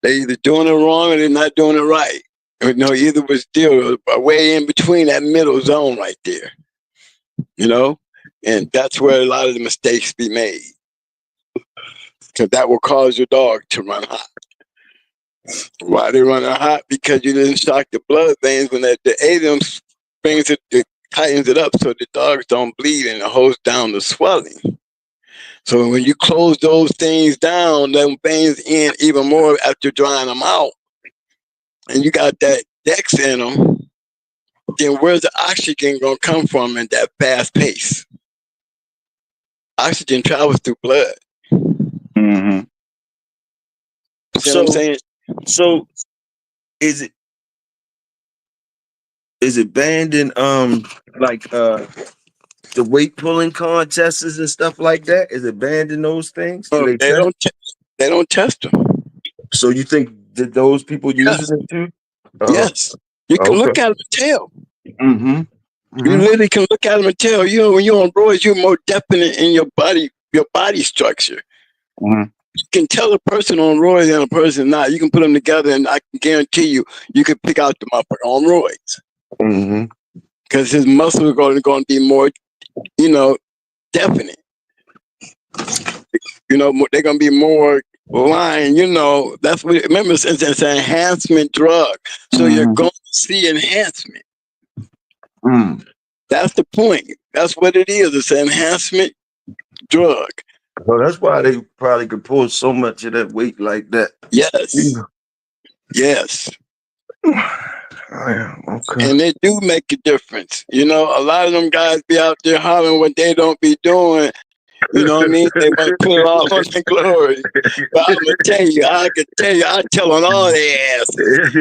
They either doing it wrong or they're not doing it right. Either was still way in between that middle zone right there. And that's where a lot of the mistakes be made. Because that will cause your dog to run hot. Why they running hot? Because you didn't shock the blood veins when the Adium brings it tightens it up so the dogs don't bleed and it holds down the swelling. So when you close those things down, them veins in even more after drying them out, and you got that dex in them, then where's the oxygen gonna come from in that fast pace? Oxygen travels through blood. Mm-hmm. See what I'm saying? So is it banned in the weight pulling contests and stuff like that? Is it banned in those things? Do they test? They don't test them. So you think that those people using it too? Yes. You can look at them and tell. Mm-hmm. You literally can look at them and tell. When you're on roids, you're more definite in your body structure. Mm-hmm. You can tell a person on roids and a person not. You can put them together, and I can guarantee you can pick out the motherfucker on roids. Mm-hmm. Because his muscles are going to be more, definite. They're going to be more line. That's what. Remember, it's an enhancement drug, so you're going to see enhancement. That's the point. That's what it is. It's an enhancement drug. So that's why they probably could pull so much of that weight like that. Yes. Yes. Okay. And they do make a difference. A lot of them guys be out there hollering what they don't be doing. You know what I mean? They want to put it all on their glory. But I'm going to tell you, I tell on all their asses.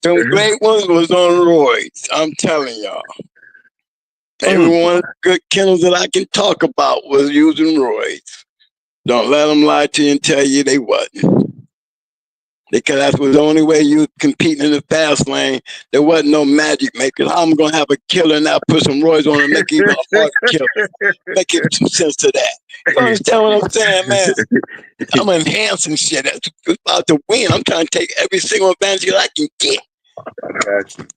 Some great ones was on roids. I'm telling y'all. Every one of the good kennels that I can talk about was using roids. Don't let them lie to you and tell you they wasn't. Because that was the only way you competing in the fast lane. There wasn't no magic maker. I'm gonna have a killer now, put some roids on and make it even harder killer. Make it some sense to that. You understand what I'm saying, man? I'm enhancing shit. That's about to win. I'm trying to take every single advantage that I can get. I got you.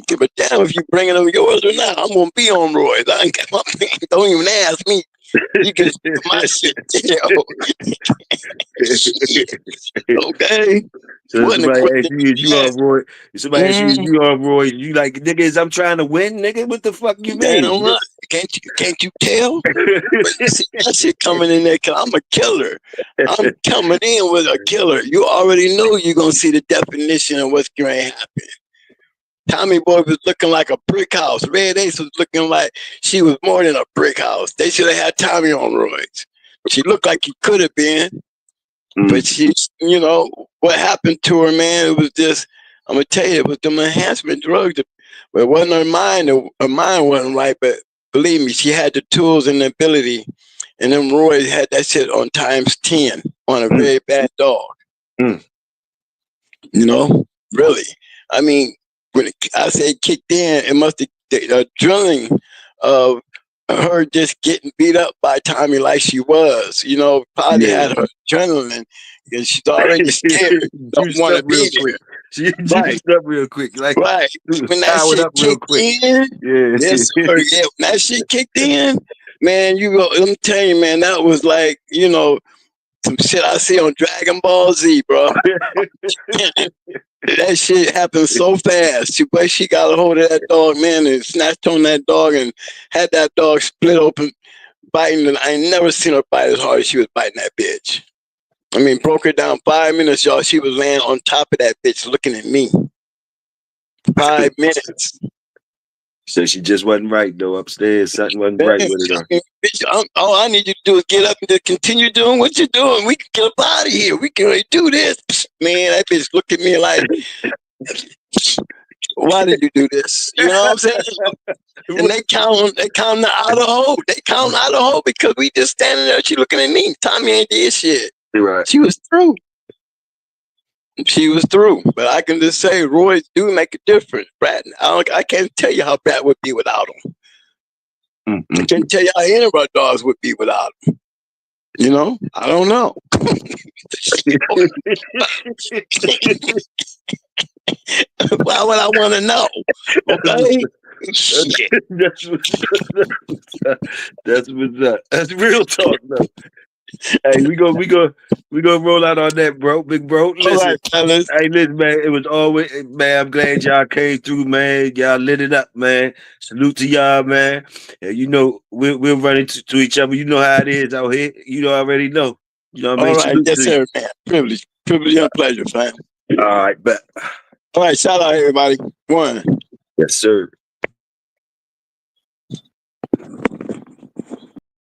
Give a damn if you bringing them yours or not. I'm gonna be on roids. I ain't got my don't even ask me. You can my shit. Okay. So somebody asks you, is you on Roy? Somebody asks you, is you on Roy? You like, niggas, I'm trying to win, nigga. What the fuck you mean? Damn right. Can't you tell? See that shit coming in there, cause I'm a killer. I'm coming in with a killer. You already know you're gonna see the definition of what's going to happen. Tommy Boy was looking like a brick house. Red Ace was looking like she was more than a brick house. They should have had Tommy on roids. She looked like he could have been. But she, you know, what happened to her, man, it was just, I'm going to tell you, it was them enhancement drugs. But it wasn't her mind. Her mind wasn't right. But believe me, she had the tools and the ability. And them Roy had that shit on times 10 on a very bad dog. You know, really. I mean, when I say kicked in, it must have, the drilling of her just getting beat up by Tommy like she was, you know, probably had her adrenaline and she's already scared. Don't want to be there. She juiced up real quick. Like, right. When that shit kicked in, yes, sir. Yeah, when that shit kicked in, man, I'm telling you, man, that was like, you know, some shit I see on Dragon Ball Z, bro. That shit happened so fast. But she got a hold of that dog, man, and snatched on that dog and had that dog split open, biting. And I ain't never seen her bite as hard as she was biting that bitch. I mean, broke her down 5 minutes, y'all. She was laying on top of that bitch looking at me. 5 minutes. So she just wasn't right, though, upstairs. Something wasn't right with her. Bitch, all I need you to do is get up and just continue doing what you're doing. We can get up out of here. We can really do this. Man, that bitch looked at me like, why did you do this? You know what I'm saying? And they count out of hole. They count out of hole because we just standing there. She looking at me. Tommy ain't did shit. Right. She was through. She was through. But I can just say, roids do make a difference. Brad, I can't tell you how Brad would be without them. I can't tell you how any of our dogs would be without them. You know? I don't know. Why would I want to know? Okay? That's what's up. That's real talk, though. Hey, we gonna roll out on that, bro. Big bro. Listen, all right, fellas. Hey, listen, man. It was always, man. I'm glad y'all came through, man. Y'all lit it up, man. Salute to y'all, man. And you know, we'll run into each other. You know how it is out here. You know, already know. You know what I mean? All right, yes, sir, man. Privilege and pleasure, fam. All right, bet. All right, shout out everybody. One. Yes, sir.